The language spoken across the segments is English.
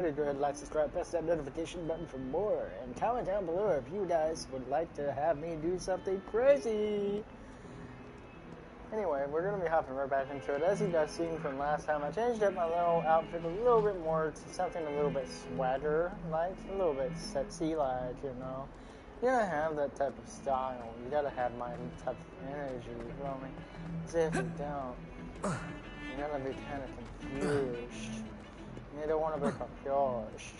Go ahead, like, subscribe, press that notification button for more, and comment down below if you guys would like to have me do something crazy. Anyway, we're going to be hopping right back into it. As you guys seen from last time, I changed up my little outfit a little bit more to something a little bit swagger-like, a little bit sexy-like, you know. You gotta have that type of style. You gotta have my type of energy, you feel me? Because if you don't, you're gonna be kind of confused. You don't want to be confused.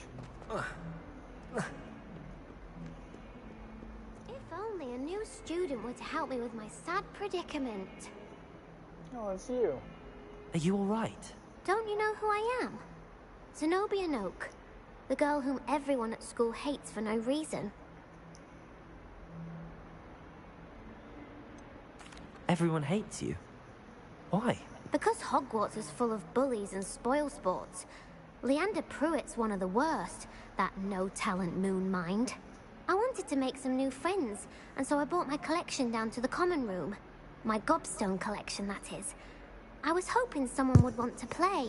If only a new student were to help me with my sad predicament. Oh, it's you. Are you all right? Don't you know who I am? Zenobia Noak, the girl whom everyone at school hates for no reason. Everyone hates you. Why? Because Hogwarts is full of bullies and spoilsports. Leander Pruitt's one of the worst, that no-talent moon mind. I wanted to make some new friends, and so I brought my collection down to the common room. My gobstone collection, that is. I was hoping someone would want to play.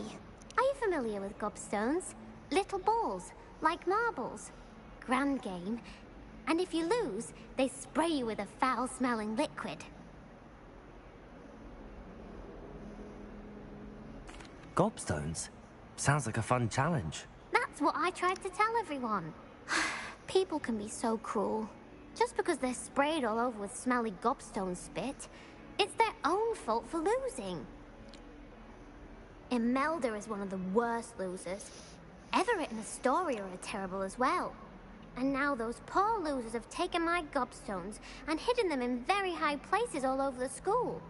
Are you familiar with gobstones? Little balls, like marbles. Grand game. And if you lose, they spray you with a foul-smelling liquid. Gobstones? Sounds like a fun challenge. That's what I tried to tell everyone. People can be so cruel. Just because they're sprayed all over with smelly gobstone spit, it's their own fault for losing. Imelda is one of the worst losers. Everett and Astoria are terrible as well. And now those poor losers have taken my gobstones and hidden them in very high places all over the school.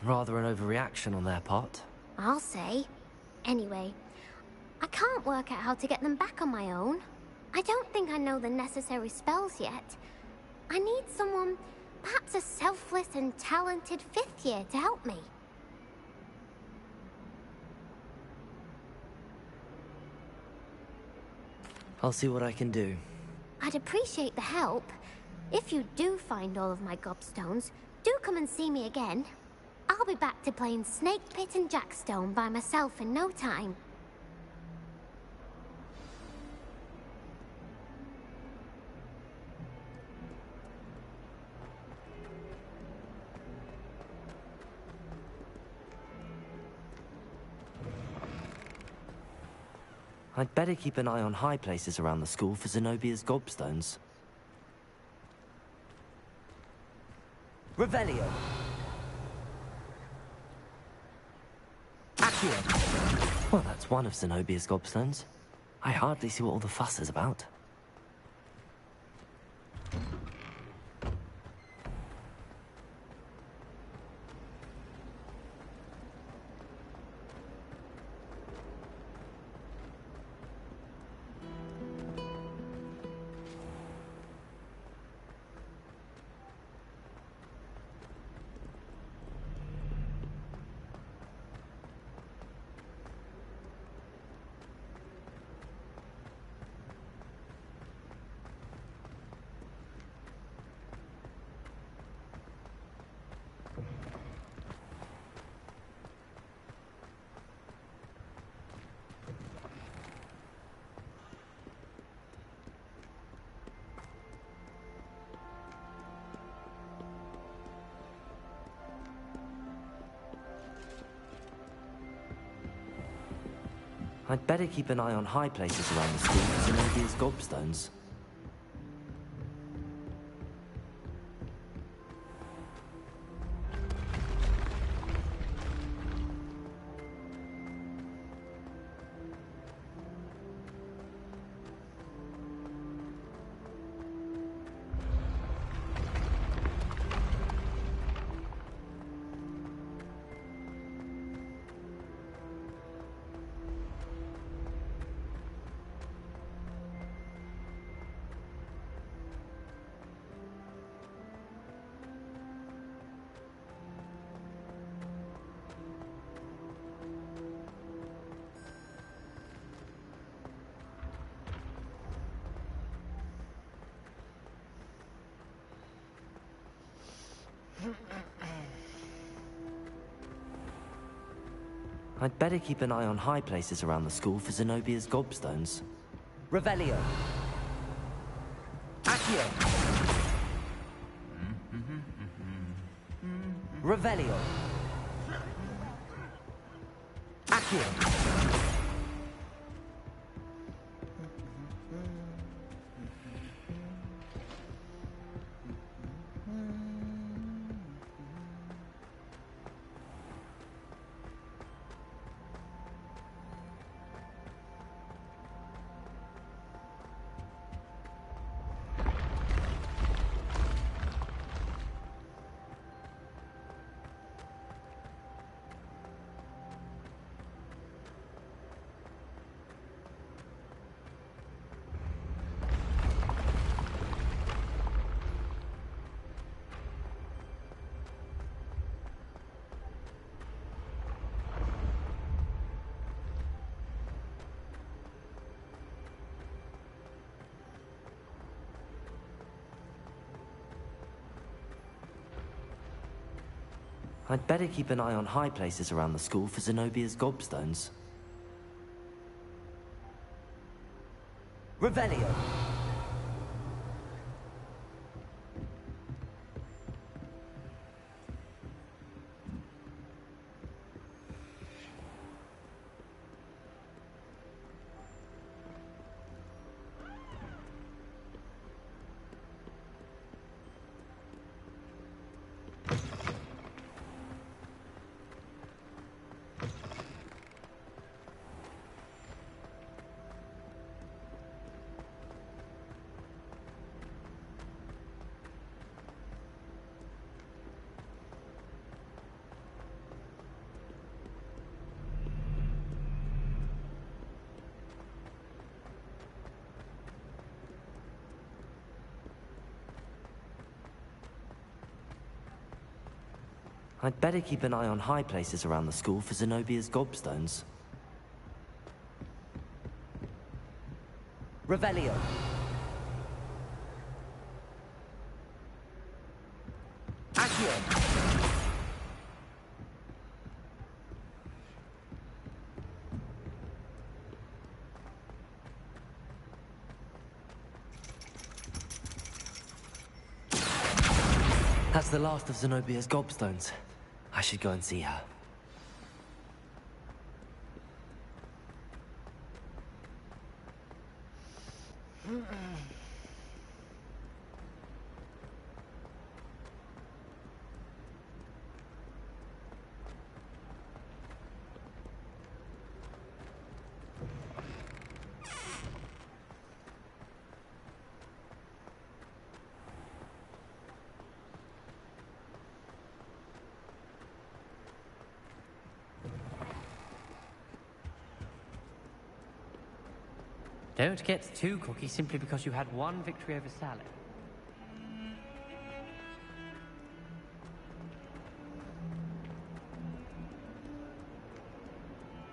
Rather an overreaction on their part. I'll say. Anyway, I can't work out how to get them back on my own. I don't think I know the necessary spells yet. I need someone, perhaps a selfless and talented fifth year to help me. I'll see what I can do. I'd appreciate the help. If you do find all of my gobstones, do come and see me again. I'll be back to playing Snake Pit and Jackstone by myself in no time. I'd better keep an eye on high places around the school for Zenobia's gobstones. Revelio! Accio! Well, that's one of Zenobia's gobstones. I hardly see what all the fuss is about. I'd better keep an eye on high places around the school for Zenobia's gobstones. I'd better keep an eye on high places around the school for Zenobia's gobstones. Revelio. Accio. Revelio. Accio. I'd better keep an eye on high places around the school for Zenobia's gobstones. Revelio. I'd better keep an eye on high places around the school for Zenobia's gobstones. Revelio. Accio. That's the last of Zenobia's gobstones. I should go and see her. Don't get too cocky simply because you had one victory over Sally.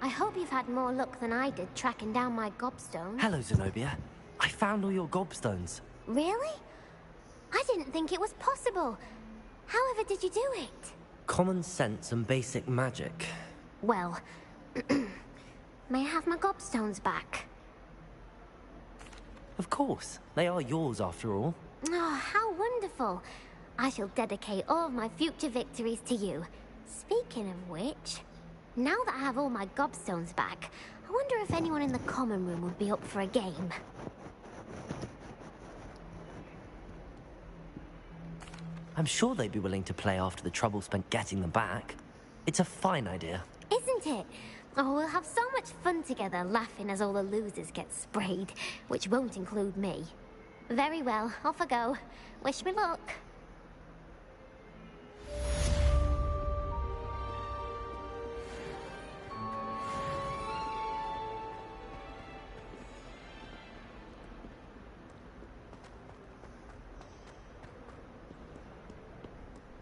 I hope you've had more luck than I did tracking down my gobstone. Hello, Zenobia. I found all your gobstones. Really? I didn't think it was possible. However did you do it? Common sense and basic magic. Well, may I have my gobstones back? Of course. They are yours, after all. Oh, how wonderful. I shall dedicate all of my future victories to you. Speaking of which, now that I have all my gobstones back, I wonder if anyone in the common room would be up for a game. I'm sure they'd be willing to play after the trouble spent getting them back. It's a fine idea. Isn't it? Oh, we'll have so much fun together, laughing as all the losers get sprayed, which won't include me. Very well, off I go. Wish me luck.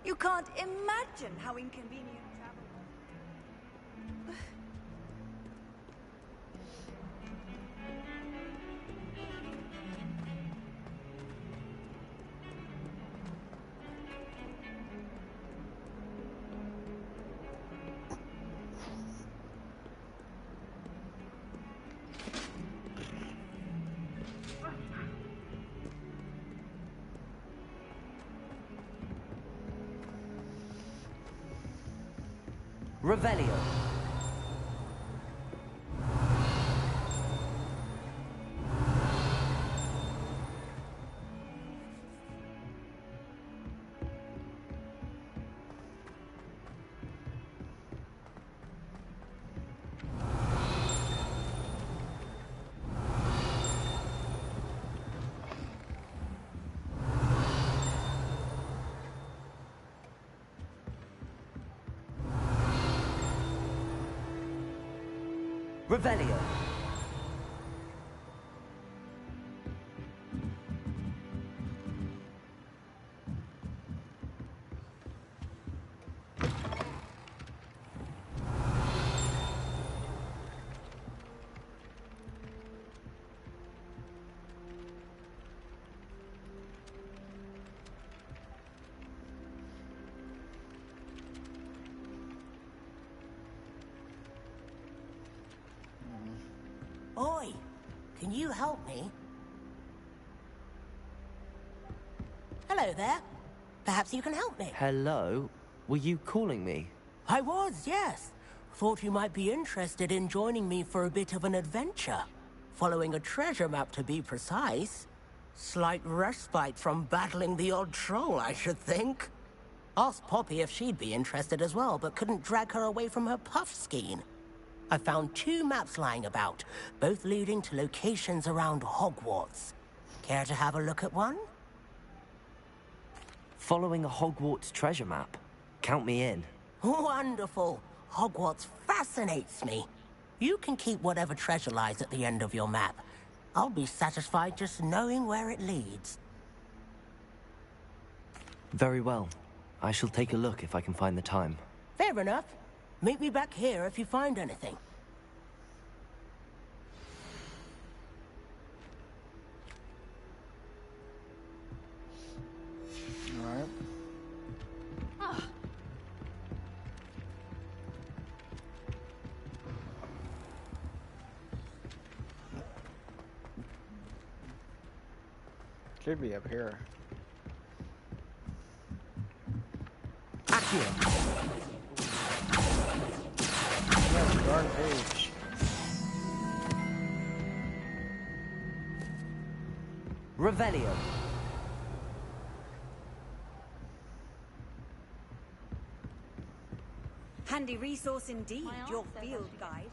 You can't imagine how inconvenient travel. Revelio. Revelio. Oi, can you help me? Hello there. Perhaps you can help me. Hello? Were you calling me? I was, yes. Thought you might be interested in joining me for a bit of an adventure. Following a treasure map, to be precise. Slight respite from battling the odd troll, I should think. Asked Poppy if she'd be interested as well, but couldn't drag her away from her puff skein. I found 2 maps lying about, both leading to locations around Hogwarts. Care to have a look at one? Following a Hogwarts treasure map? Count me in. Wonderful. Hogwarts fascinates me. You can keep whatever treasure lies at the end of your map. I'll be satisfied just knowing where it leads. Very well. I shall take a look if I can find the time. Fair enough. Meet me back here if you find anything. All right. Should be up here. Accio. Yeah, darn page. Revelio. Handy resource indeed, your field guide.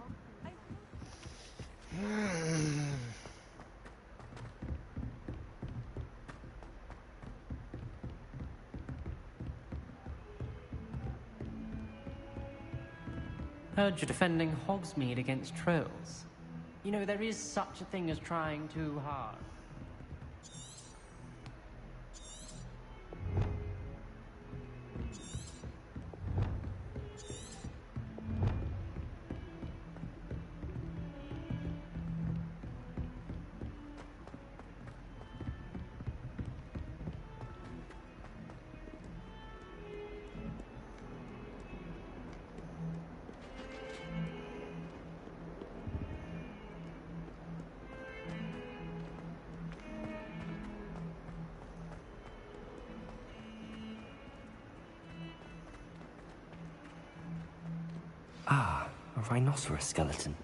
Heard you're defending Hogsmeade against trolls. You know, there is such a thing as trying too hard. Ah, a rhinoceros skeleton.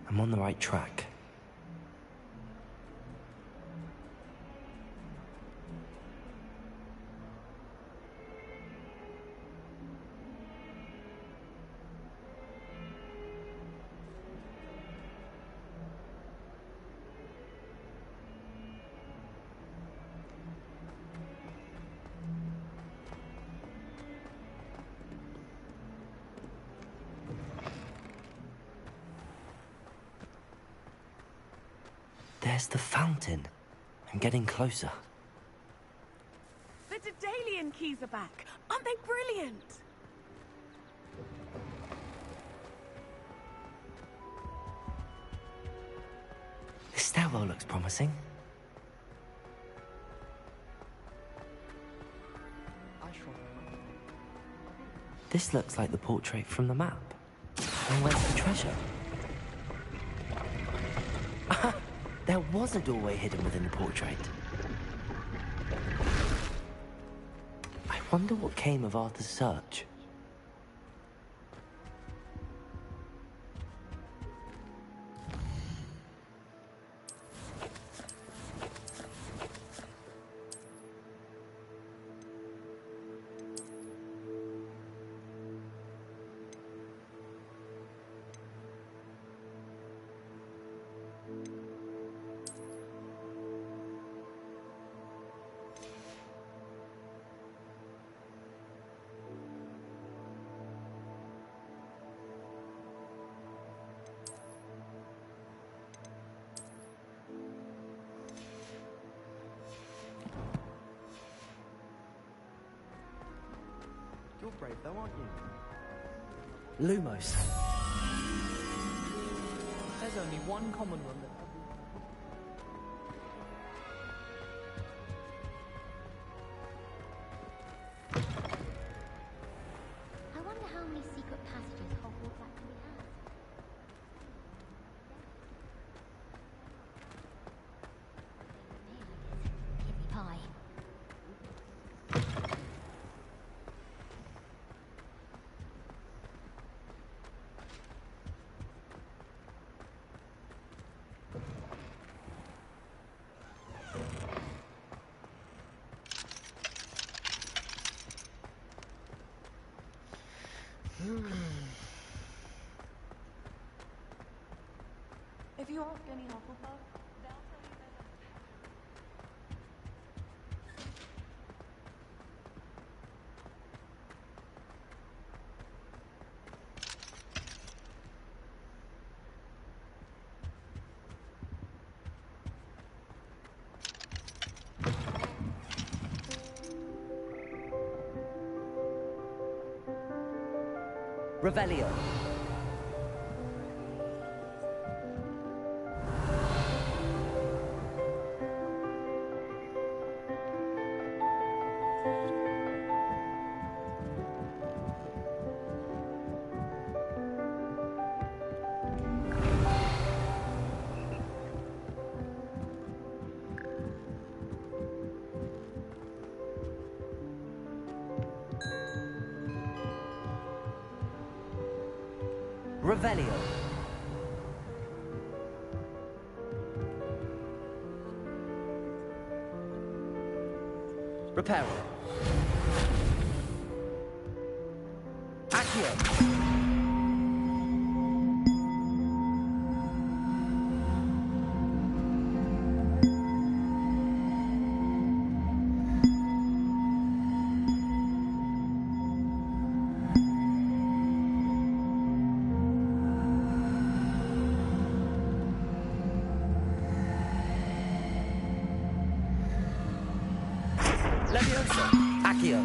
I'm on the right track. There's the fountain. I'm getting closer. The Daedalian keys are back. Aren't they brilliant? This stairwell looks promising. This looks like the portrait from the map. And where's the treasure? Aha! There was a doorway hidden within the portrait. I wonder what came of Arthur's search. brave though, aren't you? Lumos. There's only one common one that... I wonder how many secret passages Hogwarts actually has. Kitty pie. If you ask any Hufflepuff, they'll tell you there's a... Revelio. Revelio. Reparo. Accio. Levioso. Accio.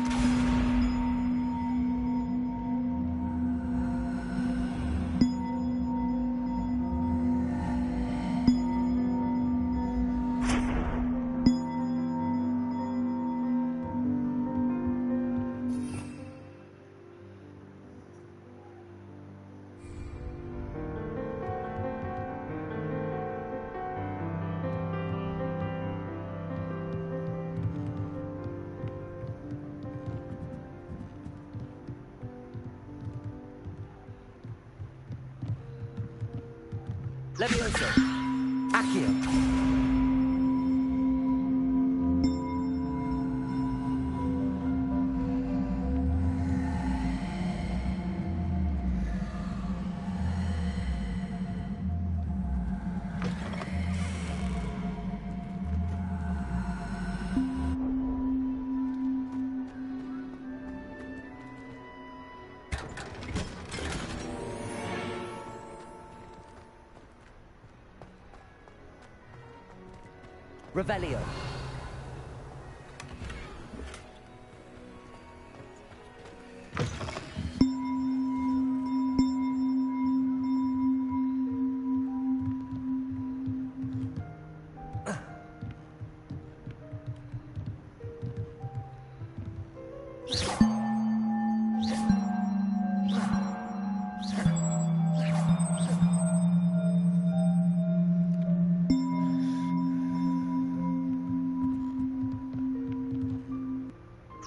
Levioso. Accio. Revelio.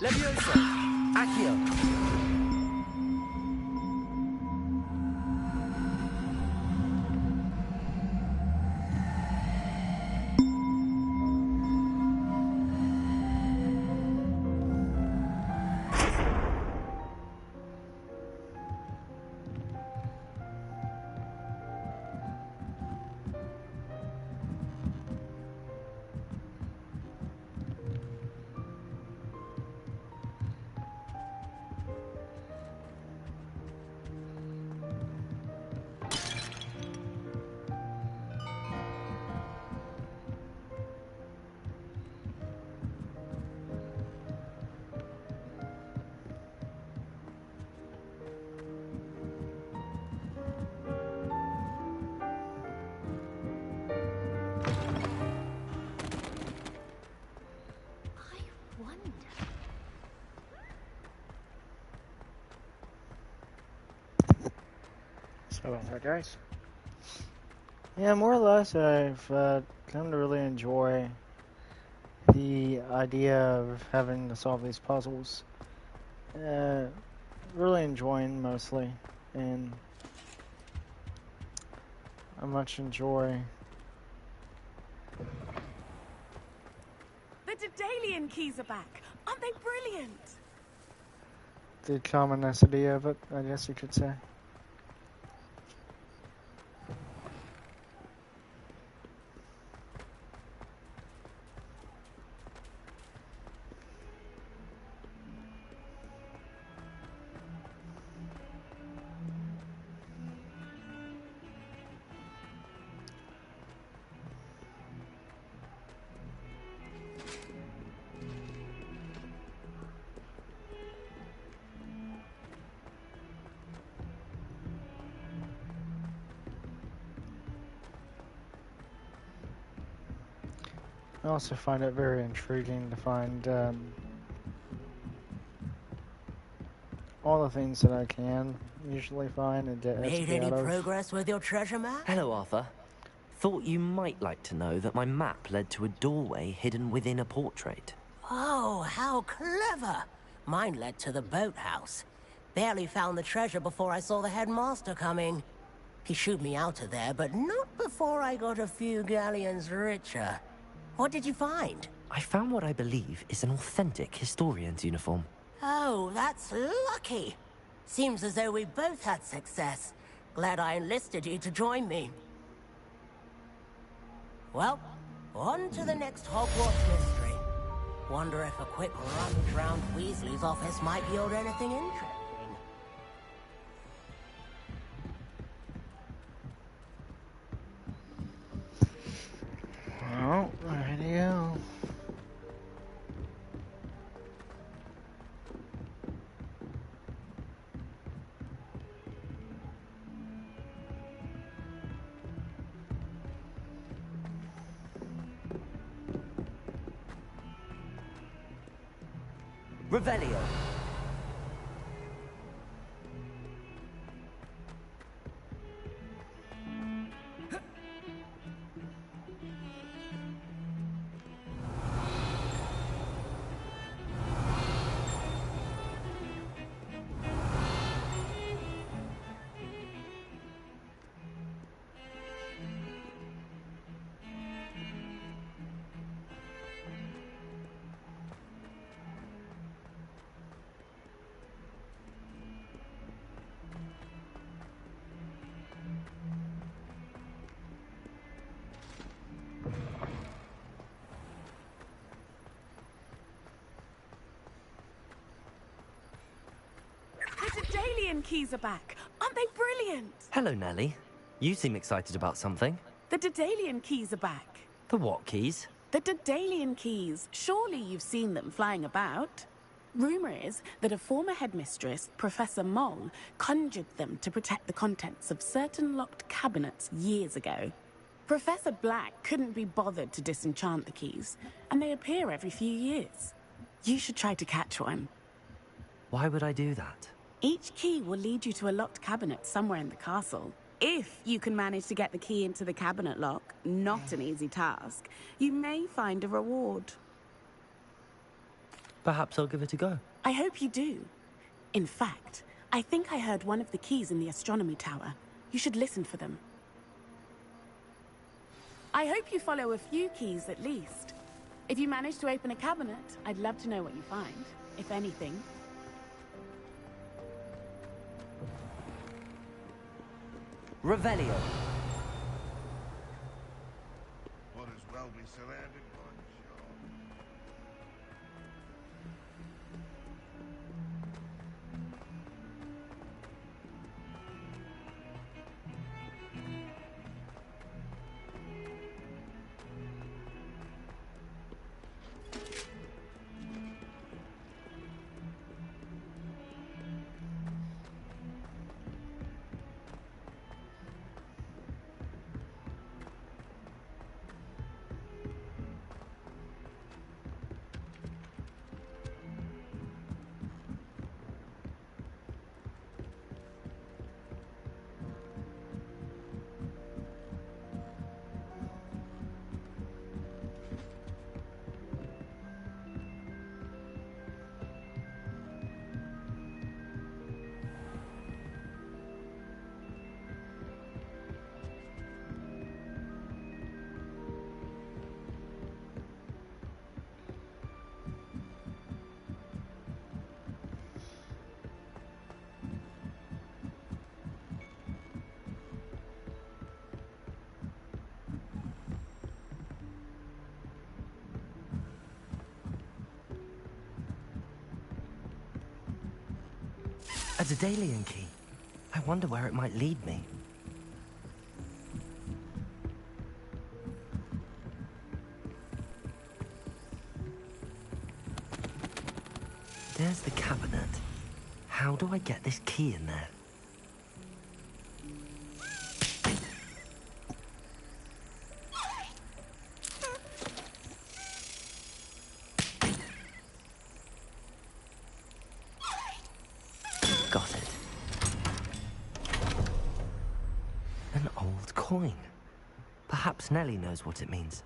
Levioso. Accio. Sorry about that, guys. Yeah, more or less, I've come to really enjoy the idea of having to solve these puzzles. Really enjoying mostly, and I much enjoy. The Daedalian keys are back. Aren't they brilliant? The commonicity of it, I guess you could say. I also find it very intriguing to find all the things that I can usually find and get Made XP any out of. progress with your treasure map? Hello, Arthur. Thought you might like to know that my map led to a doorway hidden within a portrait. Oh, how clever! Mine led to the boathouse. Barely found the treasure before I saw the headmaster coming. He shooed me out of there, but not before I got a few galleons richer. What did you find? I found what I believe is an authentic historian's uniform. Oh, that's lucky. Seems as though we both had success. Glad I enlisted you to join me. Well, on to the next Hogwarts mystery. Wonder if a quick rummage round Weasley's office might yield anything interesting. Well, radio. Revelio. The Daedalian keys are back. Aren't they brilliant? Hello, Nellie. You seem excited about something. The Daedalian keys are back. The what keys? The Daedalian keys. Surely you've seen them flying about. Rumor is that a former headmistress, Professor Mole, conjured them to protect the contents of certain locked cabinets years ago. Professor Black couldn't be bothered to disenchant the keys, and they appear every few years. You should try to catch one. Why would I do that? Each key will lead you to a locked cabinet somewhere in the castle. If you can manage to get the key into the cabinet lock, not an easy task, you may find a reward. Perhaps I'll give it a go. I hope you do. In fact, I think I heard one of the keys in the astronomy tower. You should listen for them. I hope you follow a few keys at least. If you manage to open a cabinet, I'd love to know what you find, if anything. Revelio. Would as well be surrounded by Daedalian key. I wonder where it might lead me. There's the cabinet. How do I get this key in there? Got it. An old coin. Perhaps Nellie knows what it means.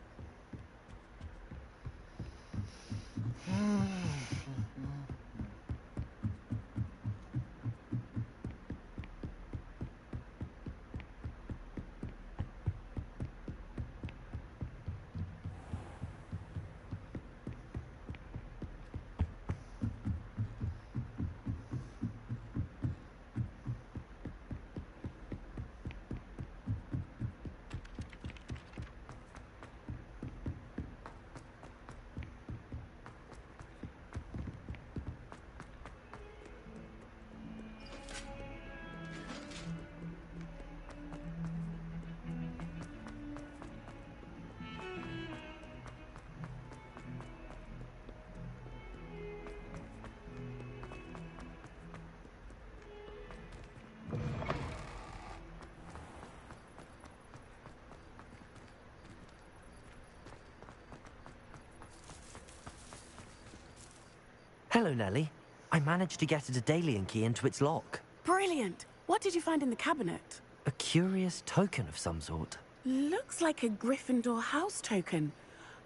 Hello, Nellie. I managed to get a Daedalian key into its lock. Brilliant! What did you find in the cabinet? A curious token of some sort. Looks like a Gryffindor house token.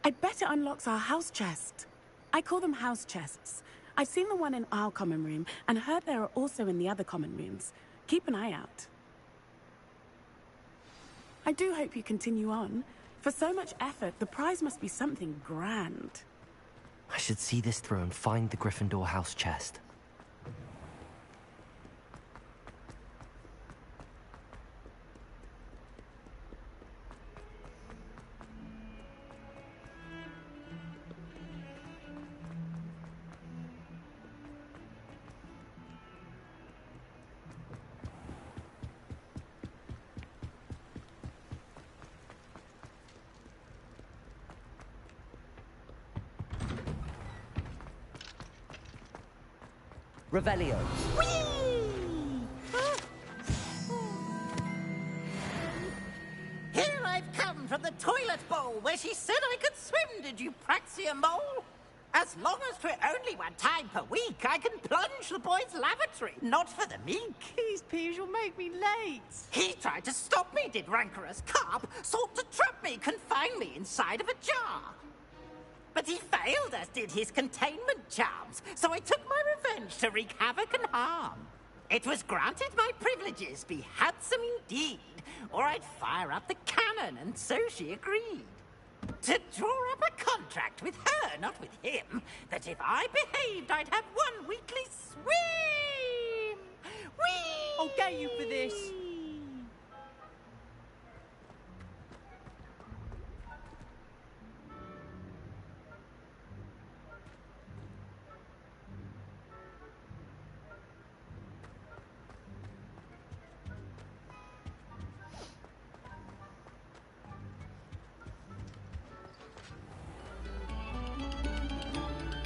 I bet it unlocks our house chest. I call them house chests. I've seen the one in our common room and heard there are also in the other common rooms. Keep an eye out. I do hope you continue on. For so much effort, the prize must be something grand. I should see this through and find the Gryffindor house chest. Revelio. Here I've come from the toilet bowl where she said I could swim, did you praxia mole? As long as for only one time per week, I can plunge the boy's lavatory, not for the meek. These peas will make me late. He tried to stop me, did rancorous carp, sought to trap me, confine me inside of a jar. But he failed, as did his containment charms, so I took my revenge to wreak havoc and harm. It was granted my privileges be handsome indeed, or I'd fire up the cannon, and so she agreed. To draw up a contract with her, not with him, that if I behaved, I'd have one weekly swim! Whee! I'll get you for this.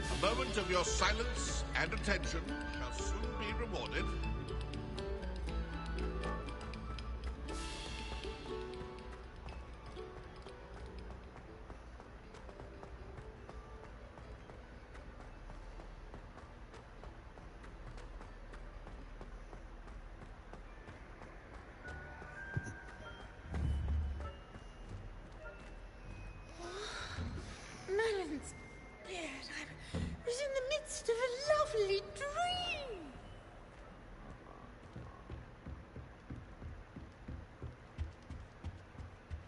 A moment of your silence and attention shall soon be rewarded. Melon's beard. I was in the midst of a lovely dream.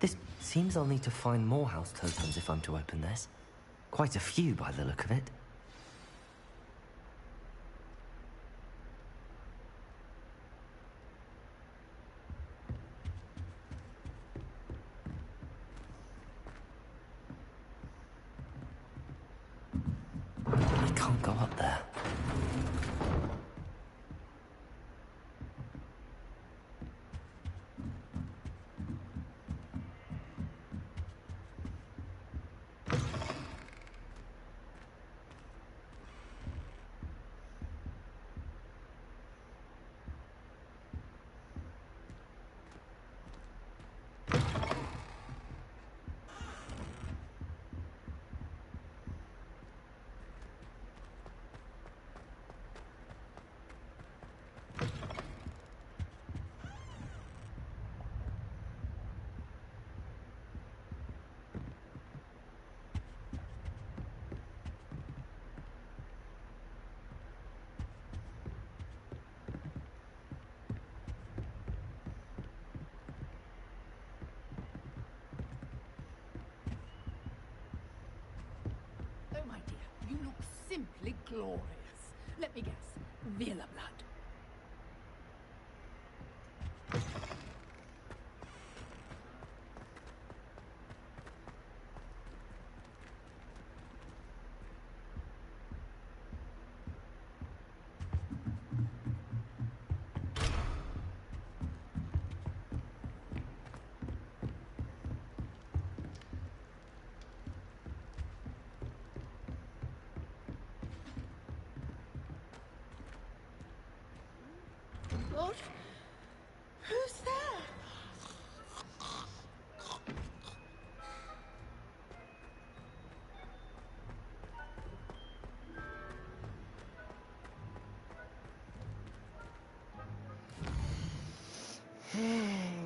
This seems I'll need to find more house totems if I'm to open this. Quite a few by the look of it. I can't go up there. simply glorious. Let me guess. Villa blood. What? Who's there?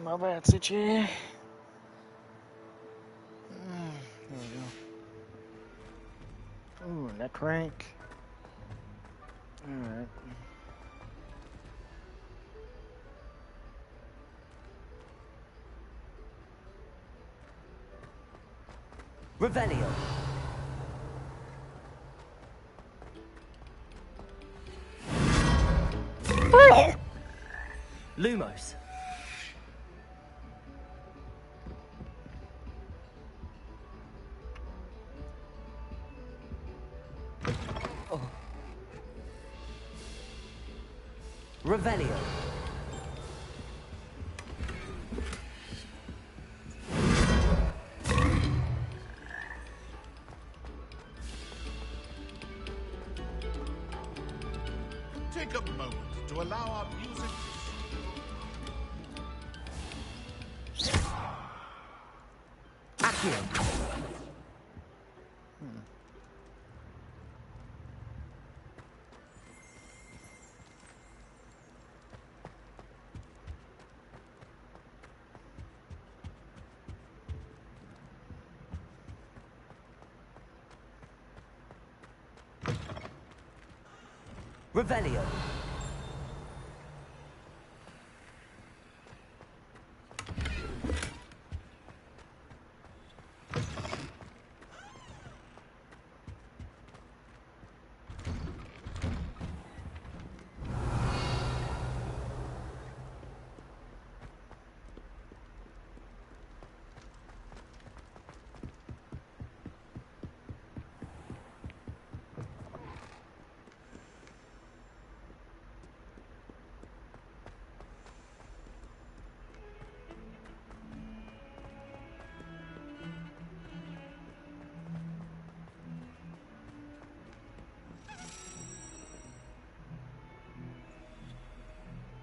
My bad, CG. There we go. Ooh, neck rank. Alright. Revelio. Lumos. Oh. Revelio. Take a moment to allow our music Accio. Revelio.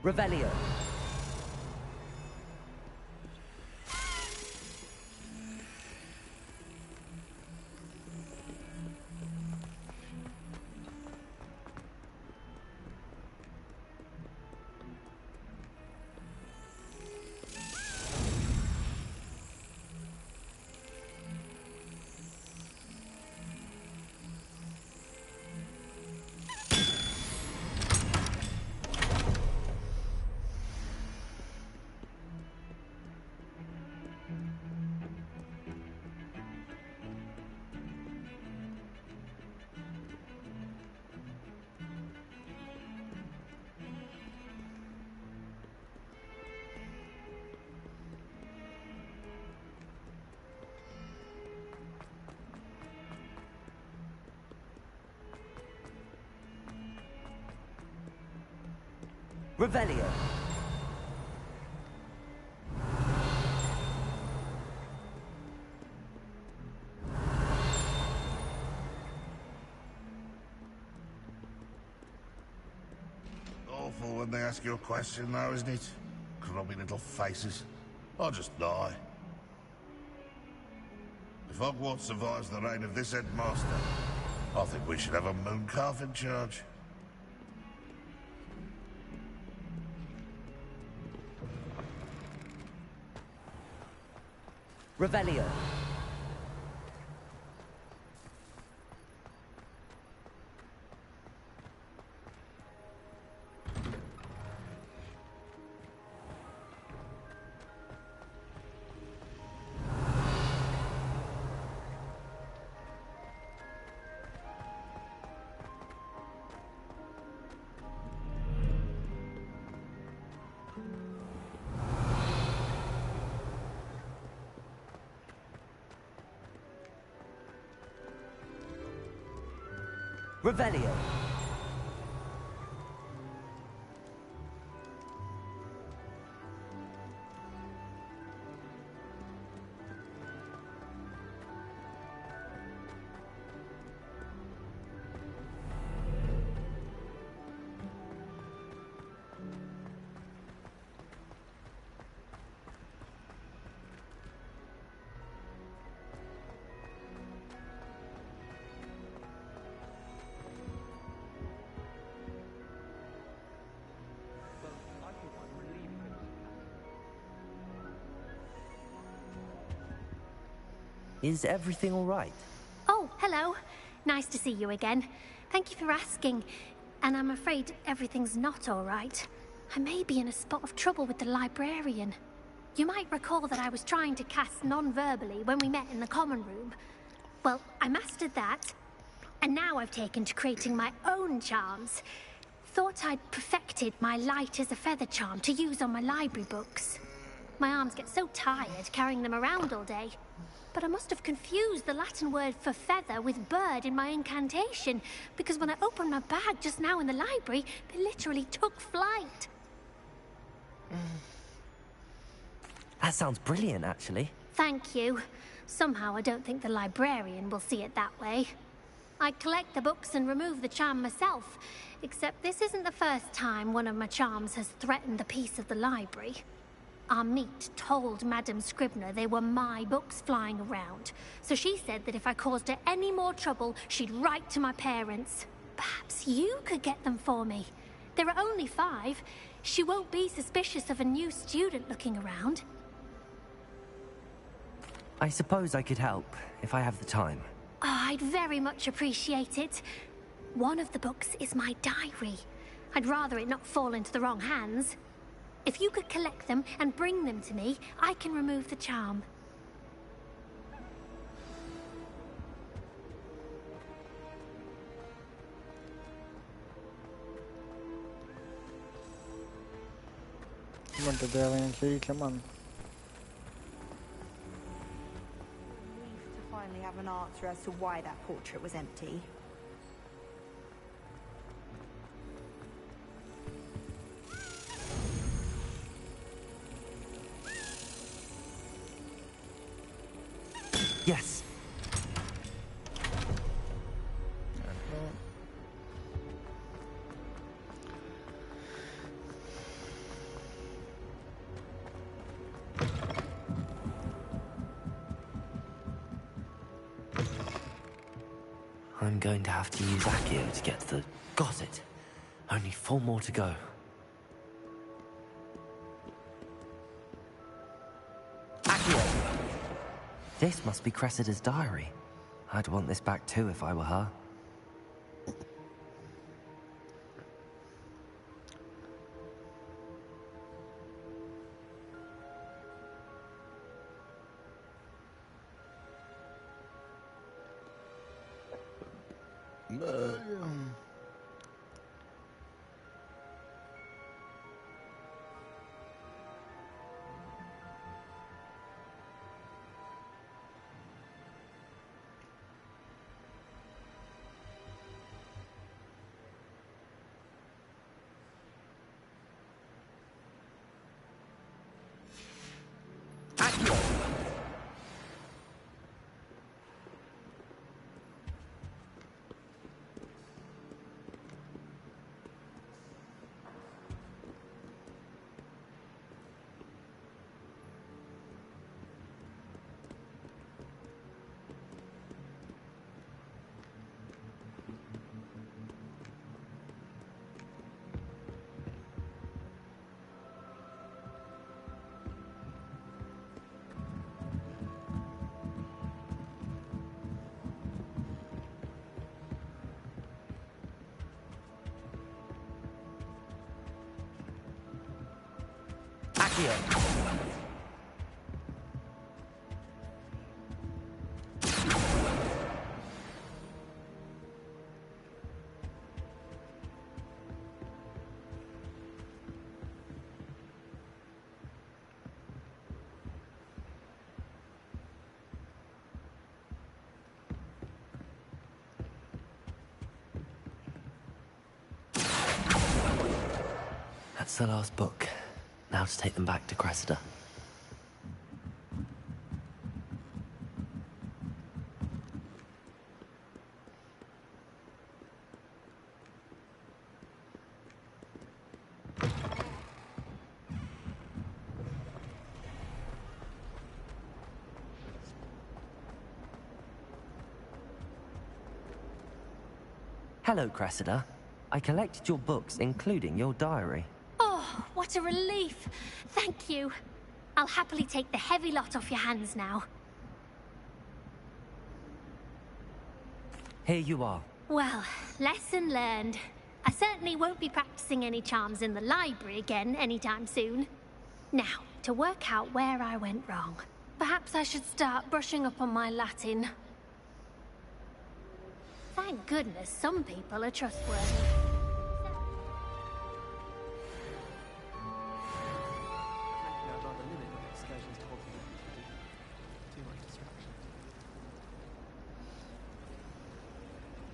Revelio. Revelio. awful when they ask you a question, though, isn't it? Grubby little faces. I'll just die. If Hogwarts survives the reign of this headmaster, I think we should have a moon calf in charge. Revelio. Revelio. Is everything all right? Oh, hello. Nice to see you again. Thank you for asking. And I'm afraid everything's not all right. I may be in a spot of trouble with the librarian. You might recall that I was trying to cast non-verbally when we met in the common room. Well, I mastered that. And now I've taken to creating my own charms. Thought I'd perfected my light as a feather charm to use on my library books. My arms get so tired carrying them around all day. But I must have confused the Latin word for feather with bird in my incantation, because when I opened my bag just now in the library, they literally took flight. That sounds brilliant, actually. Thank you. Somehow I don't think the librarian will see it that way. I collect the books and remove the charm myself, except this isn't the first time one of my charms has threatened the peace of the library. Our meet told Madame Scribner they were my books flying around, so she said that if I caused her any more trouble, she'd write to my parents. Perhaps you could get them for me. There are only 5. She won't be suspicious of a new student looking around. I suppose I could help, if I have the time. Oh, I'd very much appreciate it. One of the books is my diary. I'd rather it not fall into the wrong hands. If you could collect them and bring them to me, I can remove the charm. Come on, the alien key, come on. Relieved to finally have an answer as to why that portrait was empty. Yes. I'm going to have to use Accio to get to the... Got it. Only 4 more to go. Accio! This must be Cressida's diary. I'd want this back too if I were her. Accio! That's the last book. Now to take them back to Cressida. Hello, Cressida. I collected your books, including your diary. Oh, what a relief. Thank you. I'll happily take the heavy lot off your hands now. Here you are. Well, lesson learned. I certainly won't be practicing any charms in the library again anytime soon. Now, to work out where I went wrong. Perhaps I should start brushing up on my Latin. Thank goodness some people are trustworthy.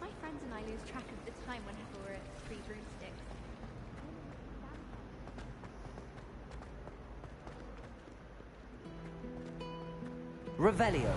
My friends and I lose track of the time whenever we're at Three Broomsticks. Revelio.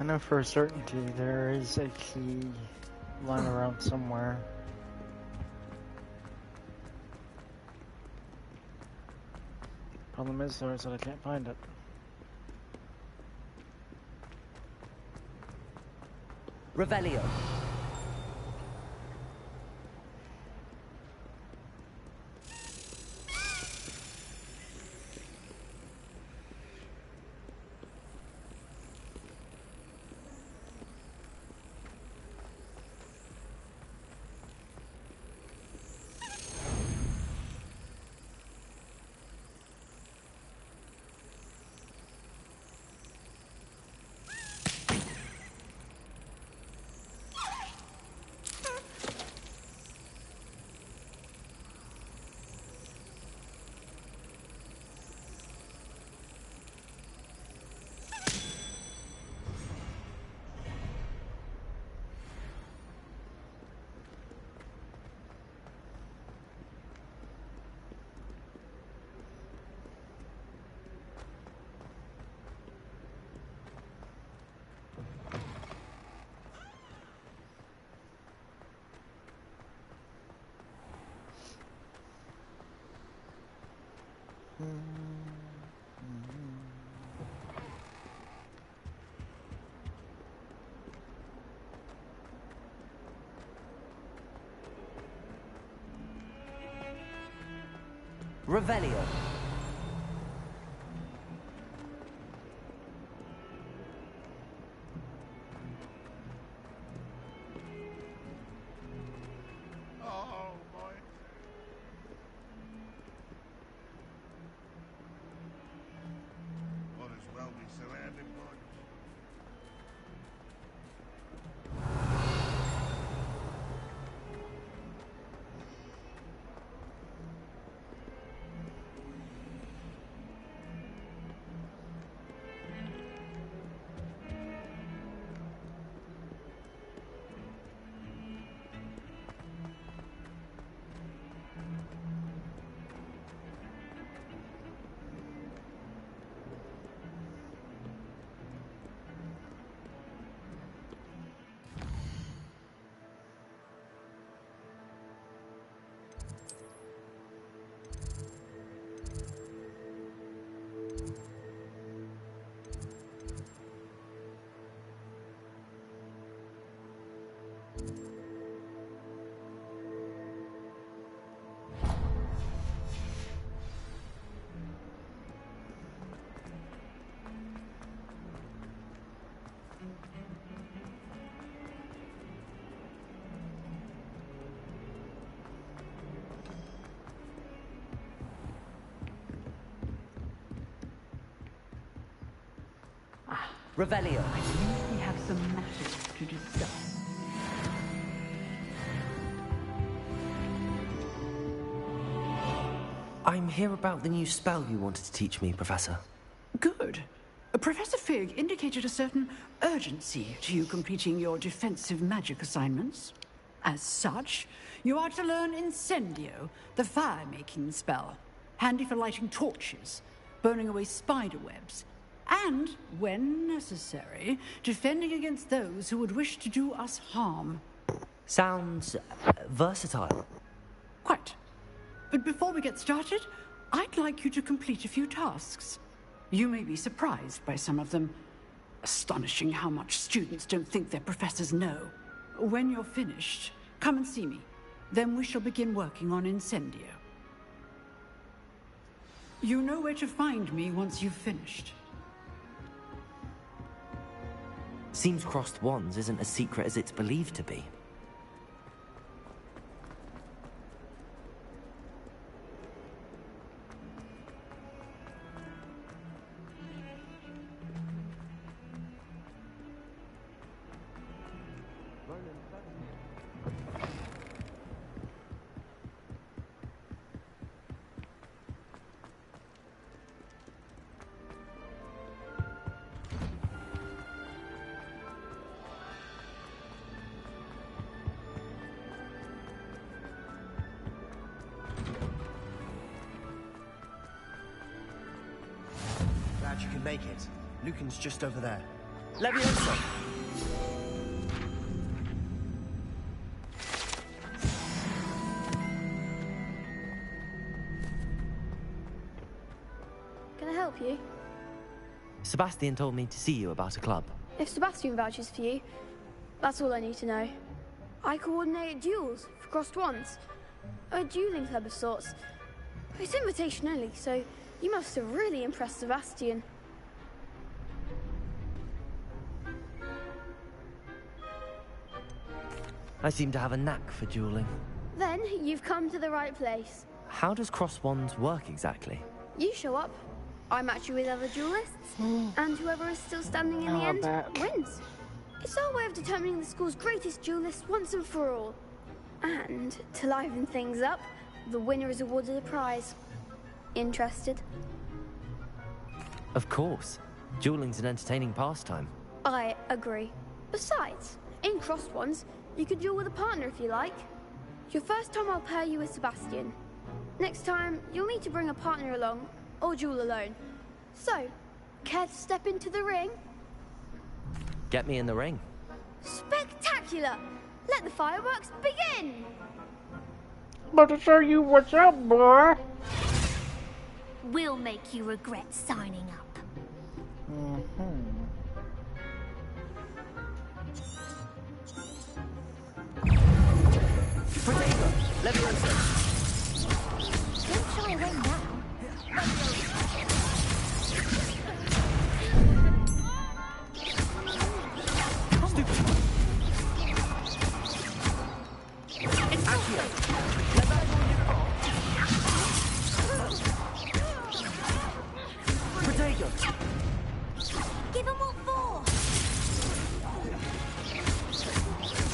I know for a certainty there is a key lying around somewhere. Problem is, though, is that I can't find it. Revelio. Revelio. Oh, boy. Might as well be surrounded by... Revelio. I believe we have some matters to discuss. I'm here about the new spell you wanted to teach me, Professor. Good. Professor Fig indicated a certain urgency to you completing your defensive magic assignments. As such, you are to learn Incendio, the fire-making spell, handy for lighting torches, burning away spider webs, and, when necessary, defending against those who would wish to do us harm. Sounds versatile. Quite. But before we get started, I'd like you to complete a few tasks. You may be surprised by some of them. Astonishing how much students don't think their professors know. When you're finished, come and see me. Then we shall begin working on Incendio. You know where to find me once you've finished. Seems crossed wands isn't as secret as it's believed to be. Glad you can make it. Lucan's just over there. Leviosa! Can I help you? Sebastian told me to see you about a club. If Sebastian vouches for you, that's all I need to know. I coordinate duels for crossed wands. A dueling club of sorts. It's invitation only, so you must have really impressed Sebastian. I seem to have a knack for dueling. Then you've come to the right place. How does cross wands work exactly? You show up, I match you with other duelists, and whoever is still standing in the end wins. It's our way of determining the school's greatest duelist once and for all. And to liven things up, the winner is awarded a prize. Interested? Of course. Dueling's an entertaining pastime. I agree. Besides, in crossed ones, you could duel with a partner if you like. Your first time I'll pair you with Sebastian. Next time, you'll need to bring a partner along, or duel alone. So, care to step into the ring? Get me in the ring. Spectacular! Let the fireworks begin! About to show you what's up, boy. will make you regret signing up. Don't shy away now. Give him what for?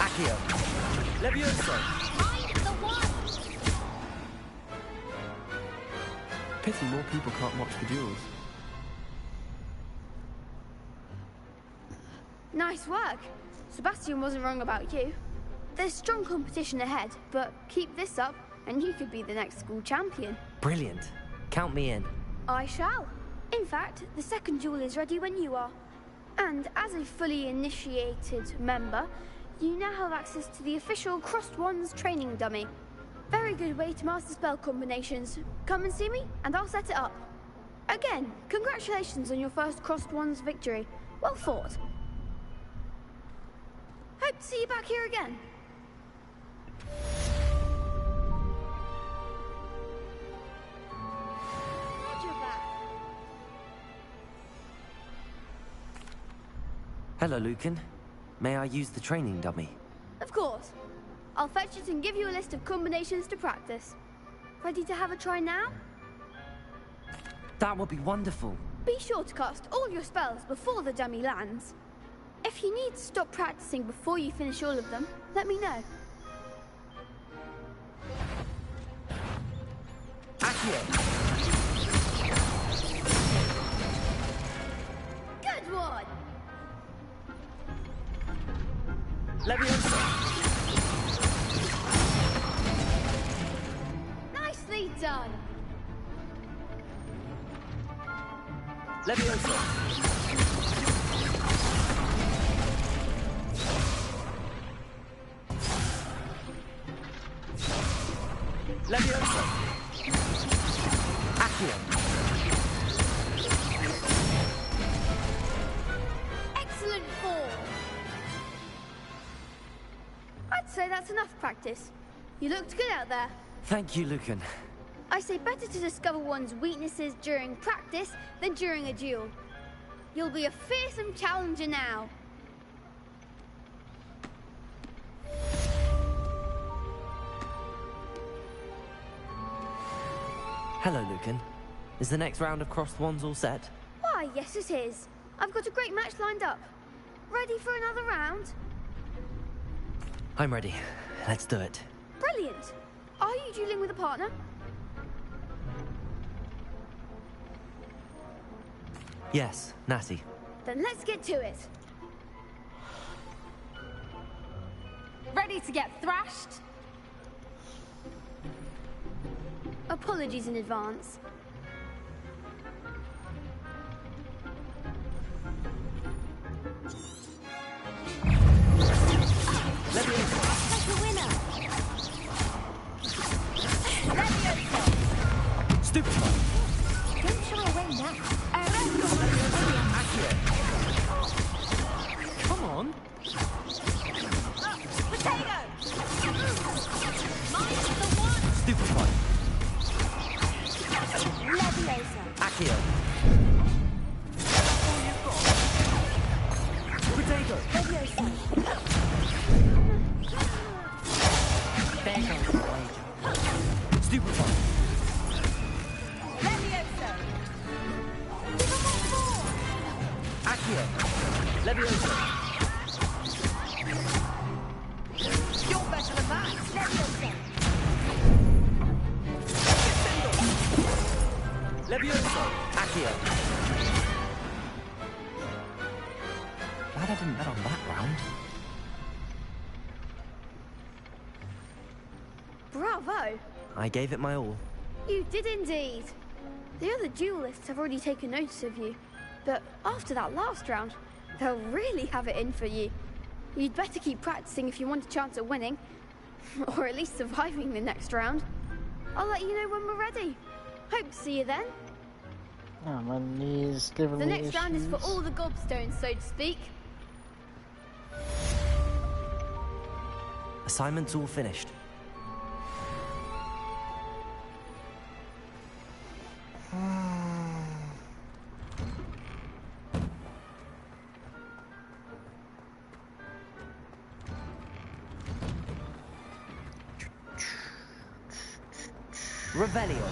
Accio. Levioso. Mind the one. Pity more people can't watch the duels. Nice work. Sebastian wasn't wrong about you. There's strong competition ahead, but keep this up and you could be the next school champion. Brilliant. Count me in. I shall. In fact, the second duel is ready when you are. And as a fully initiated member, you now have access to the official Crossed Wands training dummy. Very good way to master spell combinations. Come and see me, and I'll set it up. Again, congratulations on your first Crossed Wands victory. Well fought. Hope to see you back here again. Hello, Lucan. May I use the training dummy? Of course. I'll fetch it and give you a list of combinations to practice. Ready to have a try now? That would be wonderful. Be sure to cast all your spells before the dummy lands. If you need to stop practicing before you finish all of them, let me know. Accio. Good one! Levioso. Nicely done! Levioso. Levioso. Accio. Excellent form! I'd say that's enough practice. You looked good out there. Thank you, Lucan. I say better to discover one's weaknesses during practice than during a duel. You'll be a fearsome challenger now. Hello, Lucan. Is the next round of Crossed Wands all set? Why, yes it is. I've got a great match lined up. Ready for another round? I'm ready. Let's do it. Brilliant. Are you dueling with a partner? Yes, Natty. Then let's get to it. Ready to get thrashed? Apologies in advance. Take a winner. Stupefy. Don't shy away now. Come on. Potato. Mind the one. Stupefy. Leviosa. Accio. Potato. Leviosa. There goes the wager. Stupefy. Leviosa. Accio. Leviosa. You're better than that. Leviosa. Leviosa. Accio. Glad I didn't bet on that round. Bravo! I gave it my all. You did indeed. The other duelists have already taken notice of you, but after that last round, they'll really have it in for you. You'd better keep practicing if you want a chance at winning, or at least surviving the next round. I'll let you know when we're ready. Hope to see you then. Oh, my knees giving The me next round is for issues. all the gobstones, so to speak. Assignment's all finished. Revelio.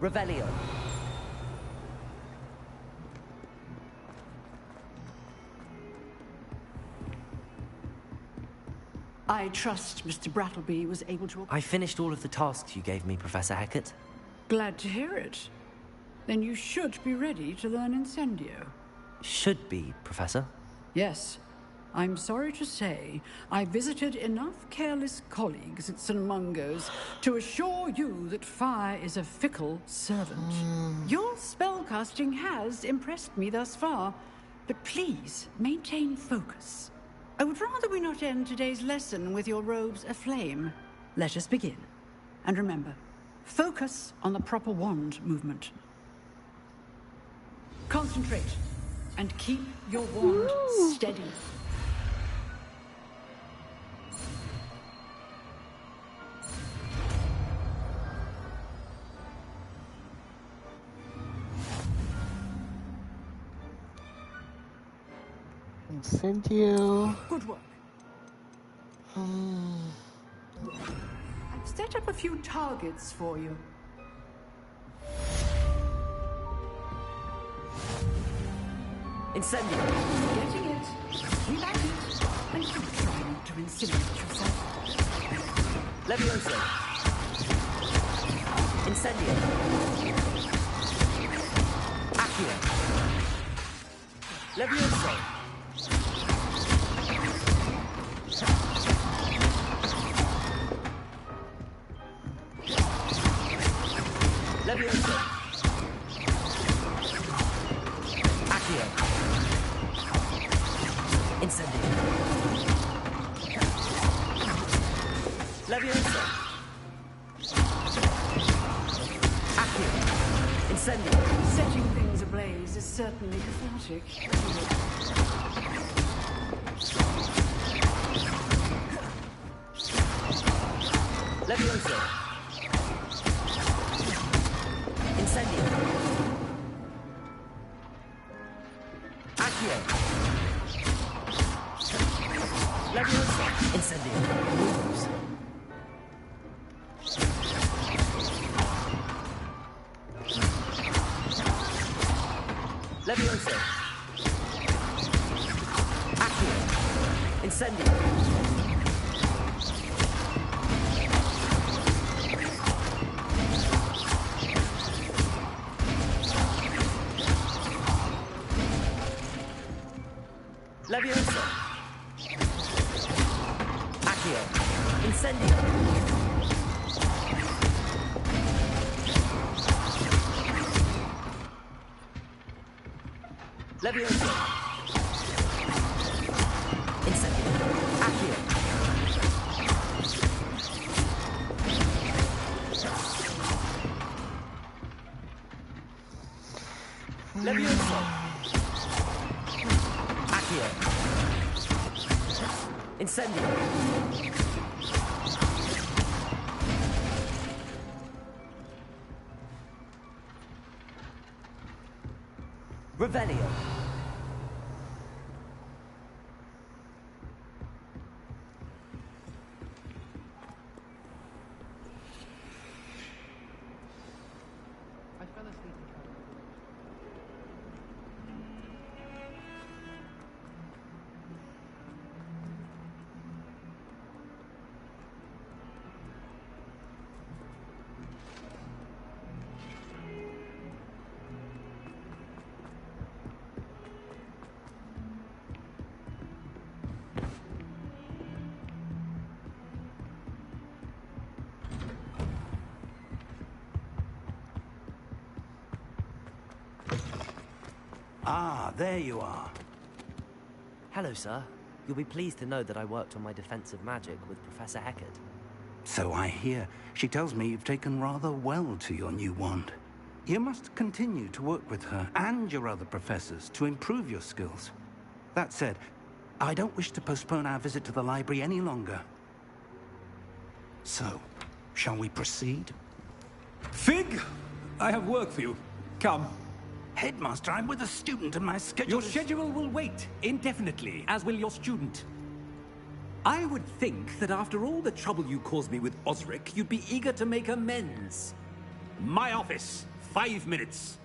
Revelio. I trust Mr. Brattleby was able to... I finished all of the tasks you gave me, Professor Hecat. Glad to hear it. Then you should be ready to learn Incendio. Should be, Professor. Yes. I'm sorry to say, I visited enough careless colleagues at St. Mungo's to assure you that fire is a fickle servant. Your spellcasting has impressed me thus far, but please maintain focus. I would rather we not end today's lesson with your robes aflame. Let us begin. And remember, focus on the proper wand movement. Concentrate, and keep your wand steady. Incendio. Good work. I've set up a few targets for you. Incendio. Getting it. Keep at it. And don't try not to incinerate yourself. Levioso. Incendio. Accio. Levioso. Levioso. Accio. Incendio. Levioso. Accio. Incendio. Setting things ablaze is certainly cathartic. Levioso. Incendio. Accio. Levioso. Incendio. Moves. Levioso. Accio. Incendio. Levioso. Accio. Incendio. Levioso. Incendio. Accio. Levioso. Accio. Incendio. Revelio. I fell asleep in trouble. Ah, there you are. Hello, sir. You'll be pleased to know that I worked on my defensive magic with Professor Eckert. So I hear. She tells me you've taken rather well to your new wand. You must continue to work with her and your other professors to improve your skills. That said, I don't wish to postpone our visit to the library any longer. So, shall we proceed? Fig! I have work for you. Come. Headmaster, I'm with a student and my schedule Your schedule will wait indefinitely, as will your student. I would think that after all the trouble you caused me with Osric, you'd be eager to make amends. My office, 5 minutes.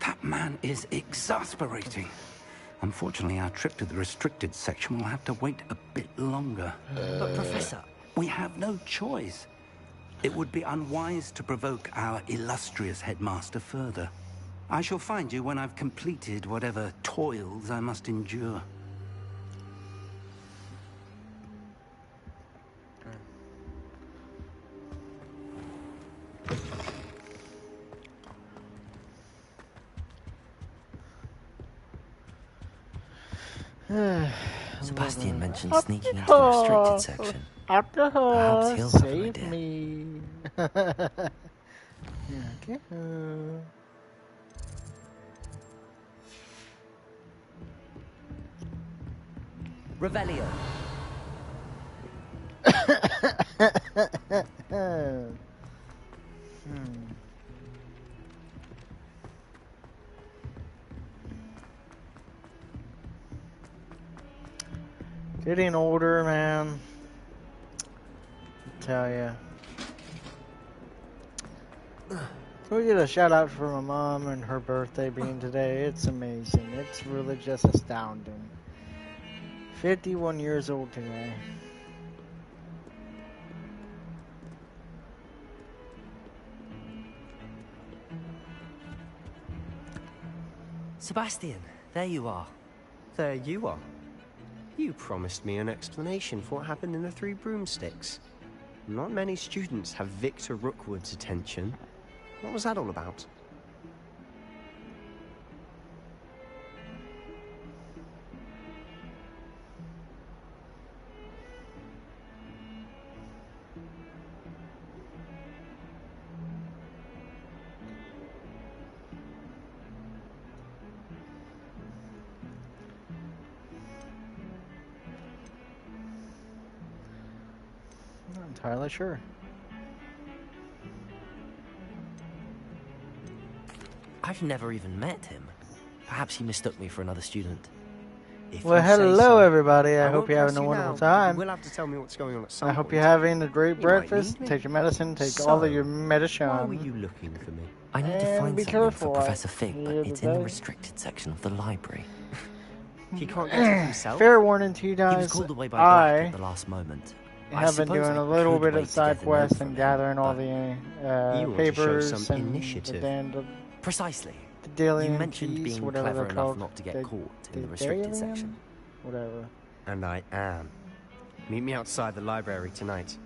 That man is exasperating. Unfortunately, our trip to the restricted section will have to wait a bit longer. But Professor... We have no choice. It would be unwise to provoke our illustrious headmaster further. I shall find you when I've completed whatever toils I must endure. Sebastian mentioned sneaking into the restricted section. Perhaps he'll have an save idea. me. Okay. Revelio. Getting older, man. I tell ya. We get a shout out for my mom and her birthday being today. It's amazing. It's really just astounding. 51 years old today. Sebastian, there you are. There you are. You promised me an explanation for what happened in the Three Broomsticks. Not many students have Victor Rookwood's attention. What was that all about? Not entirely sure. I've never even met him. Perhaps he mistook me for another student. Well, hello everybody. I hope you're having a wonderful time. We'll have to tell me what's going on at some I hope point. you're having a great You might breakfast. need me. Take your medicine. Take all of your medicine. Why were you looking for me? I need to And find be something careful, for Professor Fig, but yeah, it's in the but- restricted section of the library. He can't get it himself. Fair warning to you He was guys. called away by Black I at the last moment. I have been suppose doing I a little could bit wait of to side get the quest note and from gathering all but the You want to show papers some and initiative. the Precisely. daily You mentioned keys, being whatever clever they're enough called. not to get The- caught in the the restricted daily? section. Whatever. And I am. Meet me outside the library tonight.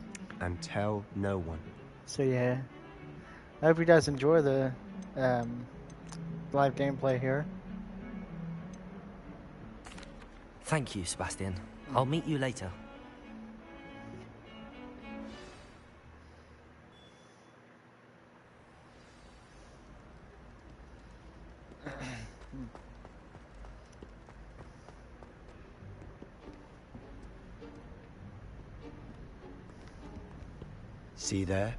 And tell no one. So yeah, I hope you guys enjoy the live gameplay here. Thank you, Sebastian. I'll meet you later. See there?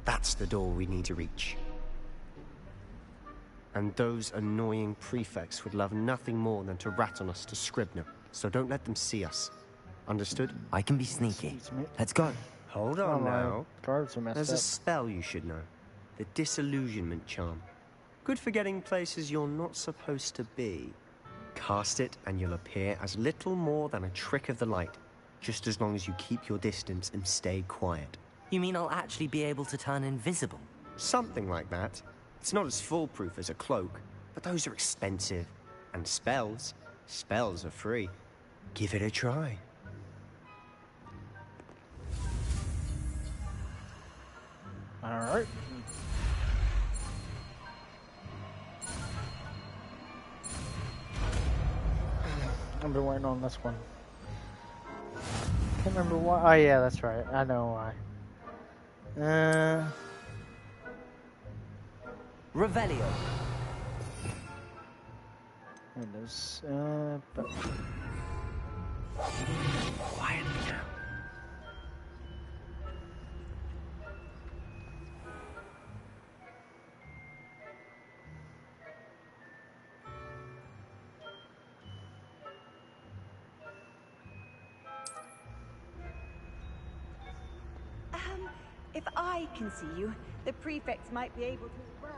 That's the door we need to reach. And those annoying prefects would love nothing more than to rat on us to Scribner, so don't let them see us. Understood? I can be sneaky. Let's go. Hold Oh, on my now. cards are messed There's up. a spell you should know. The Disillusionment Charm. Good for getting places you're not supposed to be. Cast it and you'll appear as little more than a trick of the light, just as long as you keep your distance and stay quiet. You mean I'll actually be able to turn invisible? Something like that. It's not as foolproof as a cloak, but those are expensive. And spells are free. Give it a try. Alright. I've been waiting on this one. Can't remember why. Oh yeah, that's right. I know why. Revelio. It is. But... Quietly now. If I can see you, the prefects might be able to as well.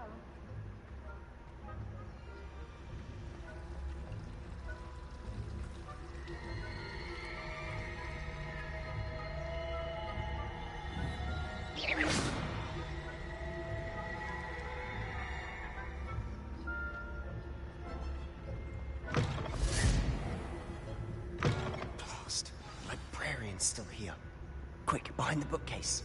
Blast. Librarian's still here. Quick, behind the bookcase.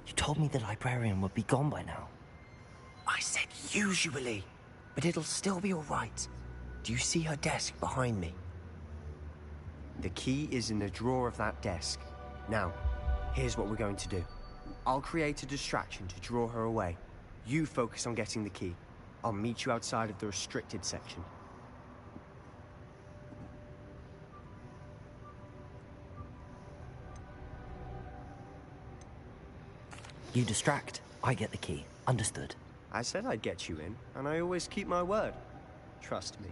You told me the librarian would be gone by now. I said usually, but it'll still be all right. Do you see her desk behind me? The key is in the drawer of that desk. Now, here's what we're going to do. I'll create a distraction to draw her away. You focus on getting the key. I'll meet you outside of the restricted section. You distract, I get the key. Understood. I said I'd get you in, and I always keep my word. Trust me.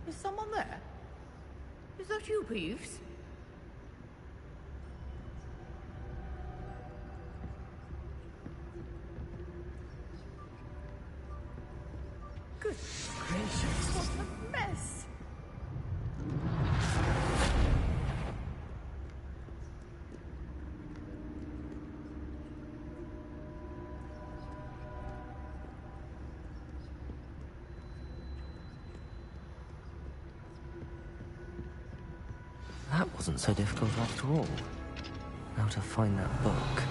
Is someone there? Is that you, Peeves? Good gracious, what a mess! That wasn't so difficult after all. How to find that book.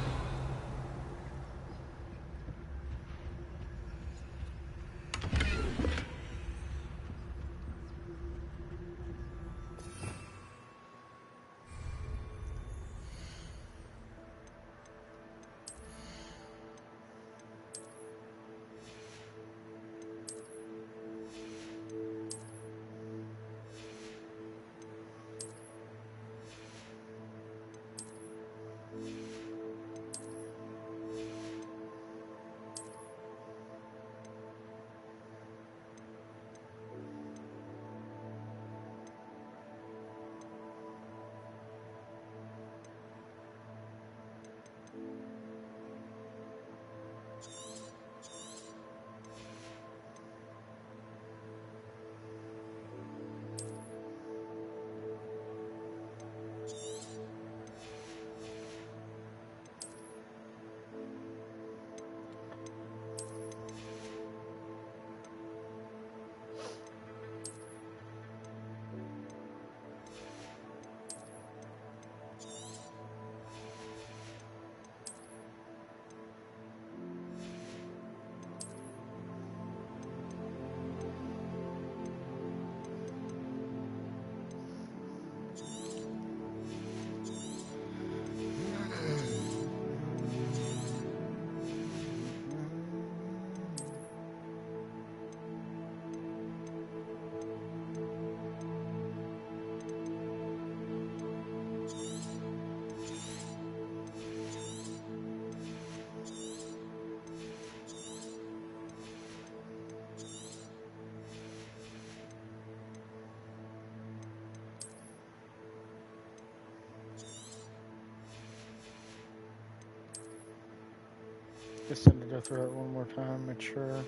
Just had to go through it one more time, make sure.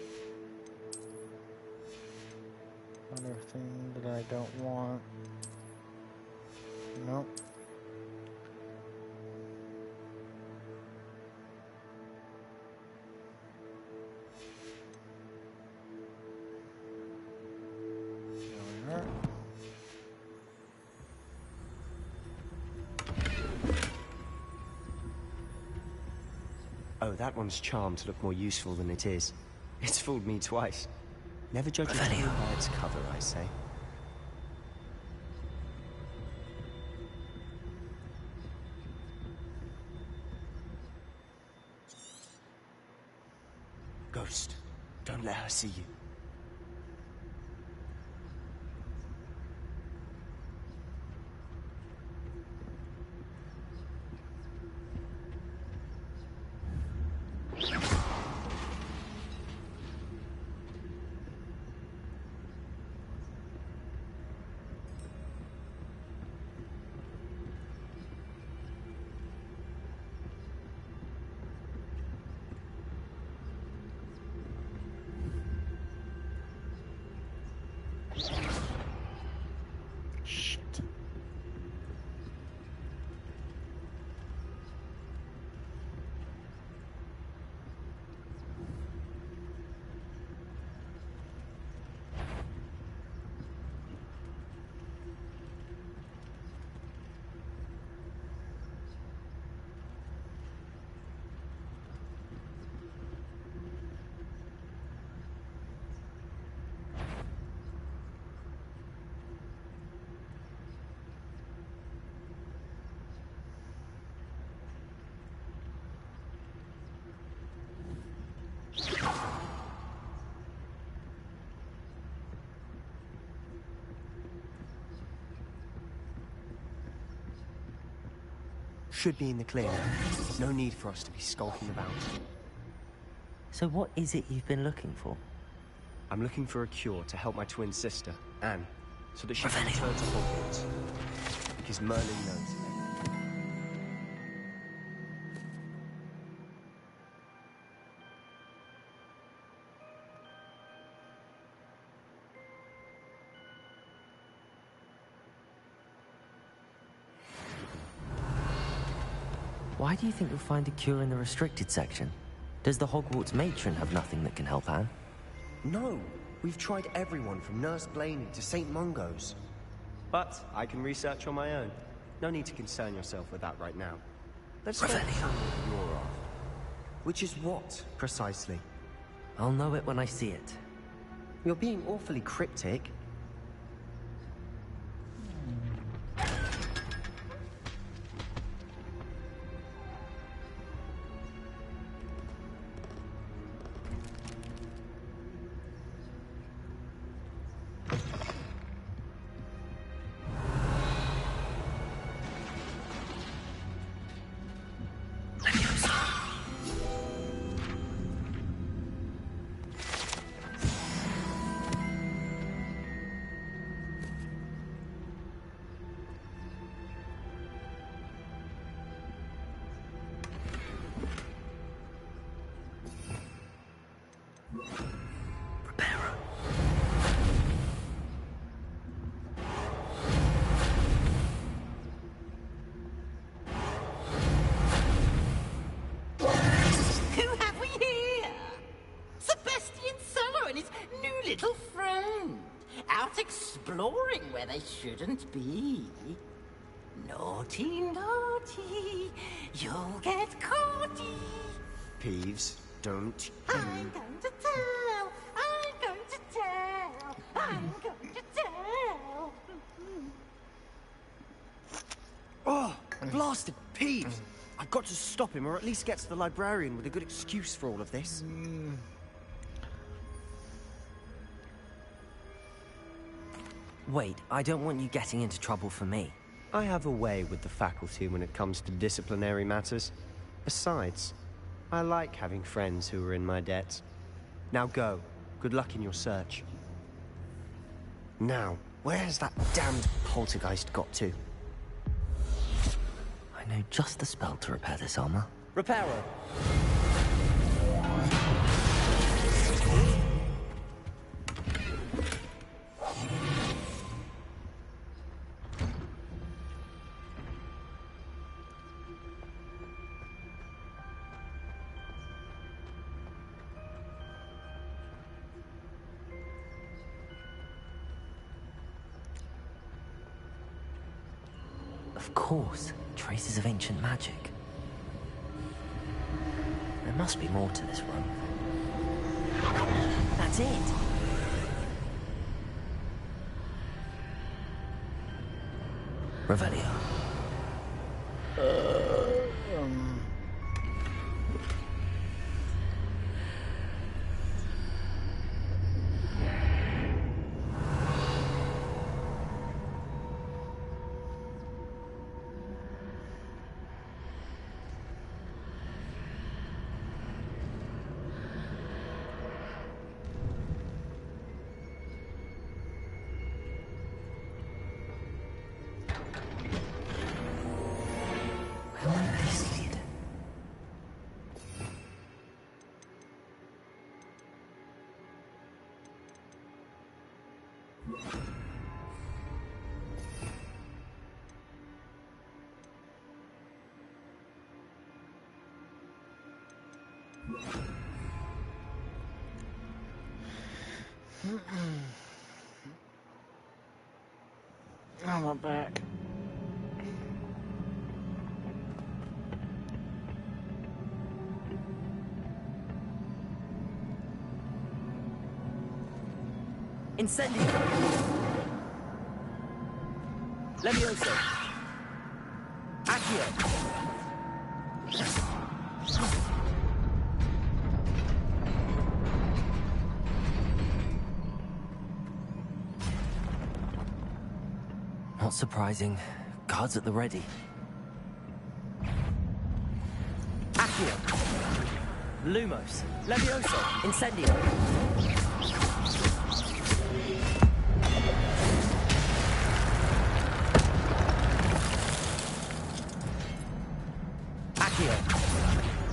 Another thing that I don't want. Nope. There we are. Oh, that one's charmed to look more useful than it is. It's fooled me twice. Never judge a book by its cover, I say. Ghost, don't let her see you. Shit. Should be in the clear now. No need for us to be skulking about. So what is it you've been looking for? I'm looking for a cure to help my twin sister, Anne, so that she can return to Hogwarts. Because Merlin knows. Why do you think you'll find a cure in the restricted section? Does the Hogwarts matron have nothing that can help Anne? No! We've tried everyone from Nurse Blaney to St. Mungo's. But I can research on my own. No need to concern yourself with that right now. Let's focus on what you're after. Which is what, precisely? I'll know it when I see it. You're being awfully cryptic. Exploring where they shouldn't be. Naughty, naughty, you'll get caughty. Peeves, don't. I'm going to tell. I'm going to tell. I'm going to tell. Oh, blasted Peeves! I've got to stop him, or at least get to the librarian with a good excuse for all of this. Wait, I don't want you getting into trouble for me. I have a way with the faculty when it comes to disciplinary matters. Besides, I like having friends who are in my debt. Now go. Good luck in your search. Now, where's that damned poltergeist got to? I know just the spell to repair this armor. Repairer! Of course, traces of ancient magic. There must be more to this room. That's it! Revelio. Oh, my back. Incendio! Levioso! Accio! Not surprising. Guards at the ready. Accio! Lumos! Levioso! Incendio!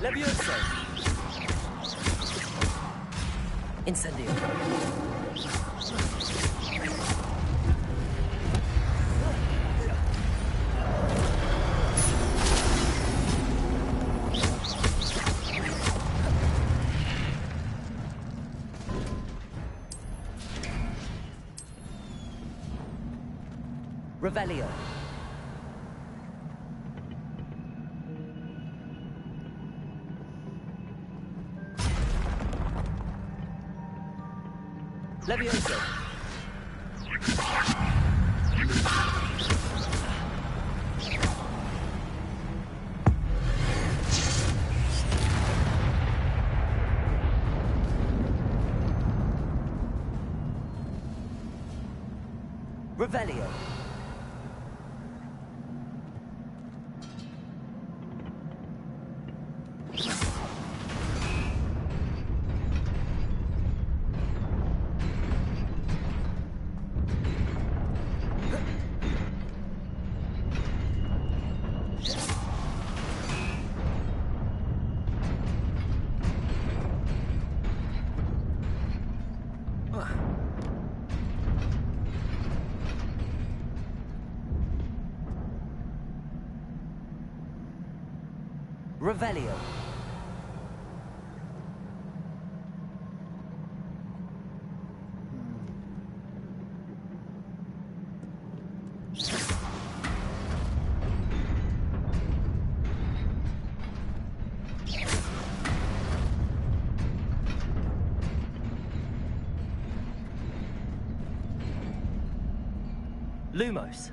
Levioso! Incendio! Revelio! Levioso! Revelio! Revelio. Lumos.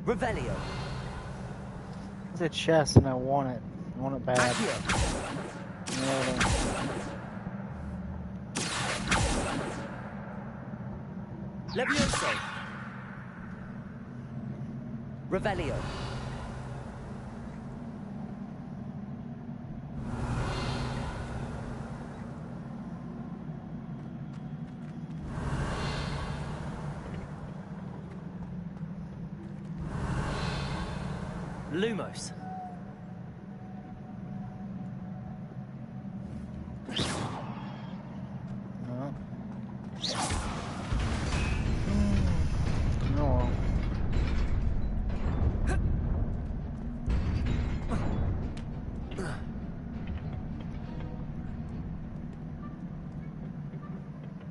Revelio. It's a chest and I want it. I want it bad. Levioso. Revelio. Lumos. No. No.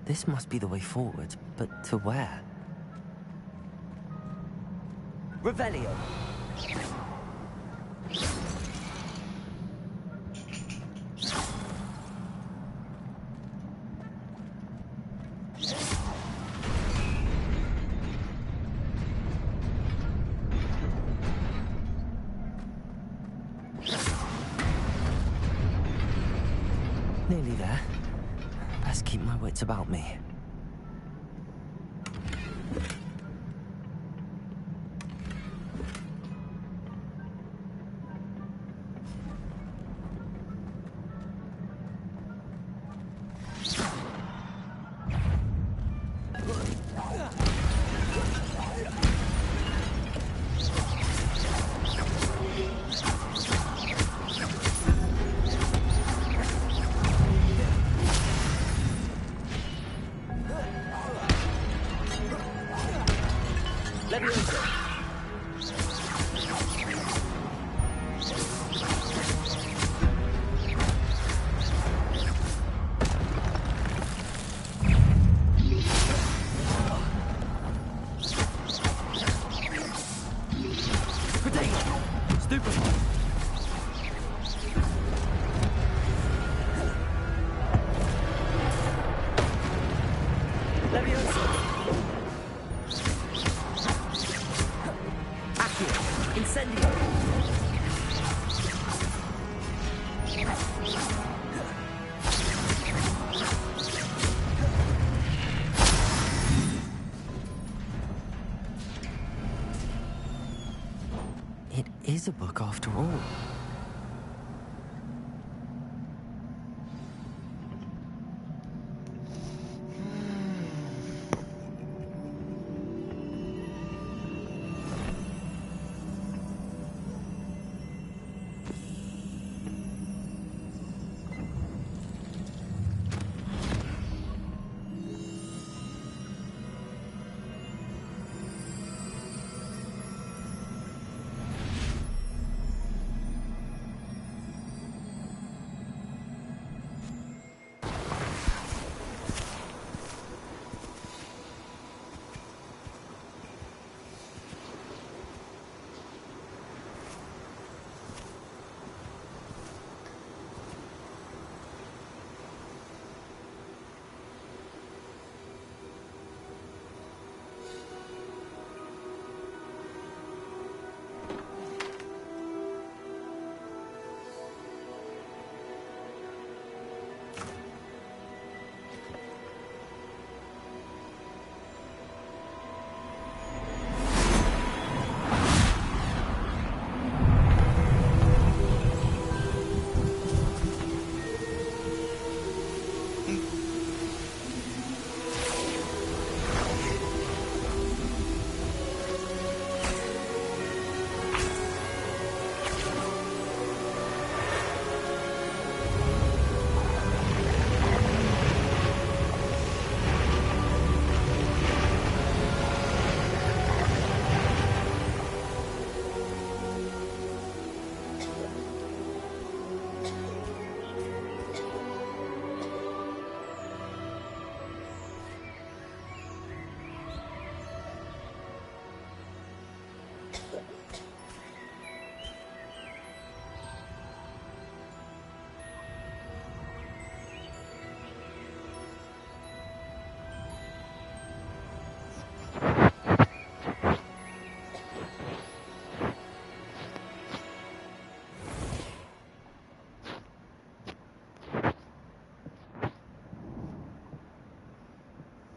This must be the way forward, but to where? Revelio! Nearly there. Best keep my wits about me. It is a book after all.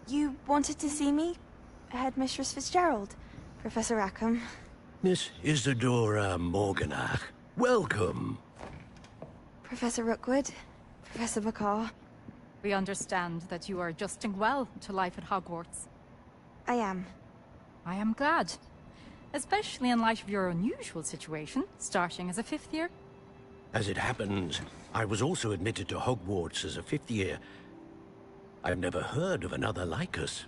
You wanted to see me? Headmistress Fitzgerald, Professor Rackham. Miss Isadora Morganach, welcome. Professor Rookwood, Professor Bakar. We understand that you are adjusting well to life at Hogwarts. I am. I am glad. Especially in light of your unusual situation, starting as a 5th year. As it happens, I was also admitted to Hogwarts as a 5th year. I've never heard of another like us.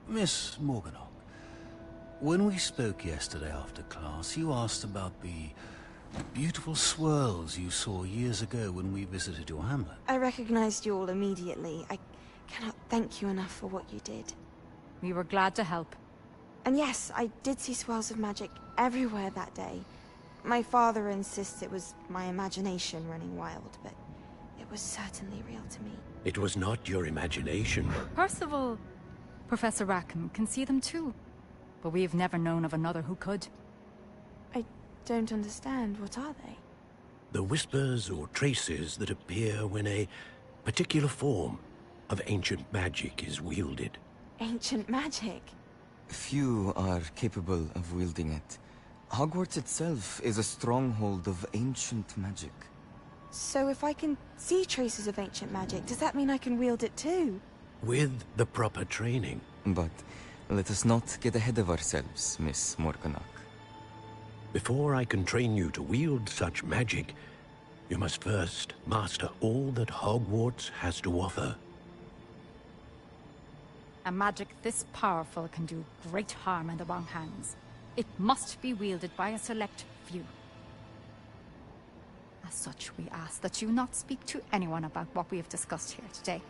Miss Morganach, when we spoke yesterday after class, you asked about the beautiful swirls you saw years ago when we visited your hamlet. I recognized you all immediately. I cannot thank you enough for what you did. We were glad to help. And yes, I did see swirls of magic everywhere that day. My father insists it was my imagination running wild, but it was certainly real to me. It was not your imagination. Percival, Professor Rackham can see them too. But we've never known of another who could. I don't understand. What are they? The whispers or traces that appear when a particular form of ancient magic is wielded. Ancient magic? Few are capable of wielding it. Hogwarts itself is a stronghold of ancient magic. So if I can see traces of ancient magic, does that mean I can wield it too? With the proper training. But let us not get ahead of ourselves, Miss Morganach. Before I can train you to wield such magic, you must first master all that Hogwarts has to offer. A magic this powerful can do great harm in the wrong hands. It must be wielded by a select few. As such, we ask that you not speak to anyone about what we have discussed here today.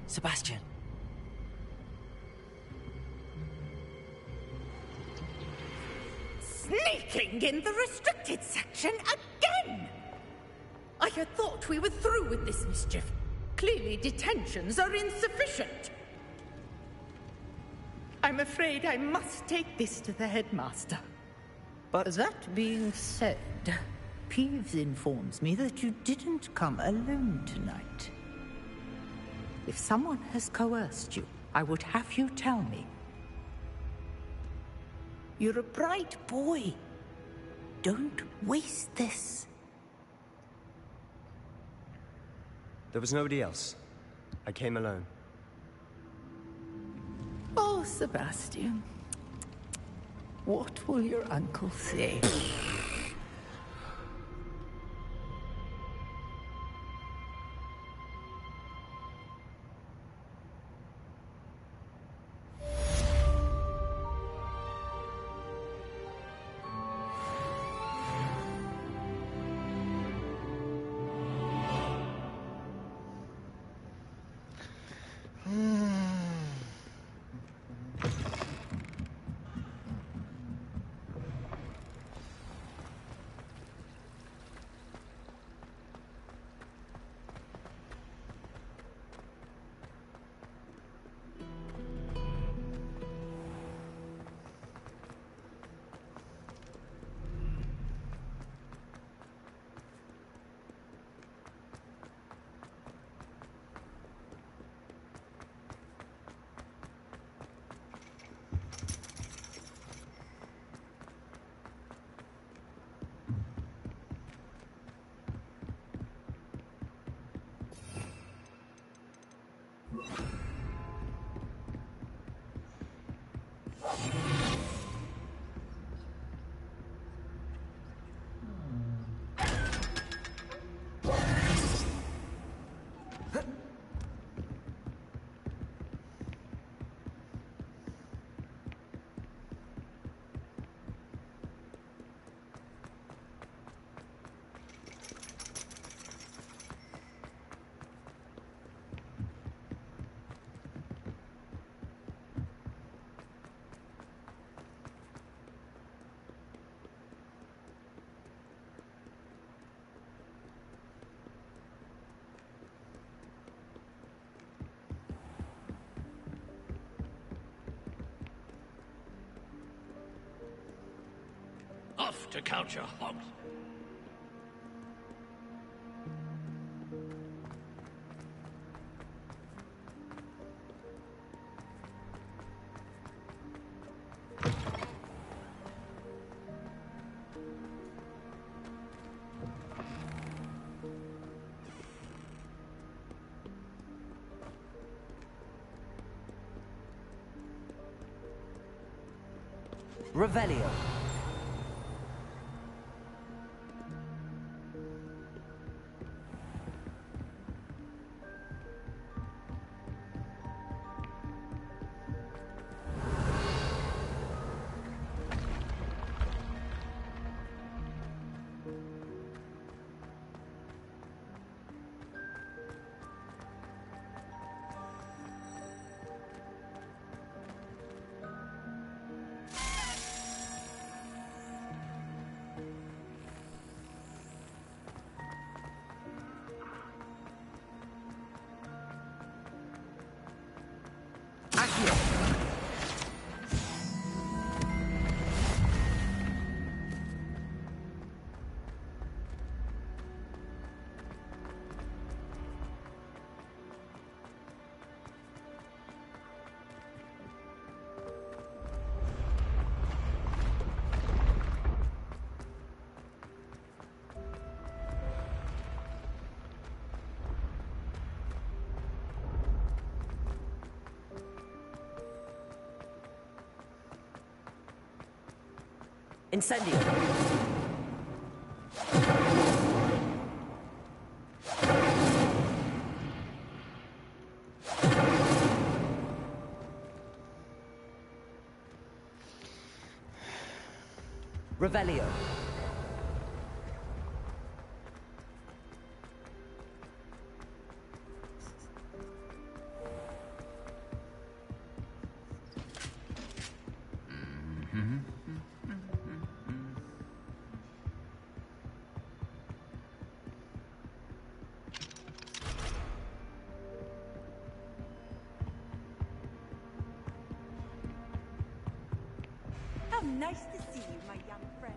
Sebastian. Sneaking in the restricted section again! I had thought we were through with this mischief. Clearly detentions are insufficient. I'm afraid I must take this to the headmaster. But that being said, Peeves informs me that you didn't come alone tonight. If someone has coerced you, I would have you tell me. You're a bright boy. Don't waste this. There was nobody else. I came alone. Oh, Sebastian. What will your uncle say? Off to count your hogs. Revelio. Incendio. Revelio. How nice to see you, my young friend.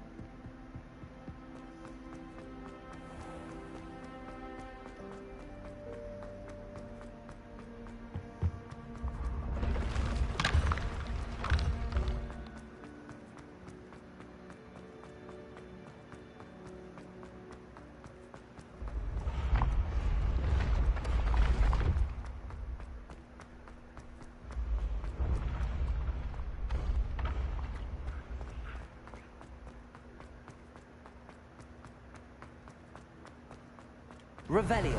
Revelio.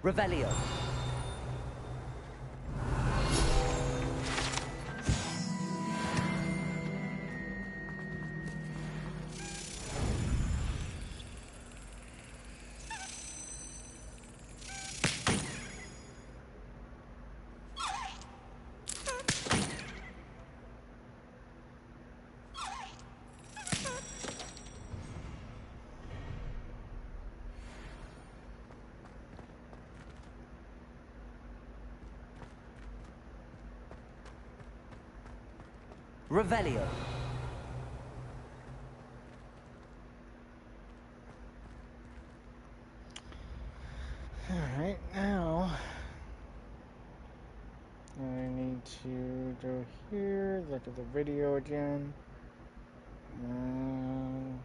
Revelio. Revelio. Alright, now I need to go here, look at the video again, and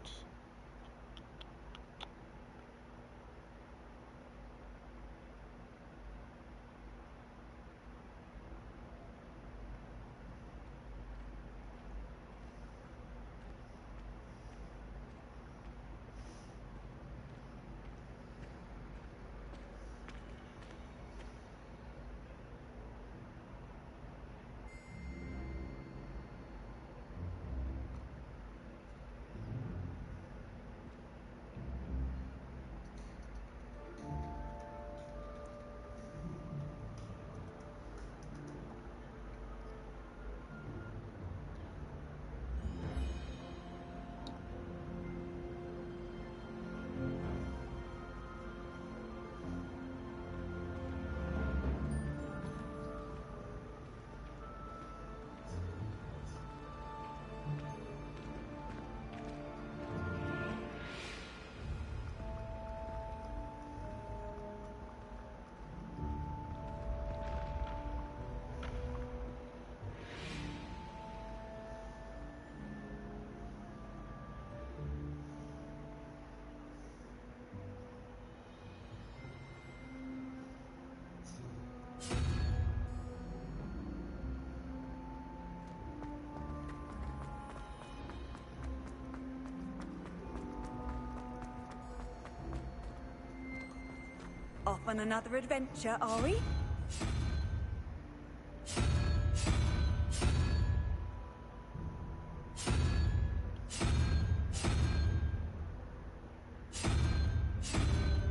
Off on another adventure, are we?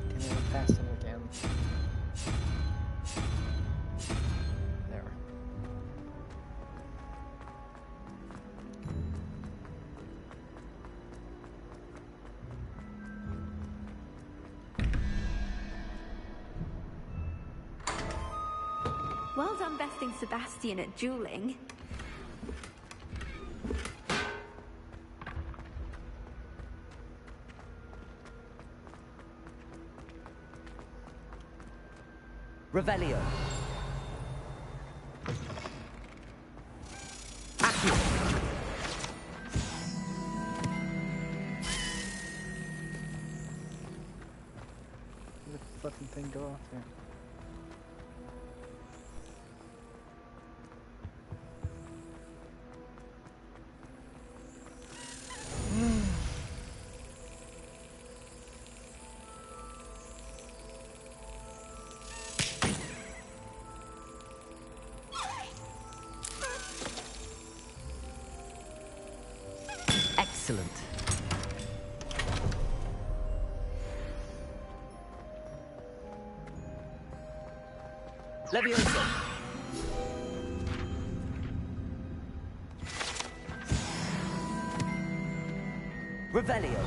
Can we pass him again? There. Well done besting Sebastian at dueling. Revelio. Let the fucking thing go off there. Excellent. Levioso. Revelio.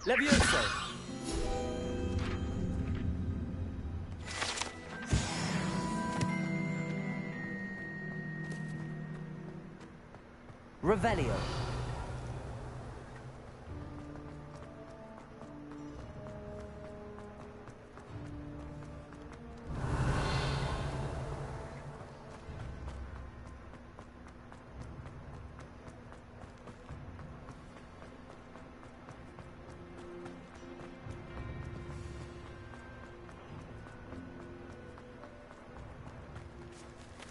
Levioso. Revelio.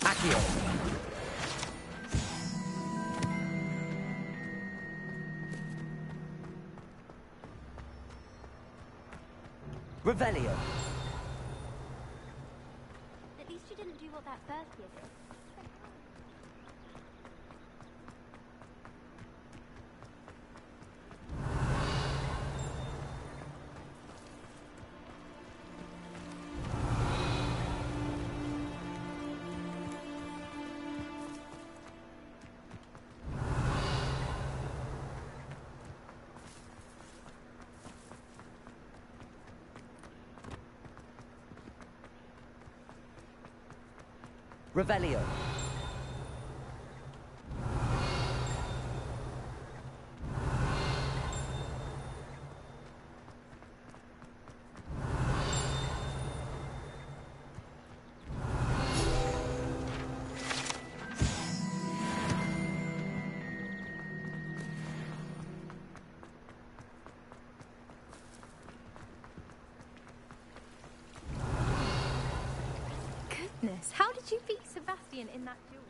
Accio. Revelio. At least you didn't do what that first year did. Revelio. Goodness, how did you beat Sebastian in that duel?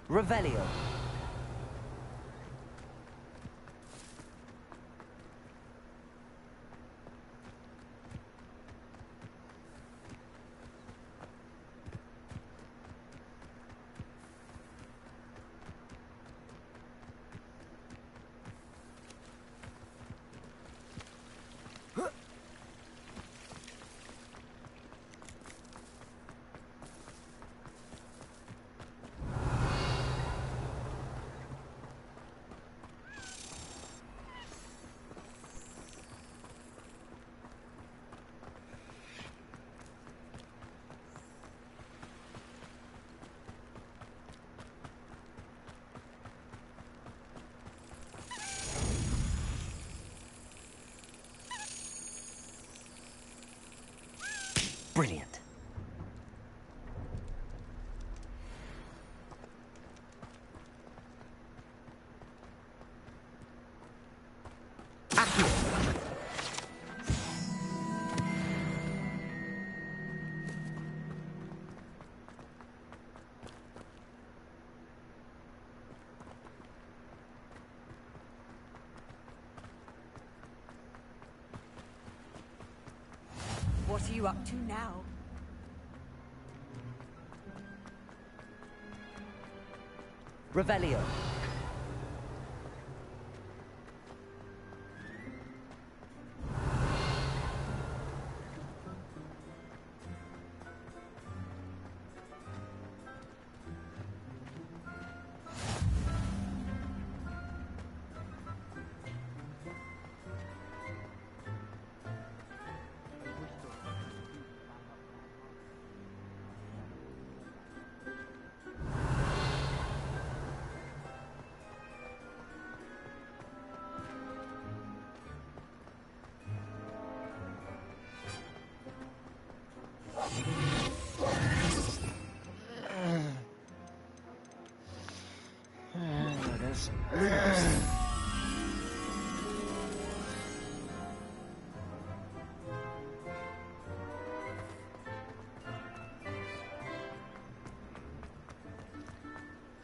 Revelio. Brilliant. What are you up to now? Revelio.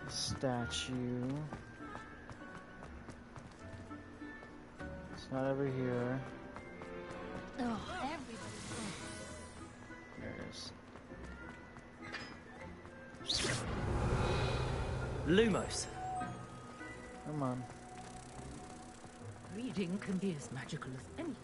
Statue. It's not over here. Oh, There it is. Lumos. Come on. Reading can be as magical as anything.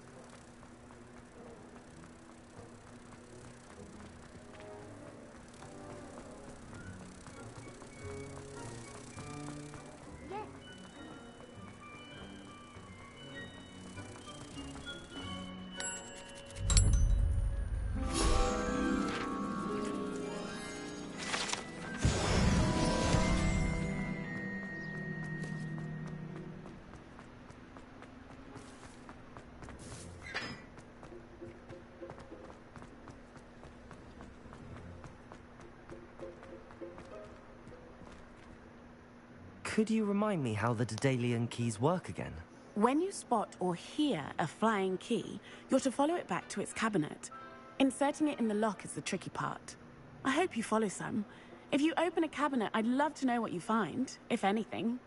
Could you remind me how the Daedalian keys work again? When you spot or hear a flying key, you're to follow it back to its cabinet. Inserting it in the lock is the tricky part. I hope you follow some. If you open a cabinet, I'd love to know what you find, if anything.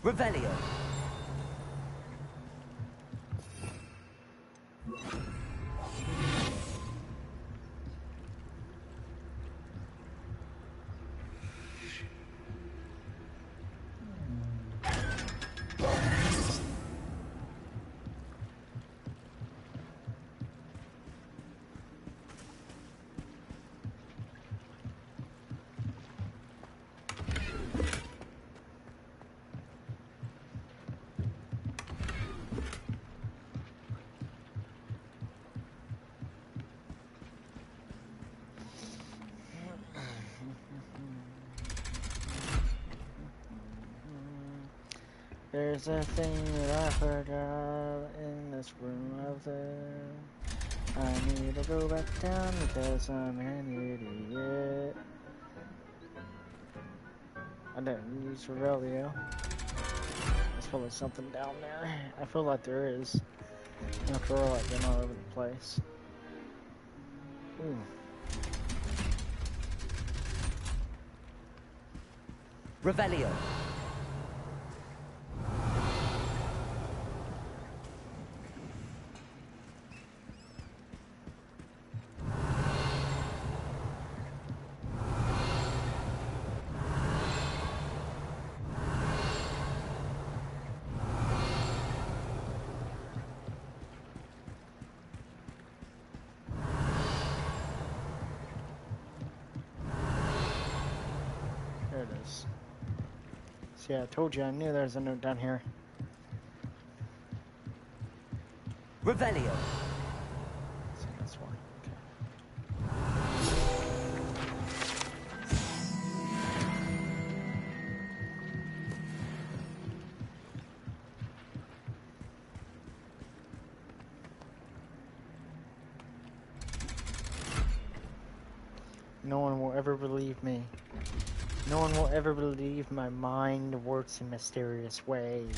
Revelio. There's a thing that I forgot in this room of there. I need to go back down because I'm an idiot. I didn't use Revelio. There's probably something down there. I feel like there is. After all, like they're all over the place. Ooh. Revelio. There it is. See, I told you, I knew there was a note down here. Revelio. See, that's one. No one will ever believe me. No one will ever believe my mind works in mysterious ways.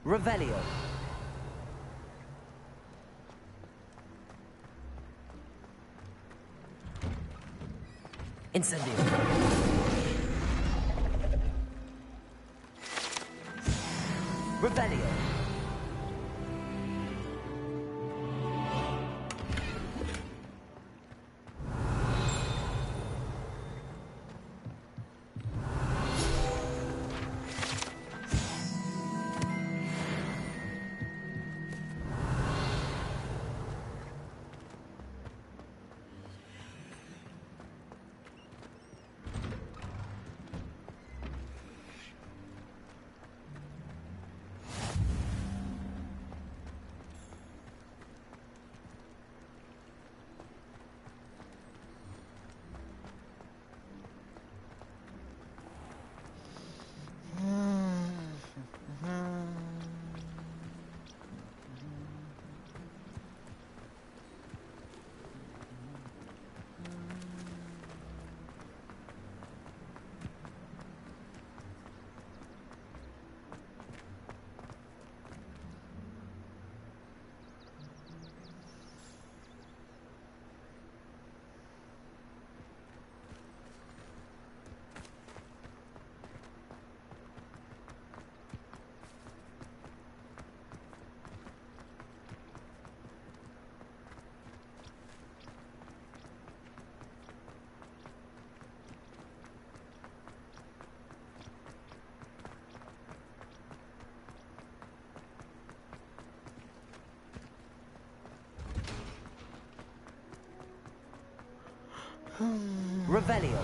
Revelio. Incendio. Revelio. Revelio.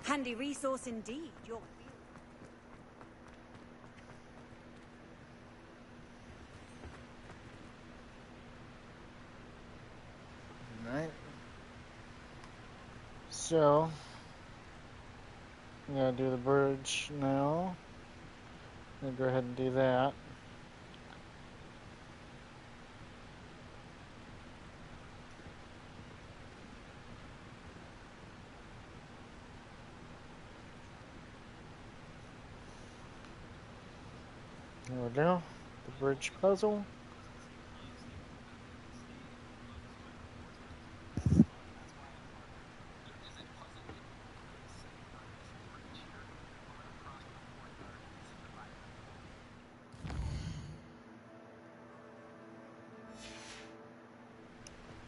Handy resource indeed. Your Right. So, I'm gonna do the bridge now. I'm gonna go ahead and do that. There we go. The bridge puzzle.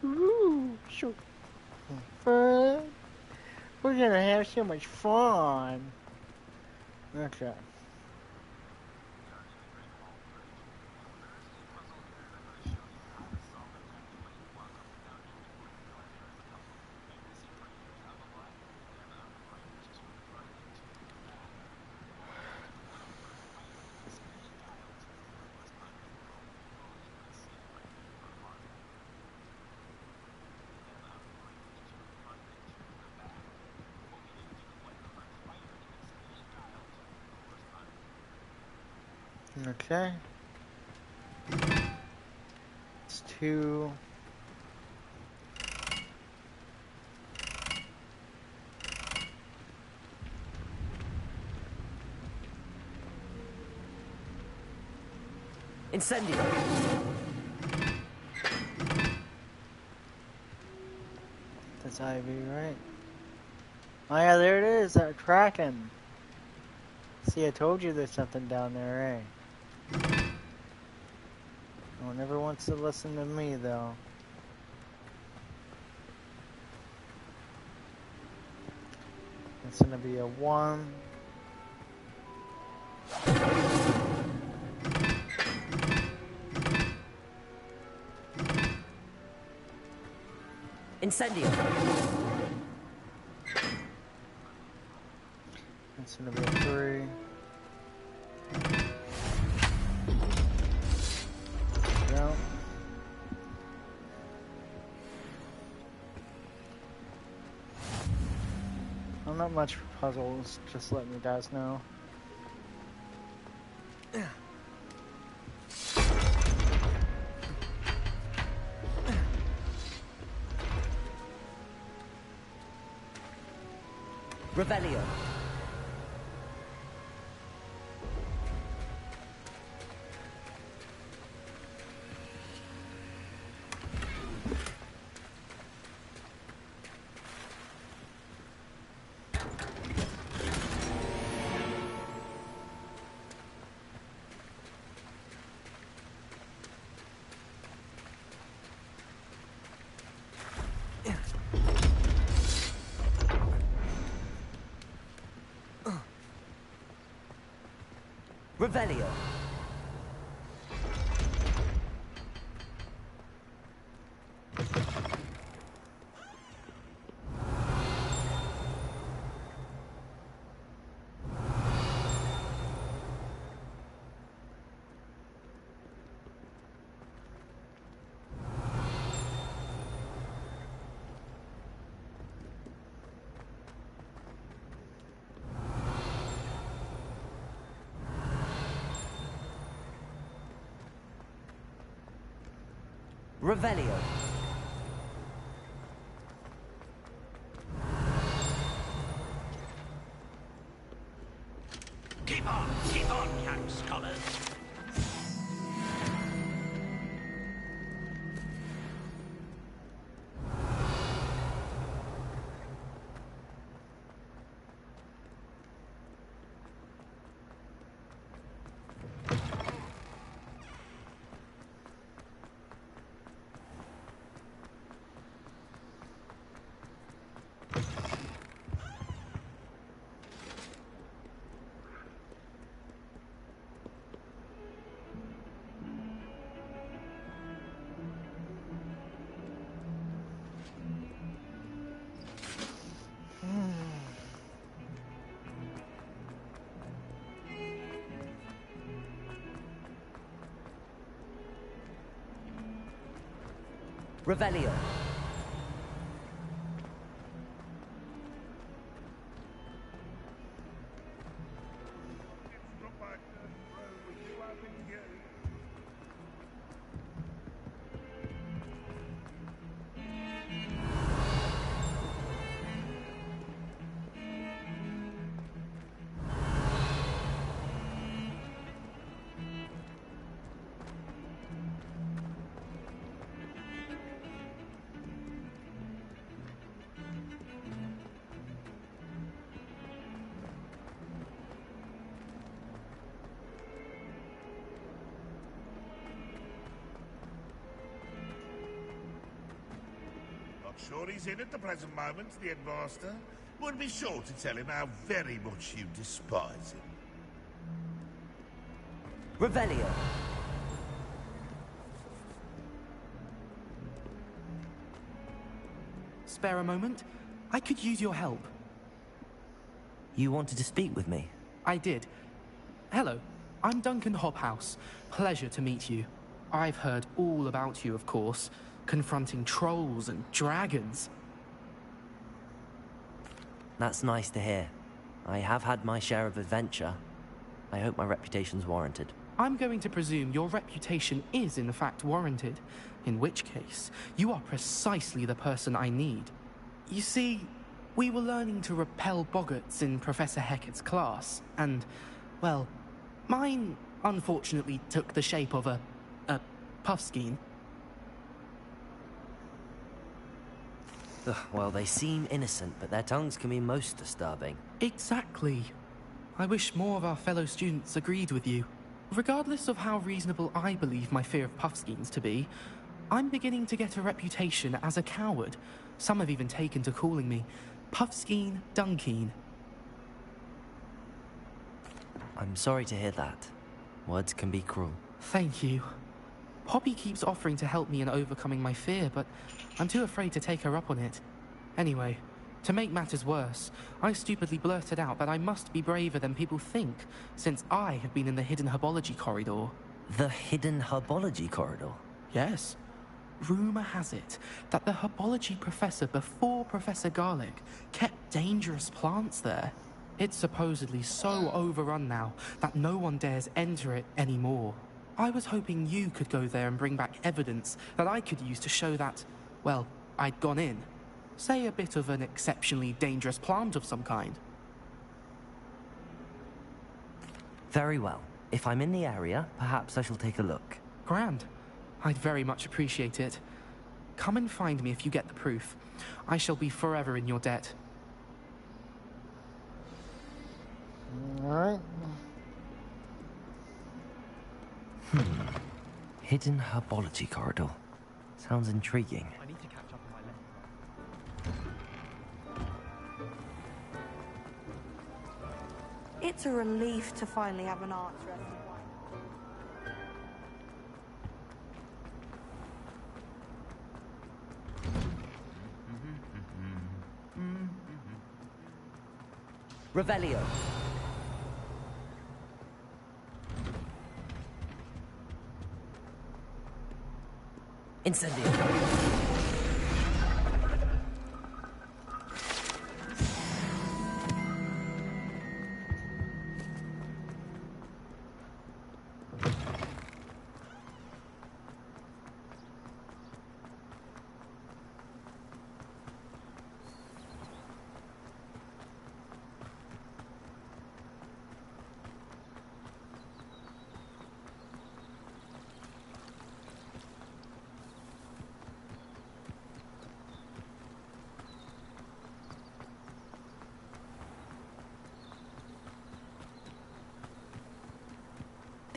Ooh, so fun. We're gonna have so much fun. Okay. Okay. It's 2. Incendio! That's IV, right? Oh yeah, there it is, that Kraken. See, I told you there's something down there, eh? No one ever wants to listen to me, though. It's gonna be a 1. Incendio! It's gonna be a 3. No. I'm not much for puzzles, just letting you guys know. Revelio. Revelio. Revelio. Keep on, young scholars. Revelio. Sure he's in at the present moment, the headmaster. Would be sure to tell him how very much you despise him. Revelio. Spare a moment? I could use your help. You wanted to speak with me? I did. Hello, I'm Duncan Hobhouse. Pleasure to meet you. I've heard all about you, of course. Confronting trolls and dragons. That's nice to hear. I have had my share of adventure. I hope my reputation's warranted. I'm going to presume your reputation is in fact warranted, in which case, you are precisely the person I need. You see, we were learning to repel boggarts in Professor Hecat's class, and, well, mine unfortunately took the shape of a puffskein. Ugh, well, they seem innocent, but their tongues can be most disturbing. Exactly. I wish more of our fellow students agreed with you. Regardless of how reasonable I believe my fear of puffskeins to be, I'm beginning to get a reputation as a coward. Some have even taken to calling me Puffskein Dunkeen. I'm sorry to hear that. Words can be cruel. Thank you. Poppy keeps offering to help me in overcoming my fear, but I'm too afraid to take her up on it. Anyway, to make matters worse, I stupidly blurted out that I must be braver than people think, since I have been in the hidden herbology corridor. The hidden herbology corridor? Yes. Rumour has it that the herbology professor before Professor Garlic kept dangerous plants there. It's supposedly so overrun now that no one dares enter it anymore. I was hoping you could go there and bring back evidence that I could use to show that, well, I'd gone in. Say a bit of an exceptionally dangerous plant of some kind. Very well. If I'm in the area, perhaps I shall take a look. Grand. I'd very much appreciate it. Come and find me if you get the proof. I shall be forever in your debt. Alright. Hidden herbology corridor. Sounds intriguing. I need to catch up on my lessons. It's a relief to finally have an answer. Revelio. Incendio.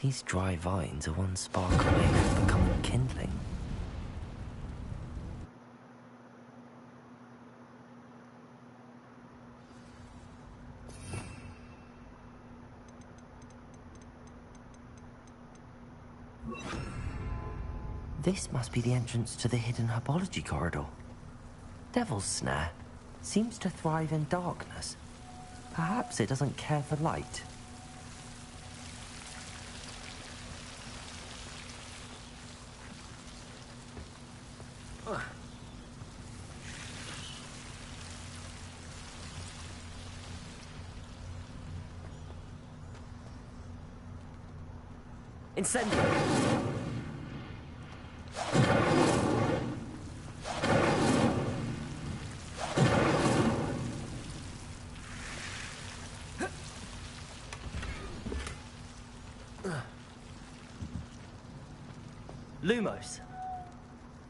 These dry vines are one spark away from becoming kindling. This must be the entrance to the hidden herbology corridor. Devil's Snare seems to thrive in darkness. Perhaps it doesn't care for light. Incendio! Lumos.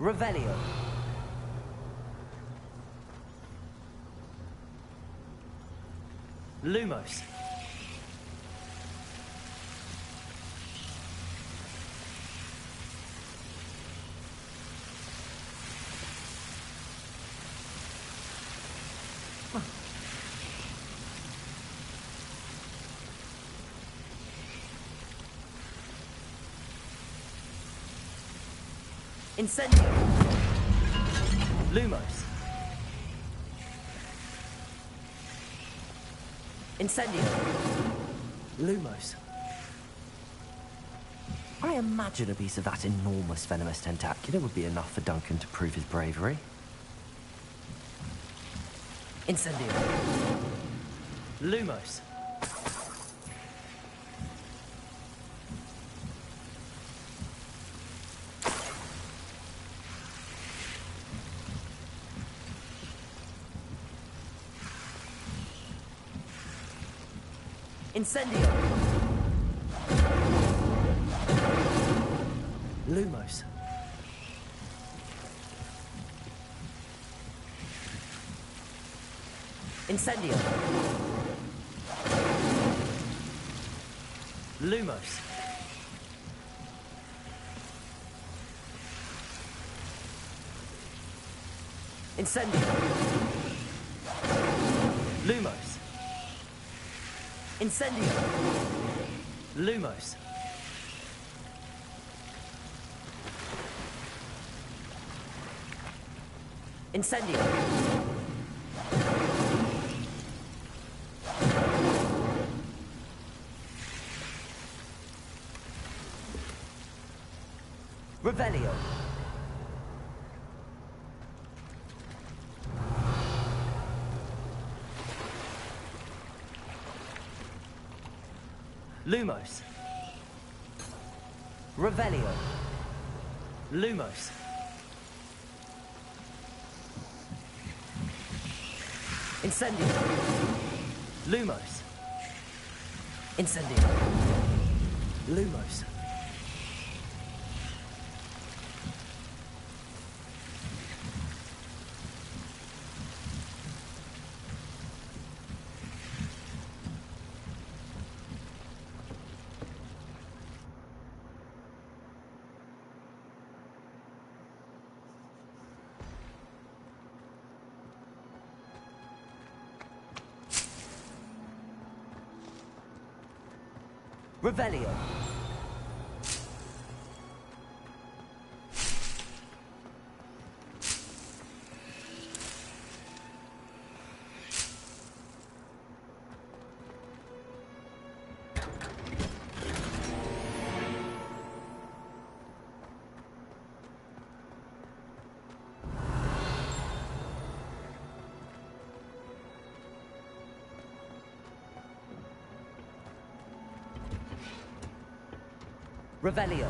Revelio. Lumos. Incendio. Lumos. Incendio. Lumos. I imagine a piece of that enormous venomous tentacular would be enough for Duncan to prove his bravery. Incendio. Lumos. Incendio! Lumos. Incendio! Lumos. Incendio! Lumos. Incendio! Lumos. Incendio! Revelio. Lumos. Revelio. Lumos. Incendio. Lumos. Incendio. Lumos. Revelio. Revelio.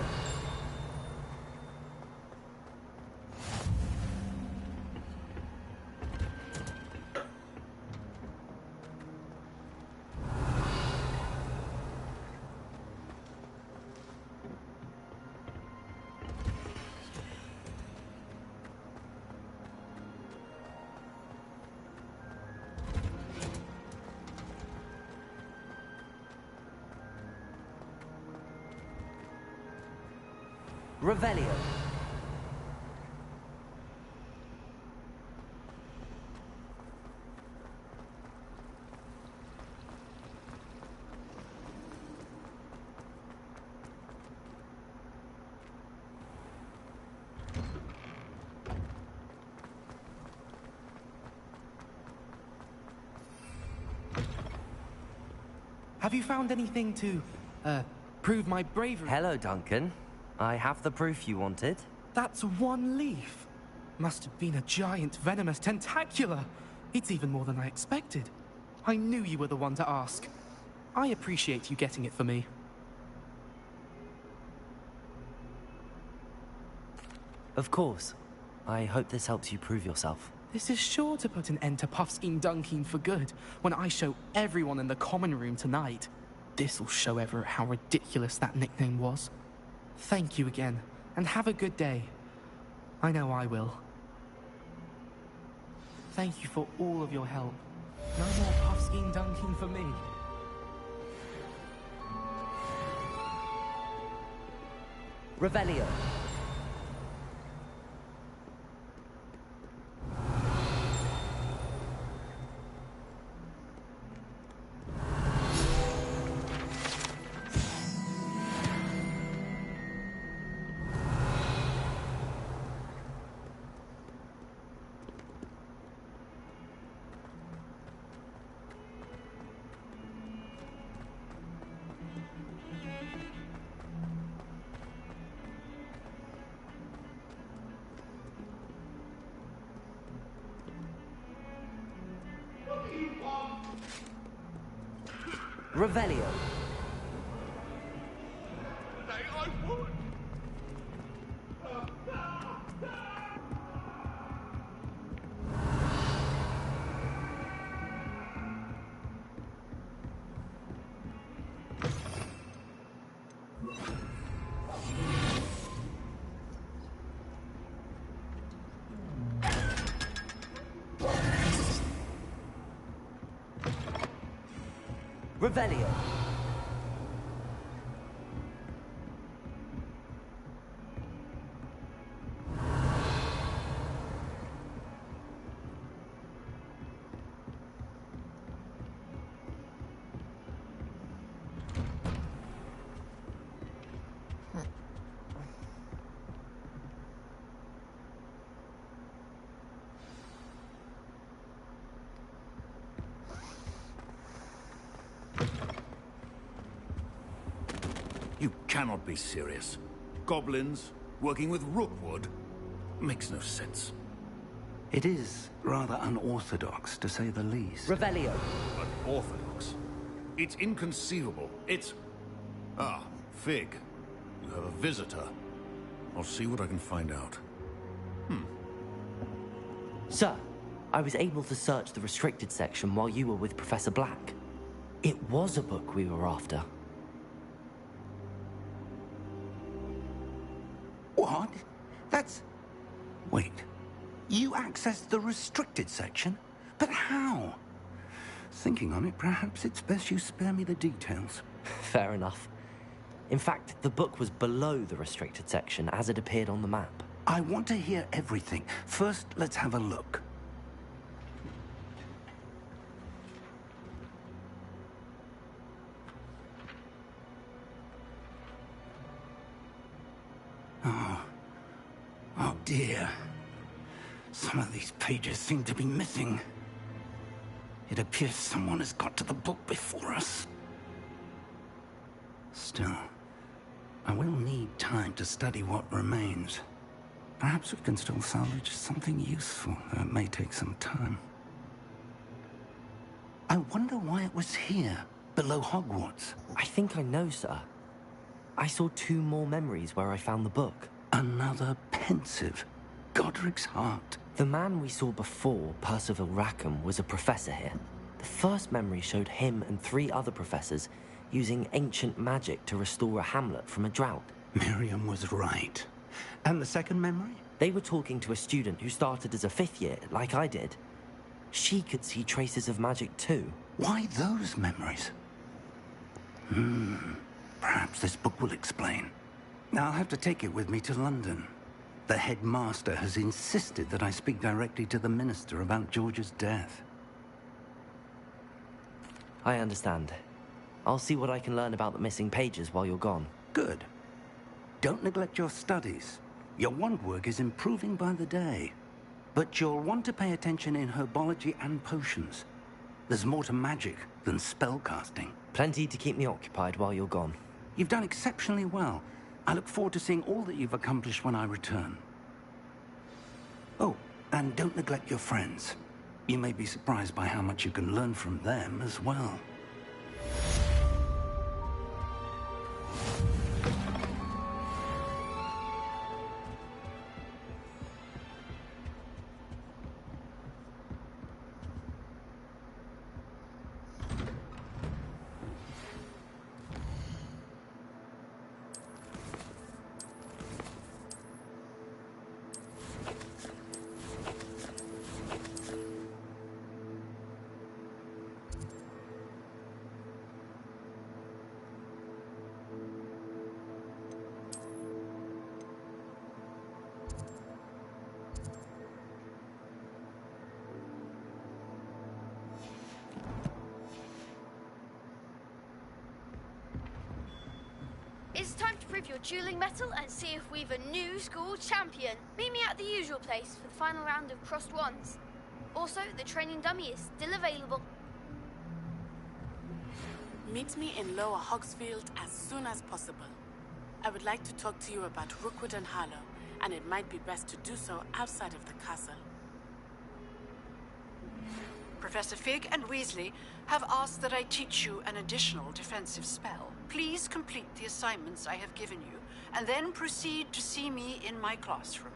Revelio. Have you found anything to, prove my bravery? Hello, Duncan. I have the proof you wanted. That's one leaf. Must have been a giant venomous tentacula. It's even more than I expected. I knew you were the one to ask. I appreciate you getting it for me. Of course. I hope this helps you prove yourself. This is sure to put an end to Puffskein Dunkeen for good when I show everyone in the common room tonight. This'll show Everett how ridiculous that nickname was. Thank you again, and have a good day. I know I will. Thank you for all of your help. No more Puffskein Dunkeen for me. Revelio. Revelio. Revelio. You cannot be serious. Goblins working with Rookwood makes no sense. It is rather unorthodox, to say the least. Revelio. Unorthodox? It's inconceivable. It's... Ah, Fig. You have a visitor. I'll see what I can find out. Sir, I was able to search the restricted section while you were with Professor Black. It was a book we were after. What? That's... Wait. You accessed the restricted section? But how? Thinking on it, perhaps it's best you spare me the details. Fair enough. In fact, the book was below the restricted section as it appeared on the map. I want to hear everything. First, let's have a look. Oh dear. Some of these pages seem to be missing. It appears someone has got to the book before us. Still, I will need time to study what remains. Perhaps we can still salvage something useful, though it may take some time. I wonder why it was here, below Hogwarts. I think I know, sir. I saw 2 more memories where I found the book. Another pensive. Godric's heart. The man we saw before, Percival Rackham, was a professor here. The first memory showed him and 3 other professors using ancient magic to restore a hamlet from a drought. Miriam was right. And the second memory? They were talking to a student who started as a 5th year, like I did. She could see traces of magic too. Why those memories? Perhaps this book will explain. I'll have to take it with me to London. The headmaster has insisted that I speak directly to the minister about George's death. I understand. I'll see what I can learn about the missing pages while you're gone. Good. Don't neglect your studies. Your wand work is improving by the day. But you'll want to pay attention in herbology and potions. There's more to magic than spellcasting. Plenty to keep me occupied while you're gone. You've done exceptionally well. I look forward to seeing all that you've accomplished when I return. Oh, and don't neglect your friends. You may be surprised by how much you can learn from them as well. It's time to prove your dueling mettle and see if we've a new school champion. Meet me at the usual place for the final round of crossed wands. Also, the training dummy is still available. Meet me in Lower Hogsfield as soon as possible. I would like to talk to you about Rookwood and Harlow, and it might be best to do so outside of the castle. Professor Fig and Weasley have asked that I teach you an additional defensive spell. Please complete the assignments I have given you, and then proceed to see me in my classroom.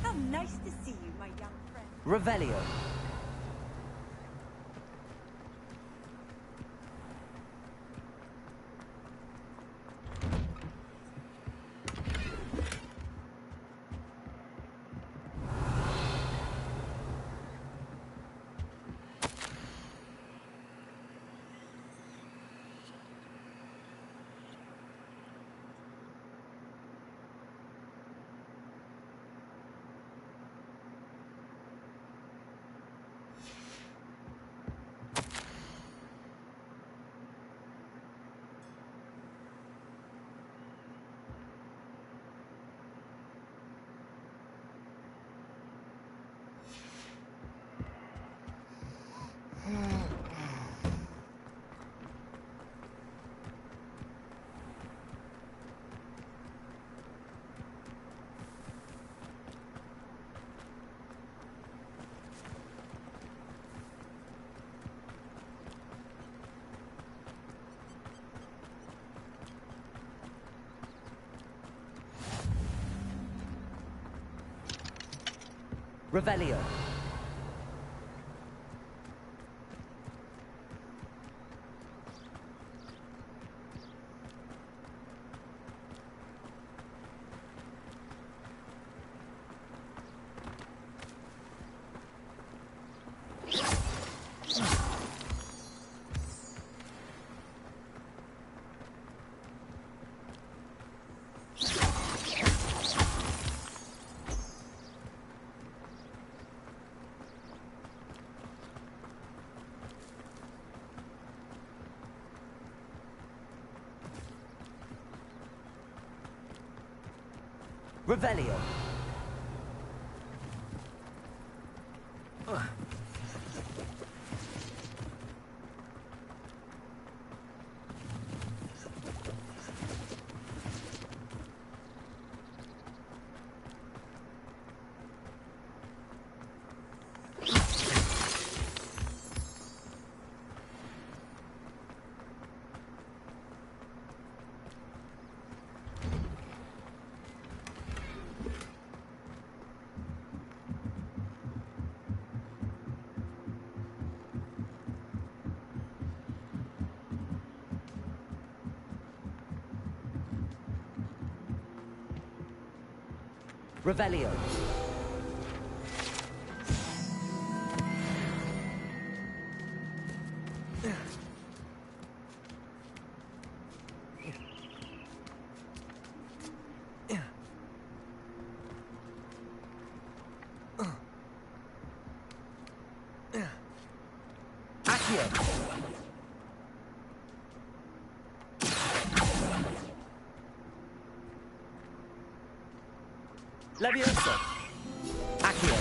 How nice to see you, my young friend. Revelio. Revelio. Revelio. Revelio. Leviosa. Accio.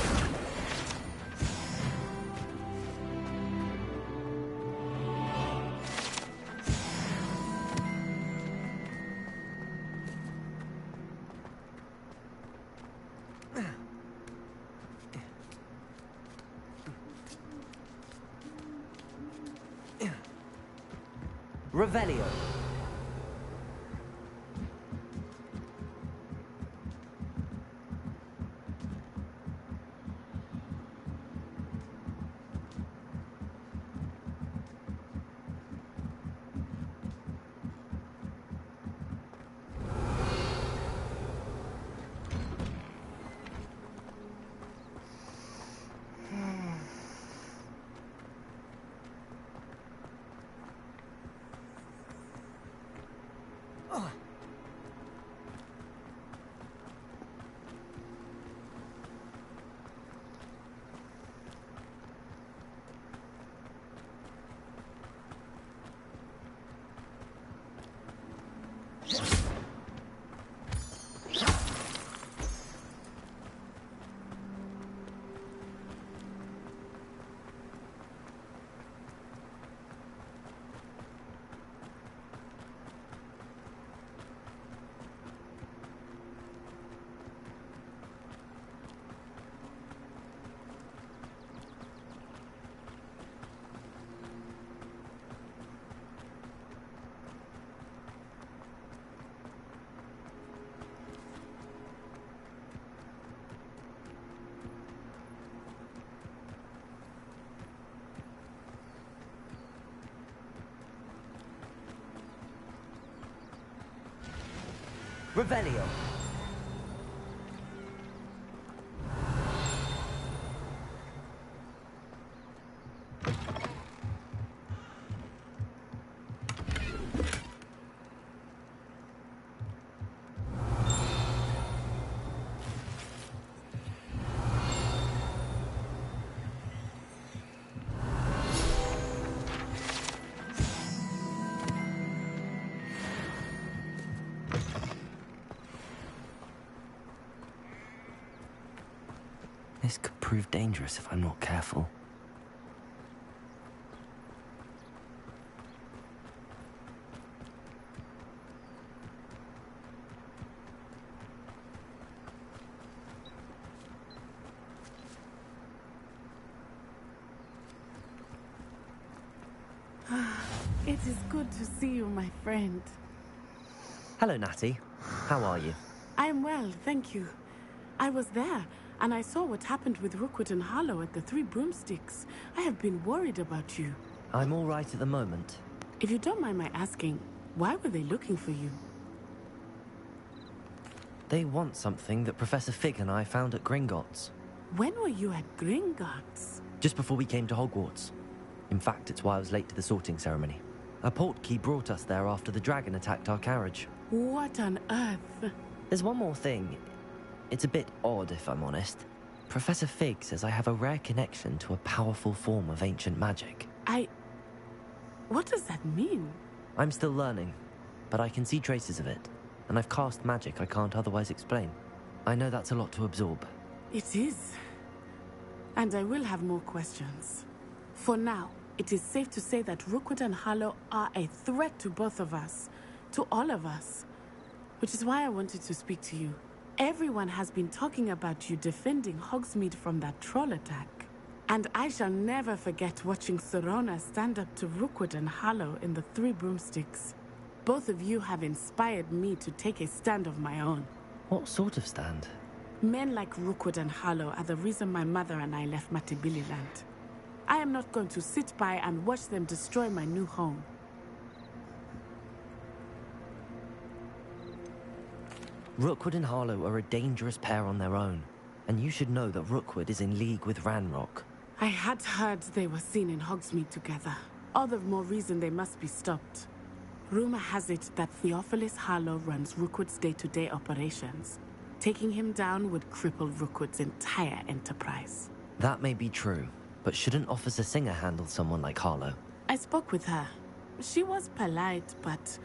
Revelio. Revelio. This could prove dangerous if I'm not careful. It is good to see you, my friend. Hello, Natty. How are you? I am well, thank you. I was there, and I saw what happened with Rookwood and Harlow at the Three Broomsticks. I have been worried about you. I'm all right at the moment. If you don't mind my asking, why were they looking for you? They want something that Professor Fig and I found at Gringotts. When were you at Gringotts? Just before we came to Hogwarts. In fact, it's why I was late to the sorting ceremony. A portkey brought us there after the dragon attacked our carriage. What on earth? There's one more thing. It's a bit odd, if I'm honest. Professor Fig says I have a rare connection to a powerful form of ancient magic. What does that mean? I'm still learning, but I can see traces of it. And I've cast magic I can't otherwise explain. I know that's a lot to absorb. It is. And I will have more questions. For now, it is safe to say that Rookwood and Harlow are a threat to both of us. To all of us. Which is why I wanted to speak to you. Everyone has been talking about you defending Hogsmeade from that troll attack. And I shall never forget watching Serona stand up to Rookwood and Harlow in the Three Broomsticks. Both of you have inspired me to take a stand of my own. What sort of stand? Men like Rookwood and Harlow are the reason my mother and I left Matabeleland. I am not going to sit by and watch them destroy my new home. Rookwood and Harlow are a dangerous pair on their own, and you should know that Rookwood is in league with Ranrock. I had heard they were seen in Hogsmeade together. All the more reason they must be stopped. Rumor has it that Theophilus Harlow runs Rookwood's day-to-day operations. Taking him down would cripple Rookwood's entire enterprise. That may be true, but shouldn't Officer Singer handle someone like Harlow? I spoke with her. She was polite, but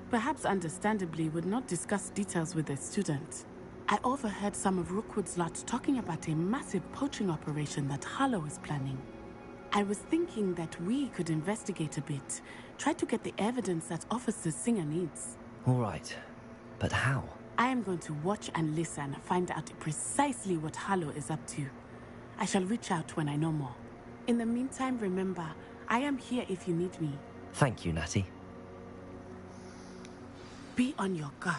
perhaps understandably would not discuss details with a student. I overheard some of Rookwood's lot talking about a massive poaching operation that Harlow is planning. I was thinking that we could investigate a bit, try to get the evidence that Officer Singer needs. All right, but how? I am going to watch and listen, find out precisely what Harlow is up to. I shall reach out when I know more. In the meantime, remember, I am here if you need me. Thank you, Natty. Be on your guard.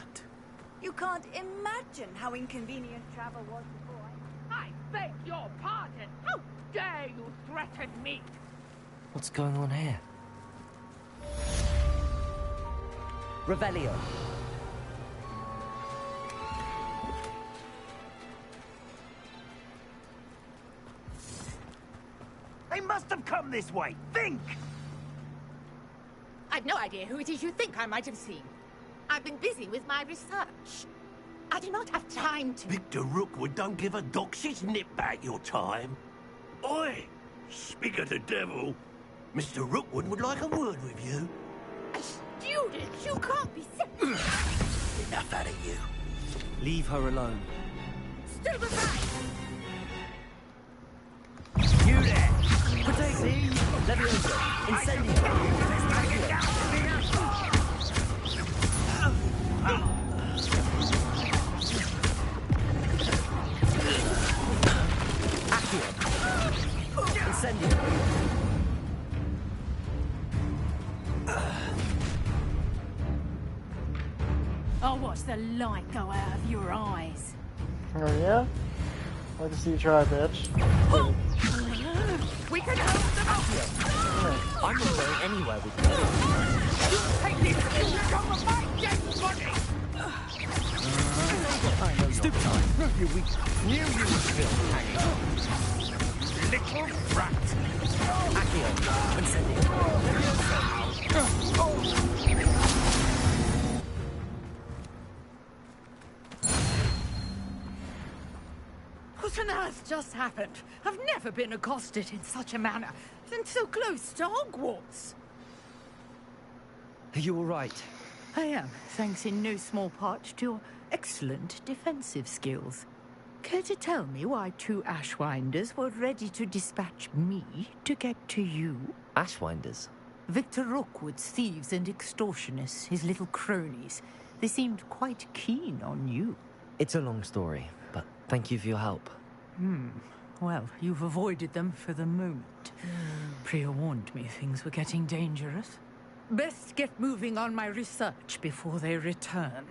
You can't imagine how inconvenient travel was before. I beg your pardon. How dare you threaten me? What's going on here? Revelio. They must have come this way. Think! I've no idea who it is you think I might have seen. I've been busy with my research. I do not have time to... Victor Rookwood don't give a doxy's nip back your time. Oi! Speak of the devil. Mr. Rookwood would like a word with you. A student? You can't be Enough out of you. Leave her alone. Stand aside! You there! Protect me! Levioso! Incendio! Accio! Incendio! I'll watch the light go out of your eyes. Oh yeah? Like to see you try, bitch. We can help them out. I'm not going anywhere with you. You take this and you become a my dead body! Stupid time. You weak. Knew you were still hanging on. Little brat. Accio, incendio. What on earth just happened? I've never been accosted in such a manner, and so close to Hogwarts. Are you all right? I am, thanks in no small part to your excellent defensive skills. Care to tell me why 2 Ashwinders were ready to dispatch me to get to you? Ashwinders? Victor Rookwood's thieves and extortionists, his little cronies. They seemed quite keen on you. It's a long story, but thank you for your help. Well, you've avoided them for the moment. Priya warned me things were getting dangerous. Best get moving on my research before they return.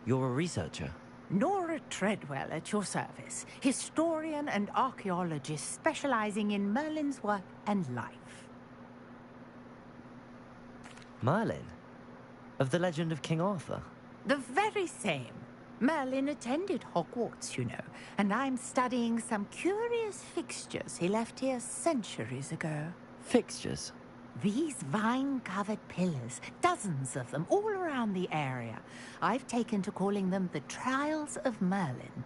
You're a researcher? Nora Treadwell at your service. Historian and archaeologist specializing in Merlin's work and life. Merlin? Of the legend of King Arthur? The very same. Merlin attended Hogwarts, you know, and I'm studying some curious fixtures he left here centuries ago. Fixtures? These vine-covered pillars, dozens of them, all around the area. I've taken to calling them the Trials of Merlin.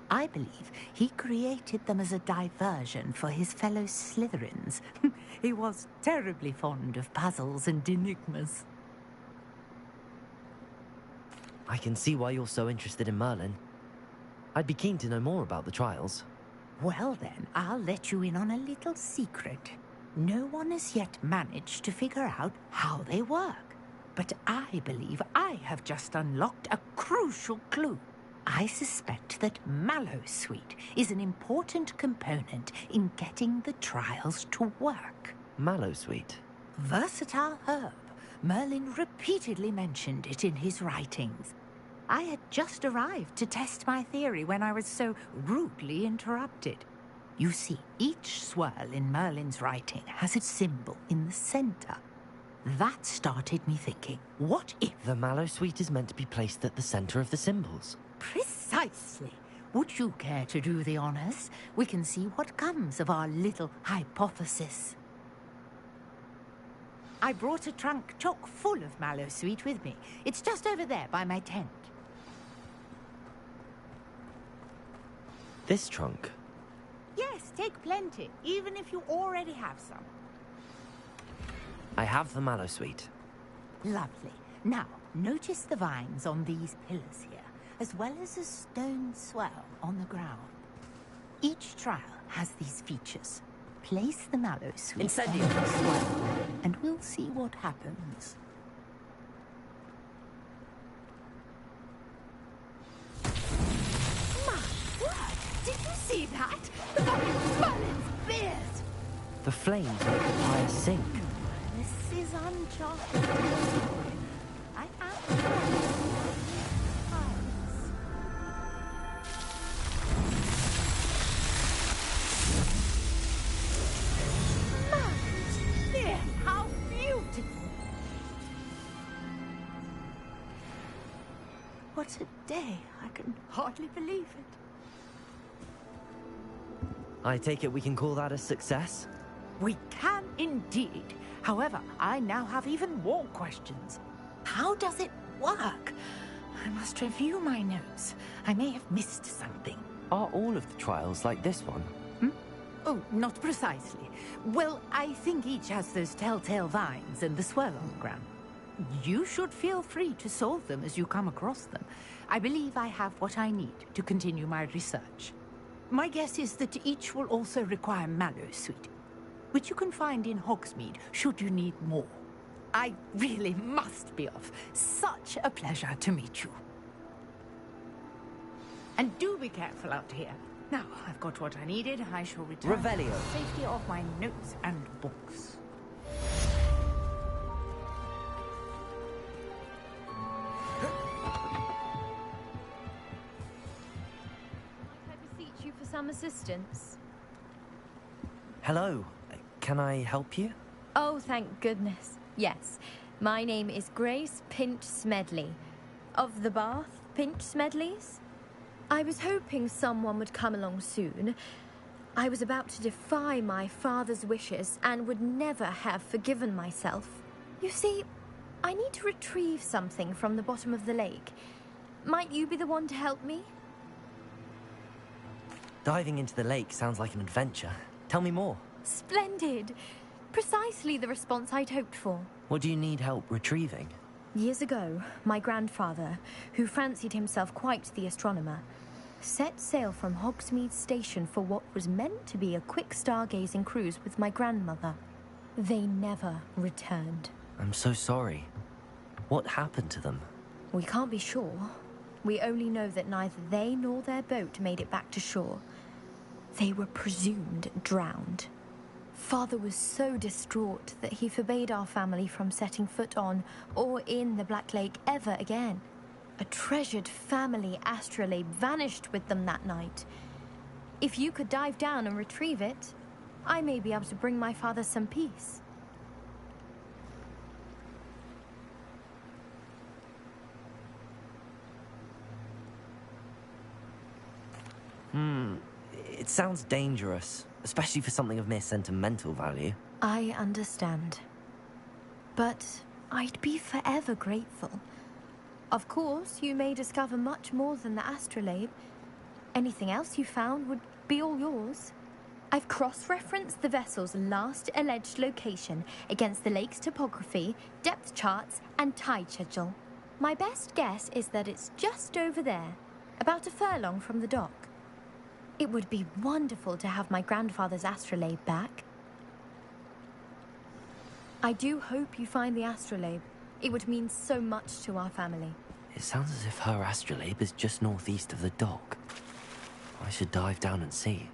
I believe he created them as a diversion for his fellow Slytherins. He was terribly fond of puzzles and enigmas. I can see why you're so interested in Merlin. I'd be keen to know more about the trials. Well then, I'll let you in on a little secret. No one has yet managed to figure out how they work. But I believe I have just unlocked a crucial clue. I suspect that Mallowsweet is an important component in getting the trials to work. Mallowsweet? Versatile herb. Merlin repeatedly mentioned it in his writings. I had just arrived to test my theory when I was so rudely interrupted. You see, each swirl in Merlin's writing has its symbol in the center. That started me thinking, what if... The Mallowsweet is meant to be placed at the center of the symbols. Precisely. Would you care to do the honors? We can see what comes of our little hypothesis. I brought a trunk chock full of Mallowsweet with me. It's just over there by my tent. This trunk? Yes, take plenty, even if you already have some. I have the Mallowsweet. Lovely. Now, notice the vines on these pillars here, as well as a stone swell on the ground. Each trial has these features. Place the Mallowsweet on the swell, and we'll see what happens. Did you see that? The fucking Merlin's beard! The flames make the fire sink. This is uncharted territory. I am Merlin's beard! How beautiful! What a day. I can hardly believe it. I take it we can call that a success? We can indeed. However, I now have even more questions. How does it work? I must review my notes. I may have missed something. Are all of the trials like this one? Oh, not precisely. Well, I think each has those telltale vines and the swirl on the ground. You should feel free to solve them as you come across them. I believe I have what I need to continue my research. My guess is that each will also require Mallowsweet, which you can find in Hogsmeade should you need more. I really must be off. Such a pleasure to meet you. And do be careful out here. Now, I've got what I needed. I shall return Revelio. to the safety of my notes and books. You for some assistance? Hello. Can I help you? Oh, thank goodness. Yes. My name is Grace Pinch Smedley, of the Bath Pinch Smedleys. I was hoping someone would come along soon. I was about to defy my father's wishes and would never have forgiven myself. You see, I need to retrieve something from the bottom of the lake. Might you be the one to help me? Diving into the lake sounds like an adventure. Tell me more. Splendid. Precisely the response I'd hoped for. What do you need help retrieving? Years ago, my grandfather, who fancied himself quite the astronomer, set sail from Hogsmeade Station for what was meant to be a quick stargazing cruise with my grandmother. They never returned. I'm so sorry. What happened to them? We can't be sure. We only know that neither they nor their boat made it back to shore. They were presumed drowned. Father was so distraught that he forbade our family from setting foot on or in the Black Lake ever again. A treasured family astrolabe vanished with them that night. If you could dive down and retrieve it, I may be able to bring my father some peace. It sounds dangerous, especially for something of mere sentimental value. I understand. But I'd be forever grateful. Of course, you may discover much more than the astrolabe. Anything else you found would be all yours. I've cross-referenced the vessel's last alleged location against the lake's topography, depth charts, and tide schedule. My best guess is that it's just over there, about a furlong from the dock. It would be wonderful to have my grandfather's astrolabe back. I do hope you find the astrolabe. It would mean so much to our family. It sounds as if her astrolabe is just northeast of the dock. I should dive down and see.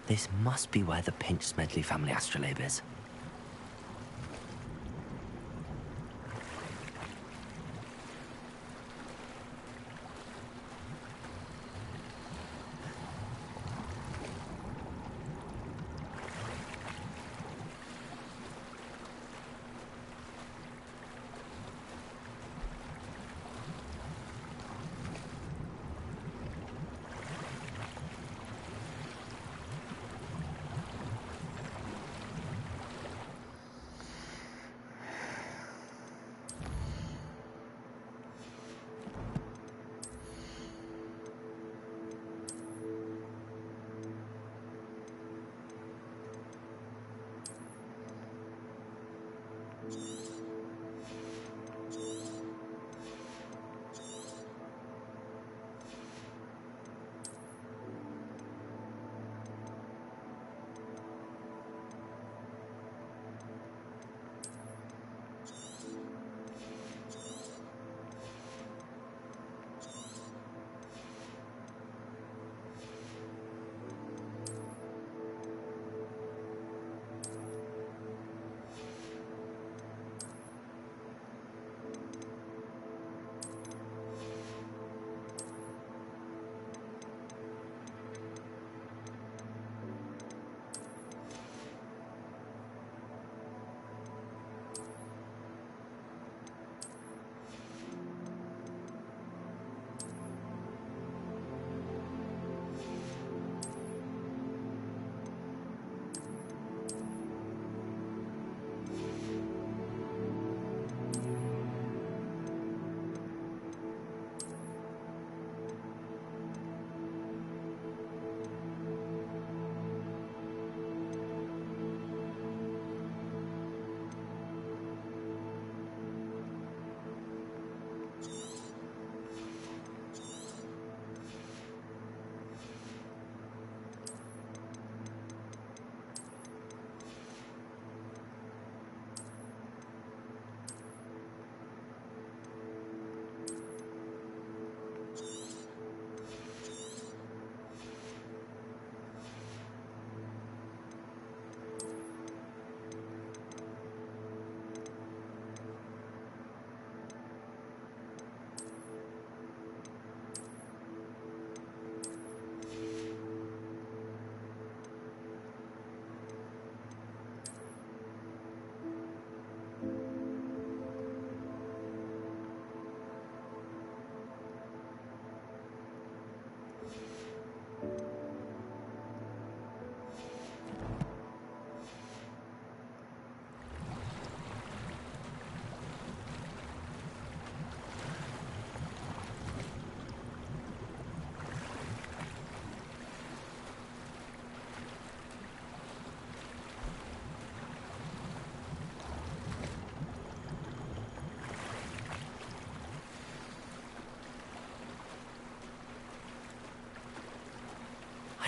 This must be where the Pinch Smedley family astrolabe is.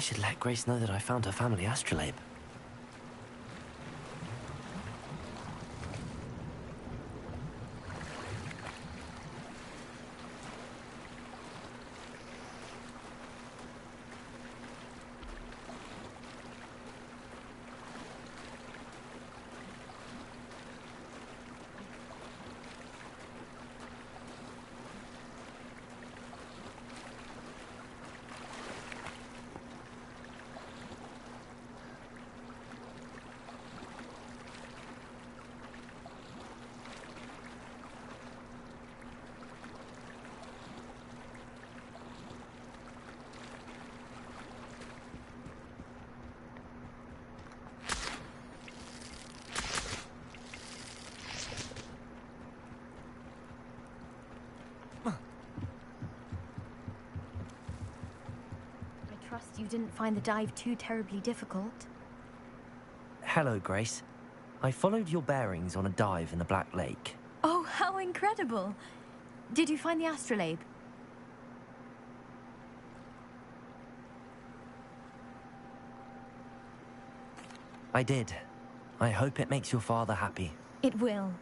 should let Grace know that I found her family astrolabe. I trust you didn't find the dive too terribly difficult. Hello, Grace. I followed your bearings on a dive in the Black Lake. Oh, how incredible! Did you find the astrolabe? I did. I hope it makes your father happy. It will.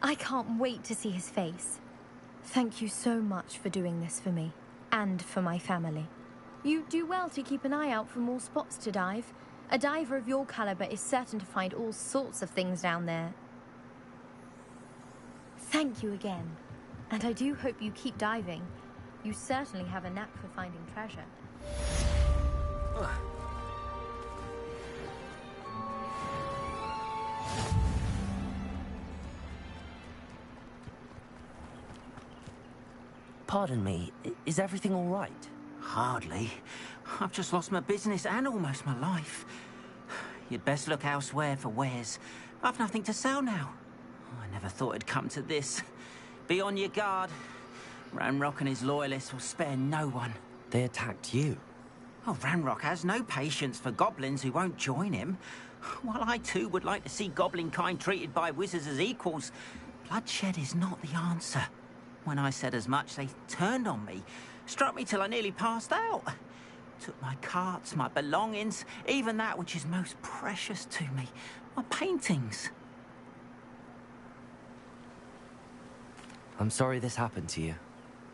I can't wait to see his face. Thank you so much for doing this for me, and for my family. You do well to keep an eye out for more spots to dive. A diver of your caliber is certain to find all sorts of things down there. Thank you again. And I do hope you keep diving. You certainly have a knack for finding treasure. Pardon me, is everything all right? Hardly. I've just lost my business and almost my life. You'd best look elsewhere for wares. I've nothing to sell now. I never thought it'd come to this. Be on your guard. Ranrock and his loyalists will spare no one. They attacked you? Oh, Ranrock has no patience for goblins who won't join him. While I too would like to see goblin kind treated by wizards as equals, bloodshed is not the answer. When I said as much, they turned on me, struck me till I nearly passed out. Took my carts, my belongings, even that which is most precious to me, my paintings. I'm sorry this happened to you.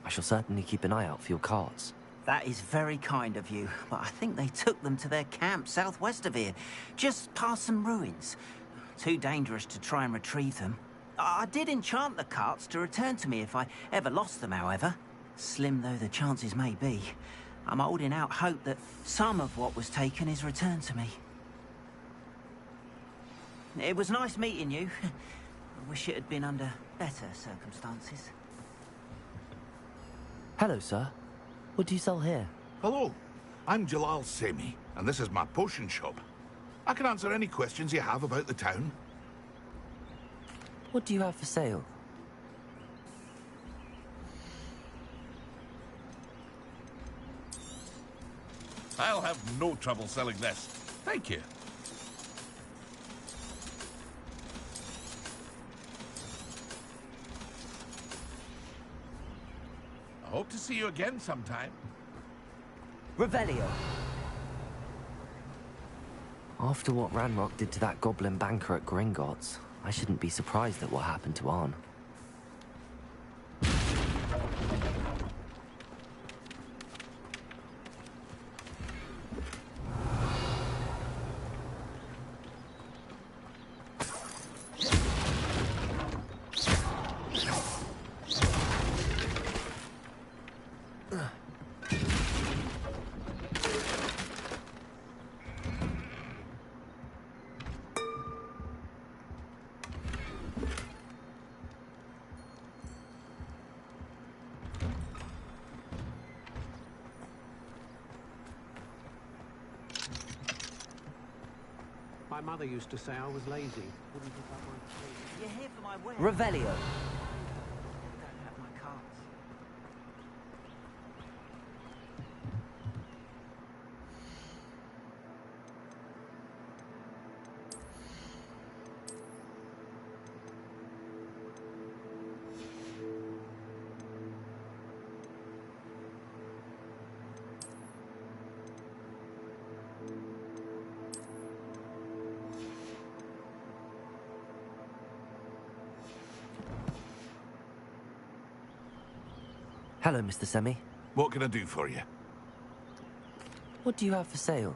I shall certainly keep an eye out for your carts. That is very kind of you, but I think they took them to their camp southwest of here, just past some ruins. Too dangerous to try and retrieve them. I did enchant the carts to return to me if I ever lost them, however. Slim though the chances may be, I'm holding out hope that some of what was taken is returned to me. It was nice meeting you. I wish it had been under better circumstances. Hello, sir. What do you sell here? Hello, I'm Jalal Semi, and this is my potion shop. I can answer any questions you have about the town. What do you have for sale? I'll have no trouble selling this. Thank you. I hope to see you again sometime. Revelio. After what Ranrock did to that goblin banker at Gringotts, I shouldn't be surprised at what happened to Arn. My mother used to say I was lazy. Wouldn't pick up my... You're here for my wedding. Revelio. Don't have my cards. Hello, Mr. Semi. What can I do for you? What do you have for sale?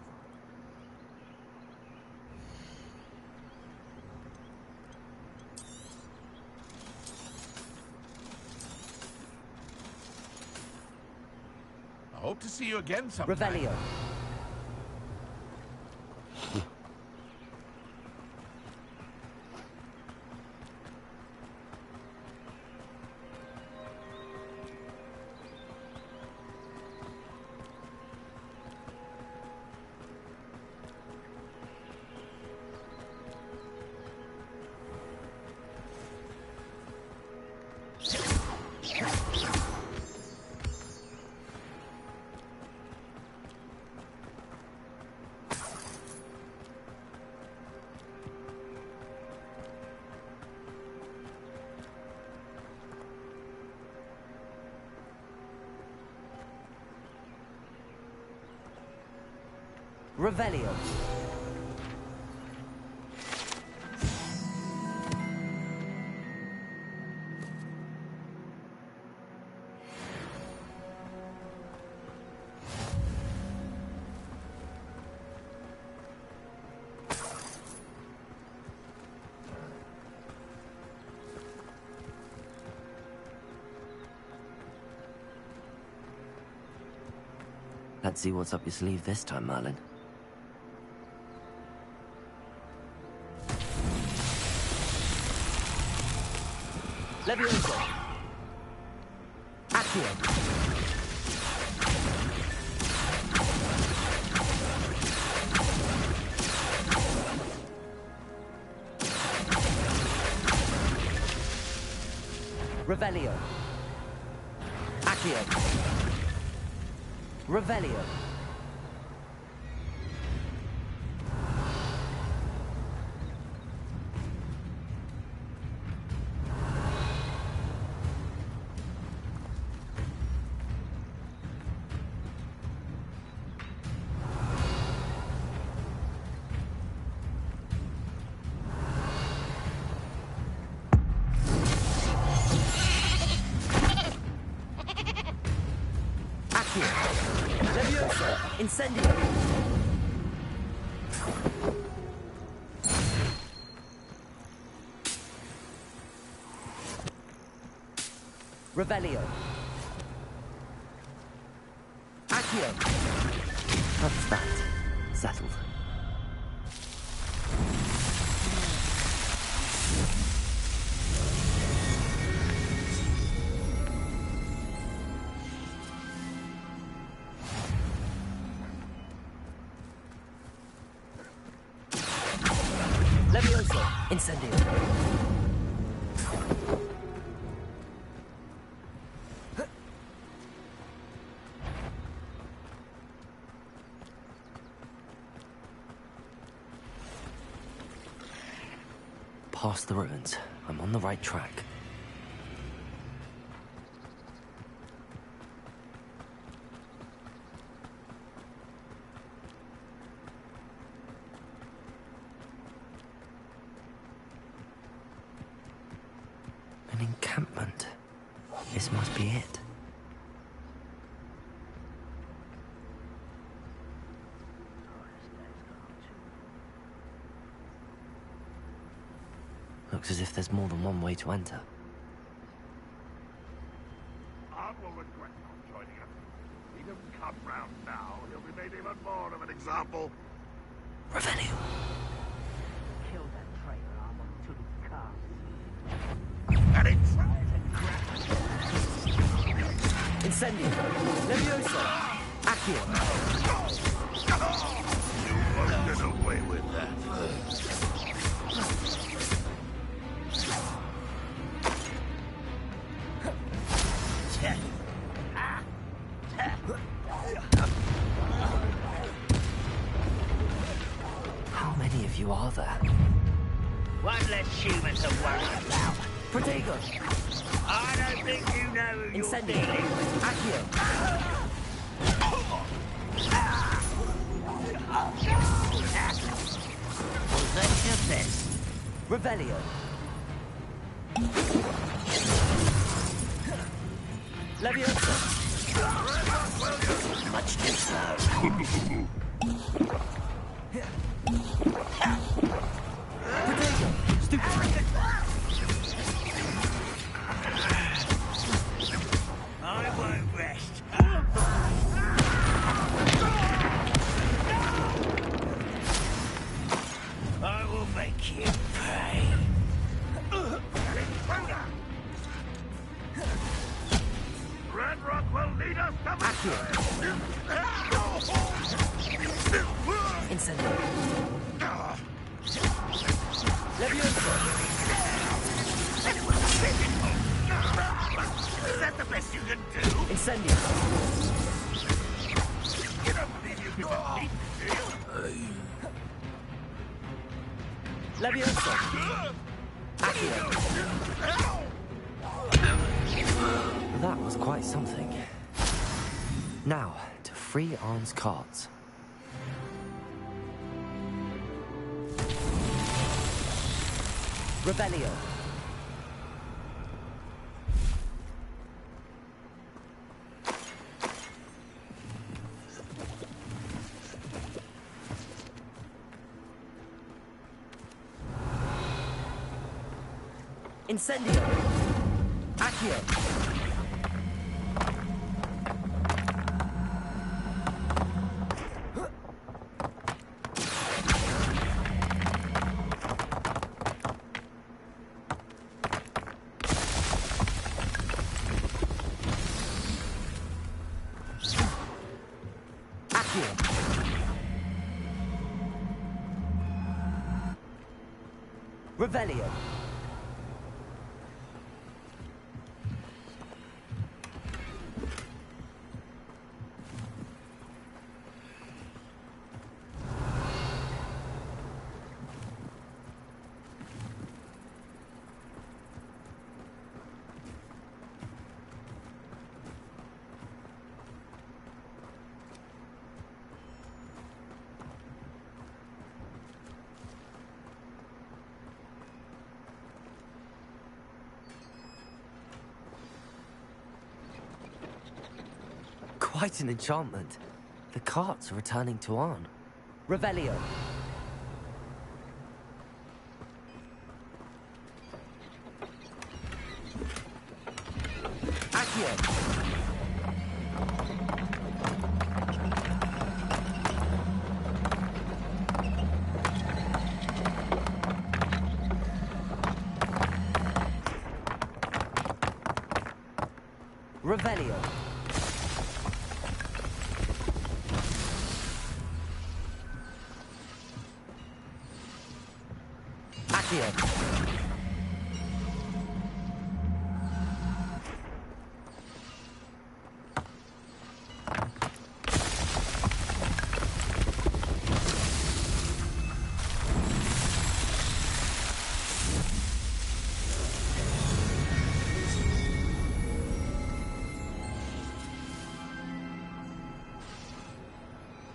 I hope to see you again sometime. Revelio. Revelio. Let's see what's up your sleeve this time, Merlin. Levioso. Accio. Revelio. Accio. Revelio. Leviosa, incendio. Revelio. Accio. That's that. Settled. Levioso, incendio. Past the ruins. I'm on the right track. An encampment. This must be it. Looks as if there's more than one way to enter. Art will regret not joining us. If he doesn't come round now, he'll be made even more of an example. Revelio. Kill that traitor armor till he comes. And it's... Incendio. Levioso. Accio. You won't get away with that. How many of you are there? One less human to worry about. Protego. I don't think you know who you're Incendio. dealing with. Accio. Possess your best. Revelio. Leviosa! Much too slow. Potato! Stupid! I won't rest. I will make you pay. Red Rock will lead us to Incendio. Leviosa! Is that the best you can do? Incendio. You don't believe you can beat me, do you? Leviosa! Accio! That was quite something. Now, to free Arn's cards. Rebellion. Incendio. Accio. Revelio. Quite an enchantment. The carts are returning to Arn. Revelio. Accio. Revelio.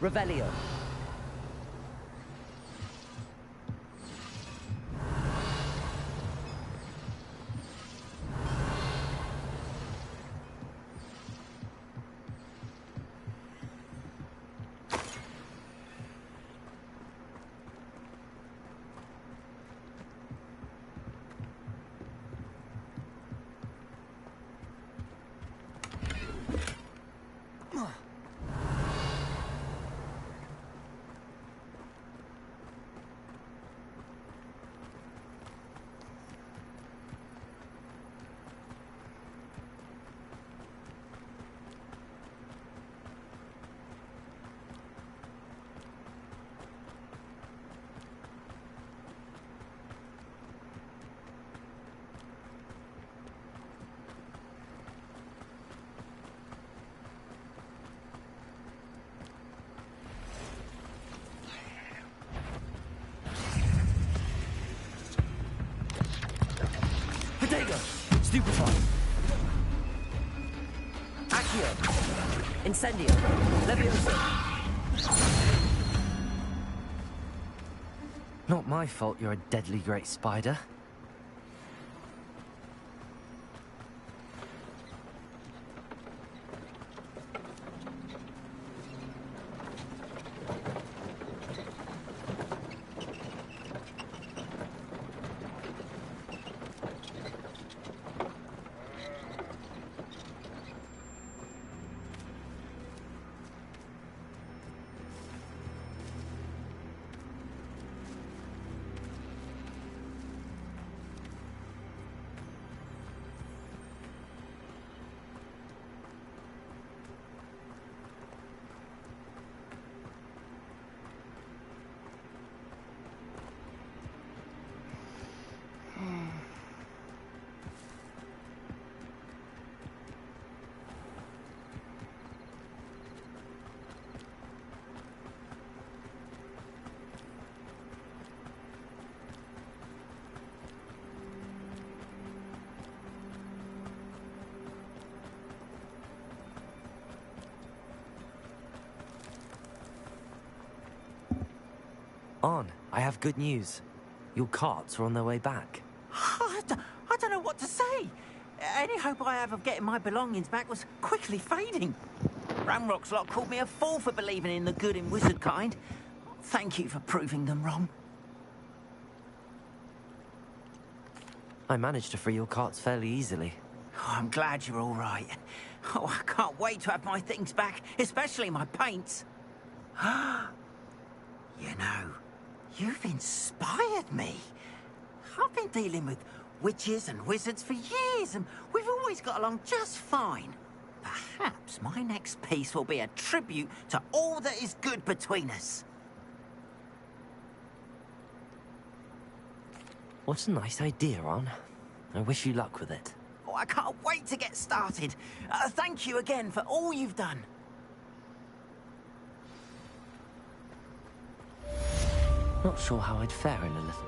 Revelio. Potato! Stupefy! Accio! Incendio! Leviosa! Not my fault you're a deadly great spider. On, I have good news. Your carts are on their way back. I don't know what to say. Any hope I have of getting my belongings back was quickly fading. Ramrock's lot called me a fool for believing in the good in wizard kind. Thank you for proving them wrong. I managed to free your carts fairly easily. Oh, I'm glad you're all right. Oh, I can't wait to have my things back, especially my paints. You know, you've inspired me. I've been dealing with witches and wizards for years, and we've always got along just fine. Perhaps my next piece will be a tribute to all that is good between us. What a nice idea, Ron. I wish you luck with it. Oh, I can't wait to get started. Thank you again for all you've done. Not sure how I'd fare in a little.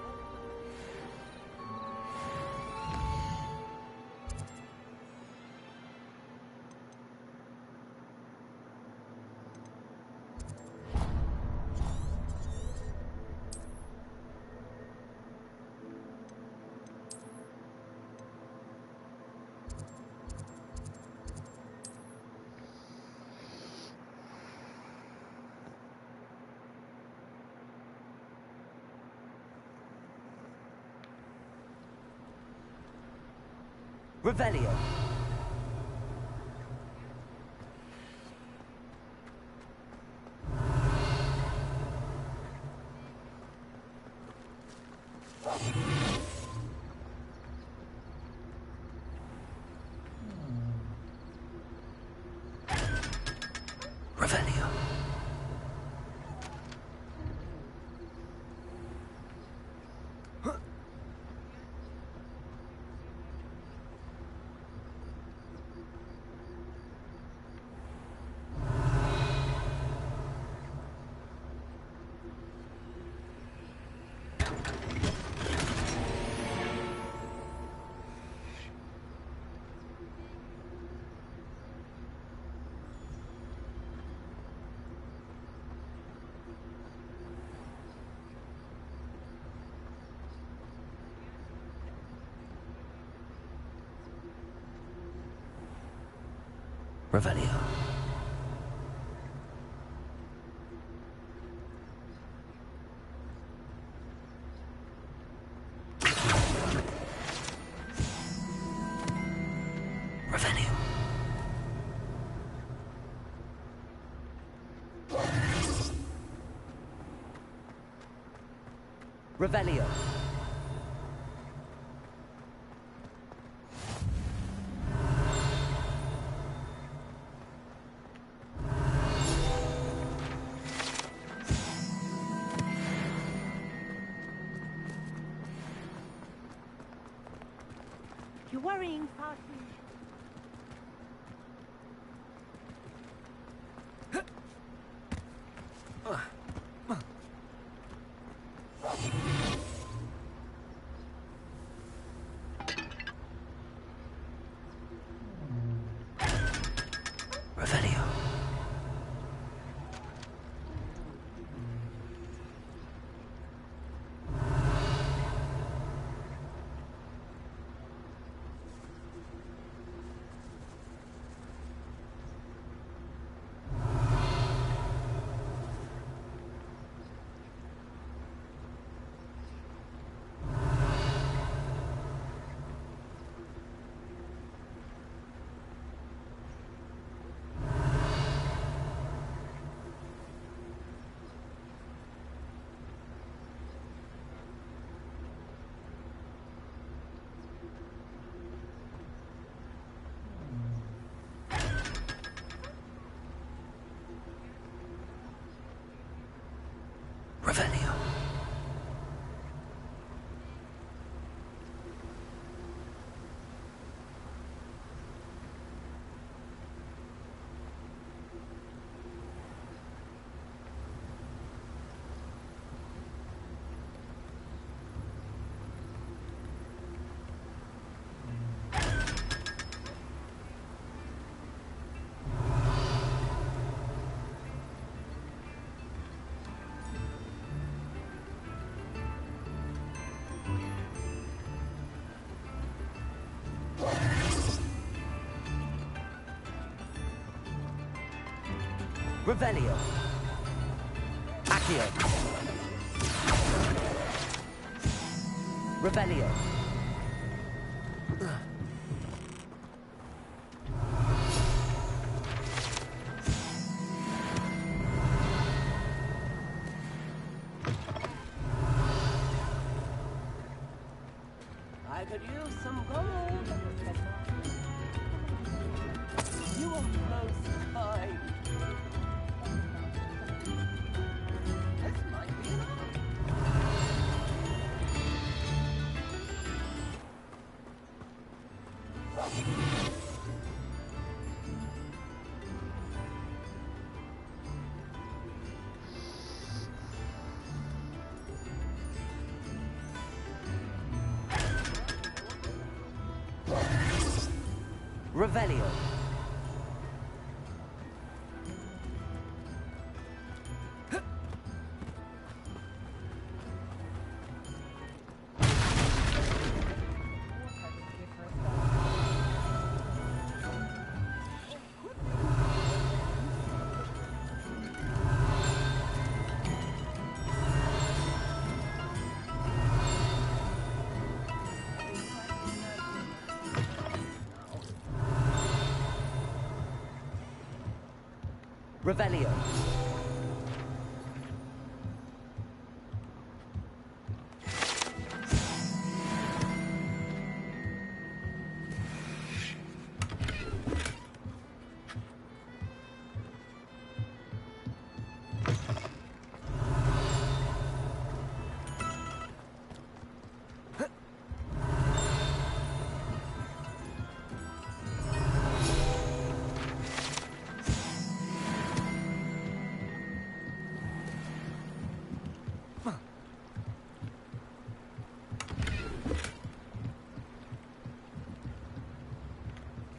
Revelio. Revelio. Revelio. Revelio. Revelio. You're worrying far too. Revelio. Revelio. Revelio. Accio. Revelio. I could use some gold. You are most kind. This might be enough. Revelio. Revelio.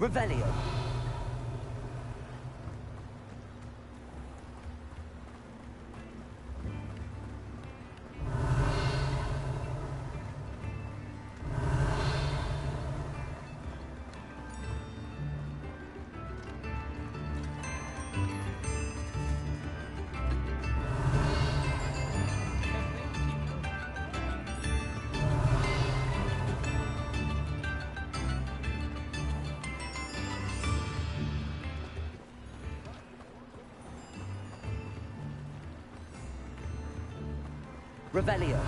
Revelio. Revelio.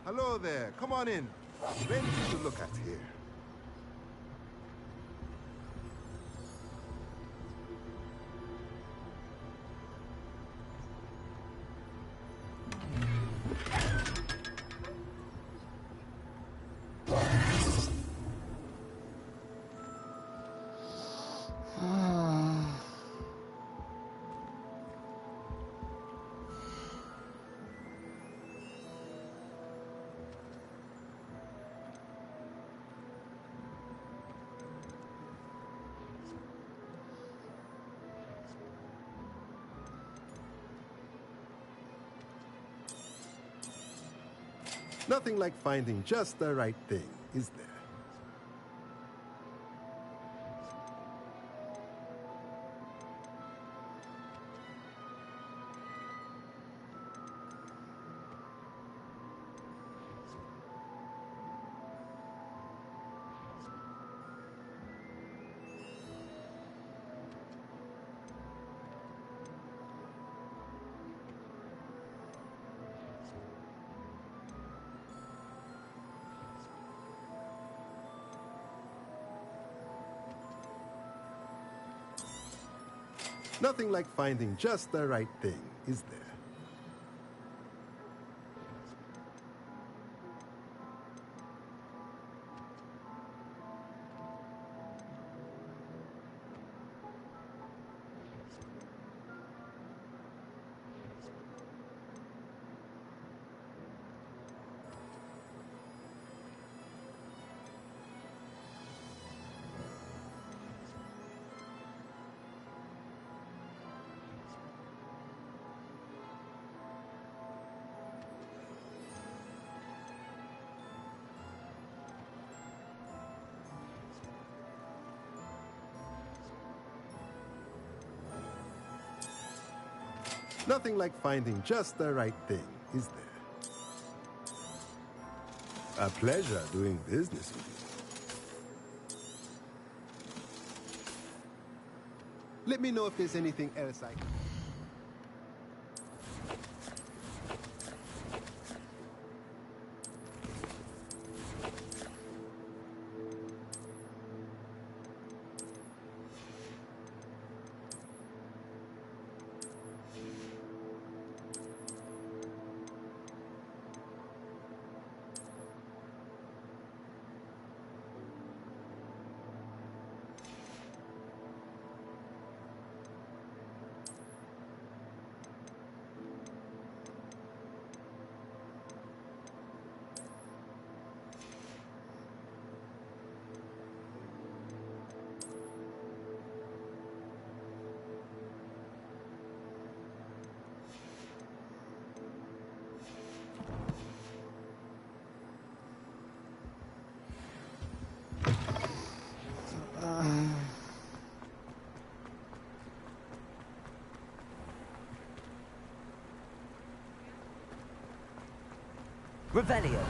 Hello there. Come on in. Plenty to look at here. Nothing like finding just the right thing, is there? Nothing like finding just the right thing, is there? Nothing like finding just the right thing, is there? A pleasure doing business with you. Let me know if there's anything else I can... Revelio.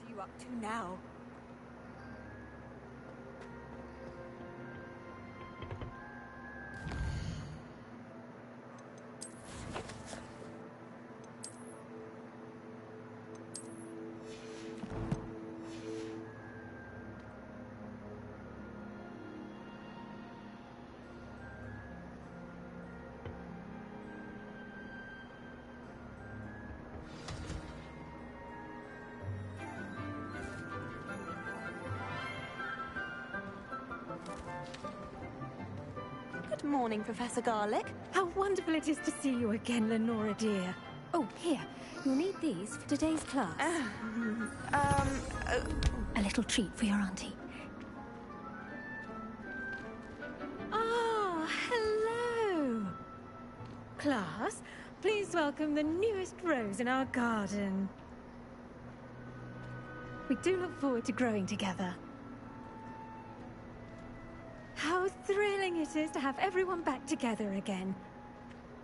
What are you up to now? Good morning, Professor Garlic. How wonderful it is to see you again, Lenora dear. Oh, here. You'll need these for today's class. A little treat for your auntie. Ah, hello. Class, please welcome the newest rose in our garden. We do look forward to growing together. How thrilling it is to have everyone back together again.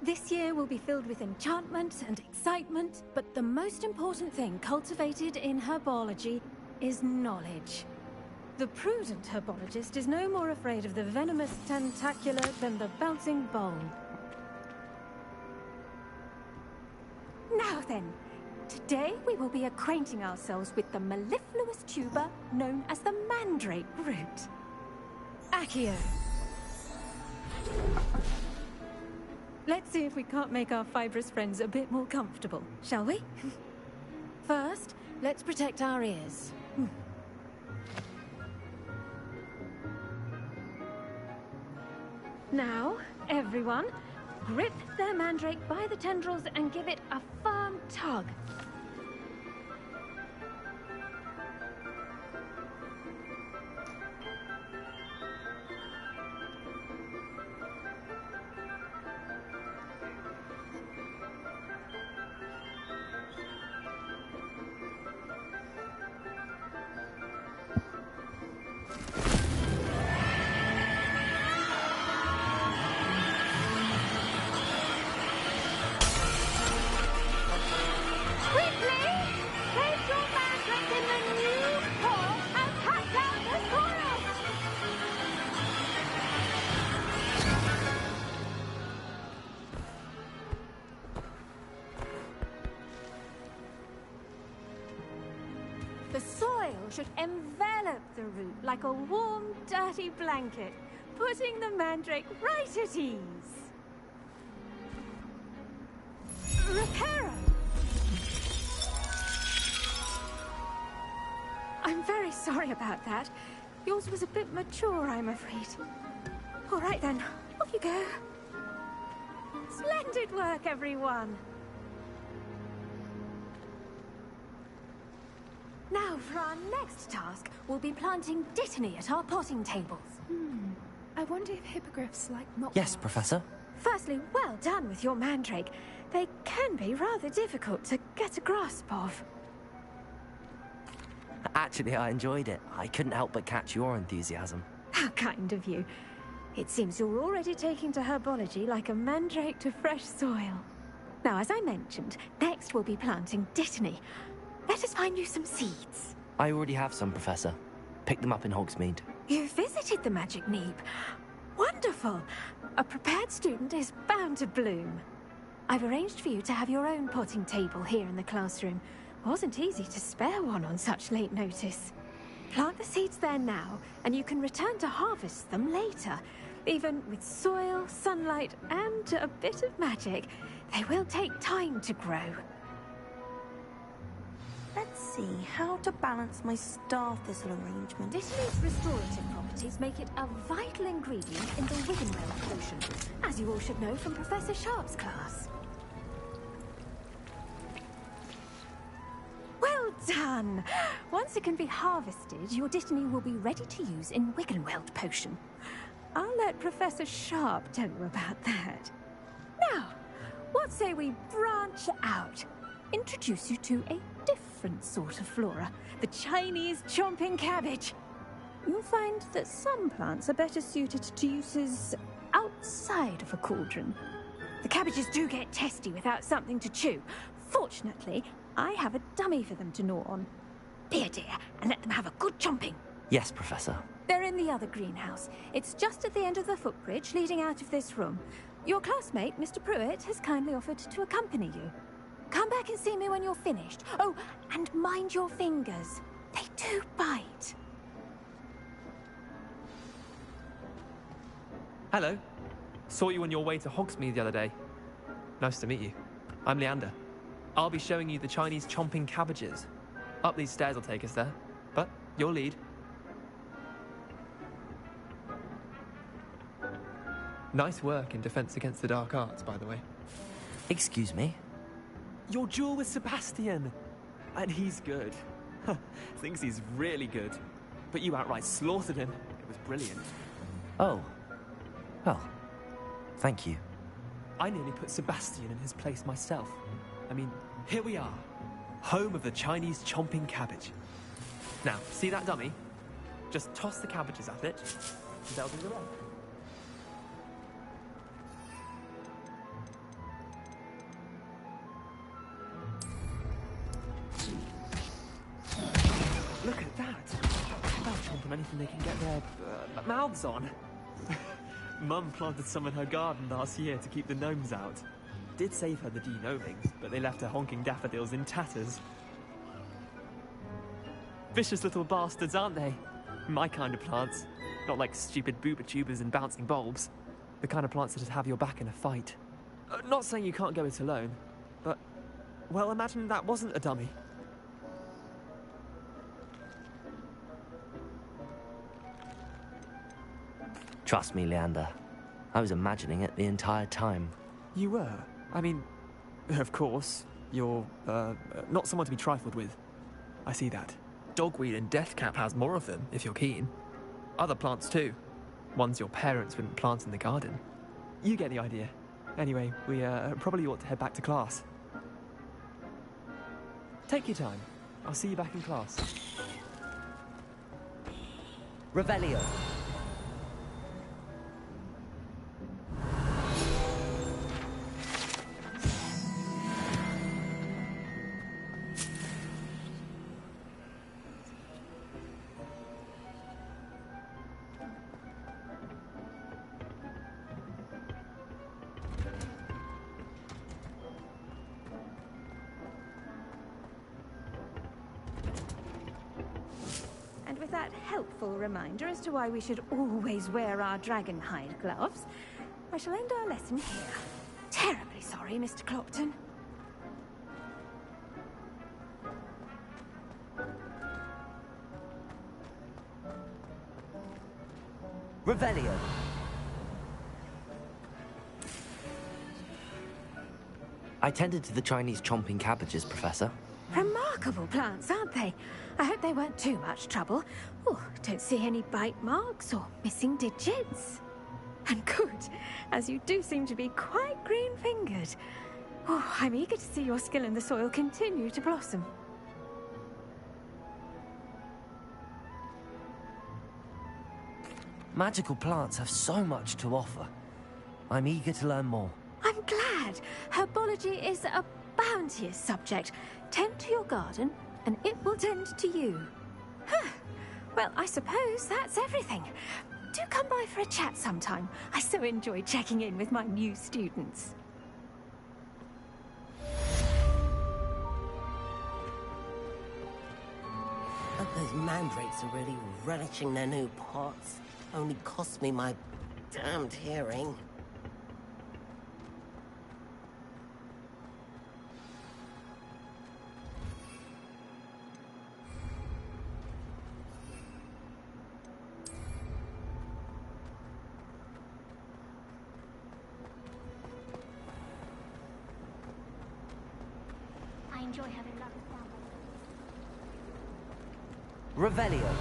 This year will be filled with enchantment and excitement, but the most important thing cultivated in herbology is knowledge. The prudent herbologist is no more afraid of the venomous tentacular than the bouncing bowl. Now then, today we will be acquainting ourselves with the mellifluous tuber known as the mandrake root. Accio. Let's see if we can't make our fibrous friends a bit more comfortable, shall we? First, let's protect our ears. Now, everyone, grip their mandrake by the tendrils and give it a firm tug. The soil should envelop the root like a warm, dirty blanket, putting the mandrake right at ease. Reparo! very sorry about that. Yours was a bit mature, I'm afraid. All right then, off you go. Splendid work, everyone. Now, for our next task, we'll be planting Dittany at our potting tables. I wonder if hippogriffs like not. Yes, Professor. Firstly, well done with your mandrake. They can be rather difficult to get a grasp of. Actually, I enjoyed it. I couldn't help but catch your enthusiasm. How kind of you. It seems you're already taking to herbology like a mandrake to fresh soil. Now, as I mentioned, next we'll be planting Dittany. Let us find you some seeds. I already have some, Professor. Picked them up in Hogsmeade. You visited the Magic Neep. Wonderful. A prepared student is bound to bloom. I've arranged for you to have your own potting table here in the classroom. Wasn't easy to spare one on such late notice. Plant the seeds there now, and you can return to harvest them later. Even with soil, sunlight, and a bit of magic, they will take time to grow. Let's see how to balance my star thistle arrangement. Dittany's restorative properties make it a vital ingredient in the Wiggenweld potion, as you all should know from Professor Sharp's class. Well done! Once it can be harvested, your Dittany will be ready to use in Wiggenweld potion. I'll let Professor Sharp tell you about that. Now, what say we branch out? Introduce you to a different sort of flora, the Chinese chomping cabbage. You'll find that some plants are better suited to uses outside of a cauldron. The cabbages do get testy without something to chew. Fortunately, I have a dummy for them to gnaw on. Be a dear and let them have a good chomping. Yes, Professor. They're in the other greenhouse. It's just at the end of the footbridge leading out of this room. Your classmate, Mr. Pruitt, has kindly offered to accompany you. Come back and see me when you're finished. Oh, and mind your fingers. They do bite. Hello. Saw you on your way to Hogsmeade the other day. Nice to meet you. I'm Leander. I'll be showing you the Chinese chomping cabbages. Up these stairs will take us there, but you'll lead. Nice work in Defense Against the Dark Arts, by the way. Excuse me? Your duel with Sebastian! And he's good. Thinks he's really good. But you outright slaughtered him. It was brilliant. Oh. Well, thank you. I nearly put Sebastian in his place myself. I mean, here we are. Home of the Chinese chomping cabbage. Now, see that dummy? Just toss the cabbages at it, and they'll do the rest. Look at that! They'll chomp on anything they can get their mouths on. Mum planted some in her garden last year to keep the gnomes out. Did save her the de-gnoming, but they left her honking daffodils in tatters. Vicious little bastards, aren't they? My kind of plants. Not like stupid booba tubers and bouncing bulbs. The kind of plants that'd have your back in a fight. Not saying you can't go it alone, but... well, imagine that wasn't a dummy. Trust me, Leander. I was imagining it the entire time. You were? I mean, of course, you're, not someone to be trifled with. I see that. Dogweed and deathcap has more of them, if you're keen. Other plants too. Ones your parents wouldn't plant in the garden. You get the idea. Anyway, we, probably ought to head back to class. Take your time. I'll see you back in class. Revelio. And with that helpful reminder as to why we should always wear our dragon hide gloves, I shall end our lesson here. Terribly sorry, Mr. Clopton. Revelio. I tended to the Chinese chomping cabbages, Professor. Remarkable plants, aren't they? I hope they weren't too much trouble. Oh, don't see any bite marks or missing digits. And good, as you do seem to be quite green-fingered. Oh, I'm eager to see your skill in the soil continue to blossom. Magical plants have so much to offer. I'm eager to learn more. I'm glad. Herbology is a bounteous subject. Tend to your garden, and it will tend to you. Huh. Well, I suppose that's everything. Do come by for a chat sometime. I so enjoy checking in with my new students. But those mandrakes are really relishing their new pots. Only cost me my damned hearing. I enjoy having lots of fun. Revelio.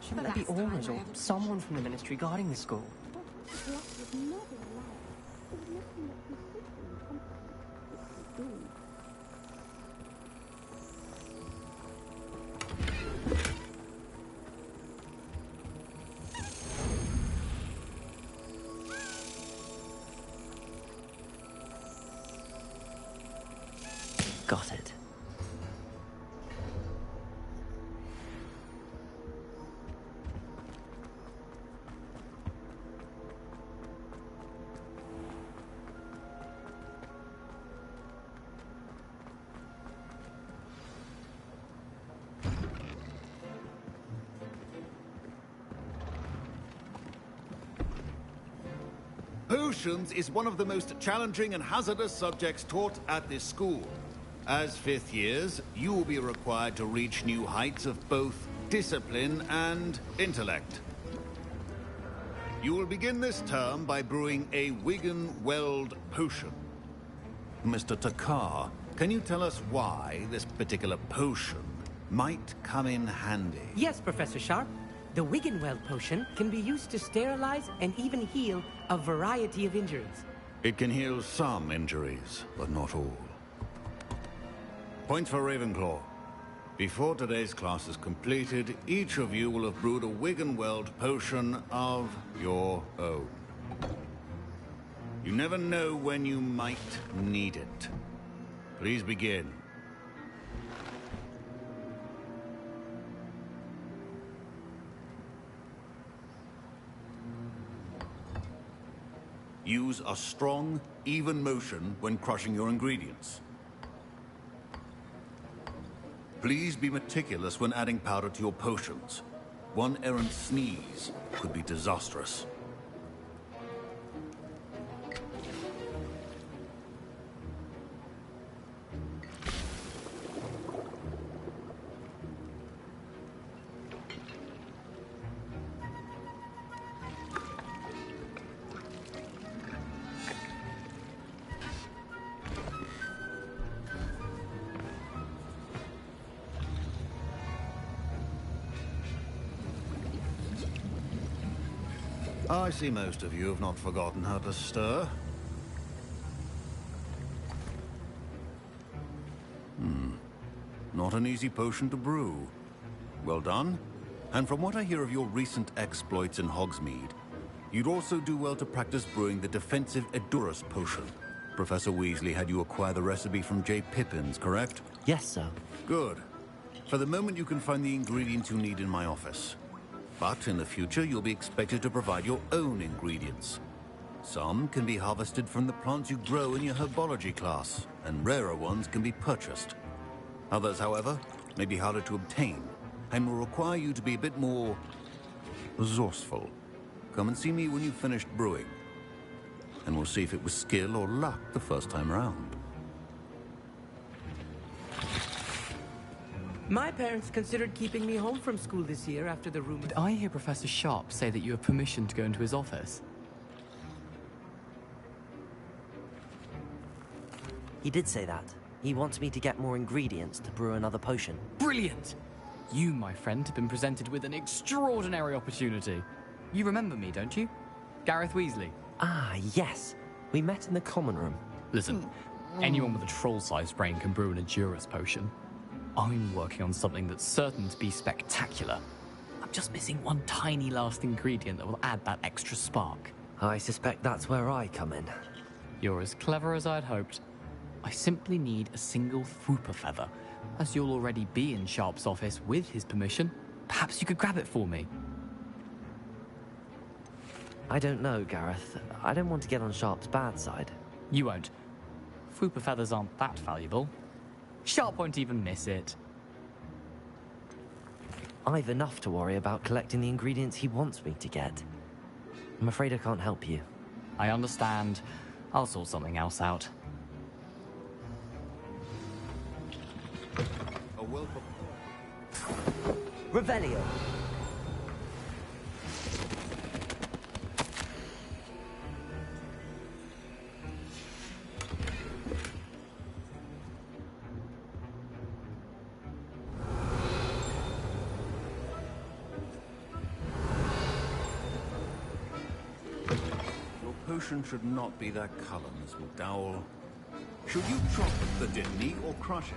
Shouldn't there be owners or someone from the ministry guarding the school? Got it. Potions is one of the most challenging and hazardous subjects taught at this school. As fifth years, you will be required to reach new heights of both discipline and intellect. You will begin this term by brewing a Wigan-Weld potion. Mr. Takar, can you tell us why this particular potion might come in handy? Yes, Professor Sharp. The Wigan-Weld potion can be used to sterilize and even heal a variety of injuries. It can heal some injuries, but not all. Point for Ravenclaw. Before today's class is completed, each of you will have brewed a Wigan-Weld potion of your own. You never know when you might need it. Please begin. Use a strong, even motion when crushing your ingredients. Please be meticulous when adding powder to your potions. One errant sneeze could be disastrous. I see most of you have not forgotten how to stir. Not an easy potion to brew. Well done. And from what I hear of your recent exploits in Hogsmeade, you'd also do well to practice brewing the defensive Edurus potion. Professor Weasley had you acquire the recipe from J. Pippin's, correct? Yes, sir. Good. For the moment, you can find the ingredients you need in my office. But in the future, you'll be expected to provide your own ingredients. Some can be harvested from the plants you grow in your herbology class, and rarer ones can be purchased. Others, however, may be harder to obtain, and will require you to be a bit more resourceful. Come and see me when you've finished brewing, and we'll see if it was skill or luck the first time round. My parents considered keeping me home from school this year after the rumor... Did I hear Professor Sharp say that you have permission to go into his office? He did say that. He wants me to get more ingredients to brew another potion. Brilliant! You, my friend, have been presented with an extraordinary opportunity. You remember me, don't you? Gareth Weasley. Ah, yes. We met in the common room. Listen, anyone with a troll-sized brain can brew an Edurus potion. I'm working on something that's certain to be spectacular. I'm just missing one tiny last ingredient that will add that extra spark. I suspect that's where I come in. You're as clever as I'd hoped. I simply need a single Fwooper feather. As you'll already be in Sharp's office with his permission, perhaps you could grab it for me. I don't know, Gareth. I don't want to get on Sharp's bad side. You won't. Fwooper feathers aren't that valuable. Sharp won't even miss it. I've enough to worry about collecting the ingredients he wants me to get. I'm afraid I can't help you. I understand. I'll sort something else out. Revelio. Your potion should not be that color, Miss McDowell. Should you chop the Dimney or crush it?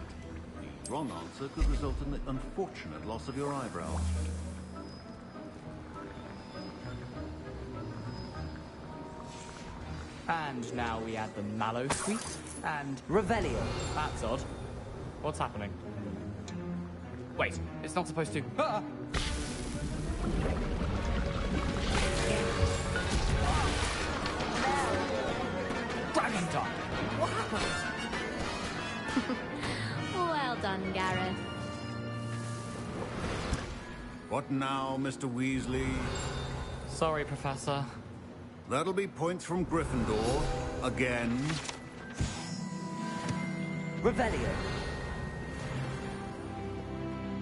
The wrong answer could result in the unfortunate loss of your eyebrow. And now we add the mallow sweet and... Revelio. That's odd. What's happening? Wait, it's not supposed to... Ah! Dragon time! What happened? Well done, Gareth. What now, Mr. Weasley? Sorry, Professor. That'll be points from Gryffindor. Again. Revelio.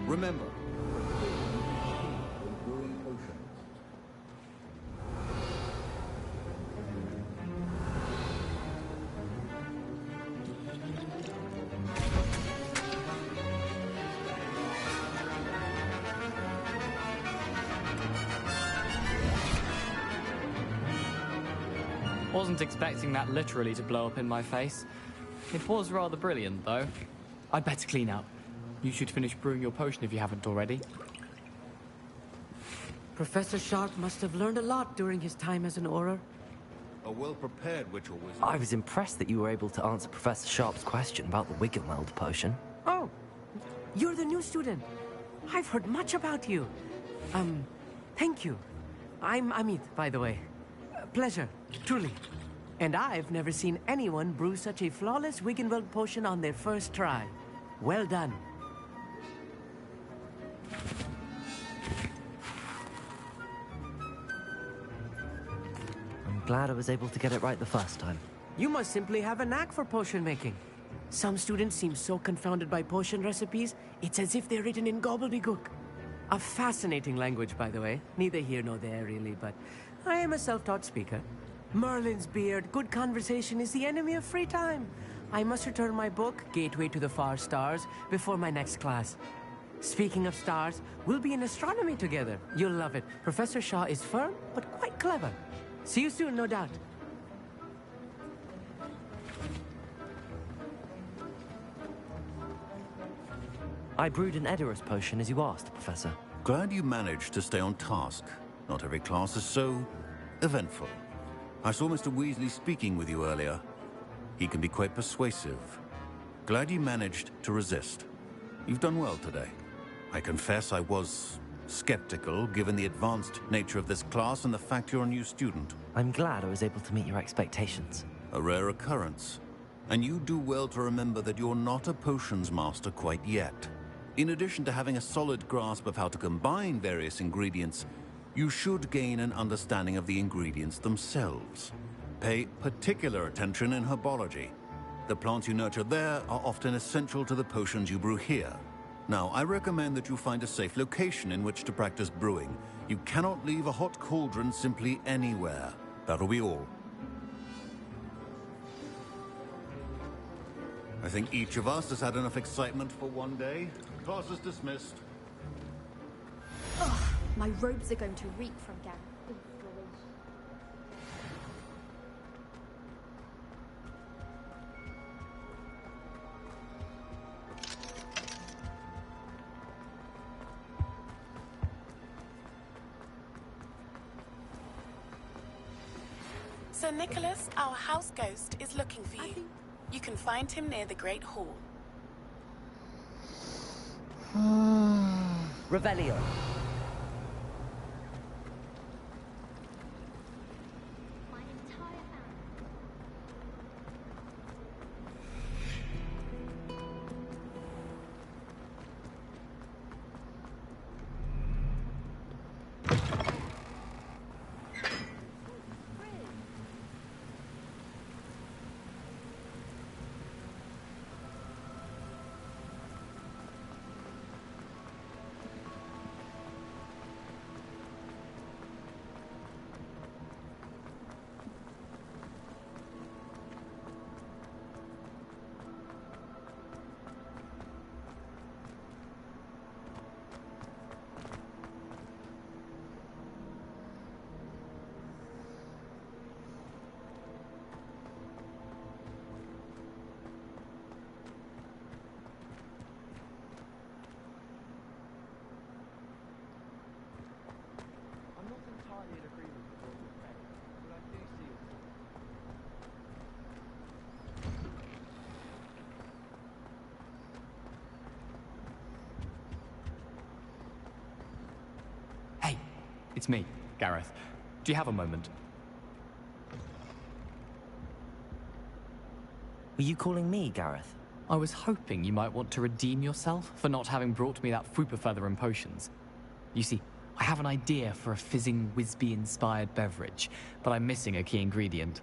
Remember. Wasn't expecting that literally to blow up in my face. It was rather brilliant, though. I'd better clean up. You should finish brewing your potion if you haven't already. Professor Sharp must have learned a lot during his time as an Auror. A well-prepared witch or wizard. I was impressed that you were able to answer Professor Sharp's question about the Wiggenweld potion. Oh, you're the new student. I've heard much about you. Thank you. I'm Amit, by the way. Pleasure, truly. And I've never seen anyone brew such a flawless Wiggenweld potion on their first try. Well done. Glad I was able to get it right the first time. You must simply have a knack for potion making. Some students seem so confounded by potion recipes, it's as if they're written in gobbledygook. A fascinating language, by the way. Neither here nor there, really, but I am a self-taught speaker. Merlin's beard, good conversation is the enemy of free time. I must return my book, Gateway to the Far Stars, before my next class. Speaking of stars, we'll be in astronomy together. You'll love it. Professor Shaw is firm, but quite clever. See you soon, no doubt. I brewed an Edorus potion as you asked, Professor. Glad you managed to stay on task. Not every class is so eventful. I saw Mr. Weasley speaking with you earlier. He can be quite persuasive. Glad you managed to resist. You've done well today. I confess I was skeptical, given the advanced nature of this class and the fact you're a new student. I'm glad I was able to meet your expectations. A rare occurrence. And you do well to remember that you're not a potions master quite yet. In addition to having a solid grasp of how to combine various ingredients, you should gain an understanding of the ingredients themselves. Pay particular attention in herbology. The plants you nurture there are often essential to the potions you brew here. Now, I recommend that you find a safe location in which to practice brewing. You cannot leave a hot cauldron simply anywhere. That'll be all. I think each of us has had enough excitement for one day. Class is dismissed. Oh, my robes are going to reek from Gary. Sir Nicholas, our house ghost, is looking for you. You can find him near the Great Hall. Revelio. It's me, Gareth. Do you have a moment? Were you calling me, Gareth? I was hoping you might want to redeem yourself for not having brought me that Fooper feather and potions. You see, I have an idea for a fizzing Whizbee-inspired beverage, but I'm missing a key ingredient.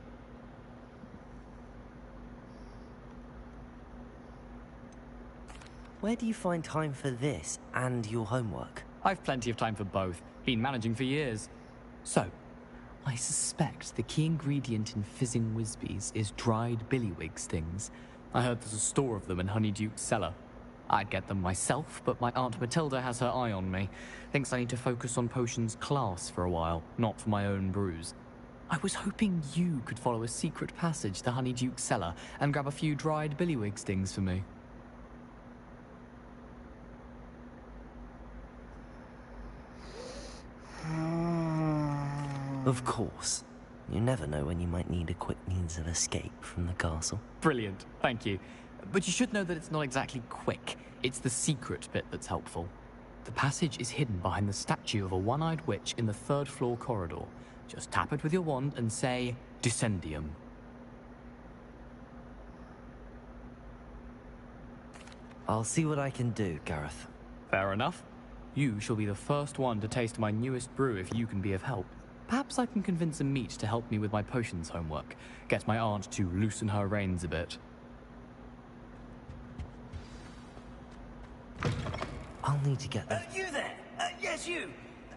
Where do you find time for this and your homework? I've plenty of time for both. Been managing for years. So, I suspect the key ingredient in fizzing Whizbees is dried billywig stings. I heard there's a store of them in Honeyduke's cellar. I'd get them myself, but my Aunt Matilda has her eye on me. Thinks I need to focus on potions class for a while, not for my own brews. I was hoping you could follow a secret passage to Honeyduke's cellar and grab a few dried billywig stings for me. Of course. You never know when you might need a quick means of escape from the castle. Brilliant, thank you. But you should know that it's not exactly quick. It's the secret bit that's helpful. The passage is hidden behind the statue of a one-eyed witch in the third-floor corridor. Just tap it with your wand and say, Descendium. I'll see what I can do, Gareth. Fair enough. You shall be the first one to taste my newest brew if you can be of help. Perhaps I can convince Amit to help me with my potions homework. Get my aunt to loosen her reins a bit. I'll need to get the... You there? Yes, you.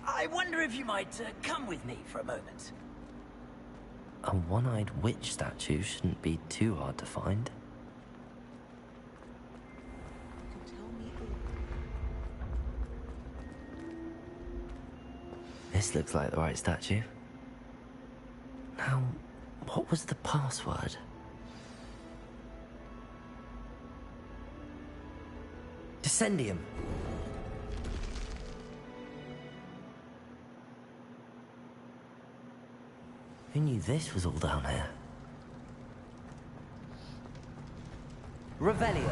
I wonder if you might come with me for a moment. A one-eyed witch statue shouldn't be too hard to find. This looks like the right statue. Now, what was the password? Descendium. Who knew this was all down here? Revelio.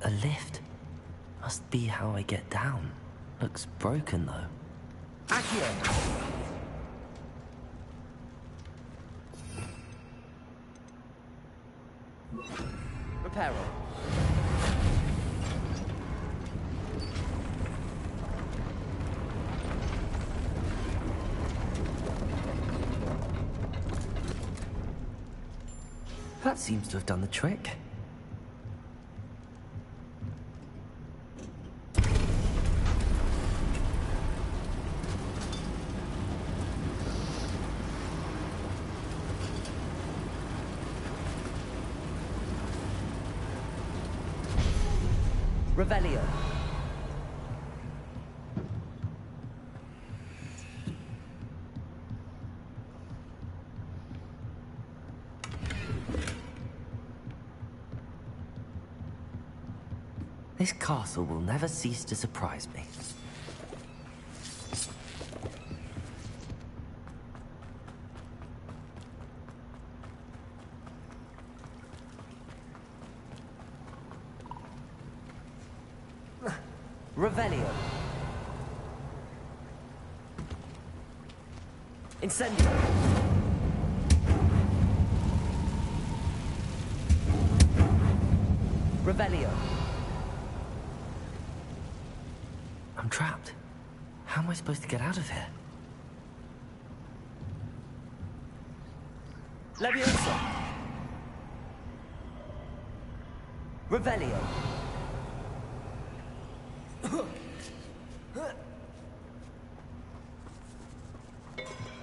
A lift. Must be how I get down. Looks broken, though. Accio! Reparo. That seems to have done the trick. Revelio. This castle will never cease to surprise me. Revelio. Incendio. Revelio. I'm trapped. How am I supposed to get out of here? Leviosa. Revelio.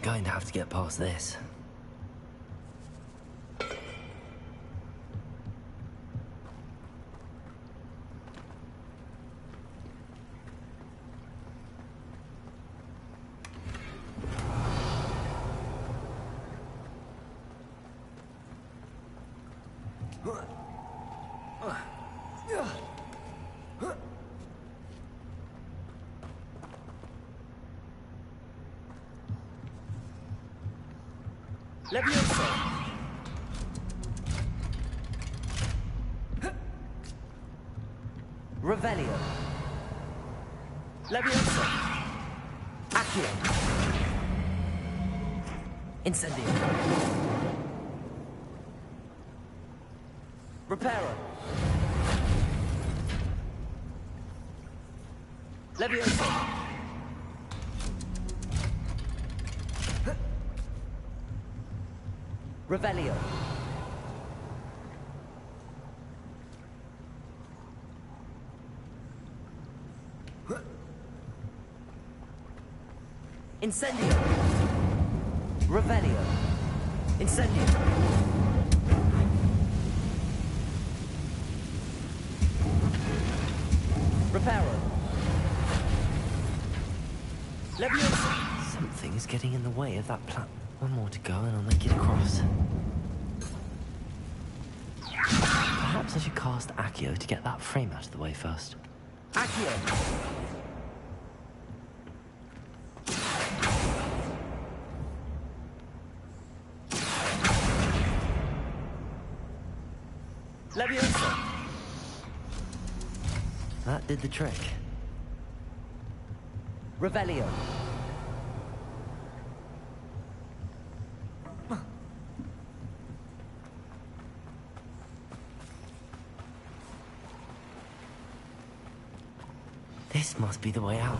Going to have to get past this. Leviosa. Revelio. Leviosa. Accio. Incendio. Reparo. Leviosa. Revelio. Incendio. Revelio. Incendio. Reparo. Leviosa. Something is getting in the way of that plan. One more to go and I'll make it across. Perhaps I should cast Accio to get that frame out of the way first. Accio! Leviosa! That did the trick. Revelio. This must be the way out.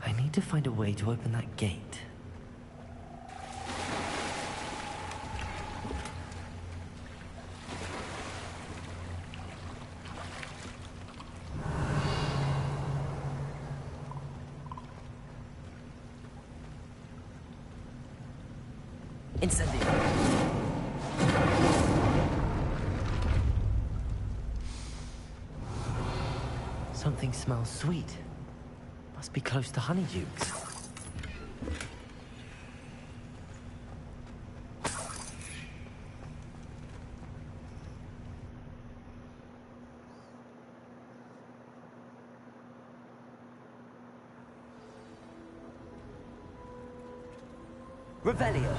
I need to find a way to open that gate. Incendio. Something smells sweet. Must be close to Honeydukes. Revelio.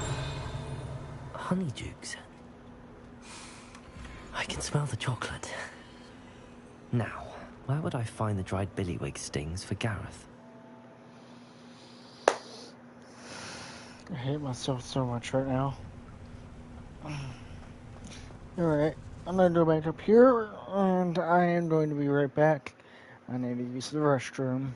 Honeydukes. I can smell the chocolate. Now, where would I find the dried billywig stings for Gareth? I hate myself so much right now. Alright, I'm gonna go back up here, and I am going to be right back. I need to use the restroom.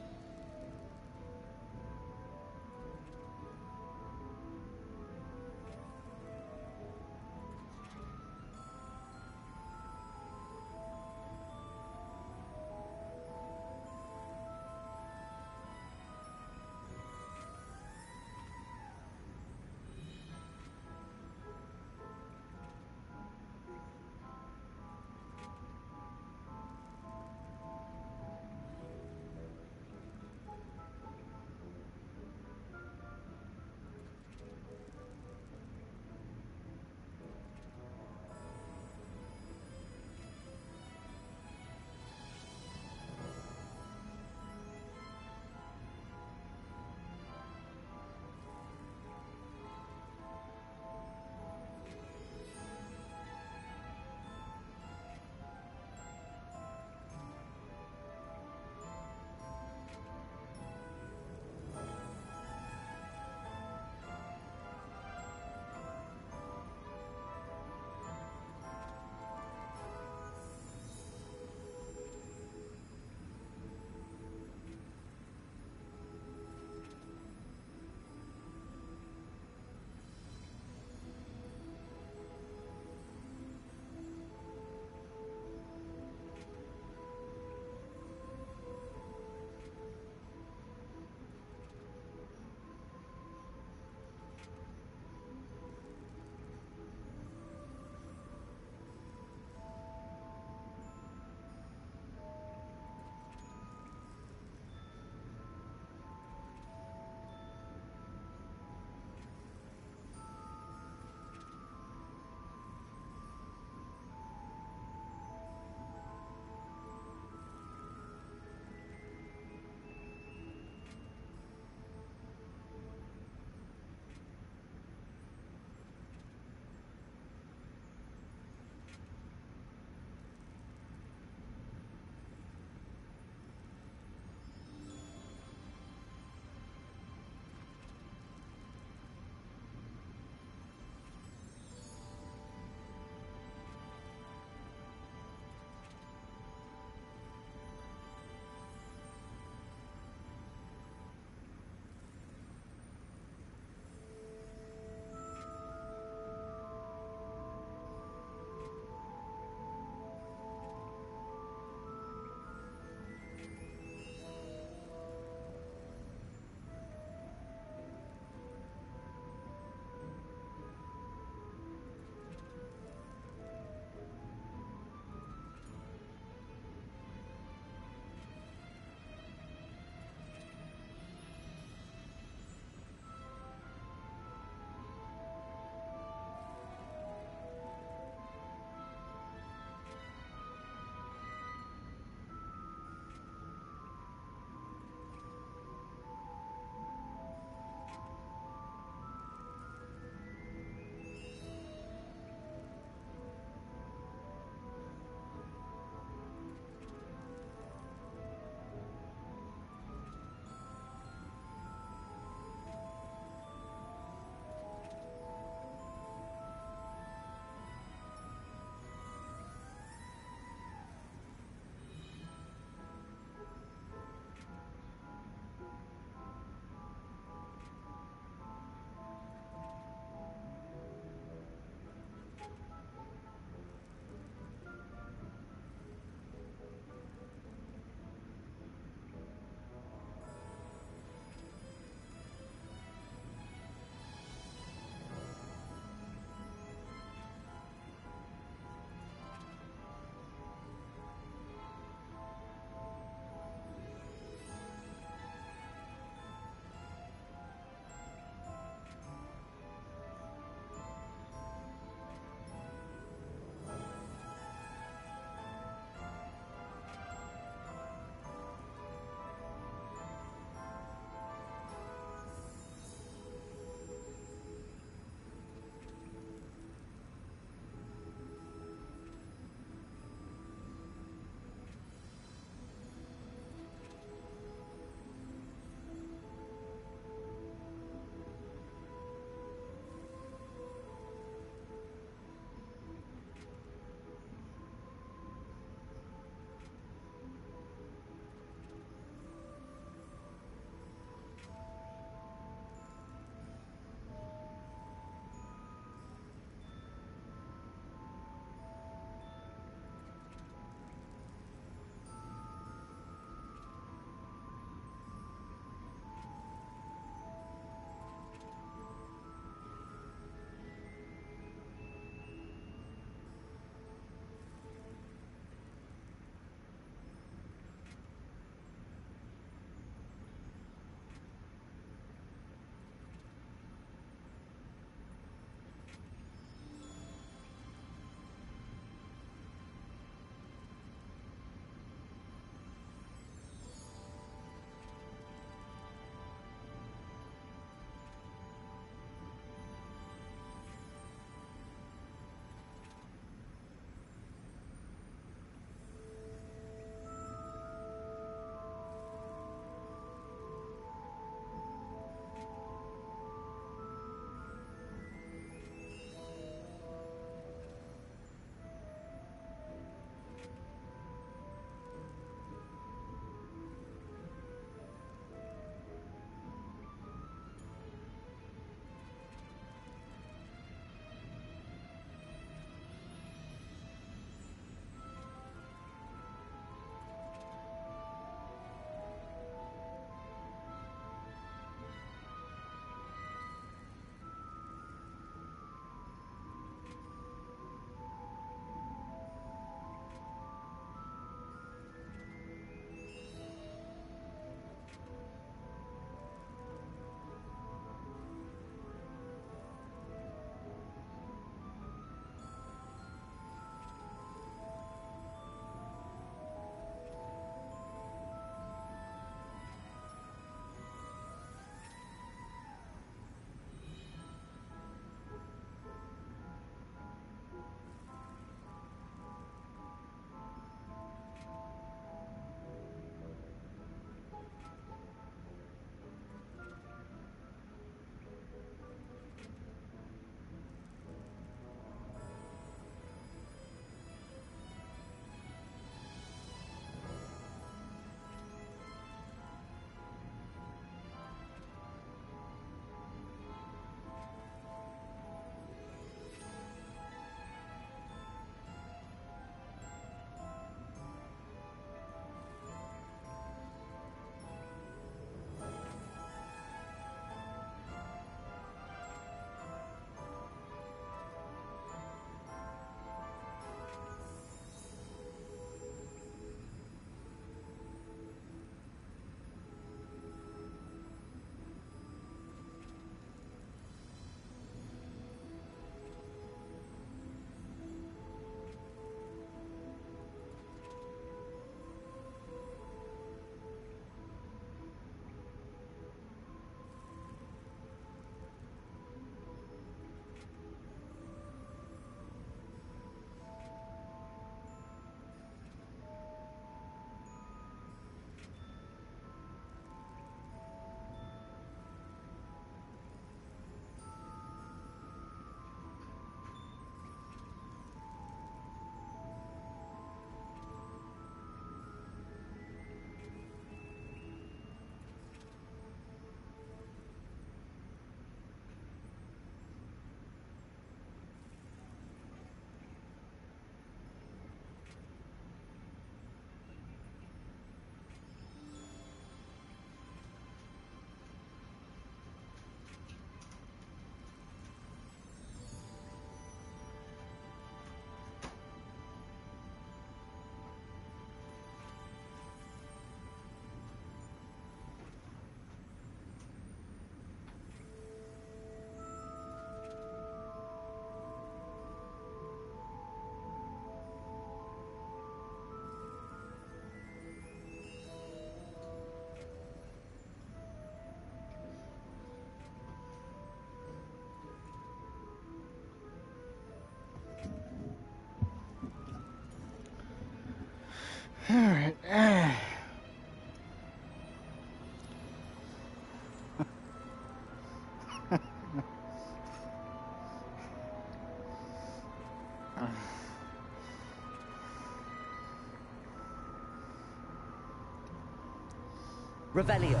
Revelio.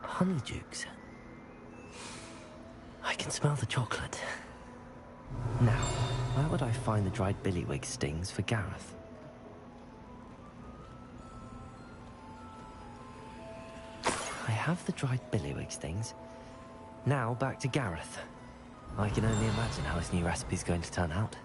Honeydukes. I can smell the chocolate. Now, where would I find the dried billywig stings for Gareth? I have the dried billywig stings. Now back to Gareth. I can only imagine how his new recipe's going to turn out.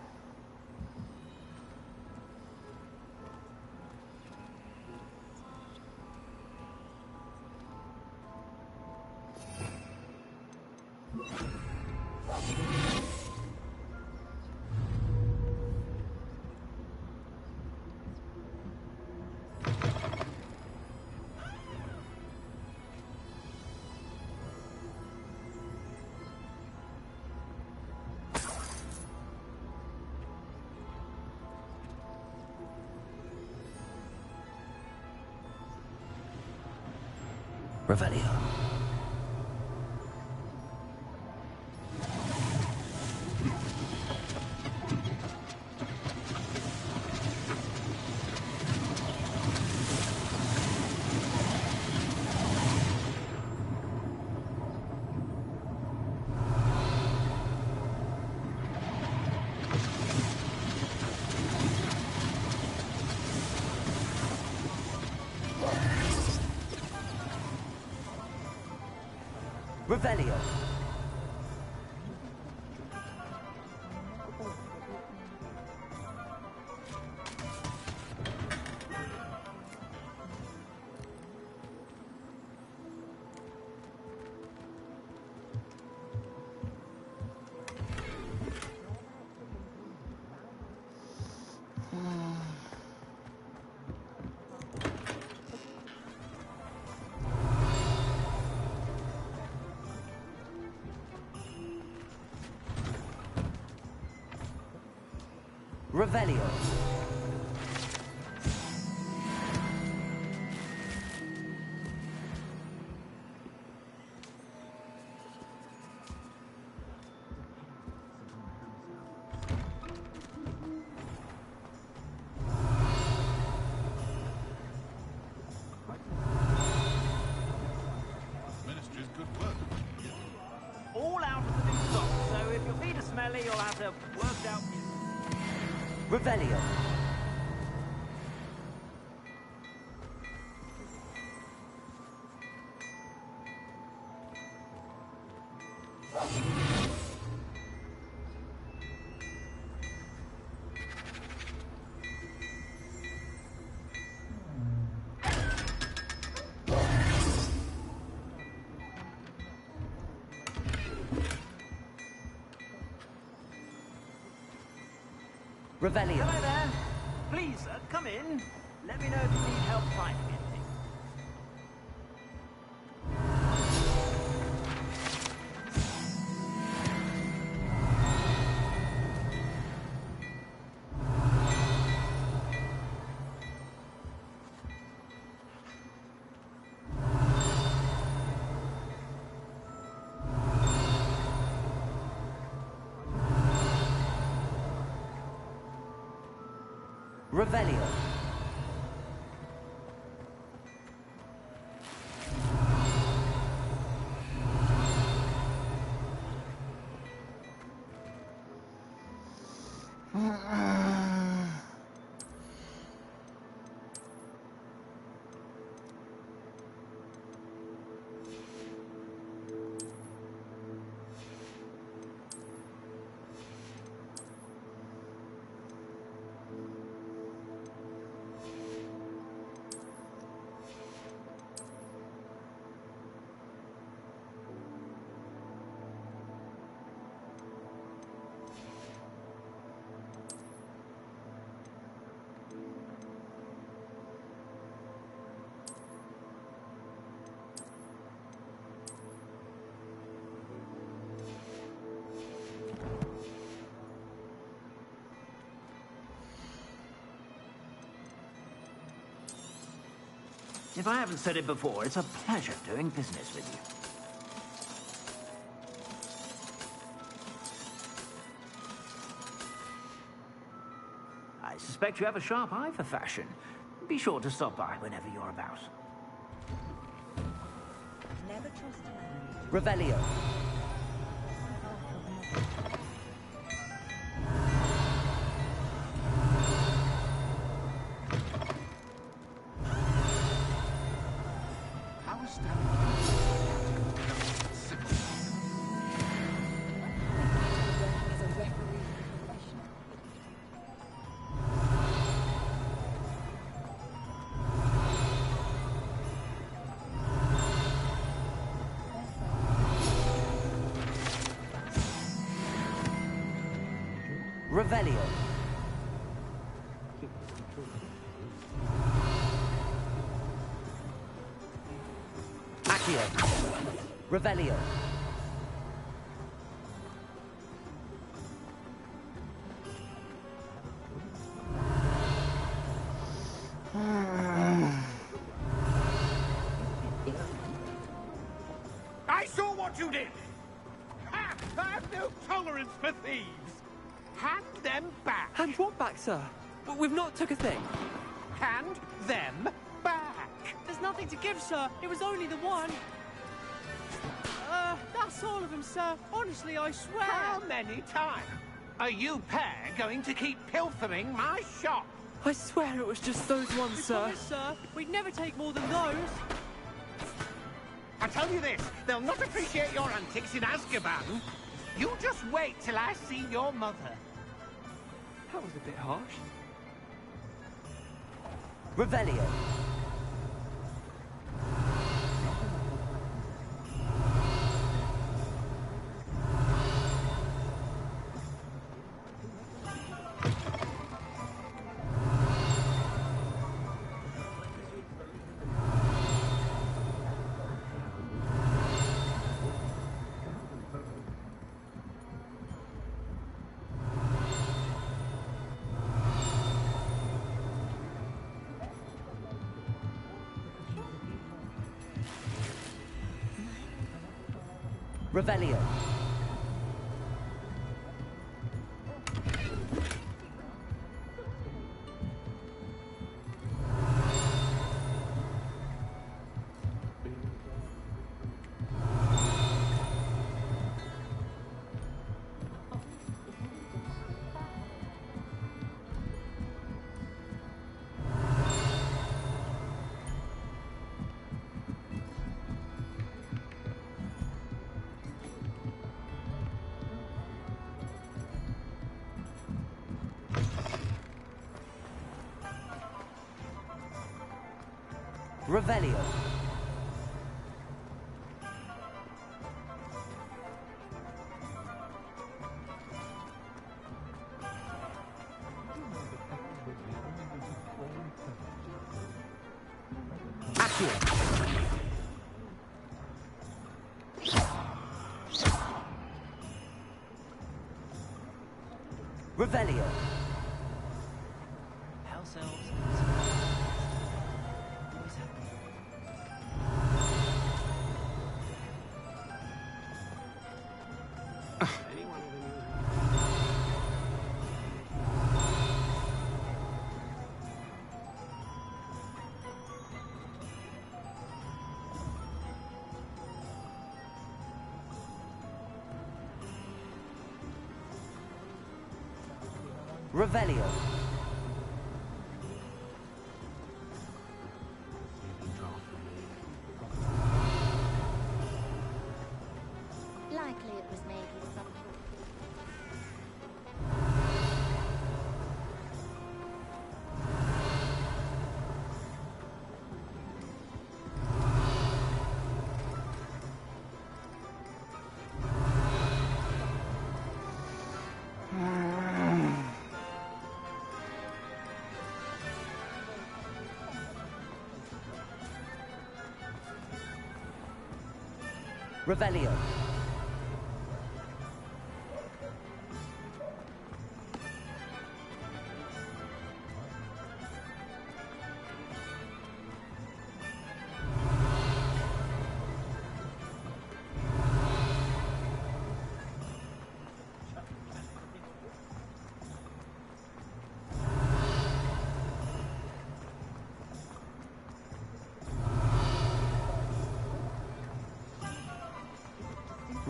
Revelio. Revelio. Revelio. Ministry's good work. All out of the new stock, so if your feet are smelly, you'll have to work out. Revelio. Revelio. Hello there. Please, come in. Let me know if you need help finding anything. Revelio. If I haven't said it before, it's a pleasure doing business with you. I suspect you have a sharp eye for fashion. Be sure to stop by whenever you're about. Never trust a man. Revelio. How astounding. Revelio. Accio. Revelio. I saw what you did! Ha! I have no tolerance for thieves! Hand them back! Hand what back, sir? We've not took a thing. Hand them back! There's nothing to give, sir. It was only the one. That's all of them, sir. Honestly, I swear. How many times are you pair going to keep pilfering my shop? I swear it was just those ones, We sir. promise, sir. We'd never take more than those. I tell you this, they'll not appreciate your antics in Azkaban. You just wait till I see your mother. That was a bit harsh. Revelio. Revelio. Revelio. Accio. Revelio. House elves. Revelio. Likely it was made with some Revelio.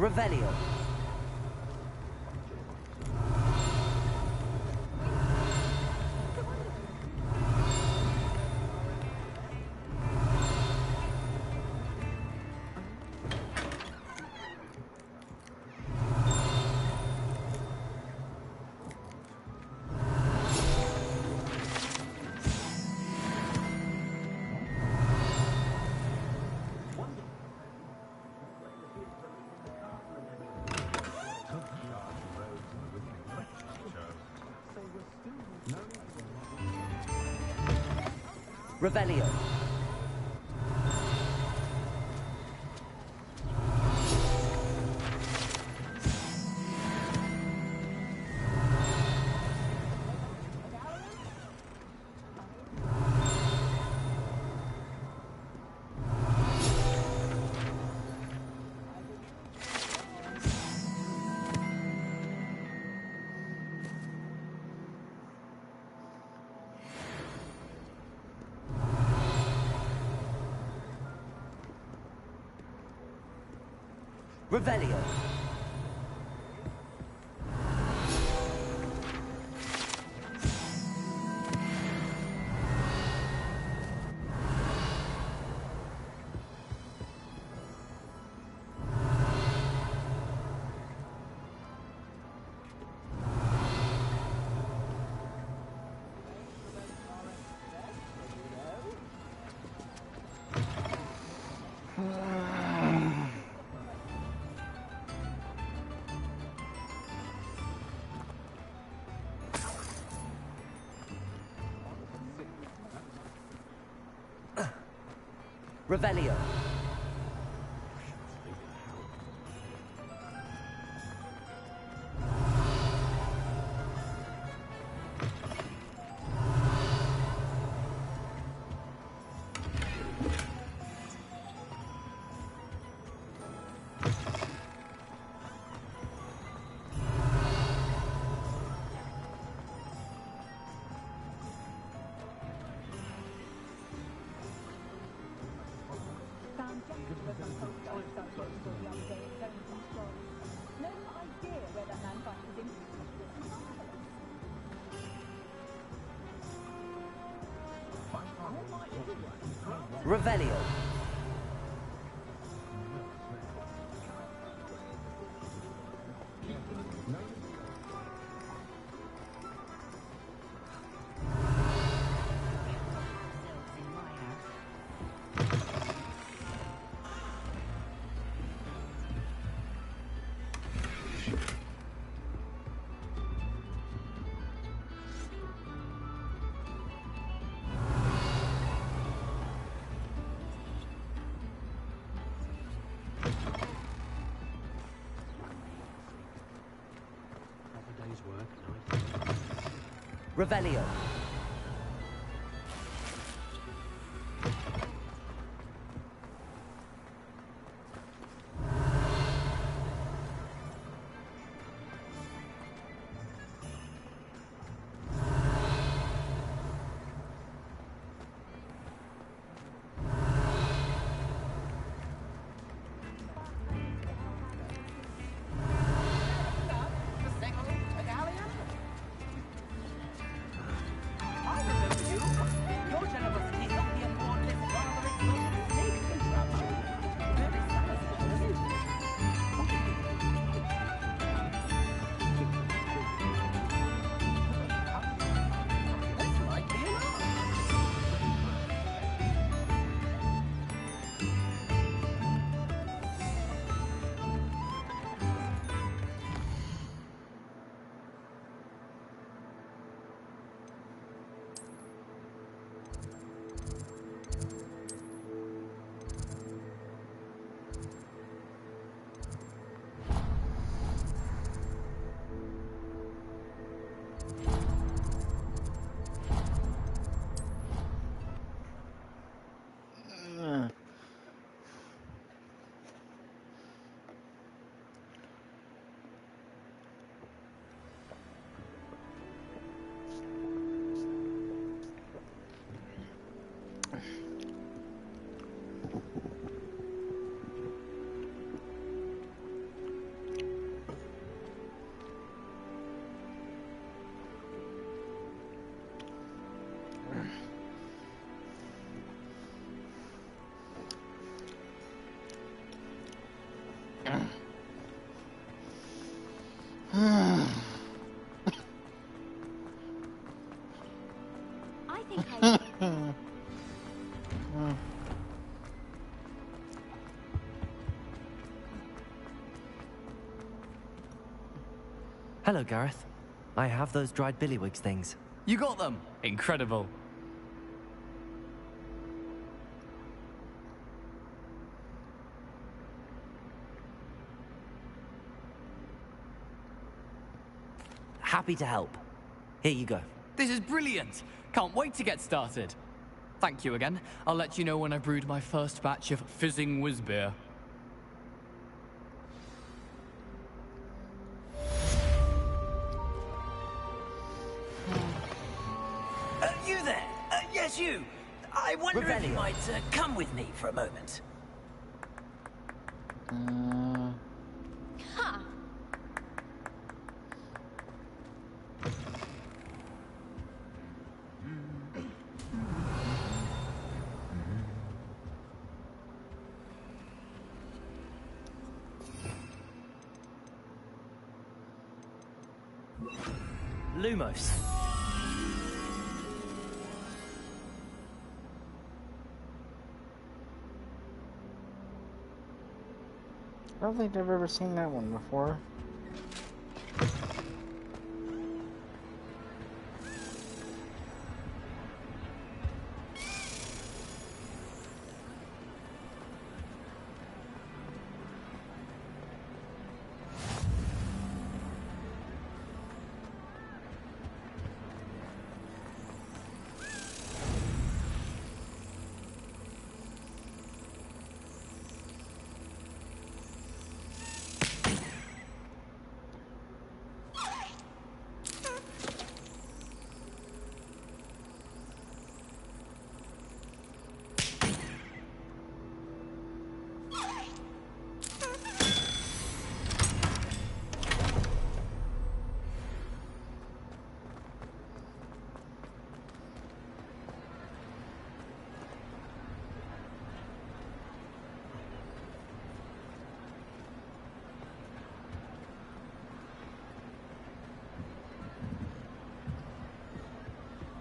Revelio. Revelio. Revelio. Revelio. Revelio. Revelio. I think I... Hello, Gareth. I have those dried billywigs things. You got them! Incredible. Happy to help. Here you go. This is brilliant! Can't wait to get started. Thank you again. I'll let you know when I brewed my first batch of fizzing whiz beer. You there? Yes, you. I wonder if you might come with me for a moment. Ha! Lumos. I don't think I've ever seen that one before.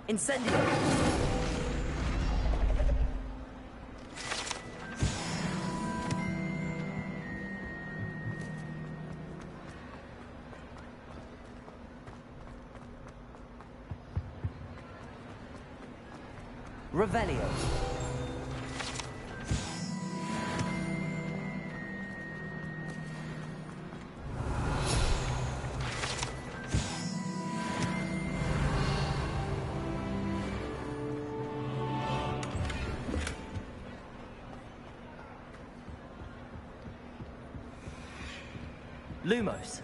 Incendio! Revelio. Lumos.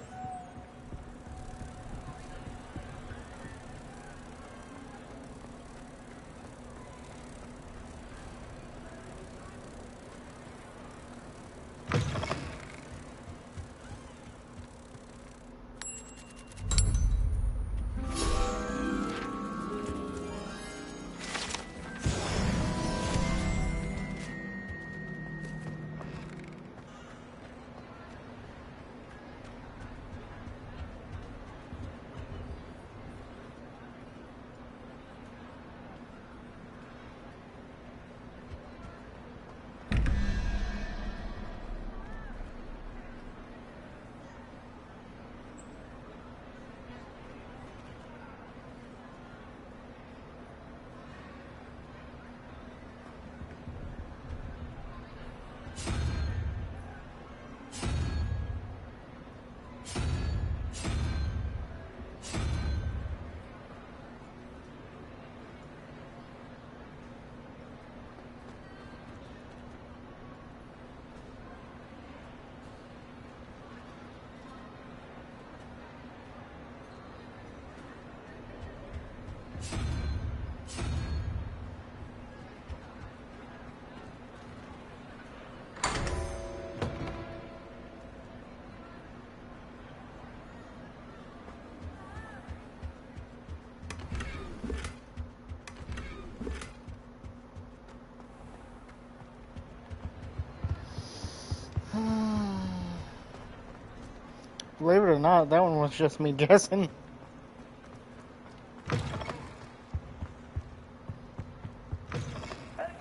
Believe it or not, that one was just me guessing.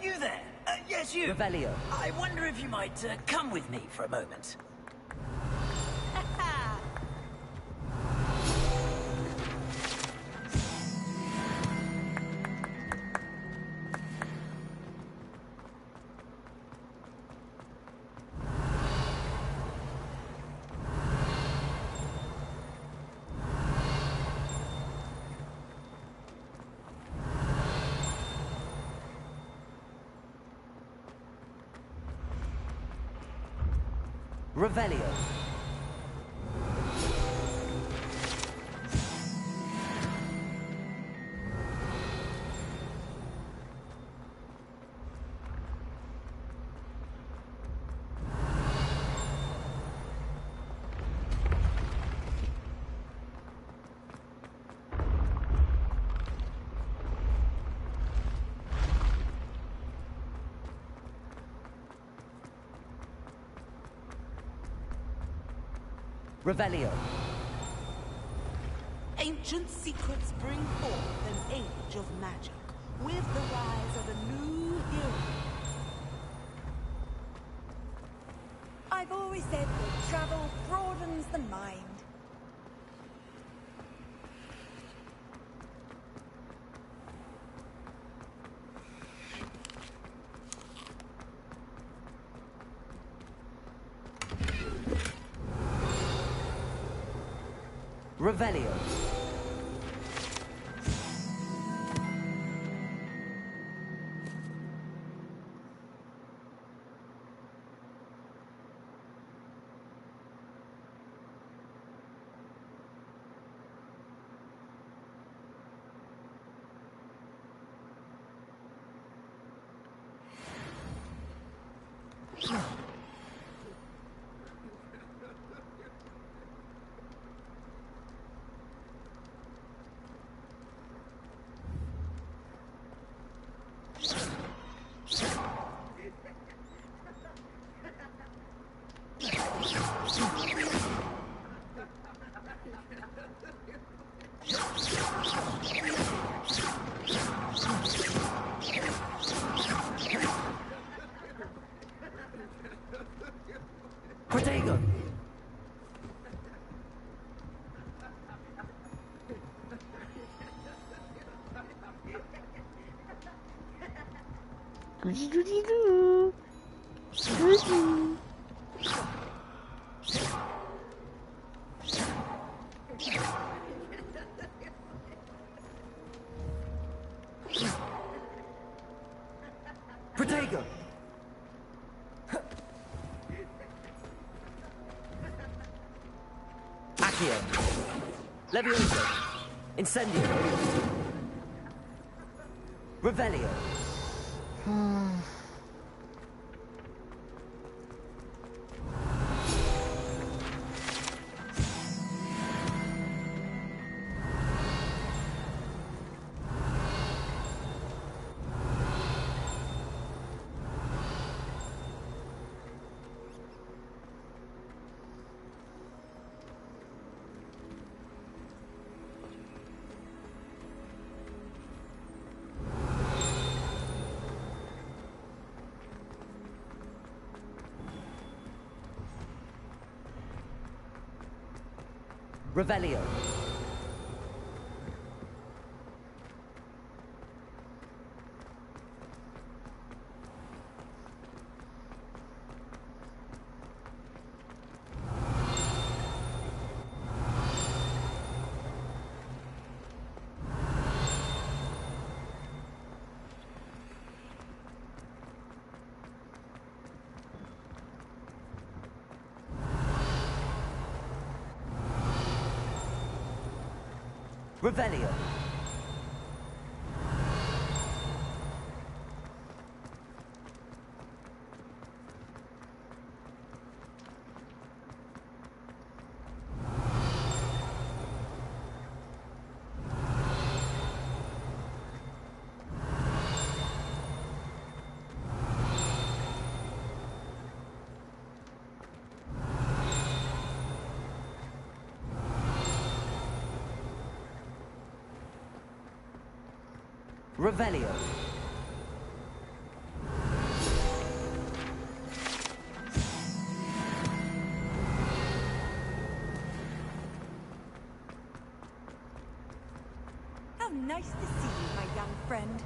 You there? Yes, you. Revelio. I wonder if you might come with me for a moment. Revelio. Revelio. Ancient secrets bring forth an age of magic, with the rise of a new hero. I've always said that travel broadens the mind. Revelio. Protego. Doo-doo-doo-doo. Doo-doo. Protego. Accio. Levioso. Incendio. Revelio. Revelio. Revelio. Revelio. How nice to see you, my young friend.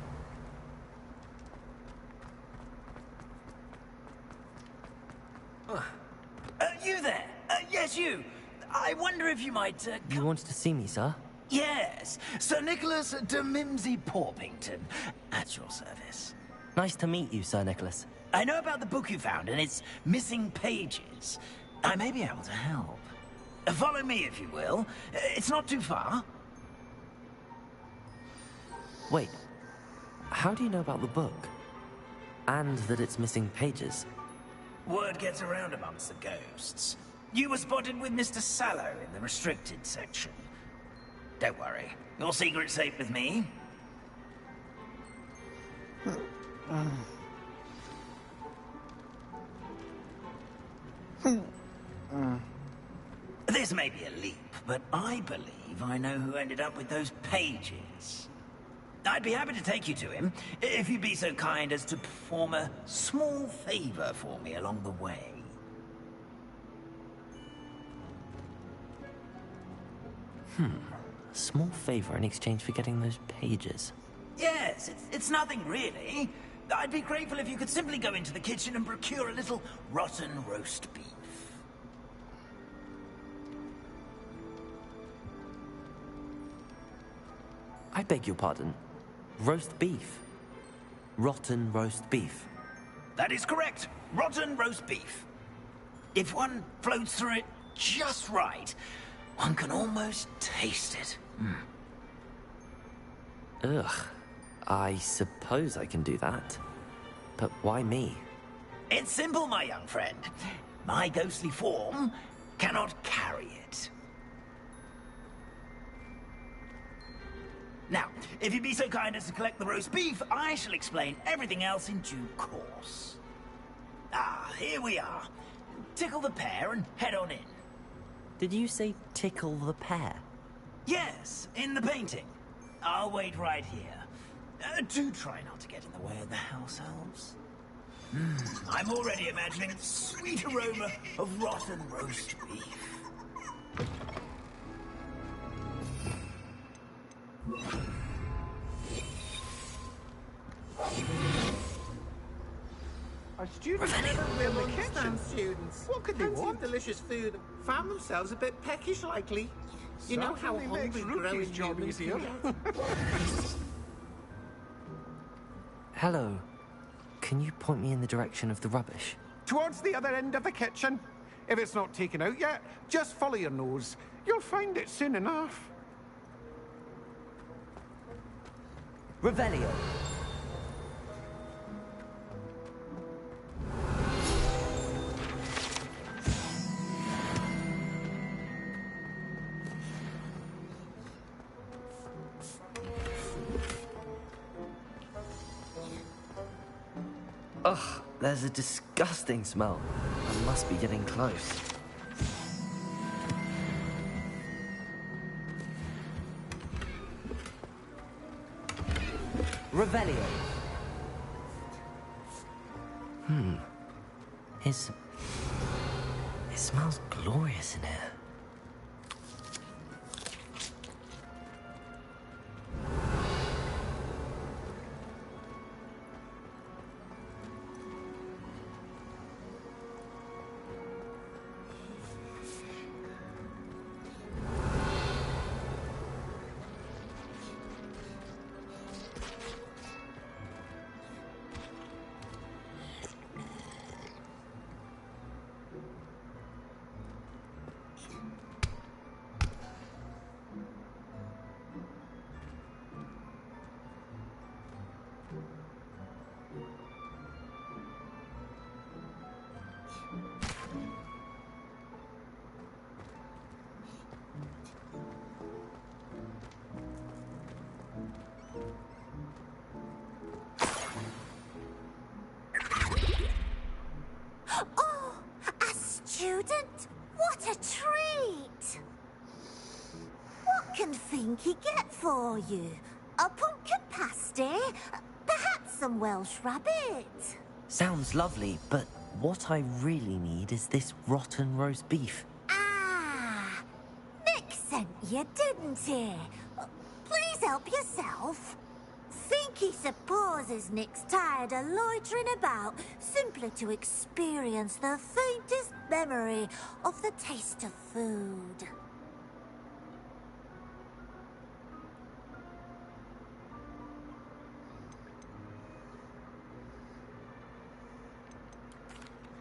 You there? Yes, you. I wonder if you might, You wanted to see me, sir? Yes, Sir Nicholas de Mimsy Porpington, at your service. Nice to meet you, Sir Nicholas. I know about the book you found and its missing pages. I may be able to help. Follow me, if you will. It's not too far. Wait, how do you know about the book? And that it's missing pages? Word gets around amongst the ghosts. You were spotted with Mr. Sallow in the restricted section. Don't worry, your secret's safe with me. This may be a leap, but I believe I know who ended up with those pages. I'd be happy to take you to him, if you'd be so kind as to perform a small favor for me along the way. A small favor in exchange for getting those pages. Yes, it's nothing really. I'd be grateful if you could simply go into the kitchen and procure a little rotten roast beef. I beg your pardon. Roast beef. Rotten roast beef. That is correct. Rotten roast beef. If one floats through it just right, one can almost taste it. Ugh. I suppose I can do that. But why me? It's simple, my young friend. My ghostly form cannot carry it. Now, if you'd be so kind as to collect the roast beef, I shall explain everything else in due course. Ah, here we are. Tickle the pear and head on in. Did you say tickle the pear? Yes, in the painting. I'll wait right here. Do try not to get in the way of the house elves. I'm already imagining the sweet aroma of rotten roast beef. Our students never will understand students. What could they want? Delicious food. Found themselves a bit peckish, likely. You know how hungry growing humans can get. Hello. Can you point me in the direction of the rubbish? Towards the other end of the kitchen. If it's not taken out yet, just follow your nose. You'll find it soon enough. Revelio. Ugh, there's a disgusting smell. I must be getting close. Revelio. It smells glorious in here. Oh, a student? What a treat! What can Finky get for you? A pumpkin pasty? dear. Perhaps some Welsh rabbit. Sounds lovely, but what I really need is this rotten roast beef. Ah, Nick sent you, didn't he? Please help yourself. Think he supposes Nick's tired of loitering about simply to experience the faintest memory of the taste of food.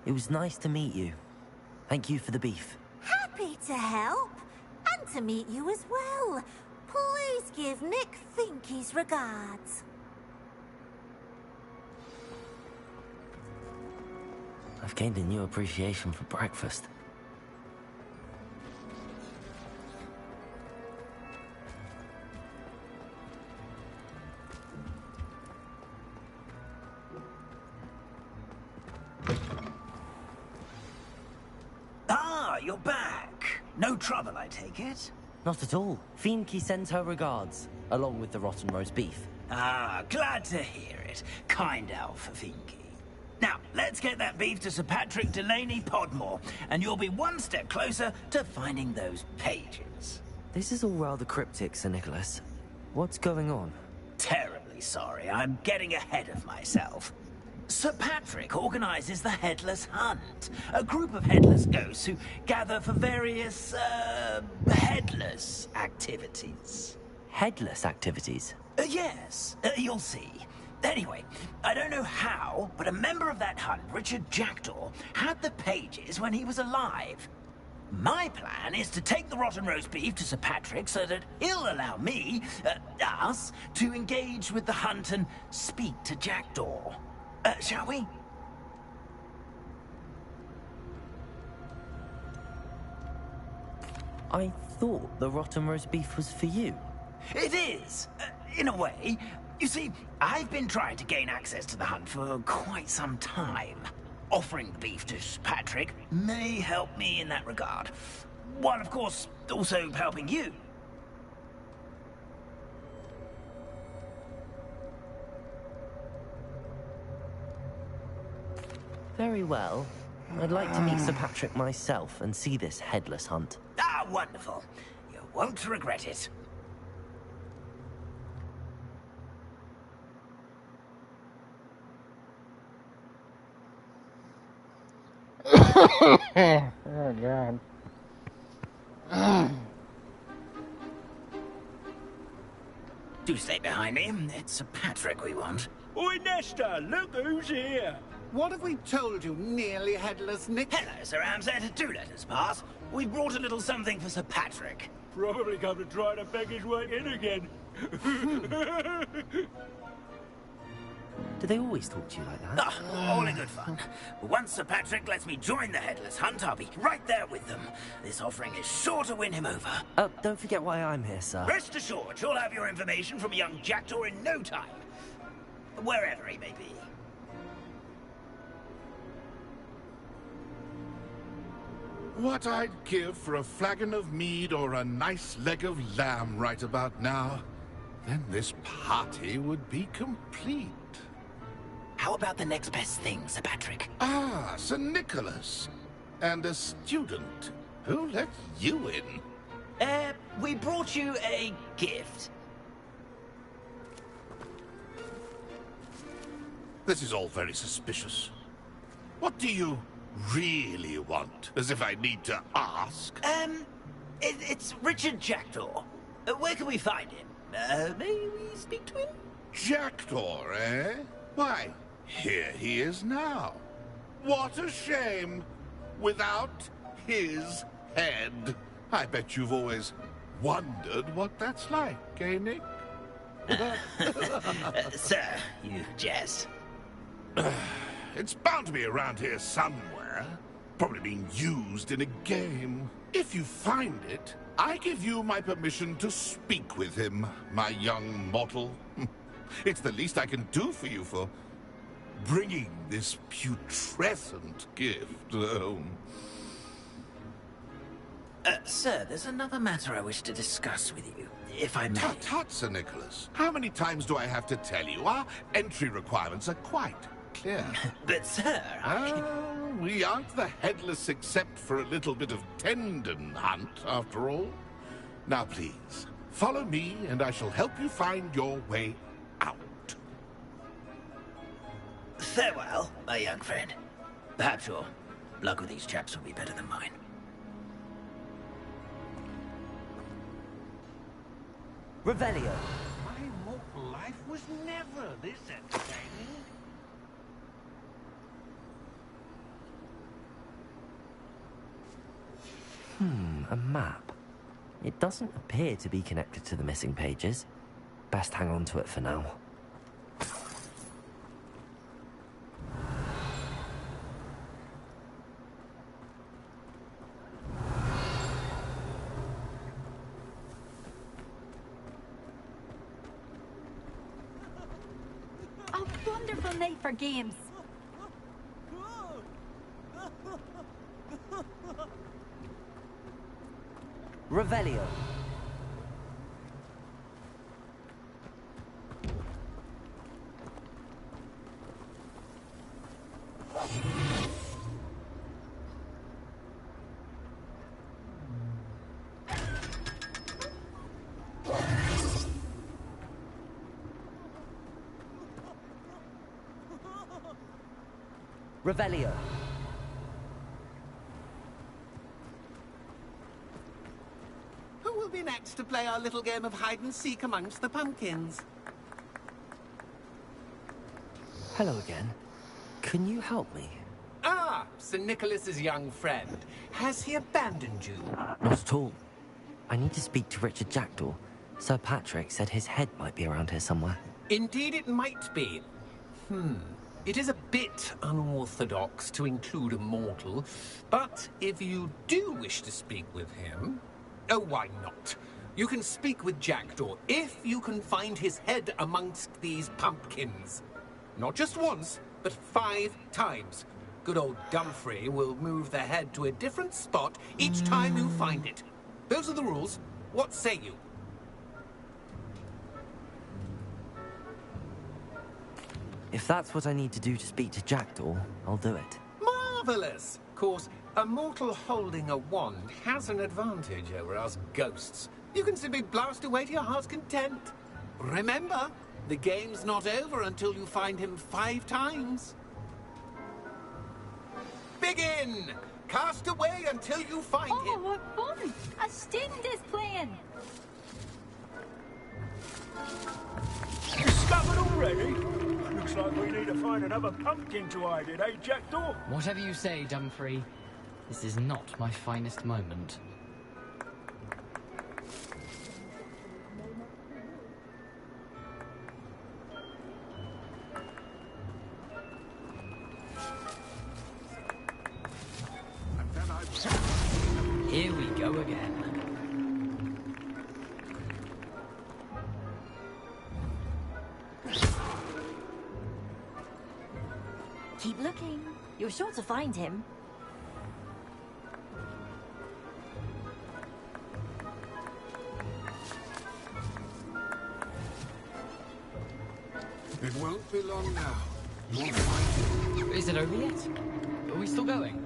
It was nice to meet you. Thank you for the beef. Happy to help, and to meet you as well. Please give Nick Finky's regards. I've gained a new appreciation for breakfast. Ah, you're back. No trouble, I take it? Not at all. Finky sends her regards, along with the rotten roast beef. Ah, glad to hear it. Kind elf, Finky. Now, let's get that beef to Sir Patrick Delaney Podmore, and you'll be one step closer to finding those pages. This is all rather cryptic, Sir Nicholas. What's going on? Terribly sorry, I'm getting ahead of myself. Sir Patrick organizes the Headless Hunt, a group of headless ghosts who gather for various, headless activities. Headless activities? Yes, you'll see. Anyway, I don't know how, but a member of that hunt, Richard Jackdaw, had the pages when he was alive. My plan is to take the rotten roast beef to Sir Patrick so that he'll allow me, us, to engage with the hunt and speak to Jackdaw. Shall we? I thought the rotten roast beef was for you. It is, in a way. You see, I've been trying to gain access to the hunt for quite some time. Offering the beef to Sir Patrick may help me in that regard. While, of course, also helping you. Very well. I'd like to meet Sir Patrick myself and see this headless hunt. Ah, wonderful. You won't regret it. Oh, God. Do stay behind me. It's Sir Patrick we want. Oi, Nesta, look who's here. What have we told you, nearly headless Nick? Hello, Sir Ramsay. Do let us pass. We brought a little something for Sir Patrick. Probably come to try to beg his way in again. Do they always talk to you like that? Oh, all in good fun. Once Sir Patrick lets me join the Headless Hunt, I'll be right there with them. This offering is sure to win him over. Don't forget why I'm here, sir. Rest assured, you'll have your information from young Jackdaw in no time. Wherever he may be. What I'd give for a flagon of mead or a nice leg of lamb right about now. Then this party would be complete. How about the next best thing, Sir Patrick? Ah, Sir Nicholas. And a student. Who let you in? We brought you a gift. This is all very suspicious. What do you really want? As if I need to ask? It's Richard Jackdaw. Where can we find him? May we speak to him? Jackdaw, eh? Why, here he is now. What a shame. Without his head. I bet you've always wondered what that's like, eh, Nick? Sir, you jest. It's bound to be around here somewhere. Probably being used in a game. If you find it, I give you my permission to speak with him, my young mortal. It's the least I can do for you for bringing this putrescent gift home. Sir, there's another matter I wish to discuss with you, if I may. Tut tut, Sir Nicholas. How many times do I have to tell you? Our entry requirements are quite clear. But, sir, we aren't the headless except for a little bit of tendon hunt, after all. Now, please, follow me, and I shall help you find your way out. Farewell, my young friend. Perhaps your luck with these chaps will be better than mine. Revelio. My mortal life was never this entertaining. A map. It doesn't appear to be connected to the missing pages. Best hang on to it for now. A wonderful night for games. Revelio. Revelio. Who will be next to play our little game of hide-and-seek amongst the pumpkins? Hello again. Can you help me? Ah, Sir Nicholas's young friend. Has he abandoned you? Not at all. I need to speak to Richard Jackdaw. Sir Patrick said his head might be around here somewhere. Indeed it might be. It is a bit unorthodox to include a mortal, but if you do wish to speak with him... Oh, why not? You can speak with Jackdaw if you can find his head amongst these pumpkins. Not just once, but 5 times. Good old Dumfrey will move the head to a different spot each time you find it. Those are the rules. What say you? If that's what I need to do to speak to Jackdaw, I'll do it. Marvellous! Of course, a mortal holding a wand has an advantage over us ghosts. You can simply blast away to your heart's content. Remember, the game's not over until you find him 5 times. Begin! Cast away until you find him. Oh, what fun! A student is playing. Discovered already? Looks like we need to find another pumpkin to hide in, eh, Jackdaw? Whatever you say, Dumfrey. This is not my finest moment. Here we go again. Keep looking. You're sure to find him. It won't be long now. You'll find him. Is it over yet? Are we still going?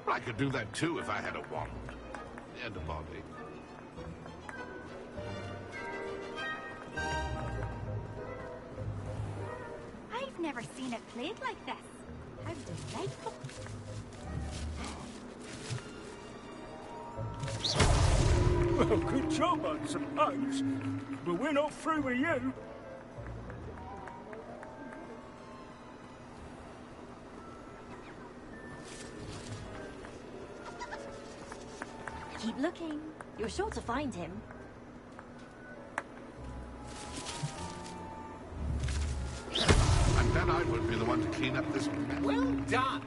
I could do that too if I had a wand. And a body. I've never seen it played like this. How delightful. Well, good job, I suppose. But we're not through with you. Keep looking. You're sure to find him. And then I won't be the one to clean up this mess. Well done!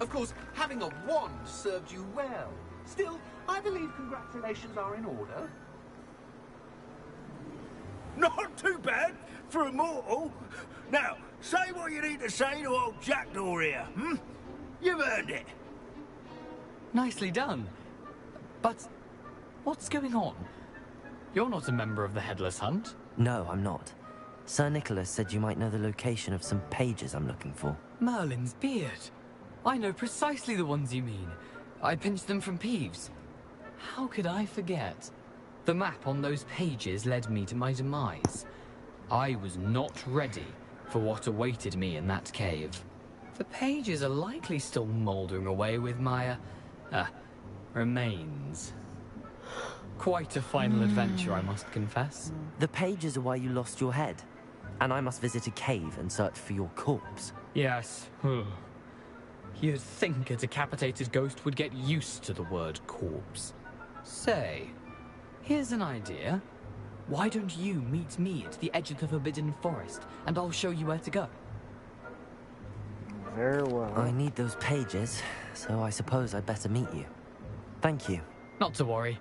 Of course, having a wand served you well. Still, I believe congratulations are in order. Not too bad for a mortal. Now, say what you need to say to old Jackdaw here, hmm? You've earned it. Nicely done. But what's going on? You're not a member of the Headless Hunt. No, I'm not. Sir Nicholas said you might know the location of some pages I'm looking for. Merlin's beard. I know precisely the ones you mean. I pinched them from Peeves. How could I forget? The map on those pages led me to my demise. I was not ready for what awaited me in that cave. The pages are likely still mouldering away with my, remains. Quite a final adventure, I must confess. The pages are why you lost your head, and I must visit a cave and search for your corpse. Yes. You'd think a decapitated ghost would get used to the word corpse. Say, here's an idea. Why don't you meet me at the edge of the Forbidden Forest, and I'll show you where to go? Very well. I need those pages, so I suppose I'd better meet you. Thank you. Not to worry.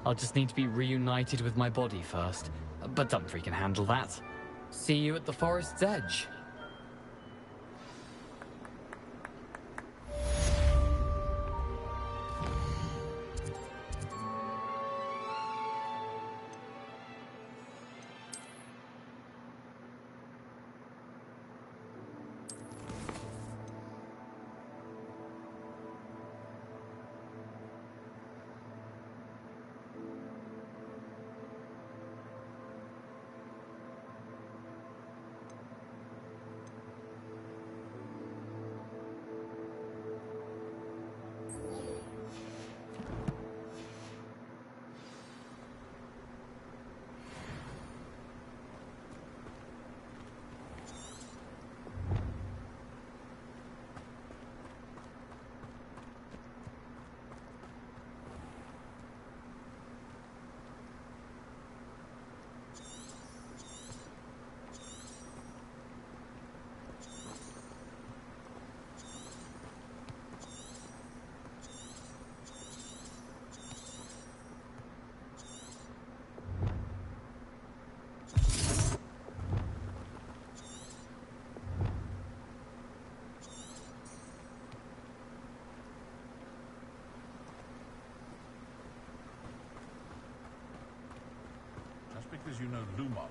I'll just need to be reunited with my body first. But Dumfries can handle that. See you at the forest's edge. Because you know Lumos.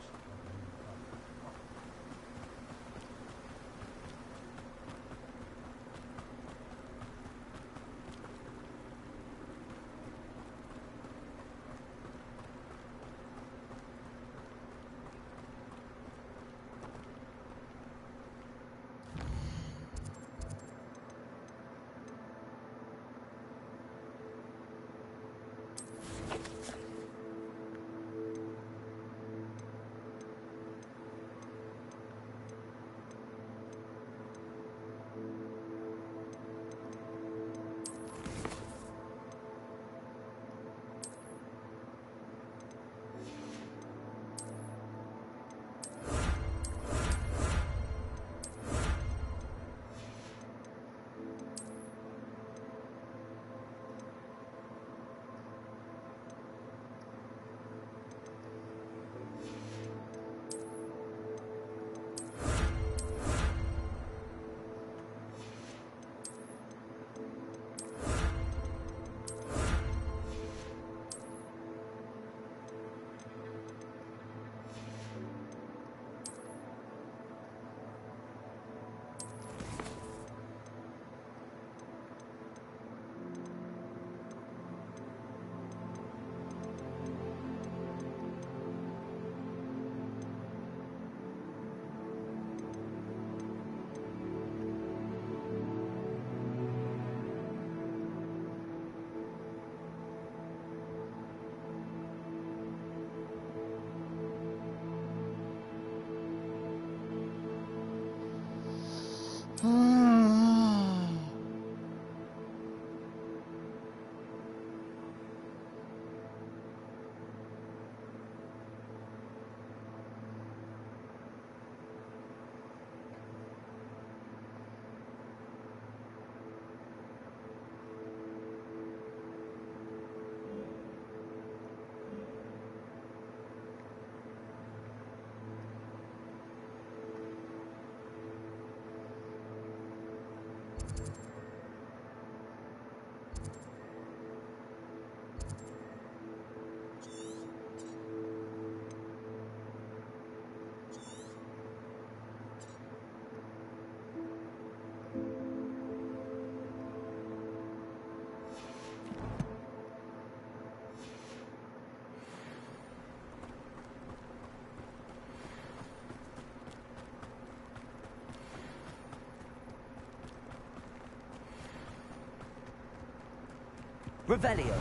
Revelio.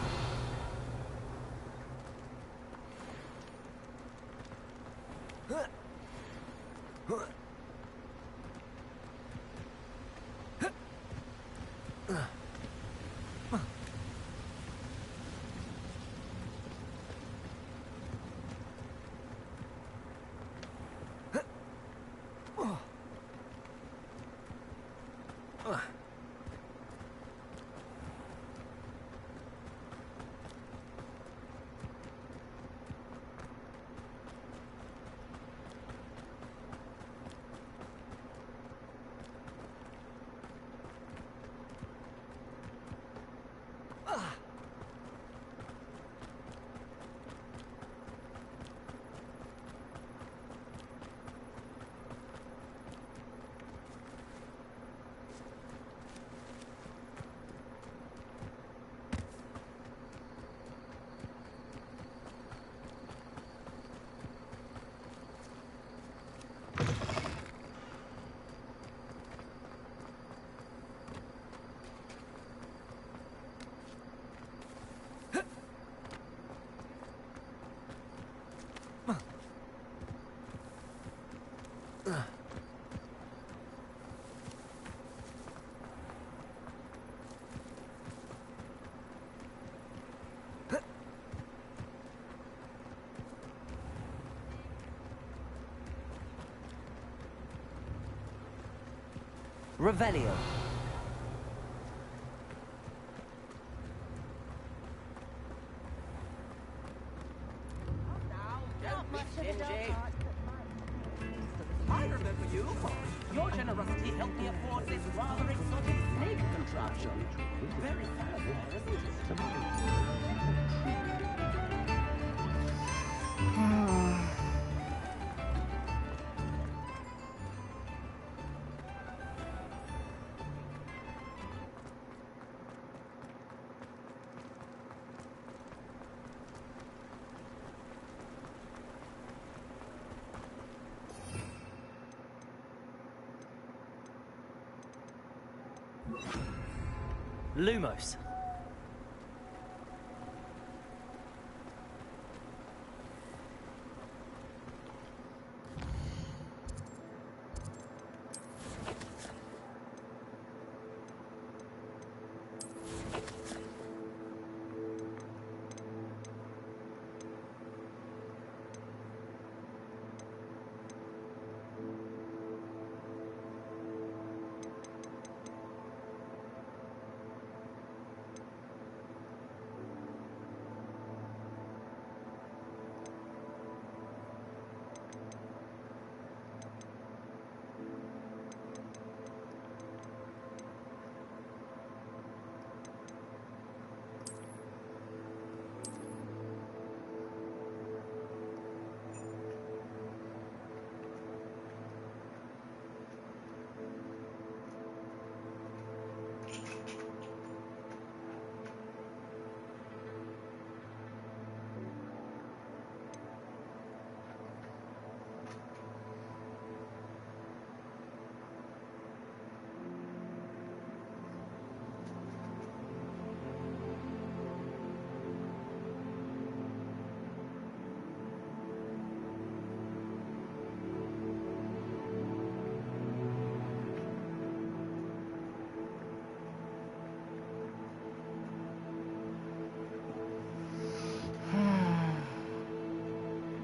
Revelio. Don't be stingy. I remember you. Your generosity helped me afford this rather exotic snake contraption. Very fair, isn't Lumos.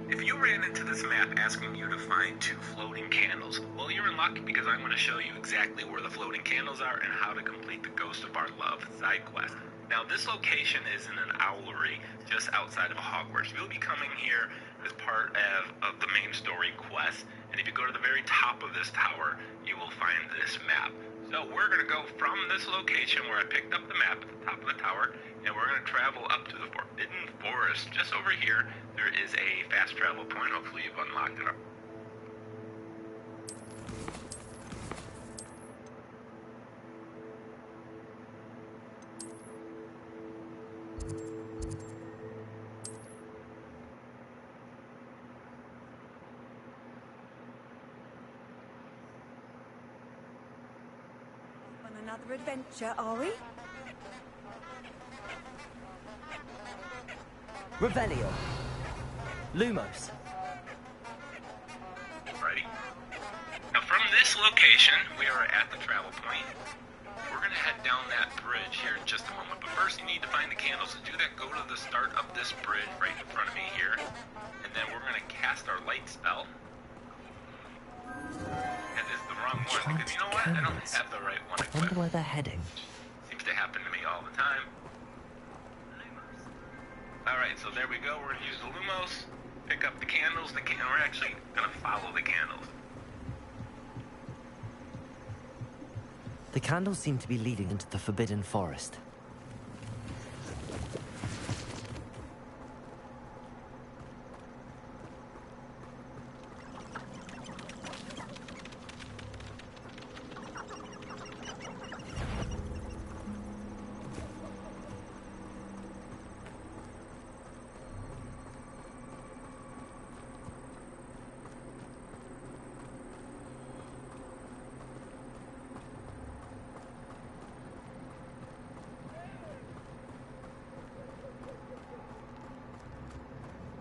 If you ran into this map asking you to find 2 floating candles, well, you're in luck because I'm going to show you exactly where the floating candles are and how to complete the Ghost of Our Love side quest. Now, this location is in an owlery just outside of Hogwarts. You'll be coming here as part of the main story quest, and if you go to the very top of this tower, you will find this map. So we're going to go from this location where I picked up the map at the top of the tower, and we're going to travel up to the Forbidden Forest. Just over here, there is a fast travel point. Hopefully you've unlocked it. On another adventure, are we? Revelio. Lumos. Righty. Now from this location, we are at the travel point. We're gonna head down that bridge here in just a moment, but first you need to find the candles. To do that, go to the start of this bridge right in front of me here, and then we're gonna cast our light spell. And this is the wrong one, because you know what? I don't have the right one I wonder where they're heading. Seems to happen to me all the time. Alright, so there we go. We're gonna use the Lumos, pick up the candles, we're actually gonna follow the candles. The candles seem to be leading into the Forbidden Forest.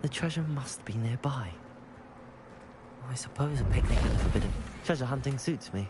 The treasure must be nearby. I suppose a picnic at the Forbidden... Treasure hunting suits me.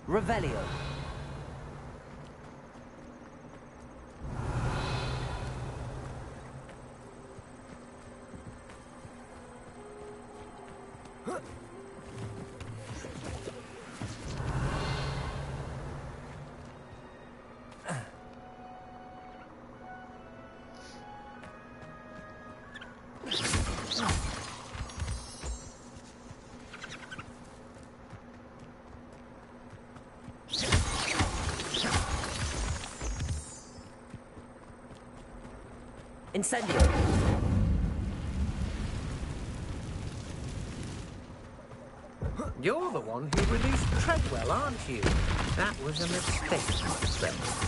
Revelio. Incendio. You're the one who released Treadwell, aren't you? That was a mistake, my friend.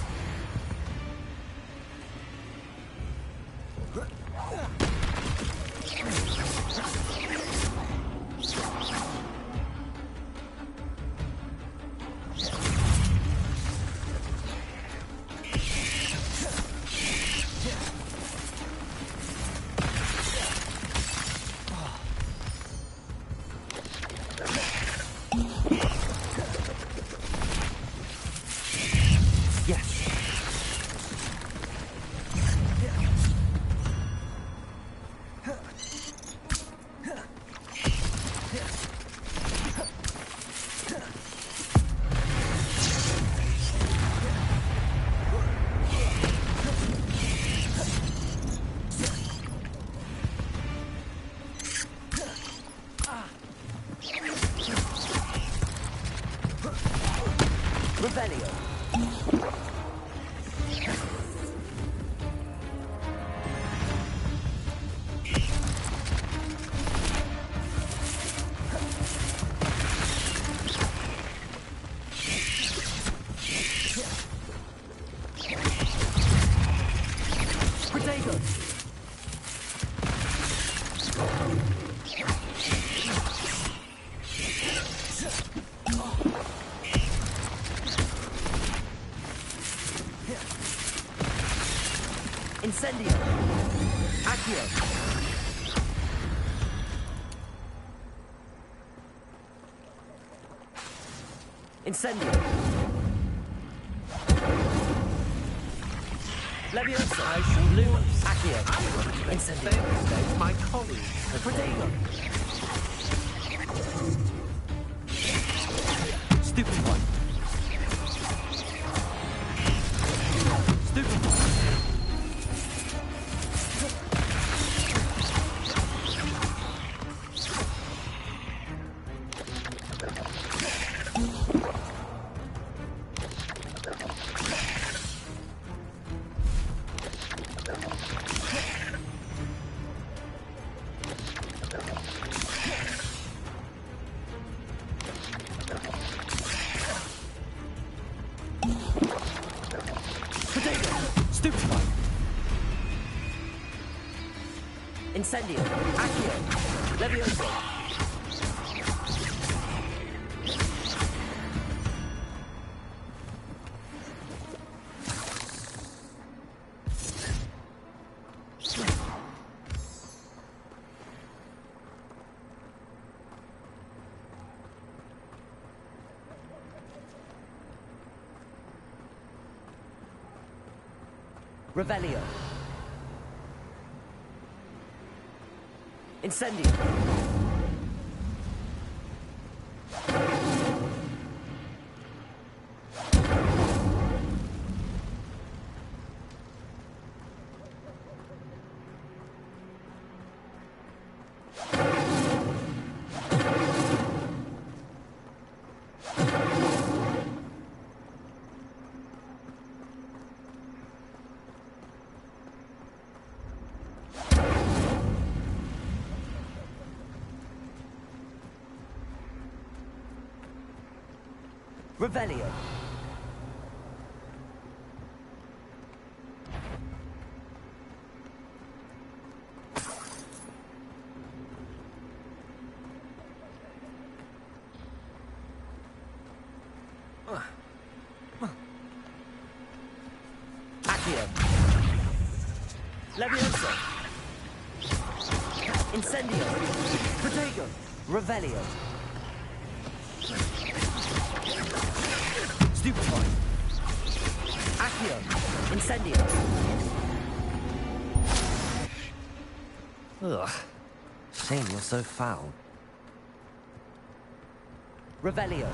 Incendio. Accio. Incendio. Leviosa. I should Lumos. Accio. I'm going to make the Incendio. same mistake my colleagues have Protego. made. Stupefy. Stupefy. Stupefy. Incendio. Accio. Levioso. Revelio. Incendio. Revelio. Accio. Levioso. Incendio. Protego. Revelio. Stupefy. Accio. Incendio. Ugh. Shame you're so foul. Revelio.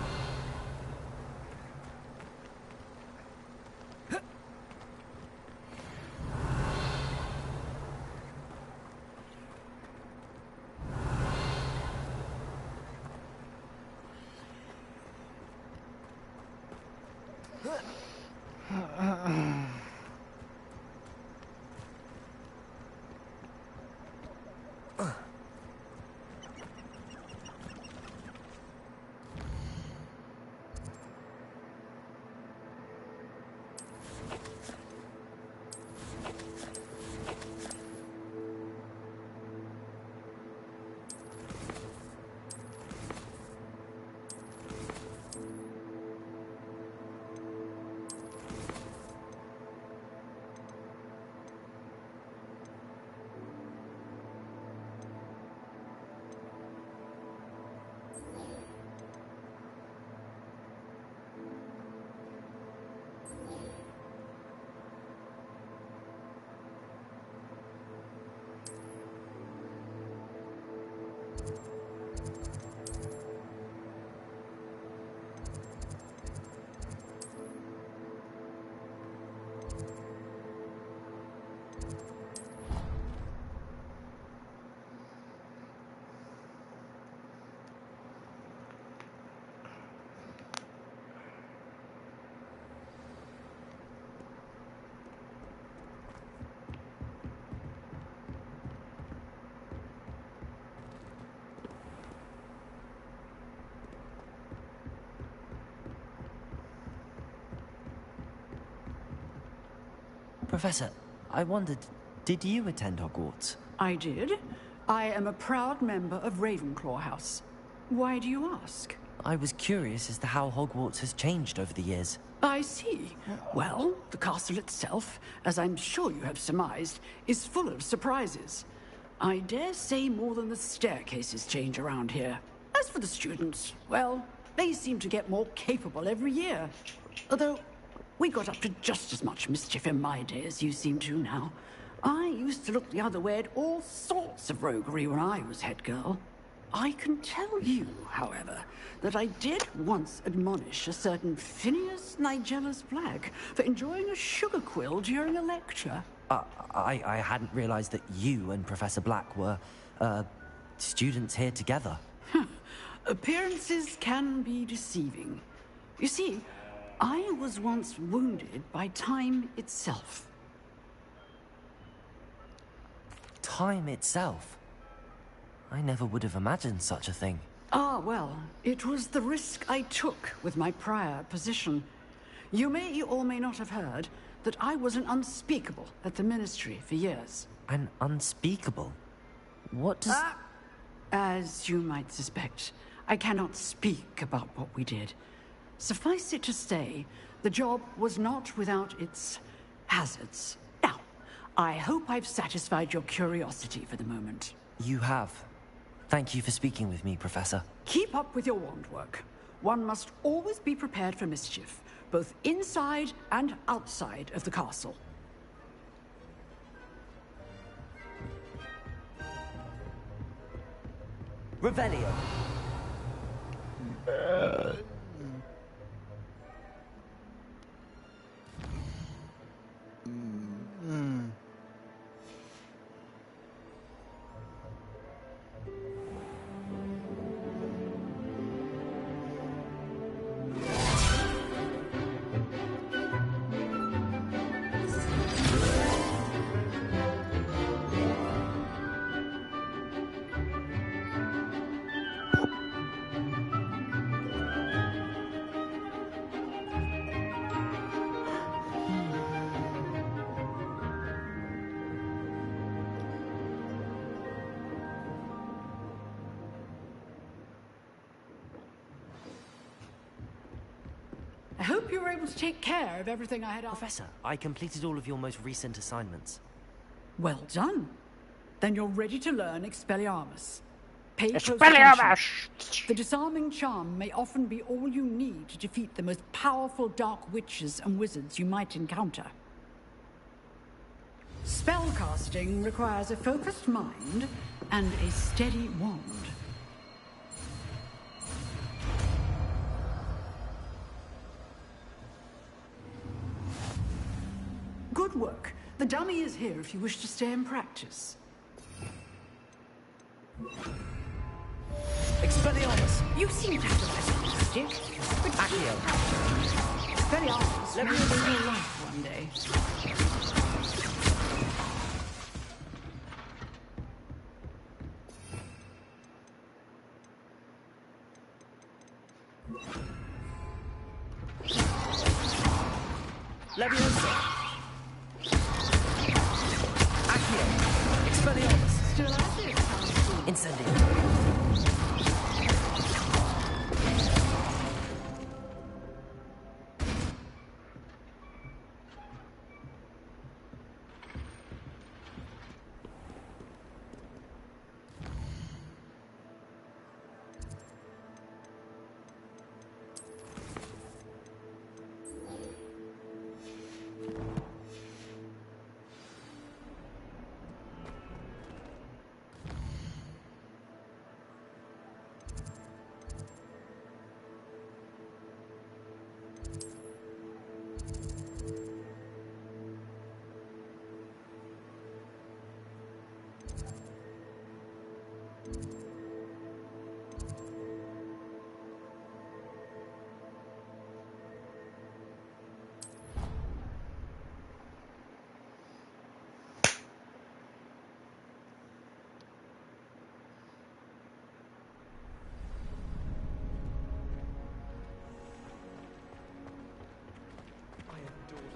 Professor, I wondered, did you attend Hogwarts? I did. I am a proud member of Ravenclaw House. Why do you ask? I was curious as to how Hogwarts has changed over the years. I see. Well, the castle itself, as I'm sure you have surmised, is full of surprises. I dare say more than the staircases change around here. As for the students, well, they seem to get more capable every year. Although, We got up to just as much mischief in my day as you seem to now. I used to look the other way at all sorts of roguery when I was head girl. I can tell you, however, that I did once admonish a certain Phineas Nigellus Black for enjoying a sugar quill during a lecture. I hadn't realized that you and Professor Black were, students here together. Appearances can be deceiving. You see, I was once wounded by time itself. Time itself? I never would have imagined such a thing. Ah, well, it was the risk I took with my prior position. You may or may not have heard that I was an unspeakable at the Ministry for years. An unspeakable? What does... As you might suspect, I cannot speak about what we did. Suffice it to say, the job was not without its hazards. Now, I hope I've satisfied your curiosity for the moment. You have. Thank you for speaking with me, Professor. Keep up with your wand work. One must always be prepared for mischief, both inside and outside of the castle. Revelio. I hope you were able to take care of everything I had asked. Professor, I completed all of your most recent assignments. Well done. Then you're ready to learn Expelliarmus. Pay close Expelliarmus! attention. The disarming charm may often be all you need to defeat the most powerful dark witches and wizards you might encounter. Spellcasting requires a focused mind and a steady wand. Good work. The dummy is here if you wish to stay and practice. Expelliarmus! You seem to have a fantastic. Accio! Expelliarmus may live your life one day. Leviosa! Accio! Expelliarmus! Still at it? Incendio!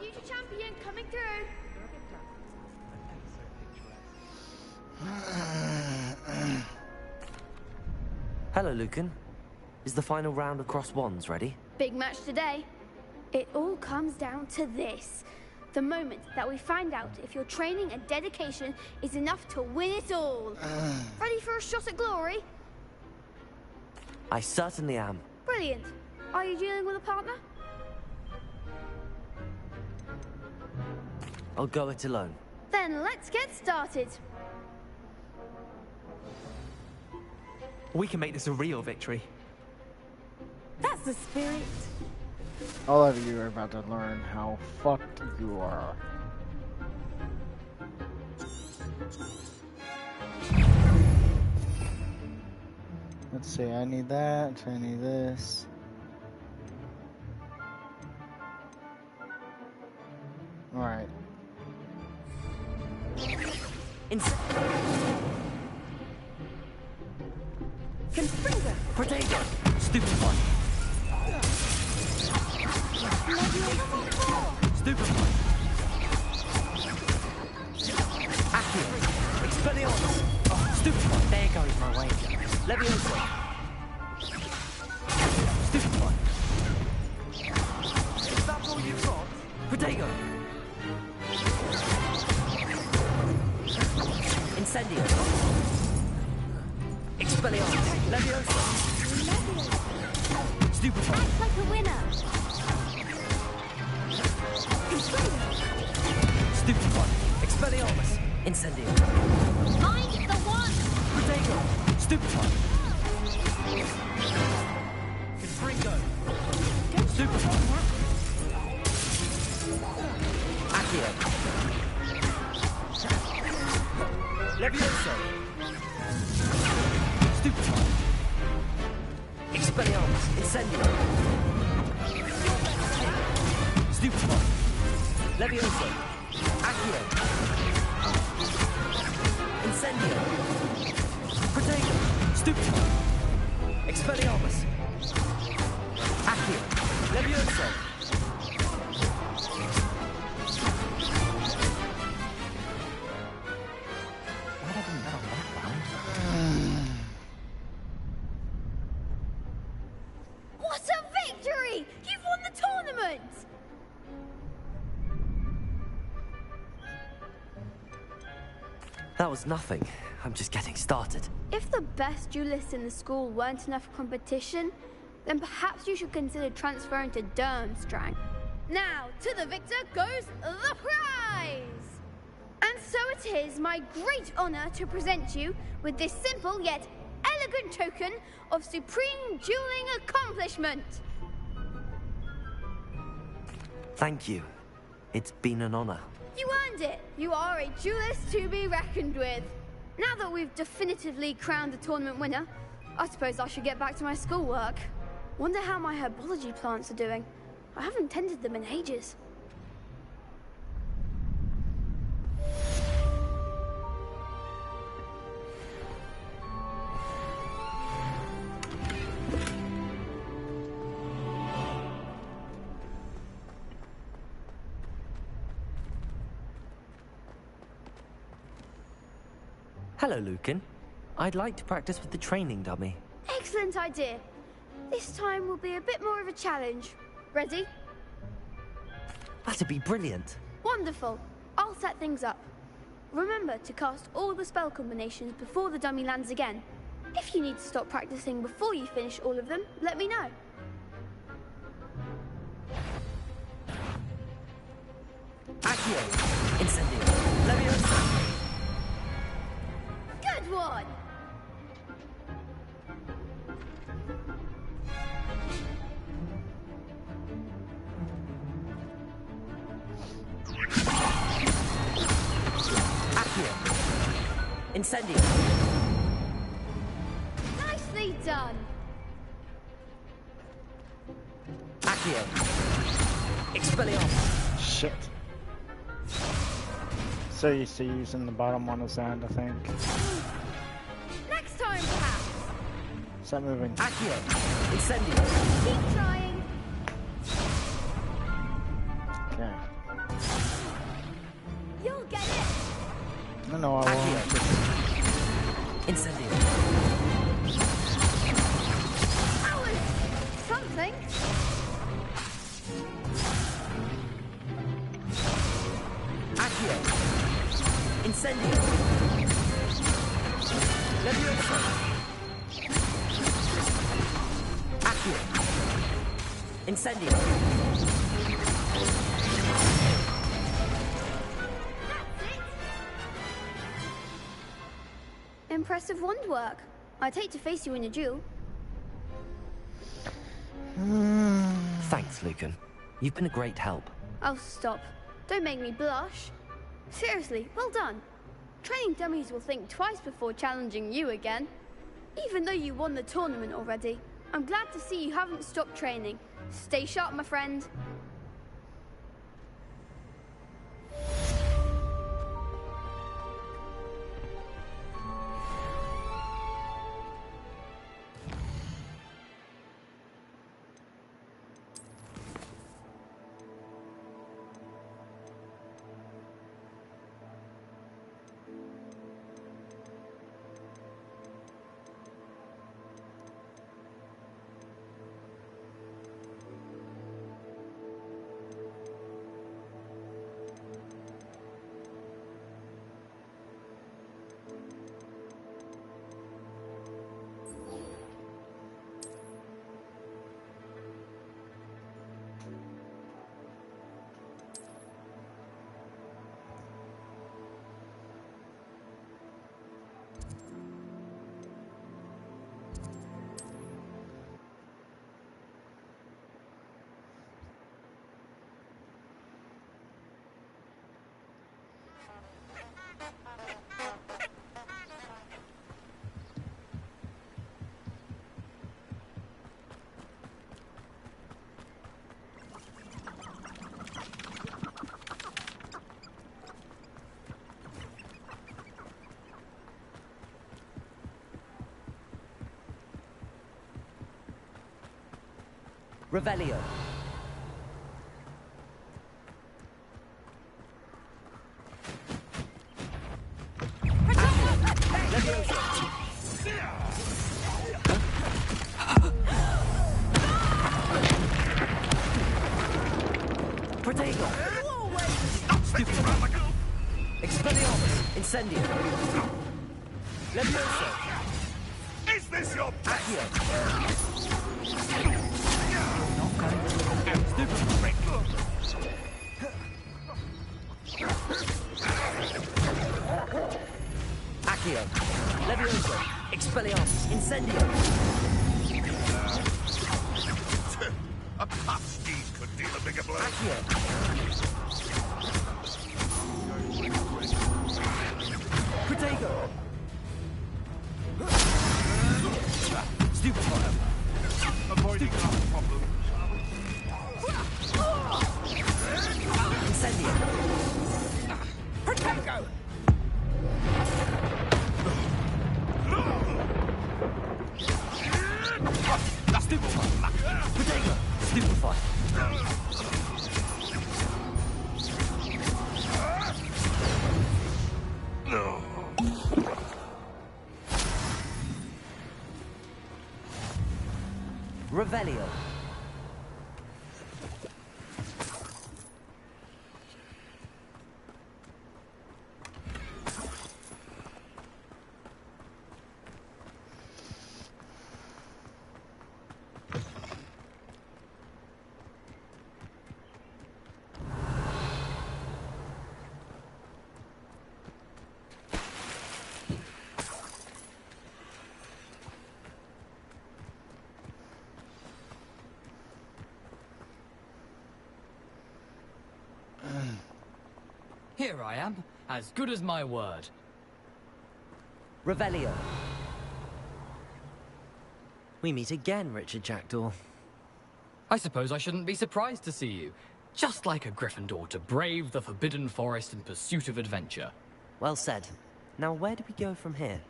Future champion coming through. Hello, Lucan. Is the final round of cross wands ready? Big match today. It all comes down to this. The moment that we find out if your training and dedication is enough to win it all. Ready for a shot at glory? I certainly am. Brilliant. Are you dealing with a partner? I'll go it alone. Then let's get started. We can make this a real victory. That's the spirit. All of you are about to learn how fucked you are. Let's see, I need that, I need this. Alright. Confringo. Potato! Stupid one! Stupid one! Accio! Expelliarmus! Oh, stupid one! There goes my wager. Leviosa! Stupid one! Is that all you've got? Potato! Incendio! Expelliarmus! Leviosa! Stupid one! Act like a winner. Stupid one! Expelliarmus! Incendio! Find the one. Potato! Stupid one! Confringo! Stupid one! Accio! Levioso! Stupid one! Expelliarmus! Incendio! Stupid one! Levioso! Accio! Incendio! Potato! Stupid one! Expelliarmus! Accio! Levioso! Why did I know that one? What a victory! You've won the tournament! That was nothing. I'm just getting started. If the best duelists in the school weren't enough for competition, then perhaps you should consider transferring to Durmstrang. Now, to the victor goes the prize! And so it is my great honor to present you with this simple yet elegant token of supreme dueling accomplishment. Thank you. It's been an honor. You earned it. You are a duelist to be reckoned with. Now that we've definitively crowned the tournament winner, I suppose I should get back to my schoolwork. Wonder how my herbology plants are doing. I haven't tended them in ages. Hello, Lucan. I'd like to practice with the training dummy. Excellent idea. This time will be a bit more of a challenge. Ready? That'd be brilliant. Wonderful. I'll set things up. Remember to cast all the spell combinations before the dummy lands again. If you need to stop practicing before you finish all of them, let me know. Accio! Incendio! Leviosa! Good one! Accio! Incendio! Nicely done! Accio! Expelliarmus! Shit. So used to using the bottom one as that, I think. Next time, perhaps. Stop moving. Accio! Incendio! Keep trying. Okay. You'll get it. No, I won't. Incendio! That was something. Accio! Incendio! Leviosa! Accio! Incendio! impressive wand work. I'd hate to face you in a duel. Thanks, Lucan. You've been a great help. Oh, stop. Don't make me blush. Seriously, well done. Training dummies will think twice before challenging you again. Even though you won the tournament already, I'm glad to see you haven't stopped training. Stay sharp, my friend. Revelio. Protego. Expelliarmus. Incendio. Levioso. Is this your Accio. Accio. Levioso. Expelliarmus. Incendio. A puff steed could deal a bigger blow. Accio. Protego. Stupefy. Avoiding that problem. Incendio. Protego! Stupefy. Protego. Stupefy. No. Revelio. Here I am, as good as my word. Revelio. We meet again, Richard Jackdaw. I suppose I shouldn't be surprised to see you. Just like a Gryffindor to brave the Forbidden Forest in pursuit of adventure. Well said. Now where do we go from here?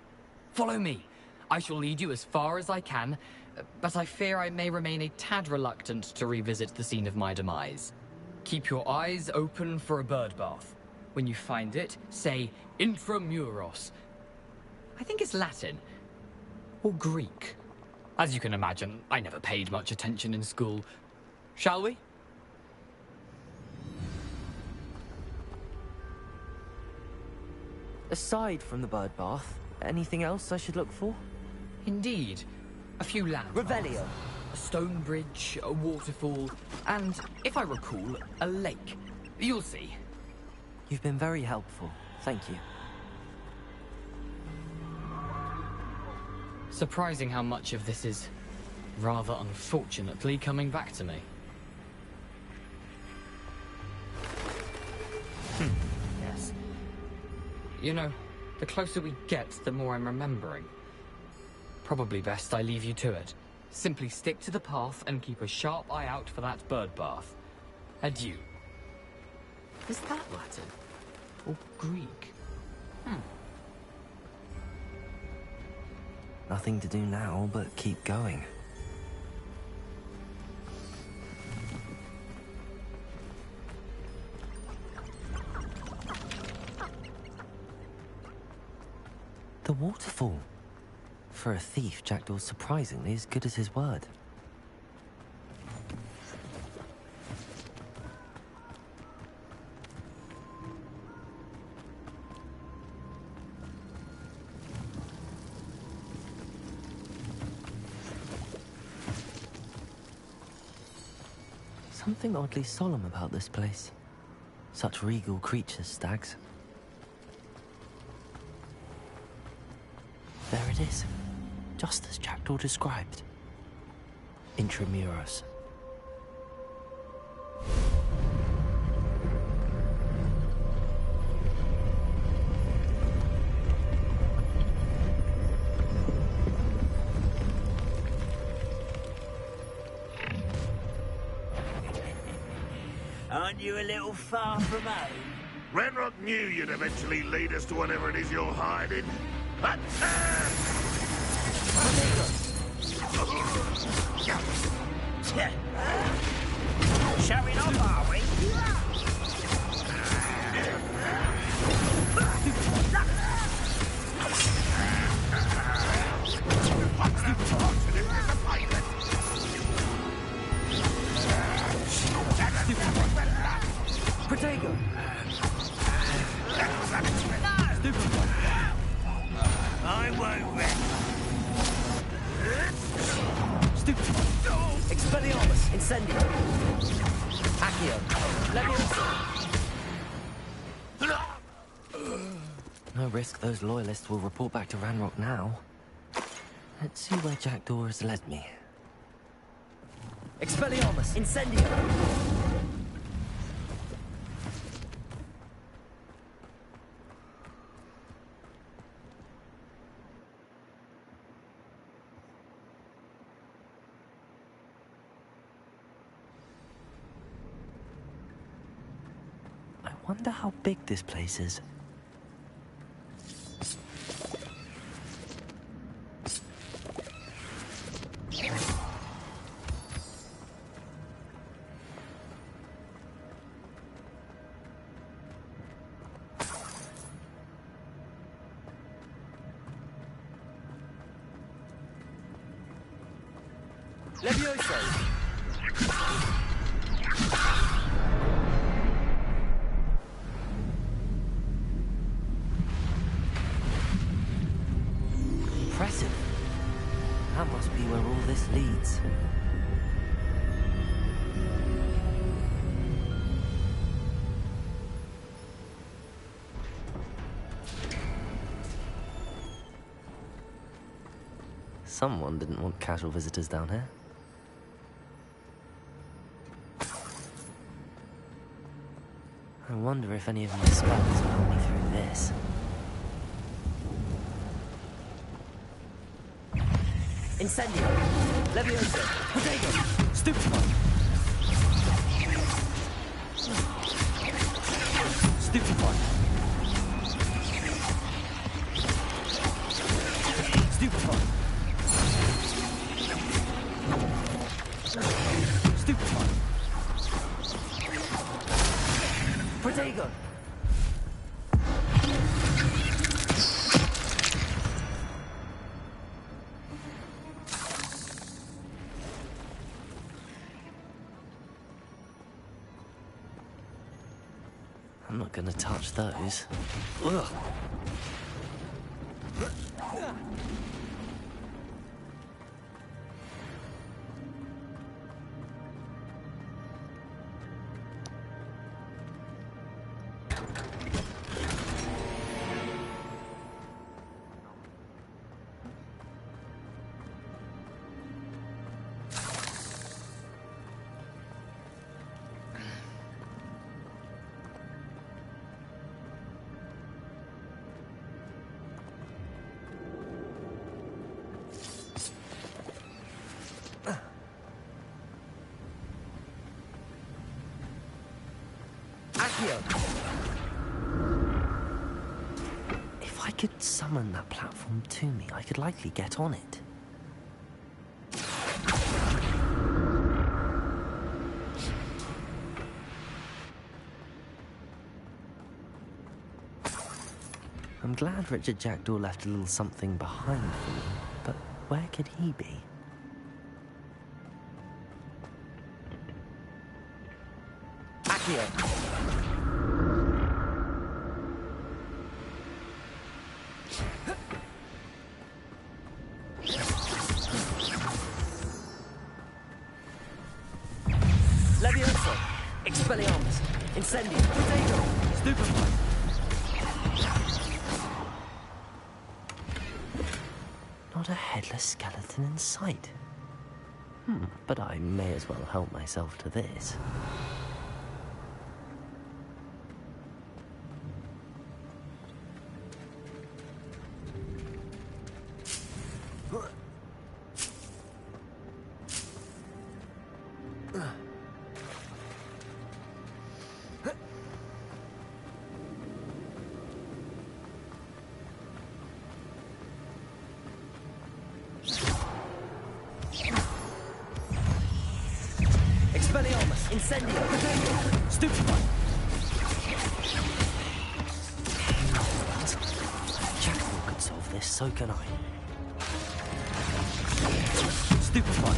Follow me. I shall lead you as far as I can, but I fear I may remain a tad reluctant to revisit the scene of my demise. Keep your eyes open for a bird bath. When you find it, say intramuros. I think it's Latin. Or Greek. As you can imagine, I never paid much attention in school. Shall we? Aside from the bird bath, anything else I should look for? Indeed. A few landmarks. Revelio. A stone bridge, a waterfall, and, if I recall, a lake. You'll see. You've been very helpful. Thank you. Surprising how much of this is, rather unfortunately, coming back to me. Yes. You know, the closer we get, the more I'm remembering. Probably best I leave you to it. Simply stick to the path and keep a sharp eye out for that bird bath. Adieu. Is that Latin? Or Greek? Nothing to do now but keep going. The waterfall. For a thief, Jackdaw's surprisingly as good as his word. Something oddly solemn about this place. Such regal creatures, stags. There it is, just as Jackdaw described. Intramuros. Aren't you a little far from home? Ranrock knew you'd eventually lead us to whatever it is you're hiding. Showing off, are we? Protego! I won't wreck. Stupid! Expelliarmus! Incendio! Accio! Leviosa! No risk those loyalists will report back to Ranrock now. Let's see where Jackdaw has led me. Expelliarmus! Incendio! I wonder how big this place is. Levioso! Impressive. That must be where all this leads. Someone didn't want casual visitors down here. I wonder if any of my spells will help me through this. Incendio! Levioso! Protego! Stupefy! Stupefy! Stupefy! Stupefy! Protego! I'm not gonna touch those. Ugh. If I could summon that platform to me, I could likely get on it. I'm glad Richard Jackdaw left a little something behind for me, but where could he be? Accio! Levioso! Expelliarmus! Incendio! Potato! Stupefy! Not a headless skeleton in sight. But I may as well help myself to this. Expelliarmus! Incendio! Potato! Stupefy! Jackdaw could solve this, so can I. Stupefy!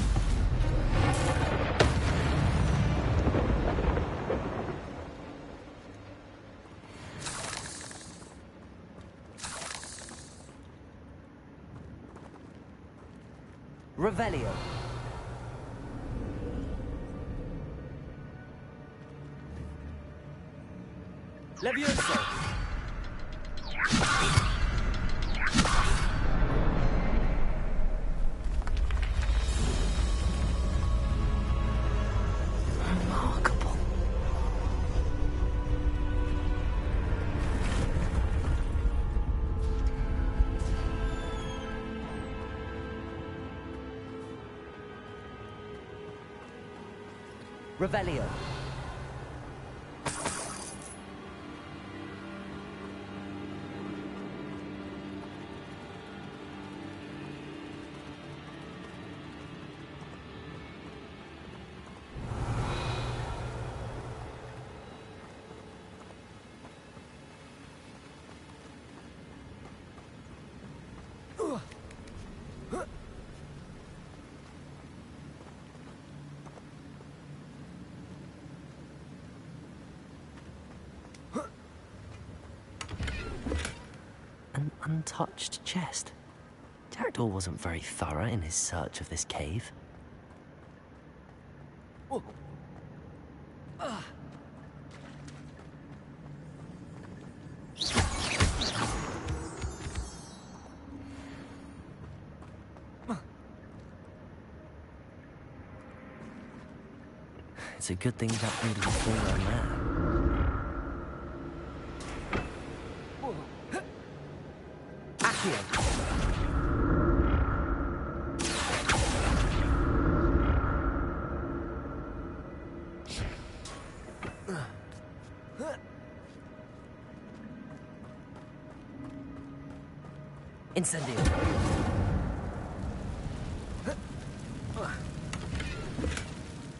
Revelio! Levioso! Remarkable. Revelio! An untouched chest. Jackdaw wasn't very thorough in his search of this cave. It's a good thing Jackdaw didn't fall down there. Incendio!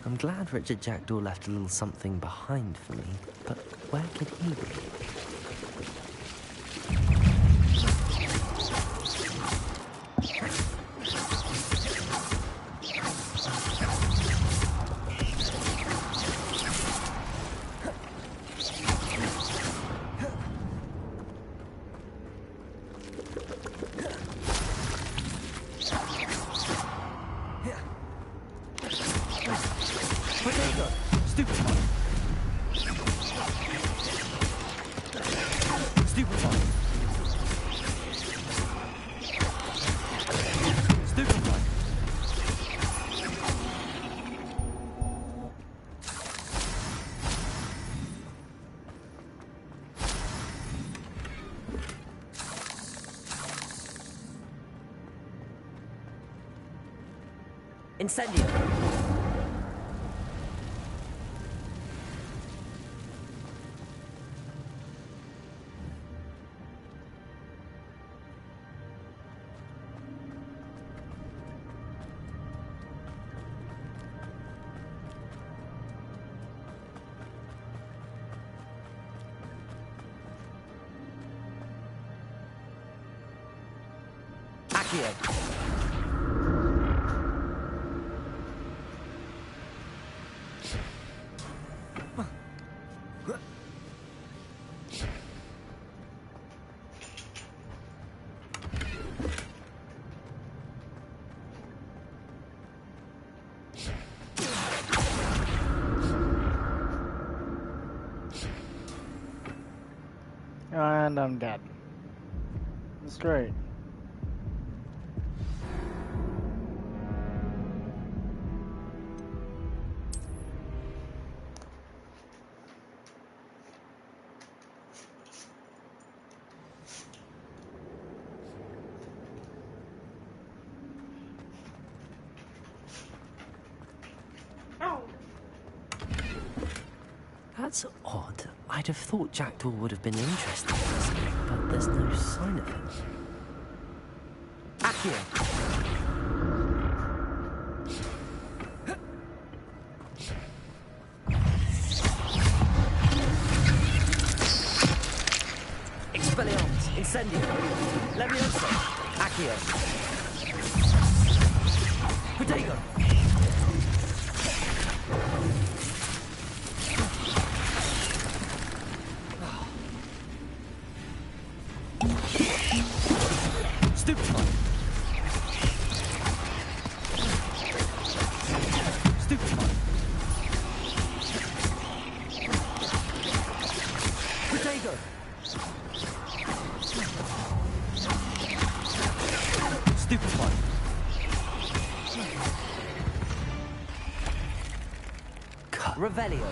I'm glad Richard Jackdaw left a little something behind for me, but where could he be? Potato! Stupefy! Stupefy! Stupefy! Incendio! Accio. And I'm dead. That's great. That's odd. I'd have thought Jackdaw would have been interested in this, but there's no sign of him. Accio. Expelliarmus, Incendio, Leviosa, Accio. Protego. Stupefy. Stupefy. Protego. Stupefy. Revelio.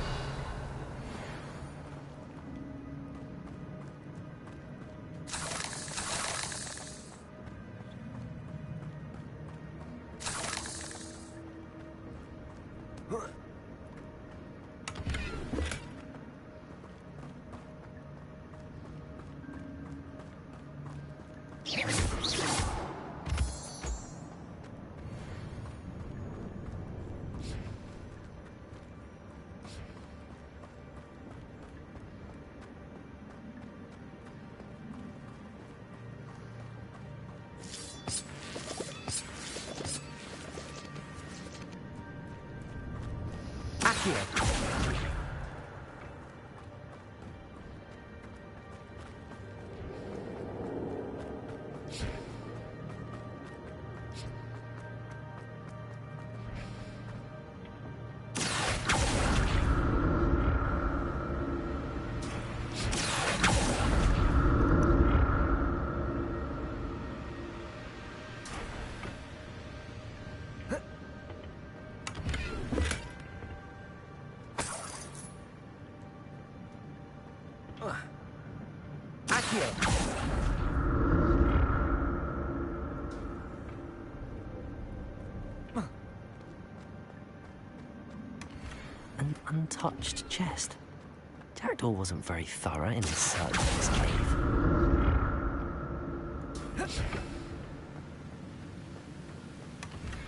An untouched chest. Jackdaw wasn't very thorough in his search for this cave.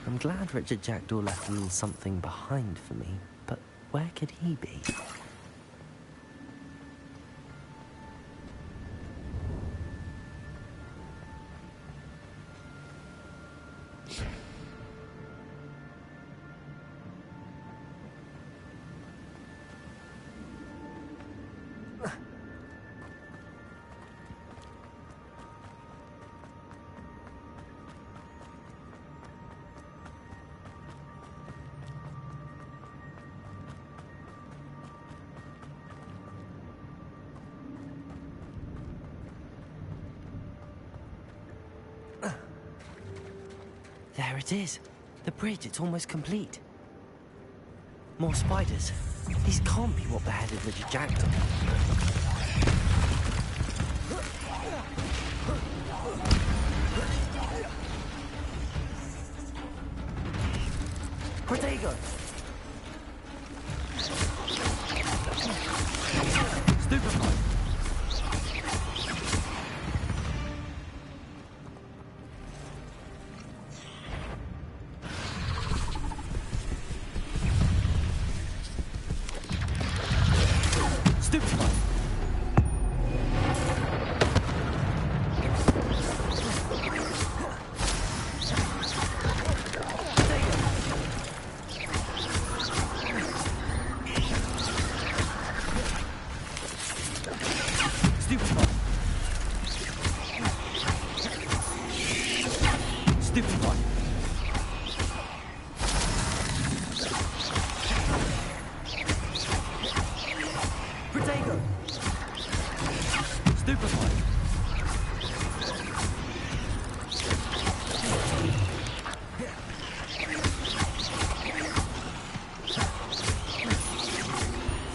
I'm glad Richard Jackdaw left a little something behind for me, but where could he be? There it is. The bridge, it's almost complete. More spiders. These can't be what beheaded Richard Jackdaw. Protego! Stupefy!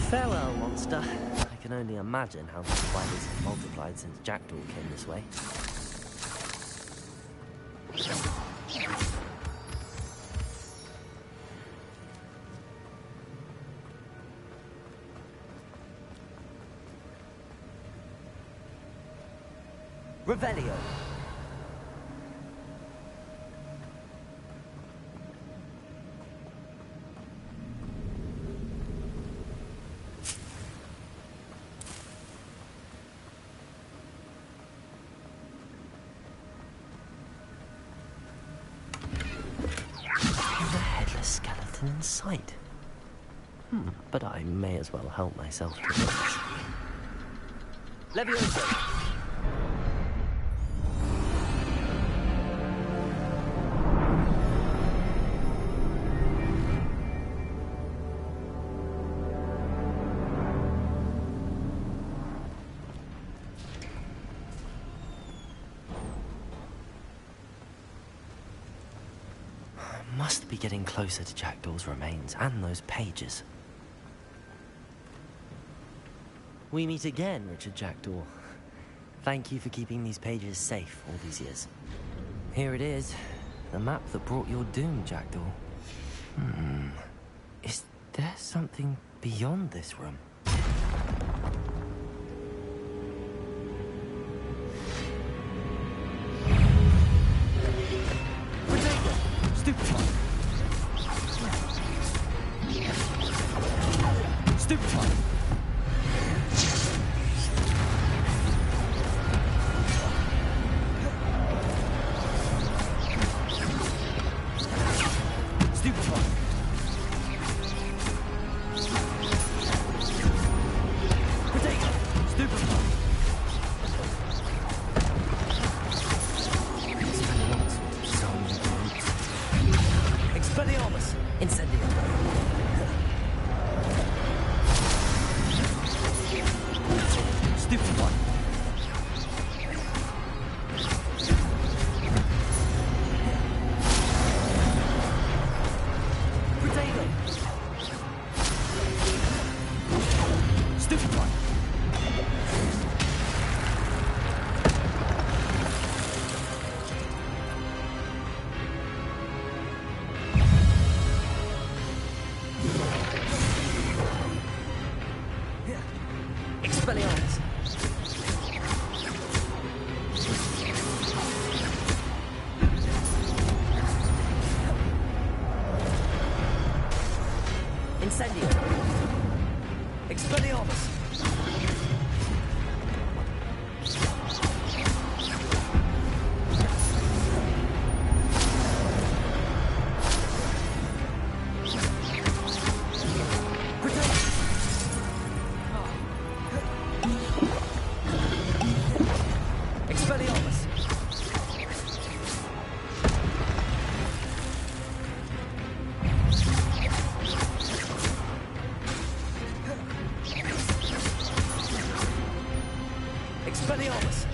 Farewell, monster. I can only imagine how the spiders have multiplied since Jackdaw came this way. Revelio. Skeleton in sight. But I may as well help myself to this. Levioso! Must be getting closer to Jackdaw's remains and those pages. We meet again, Richard Jackdaw. Thank you for keeping these pages safe all these years. Here it is, the map that brought your doom, Jackdaw. Is there something beyond this room? Stupefy! Stupefy! Stupefy! Potato! Stupefy! Expelliarmus! Incendio! Stupefy! Potato! Stupefy! Expelliarmus! Incendio! Expelliarmus! Expelliarmus! Expelliarmus!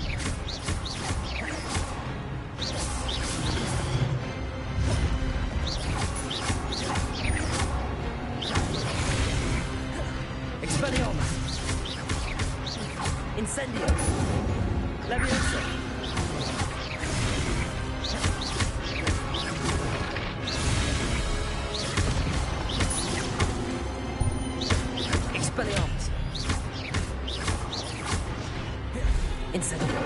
Expelliarmus! Incendio! Levioso! Expelliarmus! Incendio!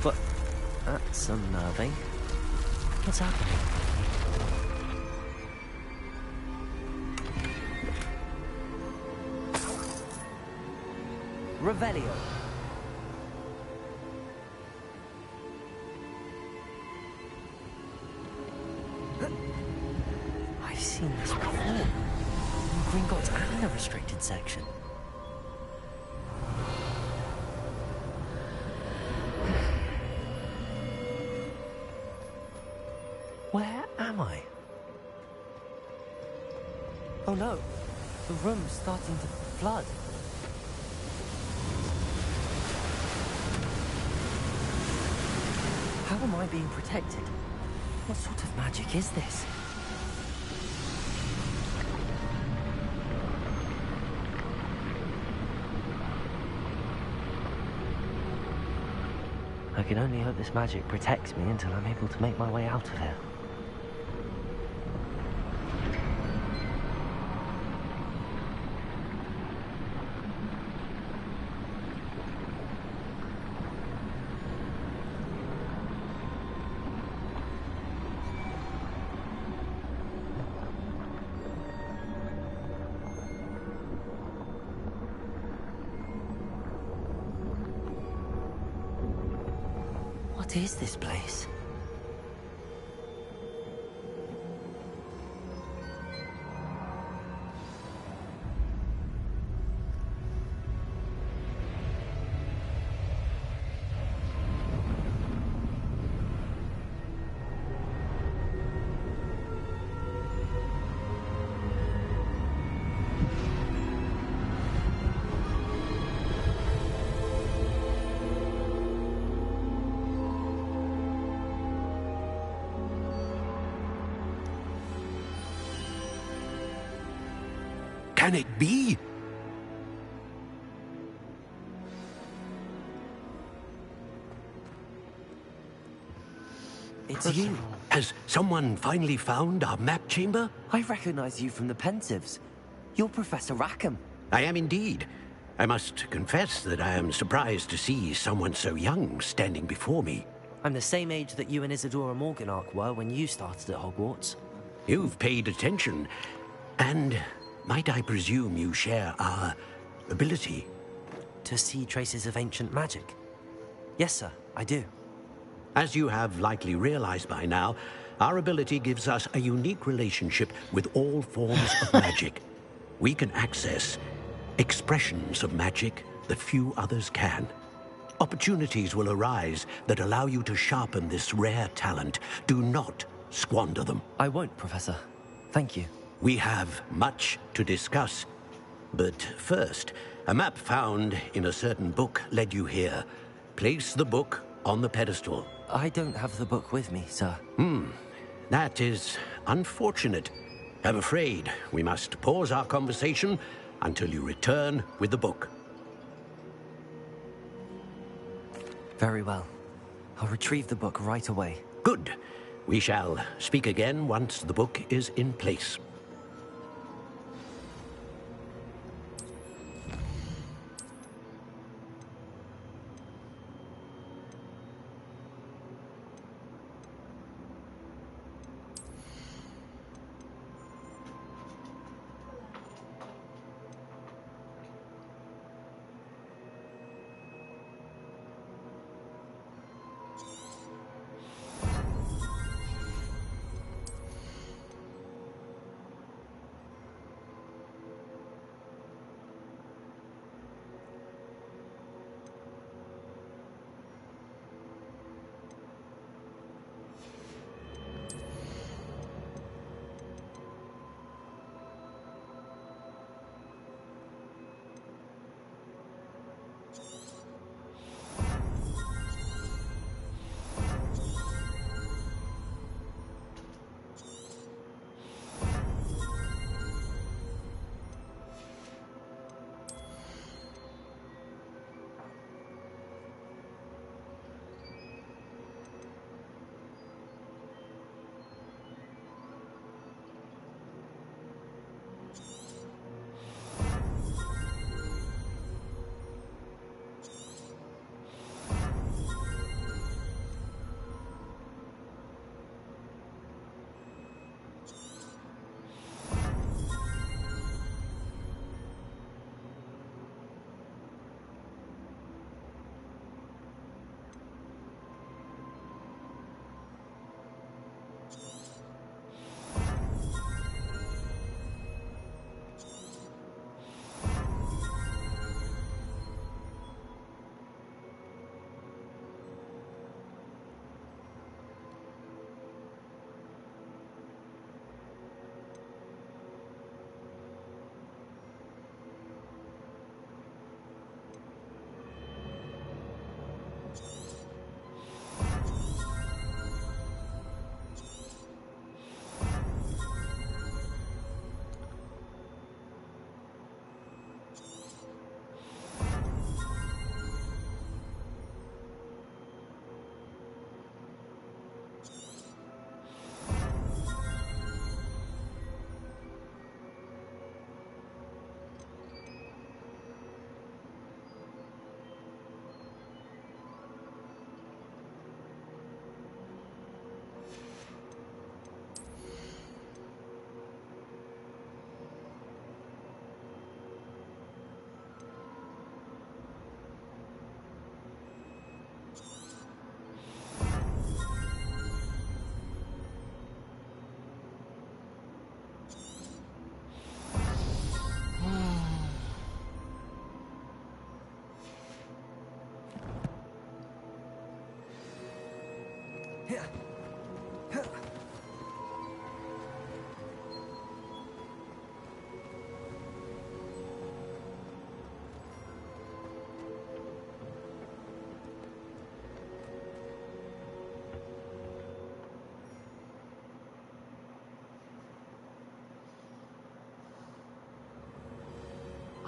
But that's unnerving. What's happening? Revelio. I've seen this before. In Gringotts and the restricted section. Where am I? Oh no, the room's starting to flood. How am I being protected? What sort of magic is this? I can only hope this magic protects me until I'm able to make my way out of here. What is this place? Can it be? It's you. Has someone finally found our map chamber? I recognize you from the Pensives. You're Professor Rackham. I am indeed. I must confess that I am surprised to see someone so young standing before me. I'm the same age that you and Isadora Morganach were when you started at Hogwarts. You've paid attention, and might I presume you share our ability? To see traces of ancient magic? Yes, sir, I do. As you have likely realized by now, our ability gives us a unique relationship with all forms of magic. We can access expressions of magic that few others can. Opportunities will arise that allow you to sharpen this rare talent. Do not squander them. I won't, Professor. Thank you. We have much to discuss. But first, a map found in a certain book led you here. Place the book on the pedestal. I don't have the book with me, sir. That is unfortunate. I'm afraid we must pause our conversation until you return with the book. Very well. I'll retrieve the book right away. Good. We shall speak again once the book is in place.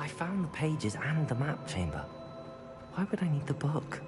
I found the pages and the map chamber. Why would I need the book?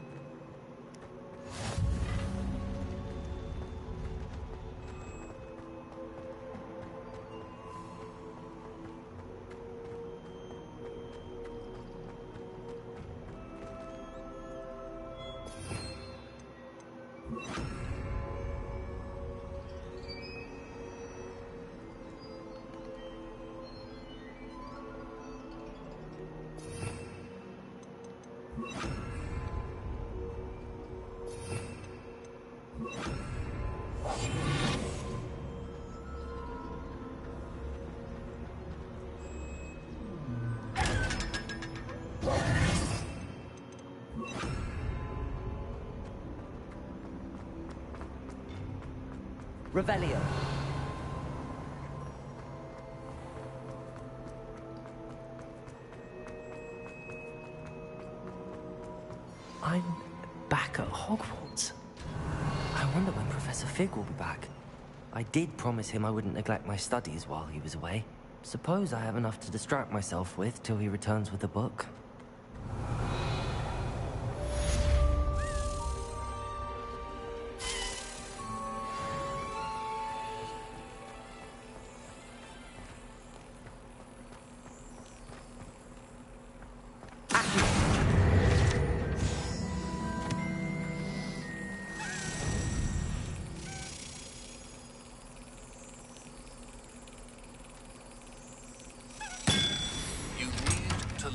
Revelio. I'm back at Hogwarts. I wonder when Professor Fig will be back. I did promise him I wouldn't neglect my studies while he was away. Suppose I have enough to distract myself with till he returns with the book.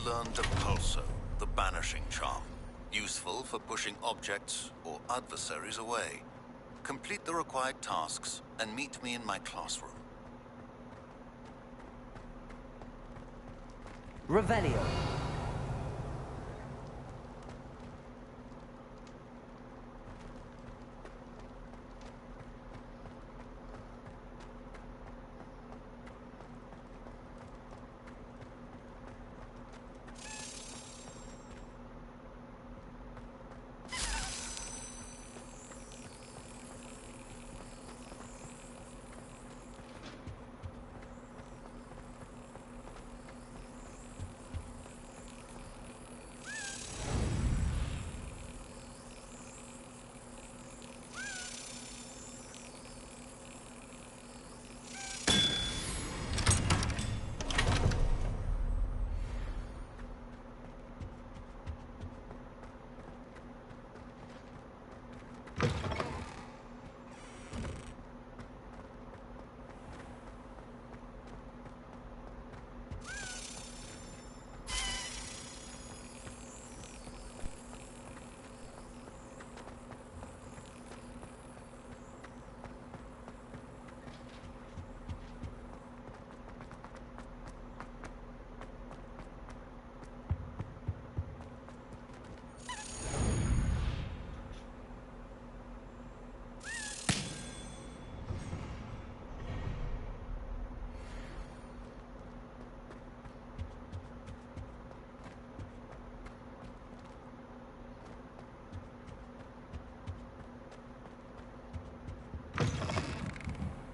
Learn Depulso, the banishing charm. Useful for pushing objects or adversaries away. Complete the required tasks and meet me in my classroom. Revelio.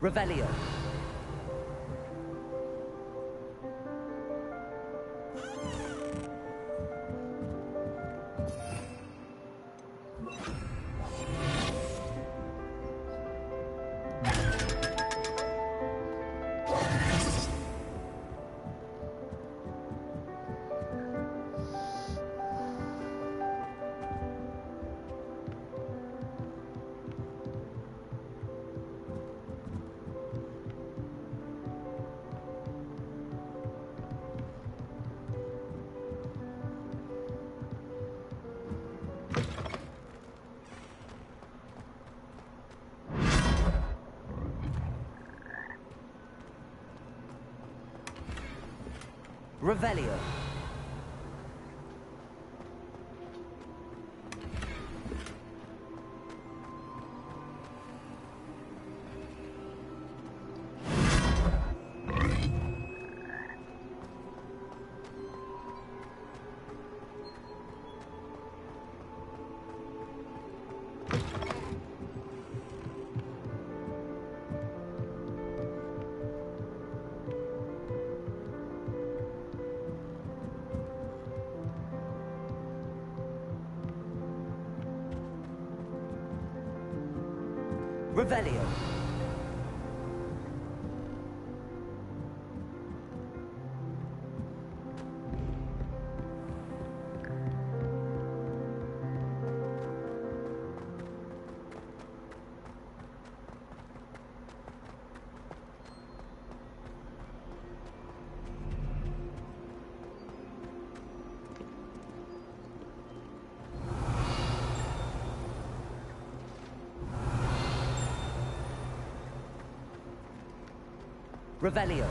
Revelio. Revelio. Revelio. Revelio.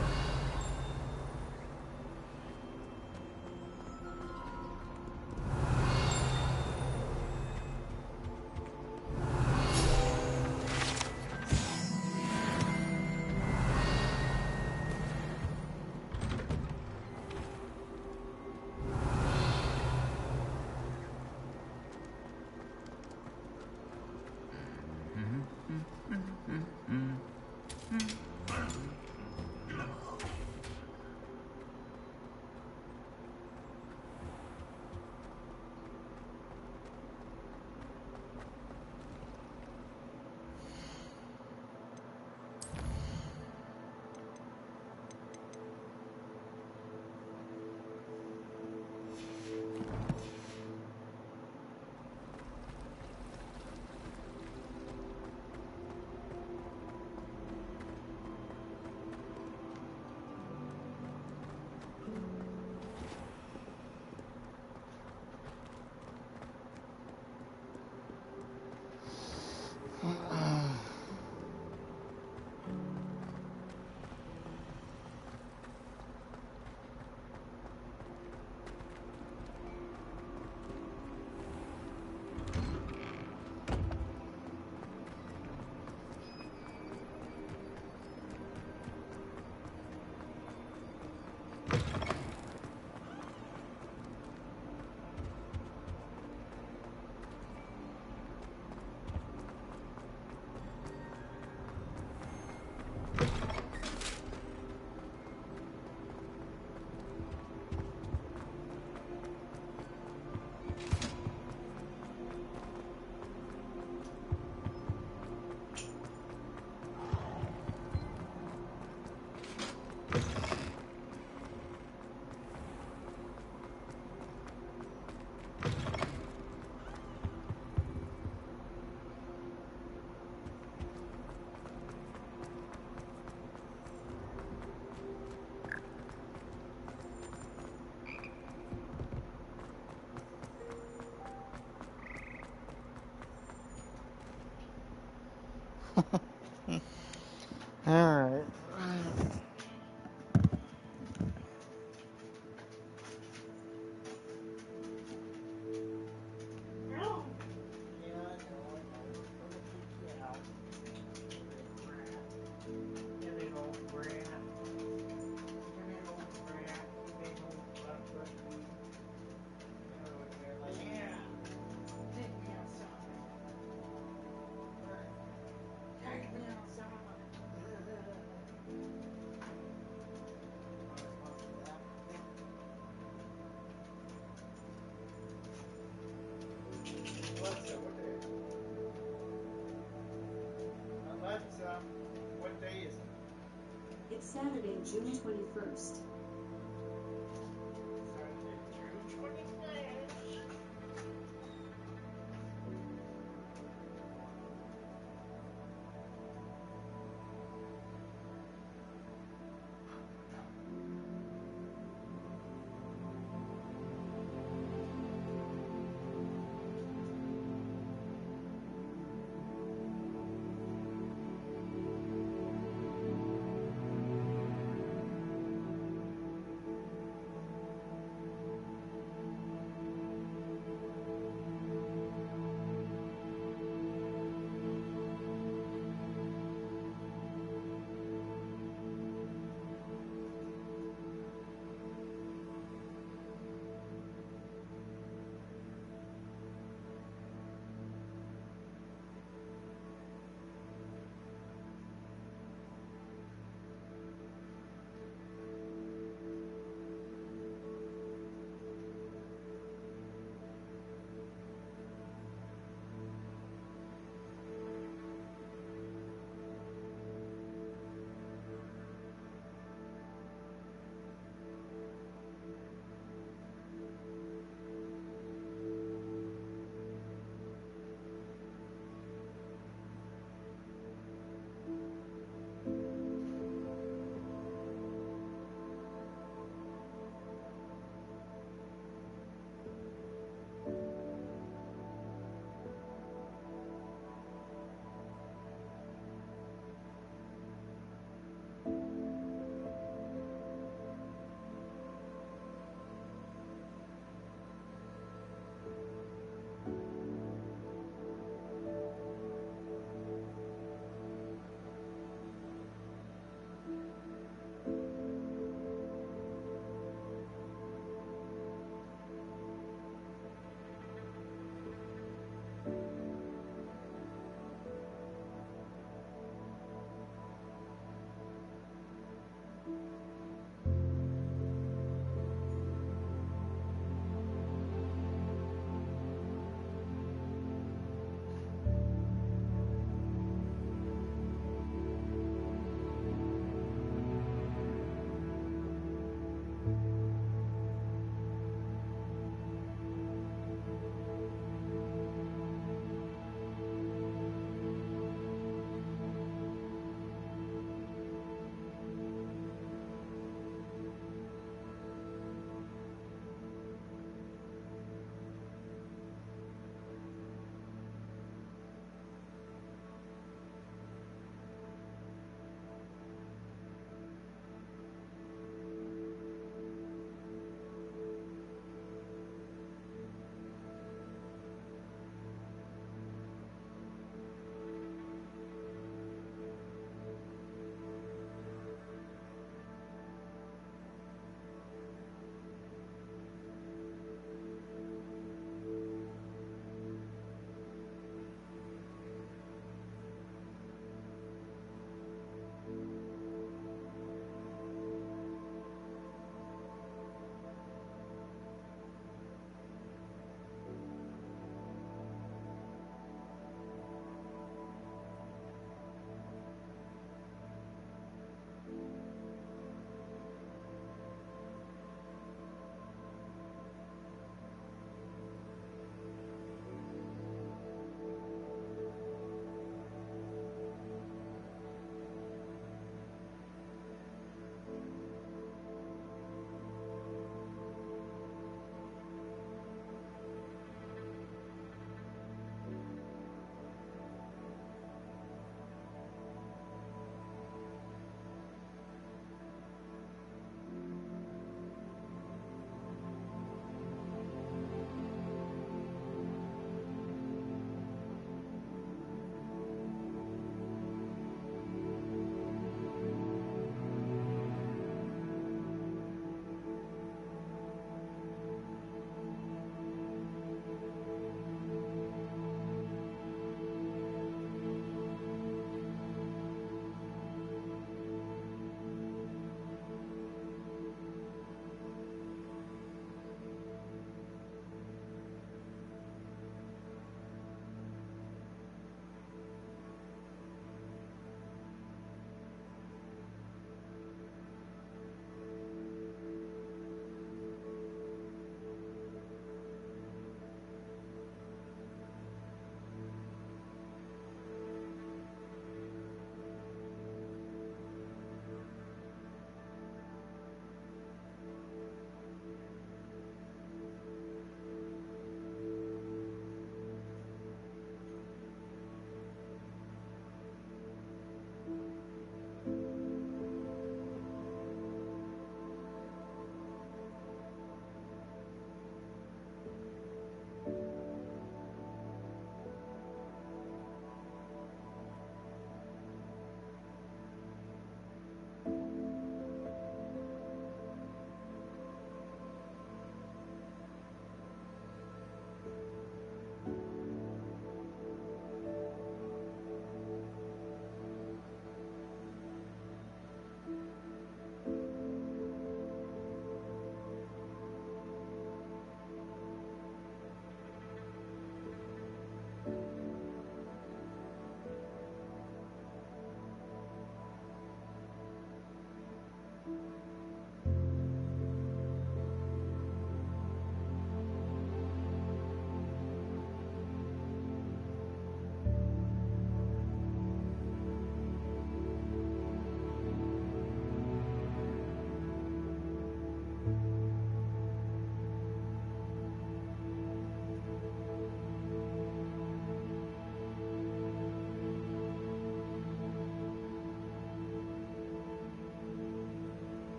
Alright. Alexa, what day is it? It's Saturday, June 21st. Saturday, June 21st.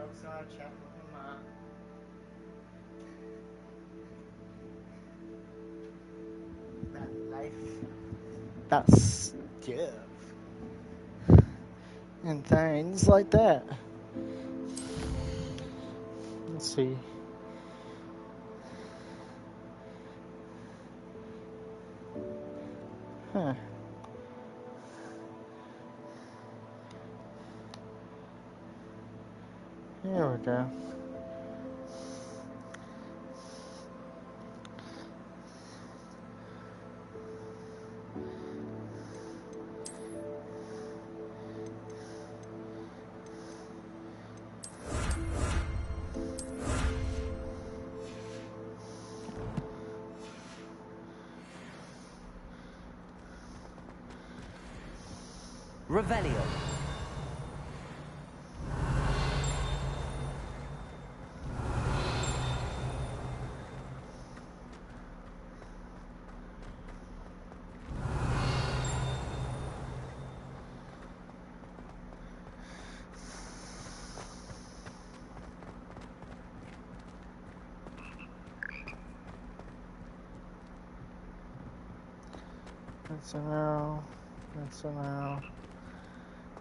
outside chatting with my mom. About life. About stuff. And things like that. Let's see. Huh. Here we go. Revelio. That's a no. That's a no.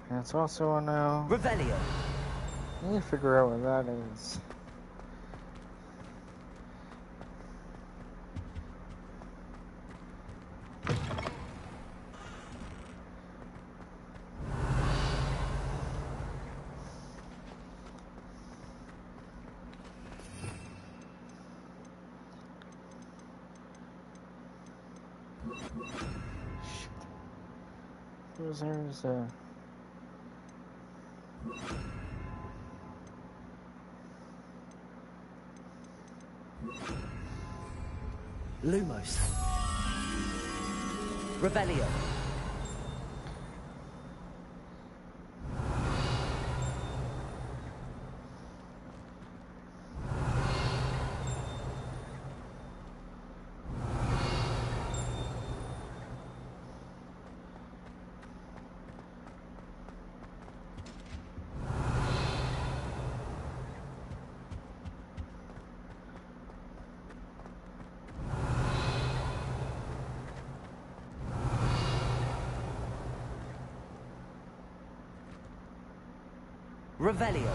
That's also a no. Revelio. I need to figure out what that is. There's a... Lumos. Revelio. Revelio.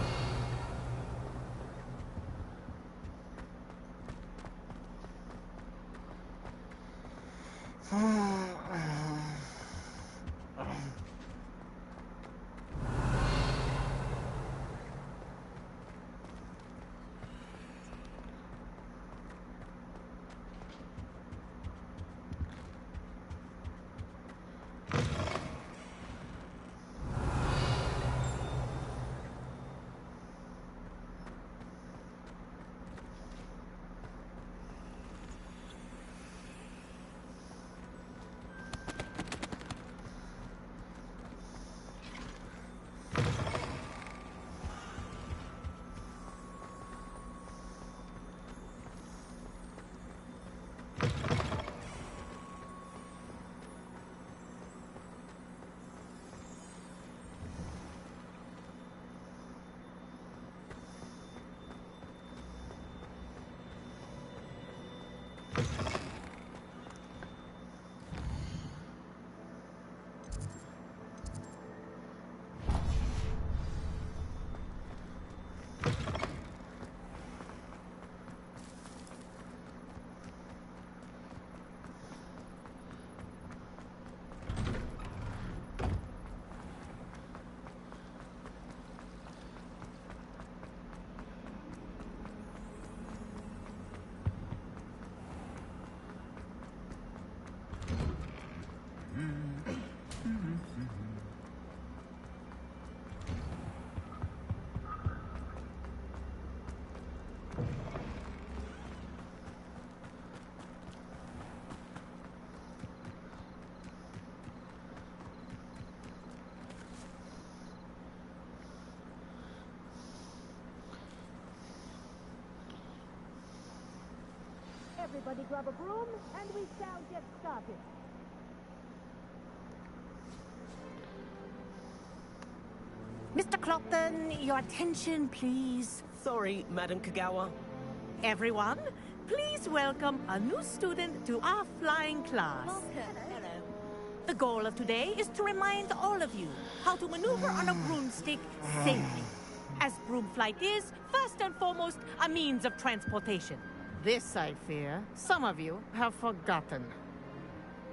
Everybody grab a broom, and we shall get started. Mr. Clopton, your attention, please. Sorry, Madam Kagawa. Everyone, please welcome a new student to our flying class. The goal of today is to remind all of you how to maneuver on a broomstick safely. As broom flight is, first and foremost, a means of transportation. This, I fear, some of you have forgotten.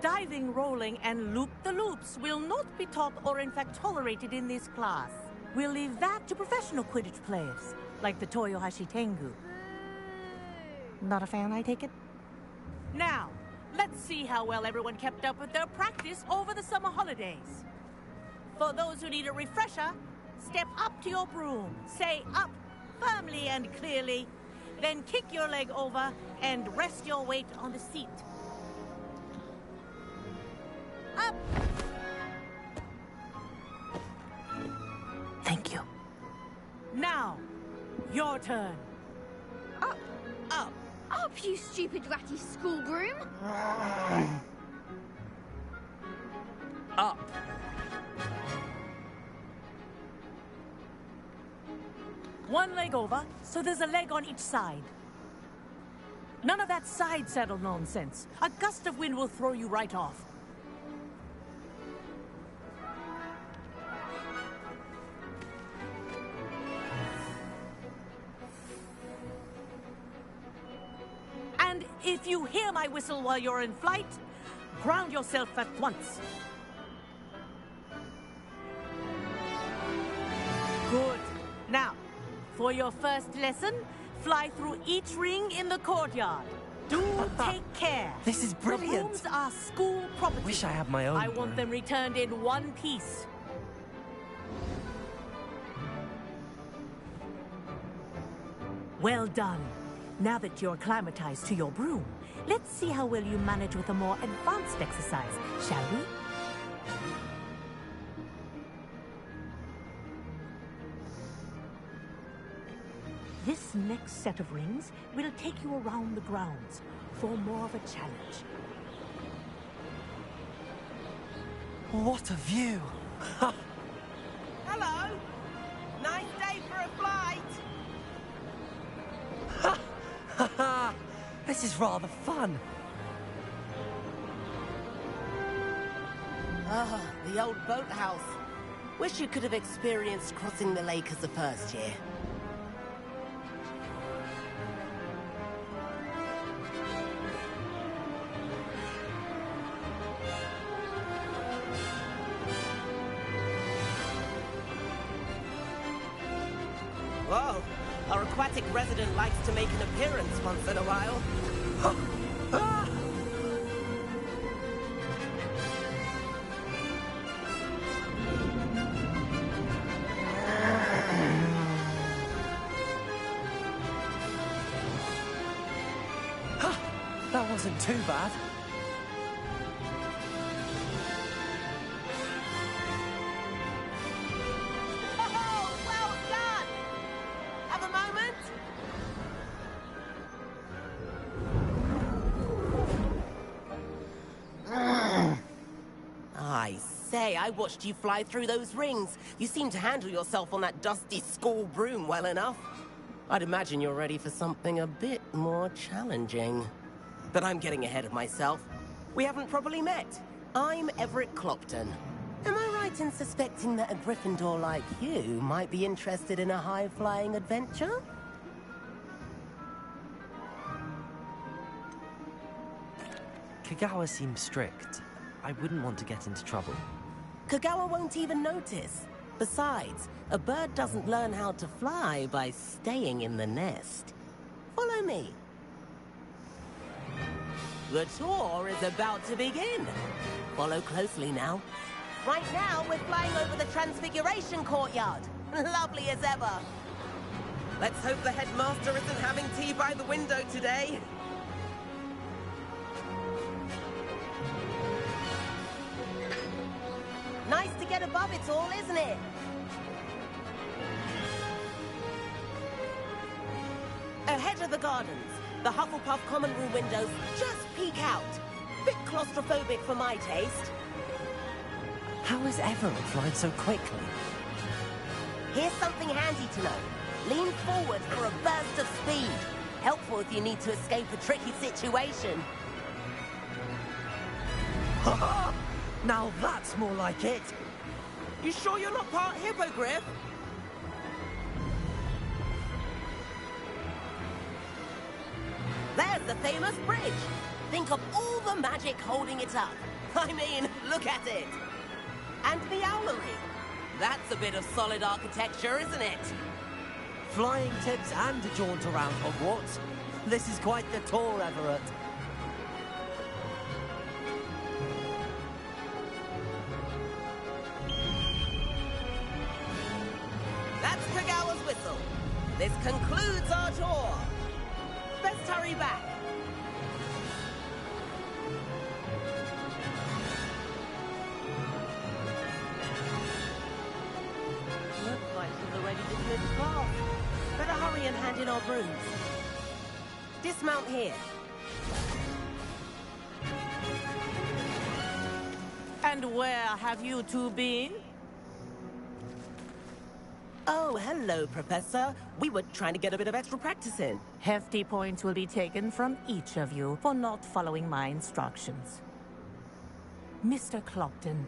Diving, rolling, and loop-the-loops will not be taught or in fact tolerated in this class. We'll leave that to professional Quidditch players, like the Toyohashi Tengu. Not a fan, I take it? Now, let's see how well everyone kept up with their practice over the summer holidays. For those who need a refresher, step up to your broom, say up firmly and clearly, then kick your leg over and rest your weight on the seat. Up! Thank you. Now, your turn. Up. Up. Up, you stupid ratty school broom. Up. One leg over, so there's a leg on each side. None of that side saddle nonsense. A gust of wind will throw you right off. And if you hear my whistle while you're in flight, ground yourself at once. Good. Now, for your first lesson, fly through each ring in the courtyard. Do take care. This is brilliant. The rooms are school property. Wish I had my own I want them returned in one piece. Well done. Now that you're acclimatized to your broom, let's see how well you manage with a more advanced exercise, shall we? This next set of rings will take you around the grounds for more of a challenge. What a view! Hello! Nice day for a flight! This is rather fun. Ah, the old boathouse. Wish you could have experienced crossing the lake as a first year. Whoa! Our aquatic resident likes to make an appearance once in a while. That wasn't too bad. Oh, well done! Have a moment? I say, I watched you fly through those rings. You seem to handle yourself on that dusty school broom well enough. I'd imagine you're ready for something a bit more challenging. But I'm getting ahead of myself. We haven't properly met. I'm Everett Clopton. Am I right in suspecting that a Gryffindor like you might be interested in a high-flying adventure? Kagawa seems strict. I wouldn't want to get into trouble. Kagawa won't even notice. Besides, a bird doesn't learn how to fly by staying in the nest. Follow me. The tour is about to begin. Follow closely now. Right now, we're flying over the Transfiguration Courtyard. Lovely as ever. Let's hope the headmaster isn't having tea by the window today. Nice to get above it all, isn't it? Ahead of the gardens, the Hufflepuff common room windows just peek out. Bit claustrophobic for my taste. How is Everett flying so quickly? Here's something handy to know. Lean forward for a burst of speed. Helpful if you need to escape a tricky situation. Now that's more like it. You sure you're not part hippogriff? There's the famous bridge. Think of all the magic holding it up. I mean, look at it. And the owlery. That's a bit of solid architecture, isn't it? Flying tips and a jaunt around Hogwarts. This is quite the tour, Everett. That's Kagawa's whistle. This concludes our tour. Let's hurry back. Looks like we're ready to switch class. Better hurry and hand in our brooms. Dismount here. And where have you two been? Oh, hello, Professor. We were trying to get a bit of extra practice in. Hefty points will be taken from each of you for not following my instructions. Mr. Clopton,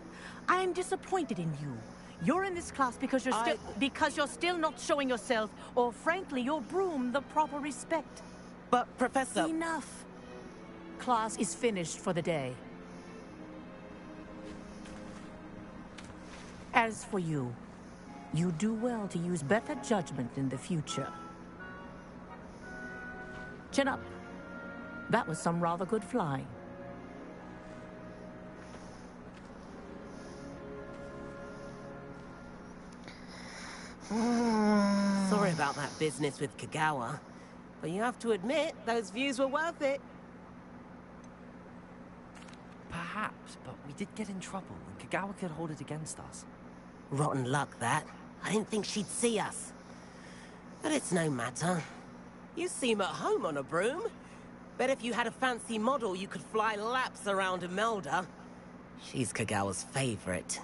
I'm disappointed in you. You're in this class because you're still not showing yourself, or frankly, your broom the proper respect. But, Professor... Enough. Class is finished for the day. As for you, you do well to use better judgment in the future. Chin up. That was some rather good flying. Sorry about that business with Kagawa, but you have to admit, those views were worth it. Perhaps, but we did get in trouble, and Kagawa could hold it against us. Rotten luck, that. I didn't think she'd see us. But it's no matter. You seem at home on a broom. Bet if you had a fancy model, you could fly laps around Imelda. She's Kagawa's favorite.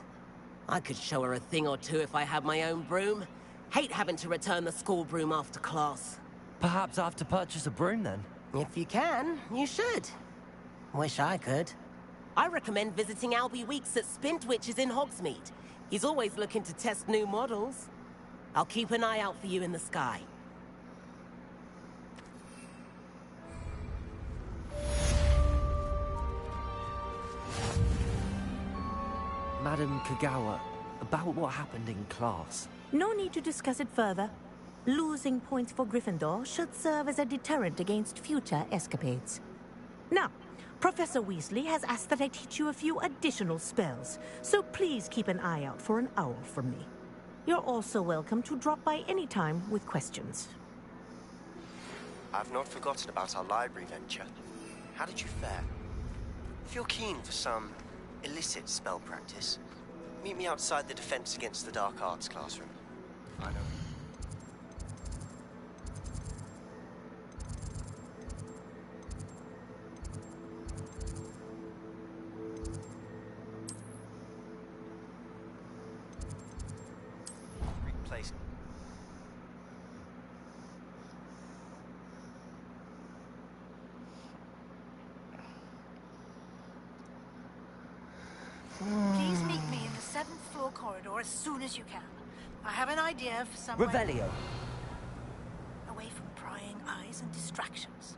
I could show her a thing or two if I had my own broom. Hate having to return the school broom after class. Perhaps I have to purchase a broom, then? If you can, you should. Wish I could. I recommend visiting Albie Weeks at Spintwitches in Hogsmeade. He's always looking to test new models. I'll keep an eye out for you in the sky. Madam Kagawa, about what happened in class. No need to discuss it further. Losing points for Gryffindor should serve as a deterrent against future escapades. Now, Professor Weasley has asked that I teach you a few additional spells, so please keep an eye out for an owl from me. You're also welcome to drop by any time with questions. I've not forgotten about our library venture. How did you fare? If you're keen for some illicit spell practice, meet me outside the Defense Against the Dark Arts classroom. I know. Replace. Please meet me in the 7th floor corridor as soon as you can. I have an idea for somewhere... Revelio. Away from prying eyes and distractions.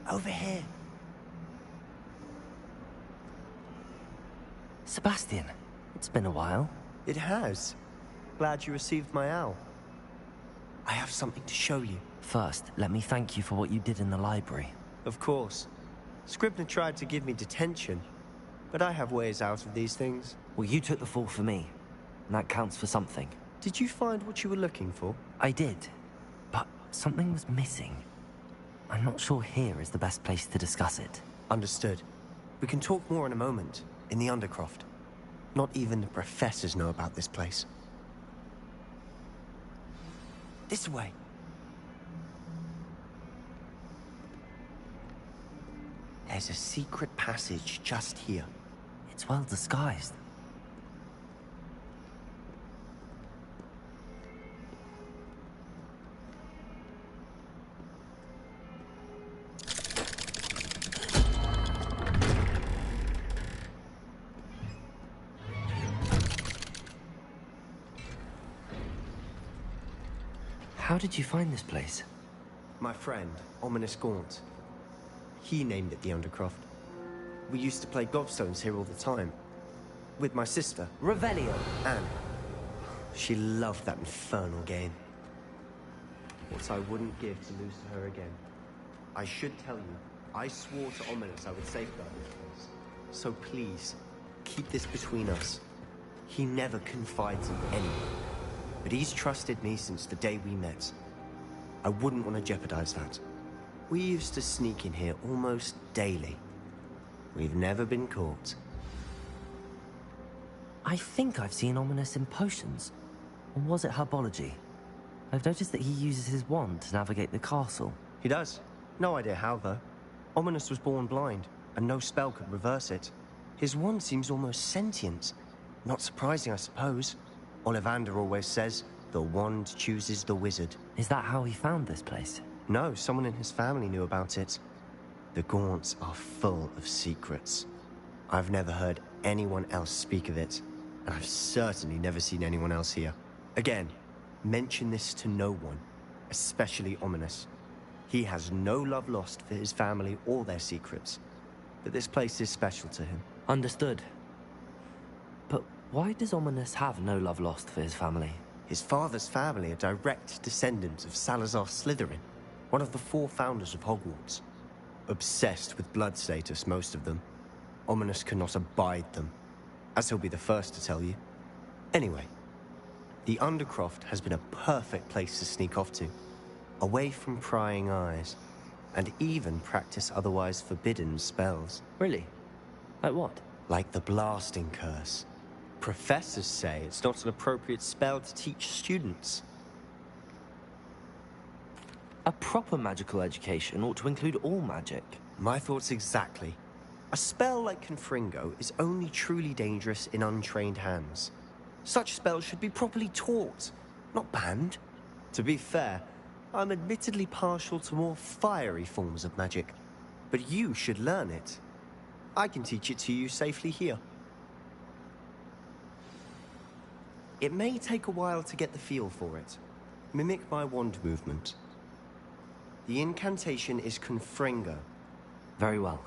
Over here. Sebastian, it's been a while. It has. Glad you received my owl. I have something to show you. First, let me thank you for what you did in the library. Of course. Scribner tried to give me detention, but I have ways out of these things. Well, you took the fall for me, and that counts for something. Did you find what you were looking for? I did, but something was missing. I'm not sure here is the best place to discuss it. Understood. We can talk more in a moment, in the Undercroft. Not even the professors know about this place. This way. There's a secret passage just here. It's well disguised. How did you find this place? My friend, Ominous Gaunt. He named it the Undercroft. We used to play gobstones here all the time. With my sister. Revelio. Anne. She loved that infernal game. What I wouldn't give to lose to her again. I should tell you, I swore to Ominous I would safeguard this place. So please, keep this between us. He never confides in anyone. But he's trusted me since the day we met. I wouldn't want to jeopardize that. We used to sneak in here almost daily. We've never been caught. I think I've seen Ominous in potions. Or was it herbology? I've noticed that he uses his wand to navigate the castle. He does. No idea how, though. Ominous was born blind, and no spell could reverse it. His wand seems almost sentient. Not surprising, I suppose. Ollivander always says, the wand chooses the wizard. Is that how he found this place? No, someone in his family knew about it. The Gaunts are full of secrets. I've never heard anyone else speak of it, and I've certainly never seen anyone else here. Again, mention this to no one, especially Ominous. He has no love lost for his family or their secrets, but this place is special to him. Understood. But why does Ominous have no love lost for his family? His father's family are direct descendants of Salazar Slytherin, one of the 4 founders of Hogwarts. Obsessed with blood status, most of them. Ominous cannot abide them, as he'll be the first to tell you. Anyway, the Undercroft has been a perfect place to sneak off to, away from prying eyes, and even practice otherwise forbidden spells. Really? Like what? Like the Blasting Curse. Professors say it's not an appropriate spell to teach students. A proper magical education ought to include all magic. My thoughts exactly. A spell like Confringo is only truly dangerous in untrained hands. Such spells should be properly taught, not banned. To be fair, I'm admittedly partial to more fiery forms of magic, but you should learn it. I can teach it to you safely here. It may take a while to get the feel for it. Mimic my wand movement. The incantation is Confringo. Very well.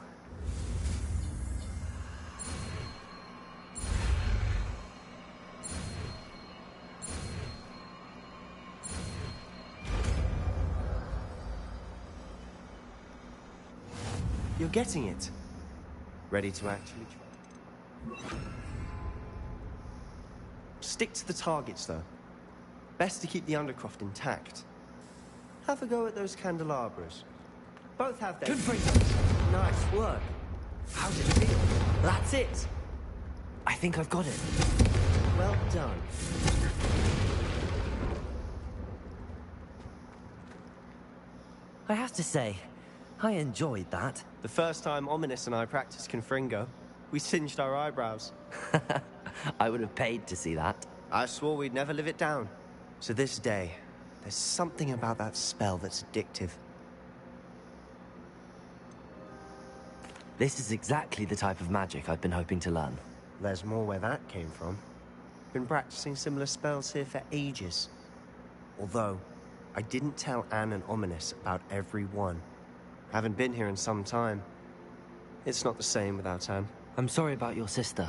You're getting it. Ready to actually try? Stick to the targets, though. Best to keep the Undercroft intact. Have a go at those candelabras. Both have their... Nice work. How did it feel? That's it. I think I've got it. Well done. I have to say, I enjoyed that. The first time Ominous and I practiced Confringo, we singed our eyebrows. I would have paid to see that. I swore we'd never live it down. To this day, there's something about that spell that's addictive. This is exactly the type of magic I've been hoping to learn. There's more where that came from. Been practicing similar spells here for ages. Although, I didn't tell Anne and Ominous about every one. Haven't been here in some time. It's not the same without Anne. I'm sorry about your sister.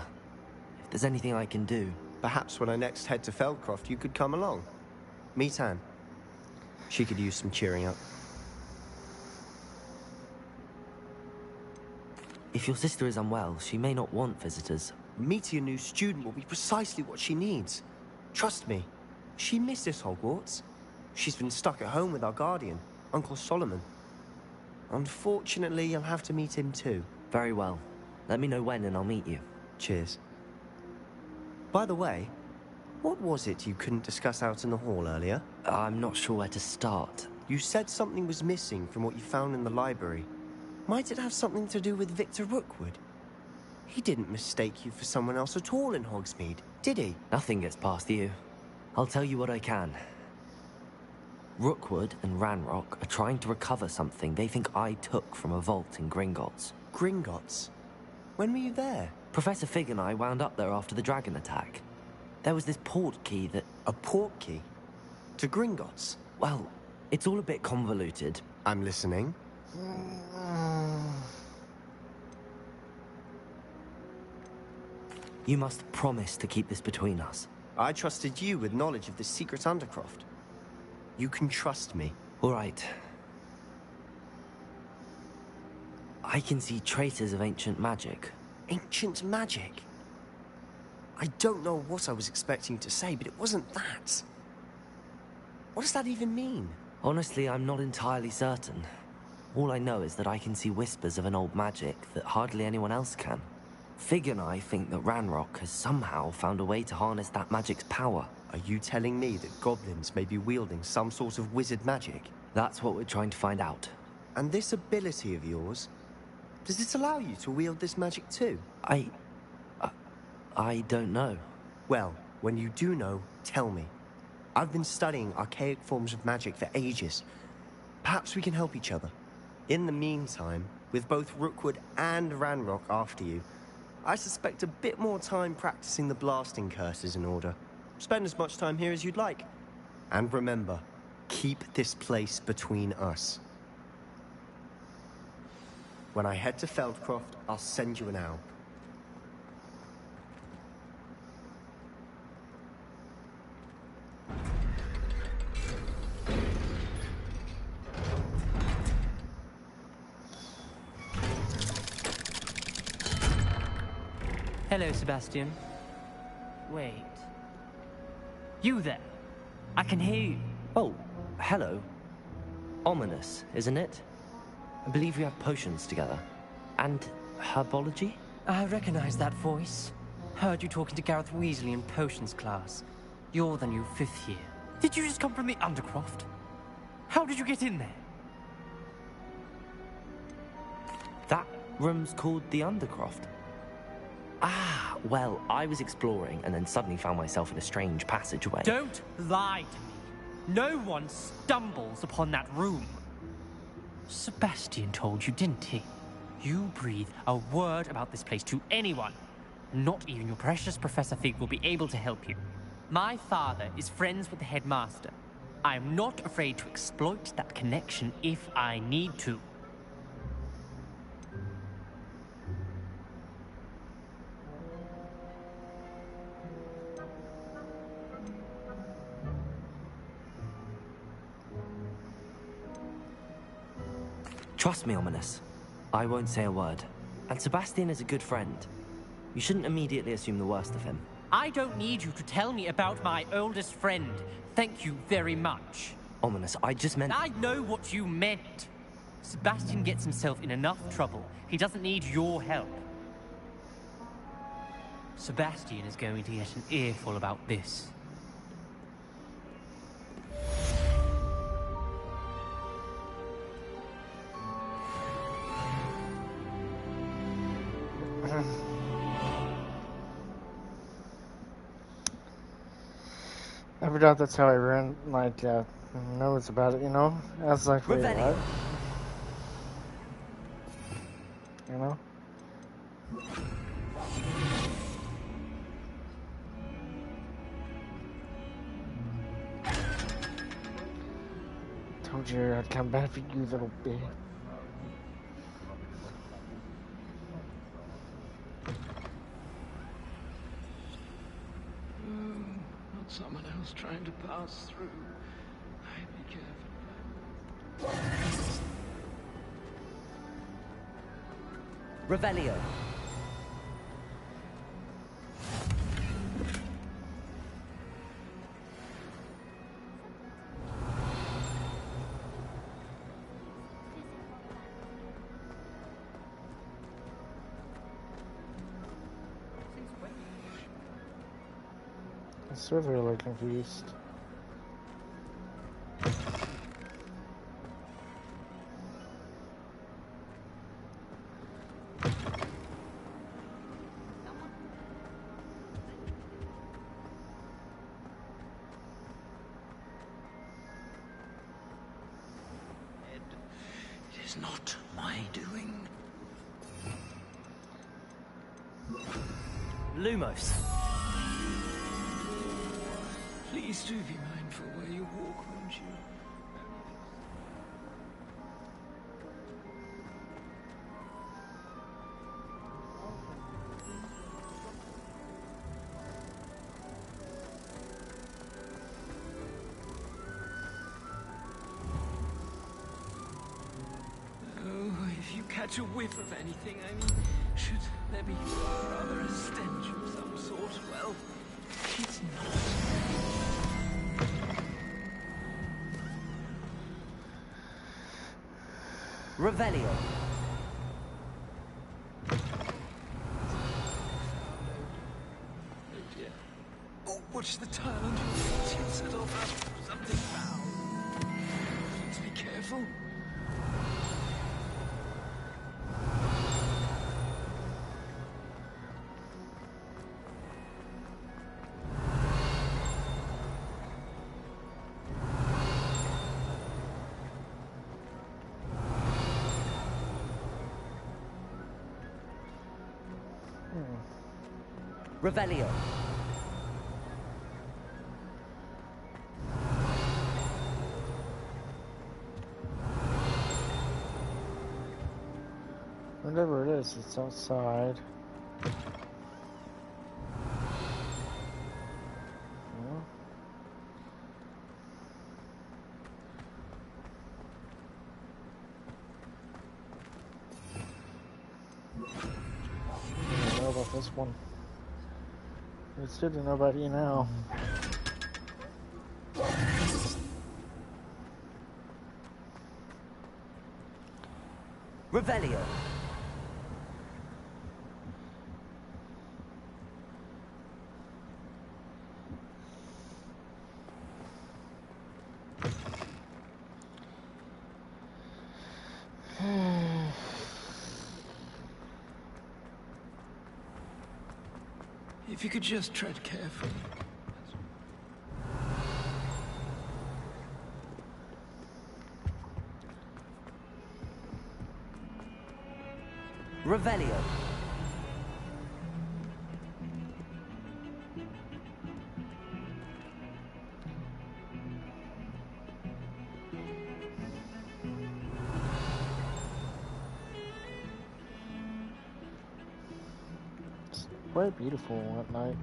If there's anything I can do... Perhaps when I next head to Feldcroft, you could come along. Meet Anne. She could use some cheering up. If your sister is unwell, she may not want visitors. Meeting a new student will be precisely what she needs. Trust me, she misses Hogwarts. She's been stuck at home with our guardian, Uncle Solomon. Unfortunately, you'll have to meet him too. Very well. Let me know when and I'll meet you. Cheers. By the way, what was it you couldn't discuss out in the hall earlier? I'm not sure where to start. You said something was missing from what you found in the library. Might it have something to do with Victor Rookwood? He didn't mistake you for someone else at all in Hogsmeade, did he? Nothing gets past you. I'll tell you what I can. Rookwood and Ranrock are trying to recover something they think I took from a vault in Gringotts. Gringotts? When were you there? Professor Fig and I wound up there after the dragon attack. There was this port key that... A port key? To Gringotts? Well, it's all a bit convoluted. I'm listening. You must promise to keep this between us. I trusted you with knowledge of the secret Undercroft. You can trust me. All right. I can see traces of ancient magic. Ancient magic? I don't know what I was expecting you to say, but it wasn't that. What does that even mean? Honestly, I'm not entirely certain. All I know is that I can see whispers of an old magic that hardly anyone else can. Fig and I think that Ranrock has somehow found a way to harness that magic's power. Are you telling me that goblins may be wielding some sort of wizard magic? That's what we're trying to find out. And this ability of yours, does it allow you to wield this magic too? I don't know. Well, when you do know, tell me. I've been studying archaic forms of magic for ages. Perhaps we can help each other. In the meantime, with both Rookwood and Ranrock after you, I suspect a bit more time practicing the blasting curse is in order. Spend as much time here as you'd like. And remember, keep this place between us. When I head to Feldcroft, I'll send you an owl. Hello, Sebastian. Wait. You there? I can hear you. Oh, hello. Ominous, isn't it? I believe we have potions together. And herbology? I recognize that voice. Heard you talking to Gareth Weasley in potions class. You're the new 5th year. Did you just come from the Undercroft? How did you get in there? That room's called the Undercroft. Ah, well, I was exploring and then suddenly found myself in a strange passageway. Don't lie to me. No one stumbles upon that room. Sebastian told you, didn't he? You breathe a word about this place to anyone. Not even your precious Professor Fig will be able to help you. My father is friends with the headmaster. I am not afraid to exploit that connection if I need to. Trust me, Ominous. I won't say a word. And Sebastian is a good friend. You shouldn't immediately assume the worst of him. I don't need you to tell me about my oldest friend. Thank you very much. Ominous, I just meant... I know what you meant. Sebastian gets himself in enough trouble. He doesn't need your help. Sebastian is going to get an earful about this. I forgot that's how I ran, knows about it, you know? I was like, wait, what? You know? Told you I'd come back for you, little bitch. Someone else trying to pass through. Be careful. Revelio. I'm so really confused. It's not my doing. Lumos. Please do be mindful where you walk, won't you? Oh, if you catch a whiff of anything, I mean, should there be rather a stench of some sort? Well, it's not. Revelio. Oh dear. Oh, watch the tile under your feet. It set off something foul. Please be careful. Revelio. Whatever it is, it's outside. I don't know about this one. It's good to know about you now. Revelio. If you could just tread carefully. Revelio. It's quite beautiful at night.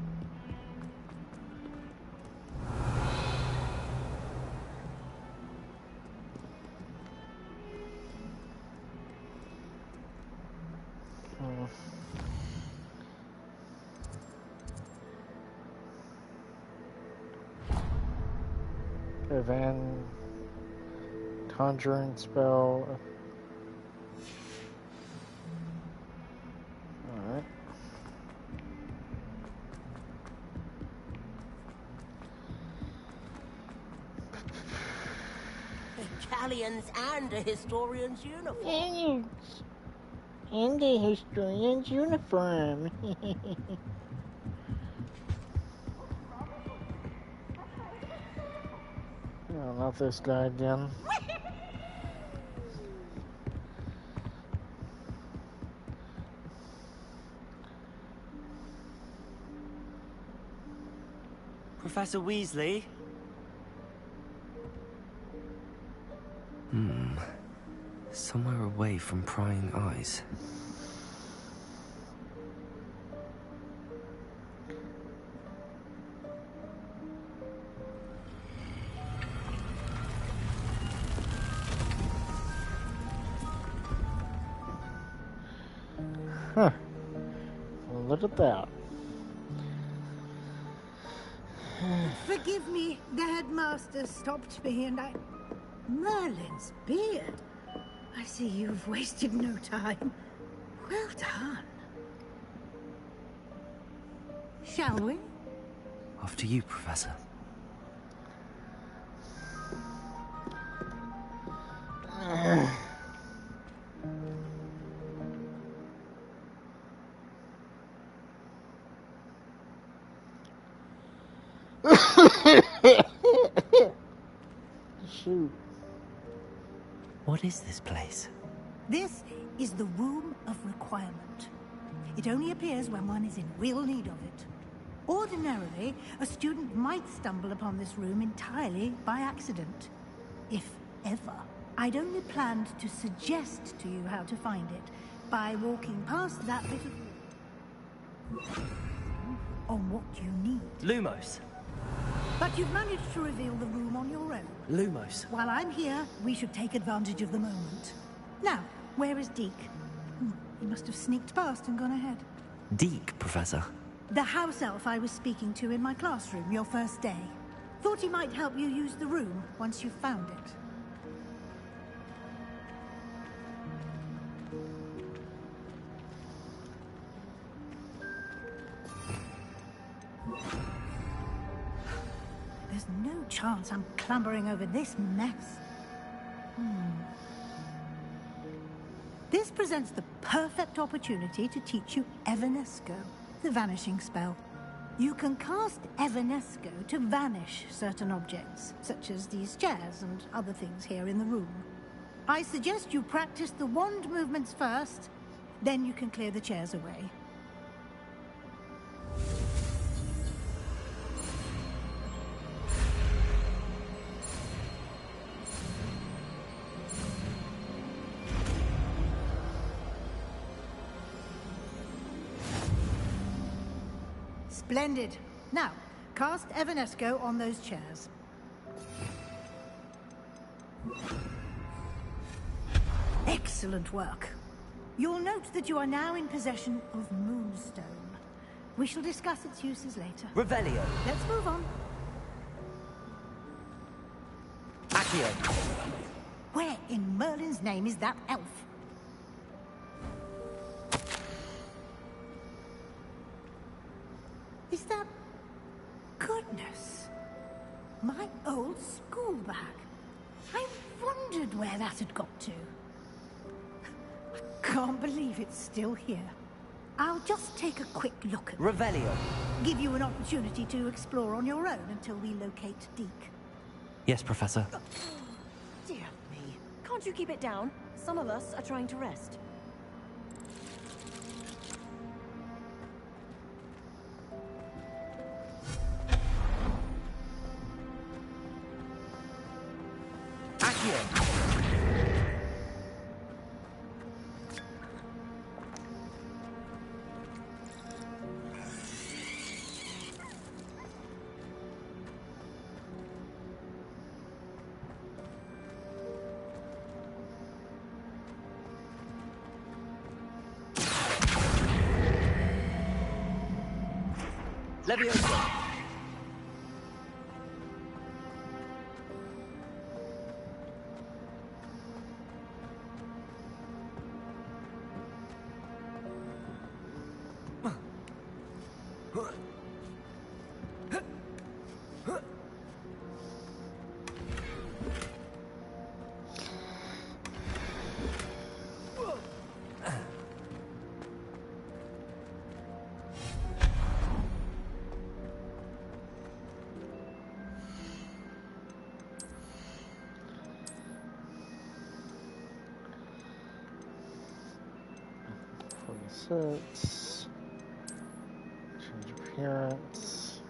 Van conjuring spell. Alright. Italians and a historian's uniform. And a historian's uniform. No, not this guy again. Professor Weasley? Somewhere away from prying eyes. Huh. Well, look at that. Forgive me, the headmaster stopped me and I... Merlin's beard. I see you've wasted no time. Well done. Shall we? After you, Professor. Shoot. What is this place? This is the Room of Requirement. It only appears when one is in real need of it. Ordinarily, a student might stumble upon this room entirely by accident. If ever. I'd only planned to suggest to you how to find it by walking past that bit of on what you need. Lumos. But you've managed to reveal the room on your own. Lumos. While I'm here, we should take advantage of the moment. Now, where is Deke? He must have sneaked past and gone ahead. Deke, Professor. The house elf I was speaking to in my classroom your first day. Thought he might help you use the room once you found it. There's no chance I'm clambering over this mess. This presents the perfect opportunity to teach you Evanesco, the vanishing spell. You can cast Evanesco to vanish certain objects, such as these chairs and other things here in the room. I suggest you practice the wand movements first, then you can clear the chairs away. Splendid. Now, cast Evanesco on those chairs. Excellent work. You'll note that you are now in possession of Moonstone. We shall discuss its uses later. Revelio. Let's move on. Accio. Where in Merlin's name is that elf? Is that... Goodness. My old school bag. I wondered where that had got to. I can't believe it's still here. I'll just take a quick look at it. Revelio. Give you an opportunity to explore on your own until we locate Deke. Yes, Professor. Dear me. Can't you keep it down? Some of us are trying to rest. Levioso. Six. Change appearance.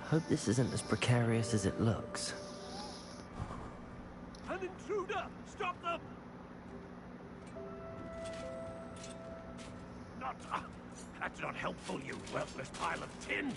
Hope this isn't as precarious as it looks. An intruder! Stop them! That's not helpful, you worthless pile of tin!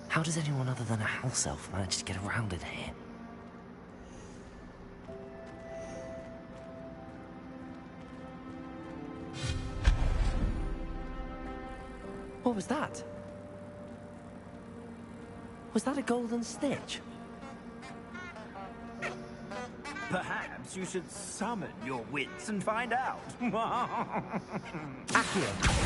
How does anyone other than a house elf manage to get around in here? What was that? Was that a golden snitch? Perhaps you should summon your wits and find out. Accio!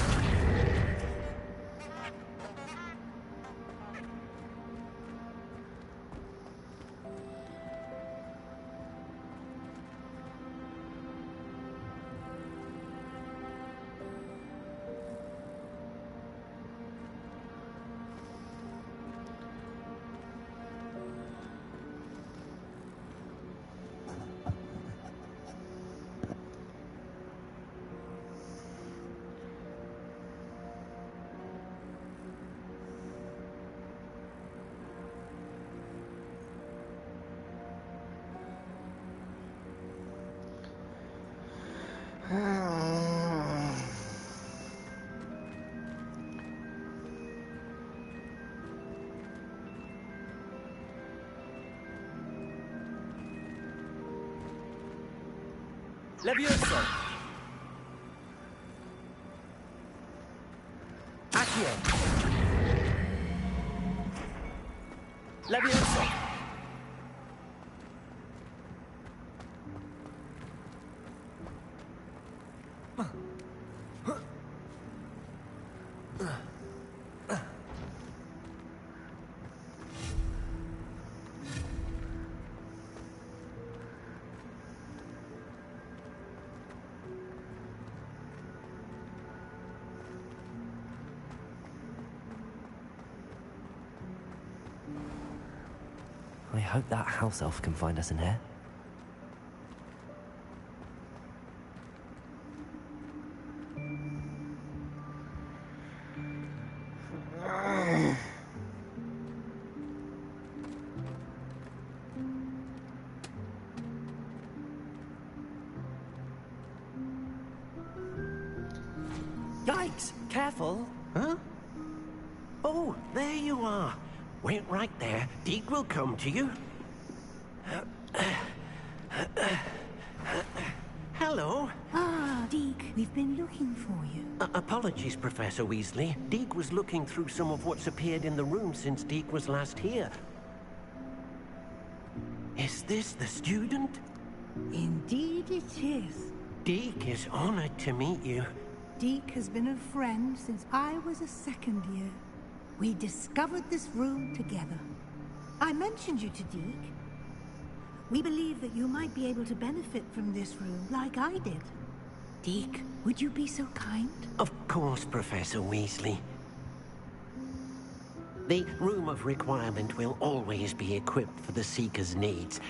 Levioso! Accio! Levioso! I hope that house elf can find us in here. Yikes! Careful! Huh? Oh, there you are. Wait right there. Deke will come to you. Hello. Ah, Deke, we've been looking for you. Apologies, Professor Weasley. Deke was looking through some of what's appeared in the room since Deke was last here. Is this the student? Indeed it is. Deke is honored to meet you. Deke has been a friend since I was a second year. We discovered this room together. I mentioned you to Deke. We believe that you might be able to benefit from this room like I did. Deke, would you be so kind? Of course, Professor Weasley. The Room of Requirement will always be equipped for the Seeker's needs.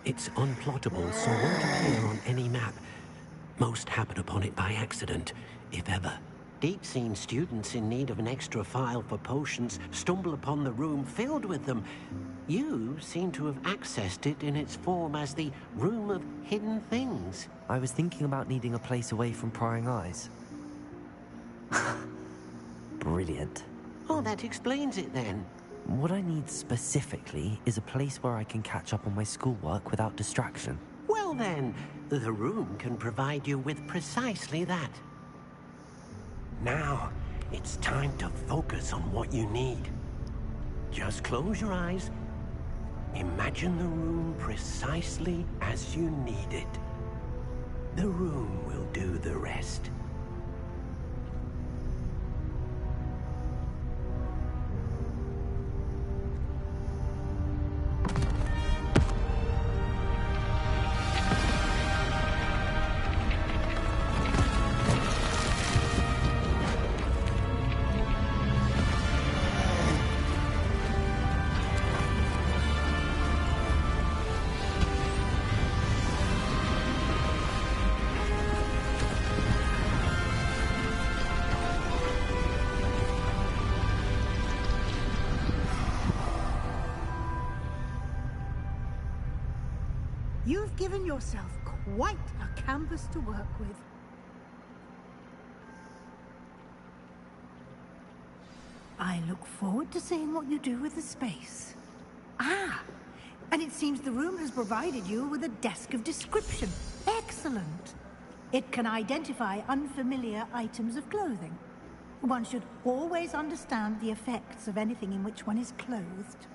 It's unplottable, so won't appear on any map. Most happen upon it by accident, if ever. Deep-seen students in need of an extra file for potions stumble upon the room filled with them. You seem to have accessed it in its form as the Room of Hidden Things. I was thinking about needing a place away from prying eyes. Brilliant. Oh, that explains it then. What I need specifically is a place where I can catch up on my schoolwork without distraction. Well then, the room can provide you with precisely that. Now, it's time to focus on what you need. Just close your eyes. Imagine the room precisely as you need it. The room will do the rest. You've given yourself quite a canvas to work with. I look forward to seeing what you do with the space. Ah, and it seems the room has provided you with a desk of description. Excellent. It can identify unfamiliar items of clothing. One should always understand the effects of anything in which one is clothed.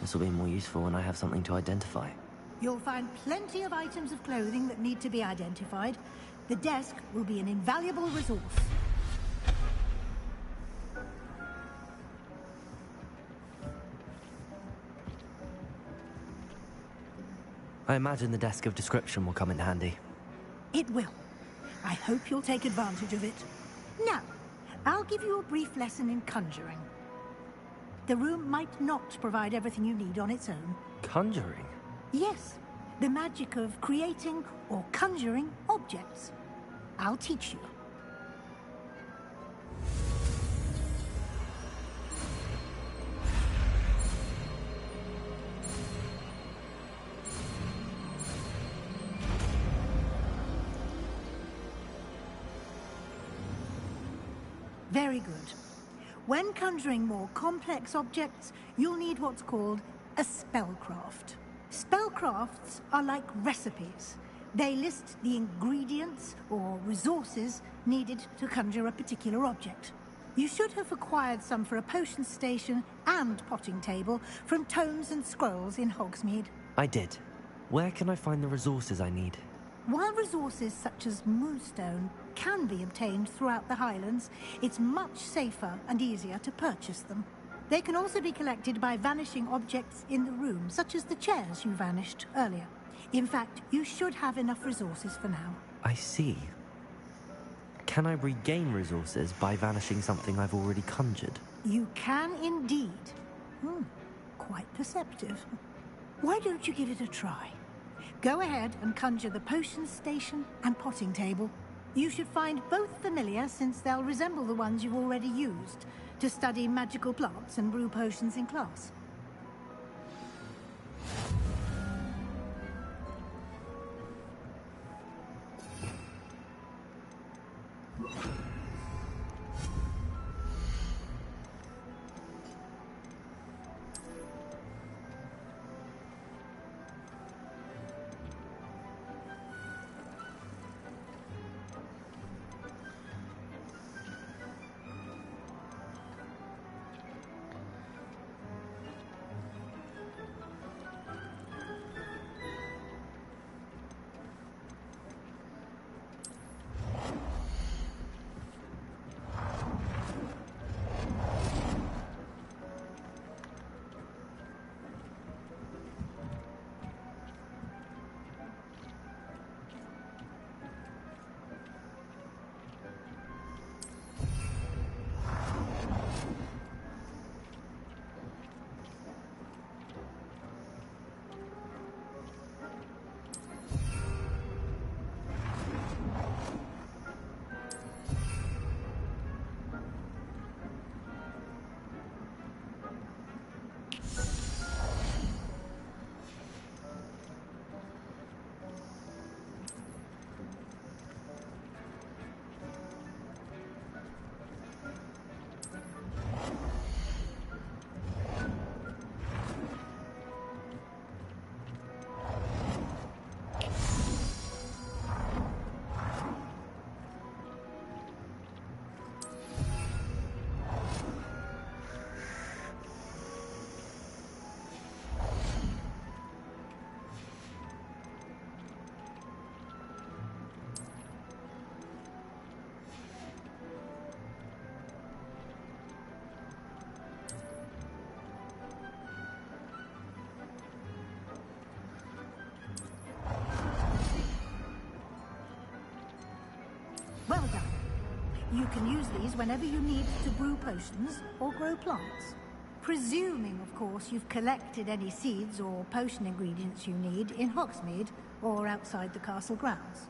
This will be more useful when I have something to identify. You'll find plenty of items of clothing that need to be identified. The desk will be an invaluable resource. I imagine the desk of description will come in handy. It will. I hope you'll take advantage of it. Now, I'll give you a brief lesson in conjuring. The room might not provide everything you need on its own. Conjuring? Yes, the magic of creating or conjuring objects. I'll teach you. Very good. When conjuring more complex objects, you'll need what's called a spellcraft. Spellcrafts are like recipes. They list the ingredients or resources needed to conjure a particular object. You should have acquired some for a potion station and potting table from tomes and scrolls in Hogsmeade. I did. Where can I find the resources I need? While resources such as moonstone can be obtained throughout the Highlands, it's much safer and easier to purchase them. They can also be collected by vanishing objects in the room, such as the chairs you vanished earlier. In fact, you should have enough resources for now. I see. Can I regain resources by vanishing something I've already conjured? You can indeed. Quite perceptive. Why don't you give it a try? Go ahead and conjure the potion station and potting table. You should find both familiar, since they'll resemble the ones you've already used to study magical plants and brew potions in class. Well done. You can use these whenever you need to brew potions or grow plants. Presuming, of course, you've collected any seeds or potion ingredients you need in Hogsmeade or outside the castle grounds.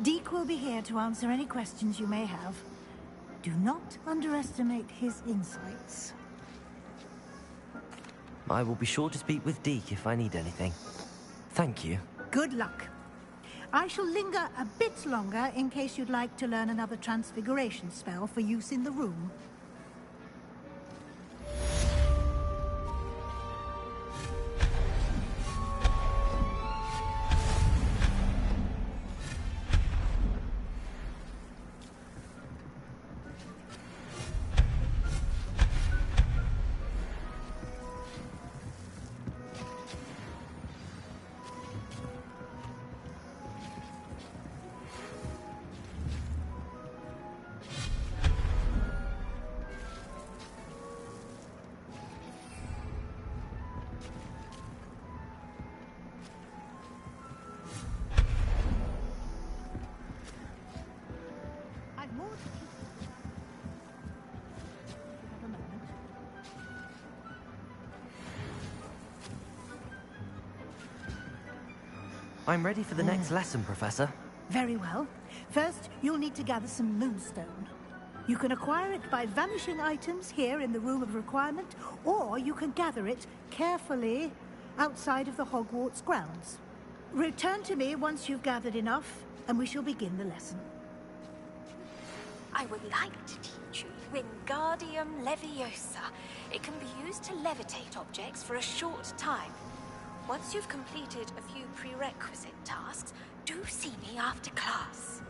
Deke will be here to answer any questions you may have. Do not underestimate his insights. I will be sure to speak with Deke if I need anything. Thank you. Good luck. I shall linger a bit longer in case you'd like to learn another transfiguration spell for use in the room. I'm ready for the next lesson, Professor. Very well. First, you'll need to gather some moonstone. You can acquire it by vanishing items here in the Room of Requirement, or you can gather it carefully outside of the Hogwarts grounds. Return to me once you've gathered enough, and we shall begin the lesson. I would like to teach you Wingardium Leviosa. It can be used to levitate objects for a short time. Once you've completed a few prerequisite tasks, do see me after class.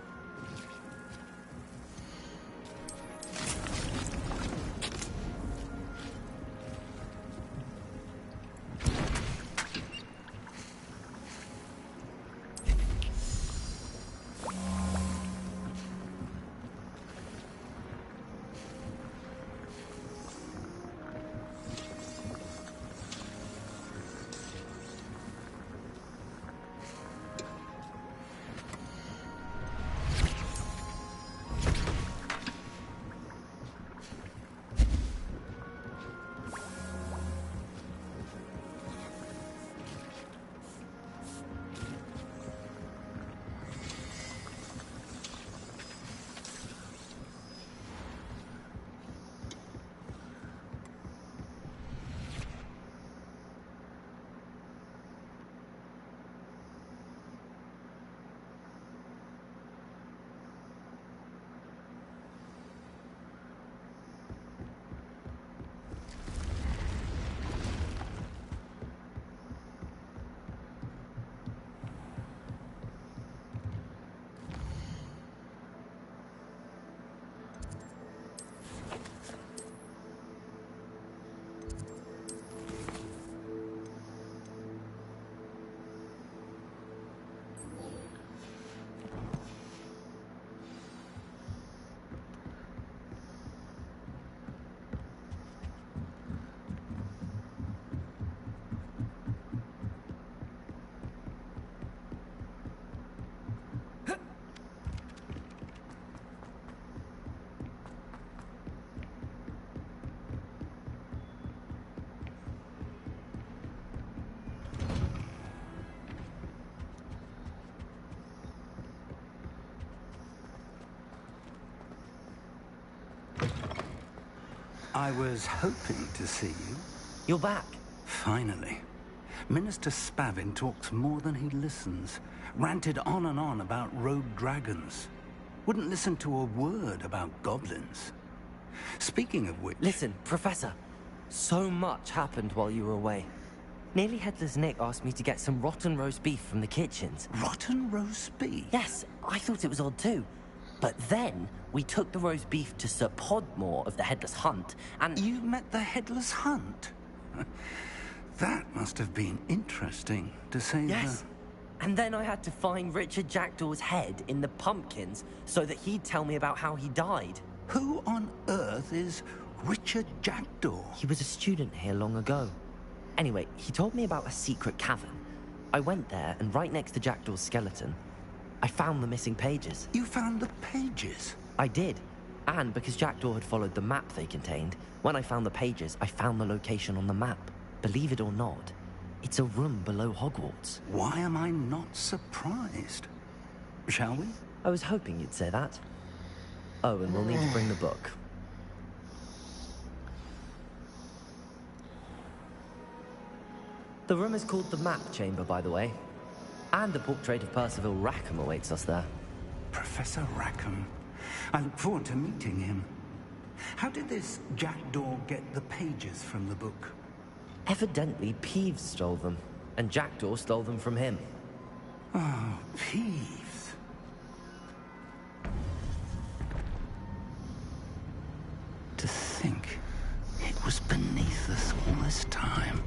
I was hoping to see you. You're back. Finally. Minister Spavin talks more than he listens. Ranted on and on about rogue dragons. Wouldn't listen to a word about goblins. Speaking of which... Listen, Professor. So much happened while you were away. Nearly Headless Nick asked me to get some rotten roast beef from the kitchens. Rotten roast beef? Yes, I thought it was odd too. But then, we took the roast beef to Sir Podmore of the Headless Hunt, and... You met the Headless Hunt? That must have been interesting, to say Yes. And then I had to find Richard Jackdaw's head in the pumpkins so that he'd tell me about how he died. Who on earth is Richard Jackdaw? He was a student here long ago. Anyway, he told me about a secret cavern. I went there, and right next to Jackdaw's skeleton, I found the missing pages. You found the pages? I did. And because Jackdaw had followed the map they contained, when I found the pages, I found the location on the map. Believe it or not, it's a room below Hogwarts. Why am I not surprised? Shall we? I was hoping you'd say that. Oh, and we'll need to bring the book. The room is called the Map Chamber, by the way. And a portrait of Percival Rackham awaits us there. Professor Rackham. I look forward to meeting him. How did this Jackdaw get the pages from the book? Evidently, Peeves stole them, and Jackdaw stole them from him. Oh, Peeves. To think it was beneath us all this time.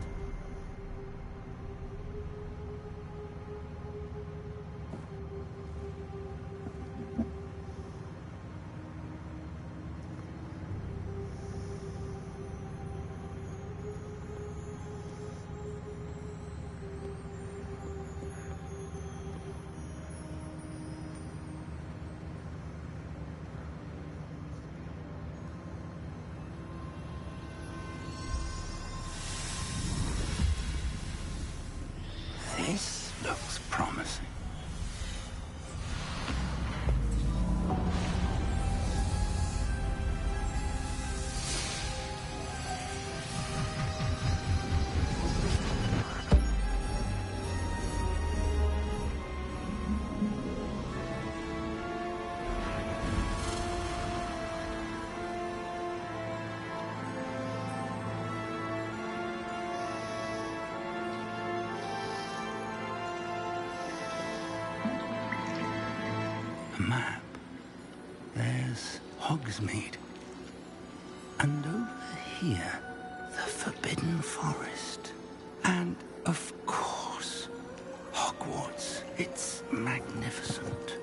This looks promising. Map. There's Hogsmeade. And over here, the Forbidden Forest. And, of course, Hogwarts. It's magnificent.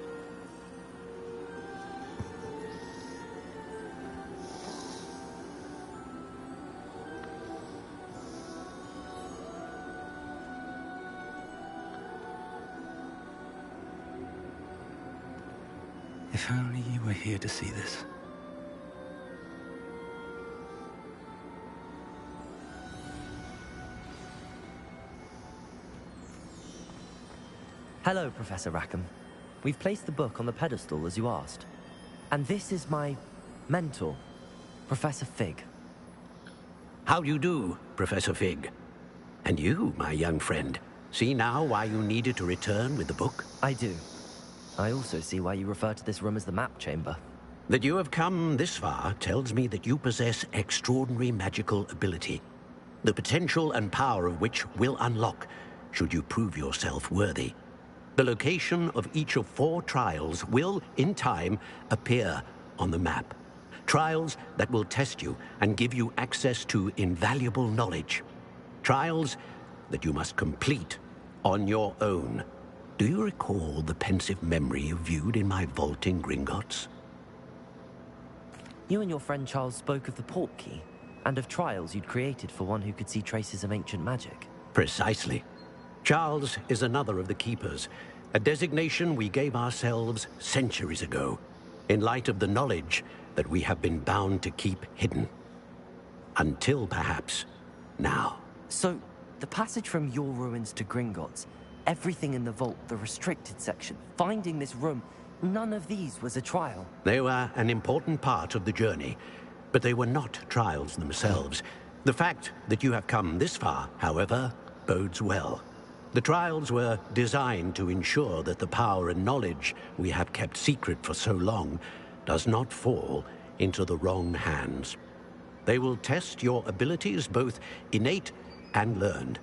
If only you were here to see this. Hello, Professor Rackham. We've placed the book on the pedestal, as you asked. And this is my mentor, Professor Fig. How do you do, Professor Fig? And you, my young friend, see now why you needed to return with the book? I do. I also see why you refer to this room as the Map Chamber. That you have come this far tells me that you possess extraordinary magical ability, the potential and power of which will unlock should you prove yourself worthy. The location of each of 4 trials will, in time, appear on the map. Trials that will test you and give you access to invaluable knowledge. Trials that you must complete on your own. Do you recall the pensive memory you viewed in my vault in Gringotts? You and your friend Charles spoke of the Portkey, and of trials you'd created for one who could see traces of ancient magic. Precisely. Charles is another of the Keepers, a designation we gave ourselves centuries ago, in light of the knowledge that we have been bound to keep hidden. Until, perhaps, now. So, the passage from your ruins to Gringotts, everything in the vault, the restricted section, finding this room, none of these was a trial. They were an important part of the journey, but they were not trials themselves. The fact that you have come this far, however, bodes well. The trials were designed to ensure that the power and knowledge we have kept secret for so long does not fall into the wrong hands. They will test your abilities, both innate and learned.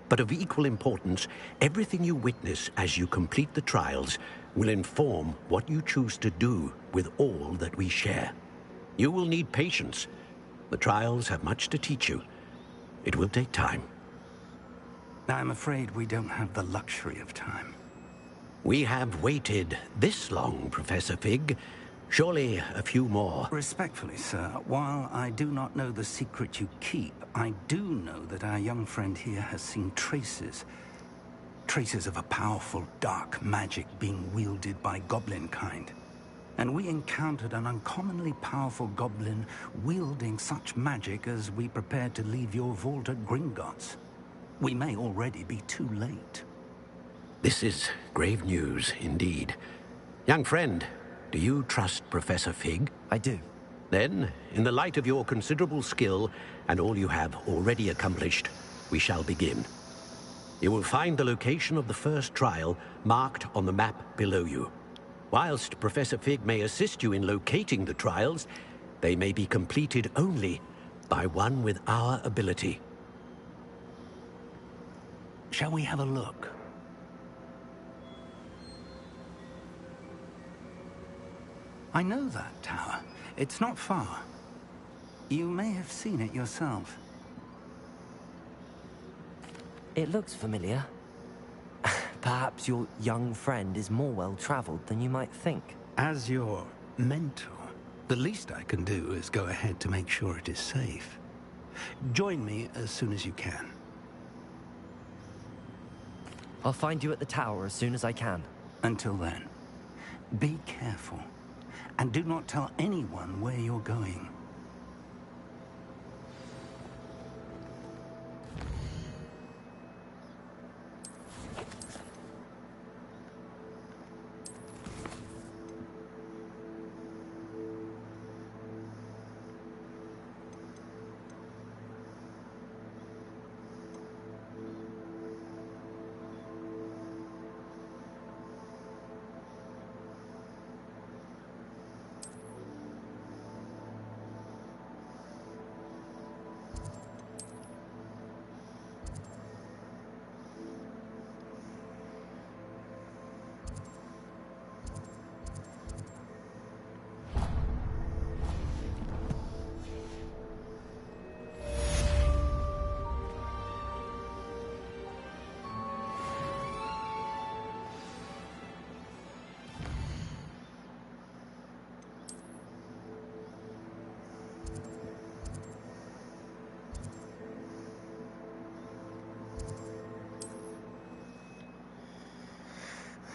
But of equal importance, everything you witness as you complete the trials will inform what you choose to do with all that we share. You will need patience. The trials have much to teach you. It will take time. I'm afraid we don't have the luxury of time. We have waited this long, Professor Fig. Surely a few more. Respectfully, sir, while I do not know the secret you keep, I do know that our young friend here has seen traces. Traces of a powerful dark magic being wielded by goblin kind. And we encountered an uncommonly powerful goblin wielding such magic as we prepared to leave your vault at Gringotts. We may already be too late. This is grave news indeed. Young friend, do you trust Professor Fig? I do. Then, in the light of your considerable skill and all you have already accomplished, we shall begin. You will find the location of the first trial marked on the map below you. Whilst Professor Fig may assist you in locating the trials, they may be completed only by one with our ability. Shall we have a look? I know that tower. It's not far. You may have seen it yourself. It looks familiar. Perhaps your young friend is more well-traveled than you might think. As your mentor, the least I can do is go ahead to make sure it is safe. Join me as soon as you can. I'll find you at the tower as soon as I can. Until then, be careful. And do not tell anyone where you're going.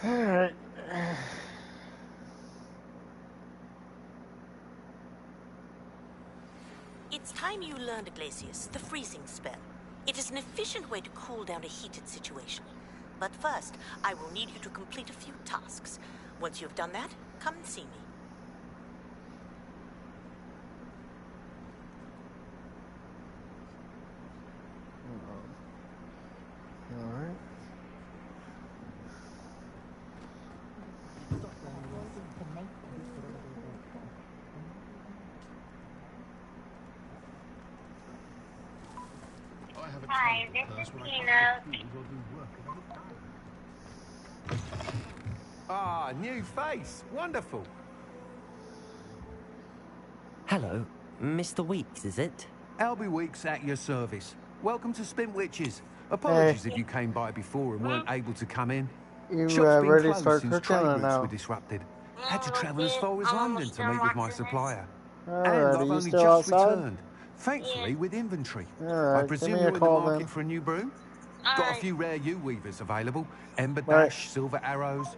Alright. It's time you learned, Iglesias, the freezing spell. It is an efficient way to cool down a heated situation. But first, I will need you to complete a few tasks. Once you've done that, come and see me. Alright. Hi, this is Tina. Ah, new face. Wonderful. Hello. Mr. Weeks, is it? Albie Weeks at your service. Welcome to Spintwitches. Apologies if you came by before and weren't able to come in. You Shop's been ready to closed start since cooking trade or routes no? were disrupted. Had to travel as far as London to meet with my supplier. Alright, And are I've you only still just outside? returned. Thankfully, with inventory. Alright, I give presume me a you're in the call market then. for a new broom? Got a few rare U-weavers available. Ember Right. Dash, Silver Arrows.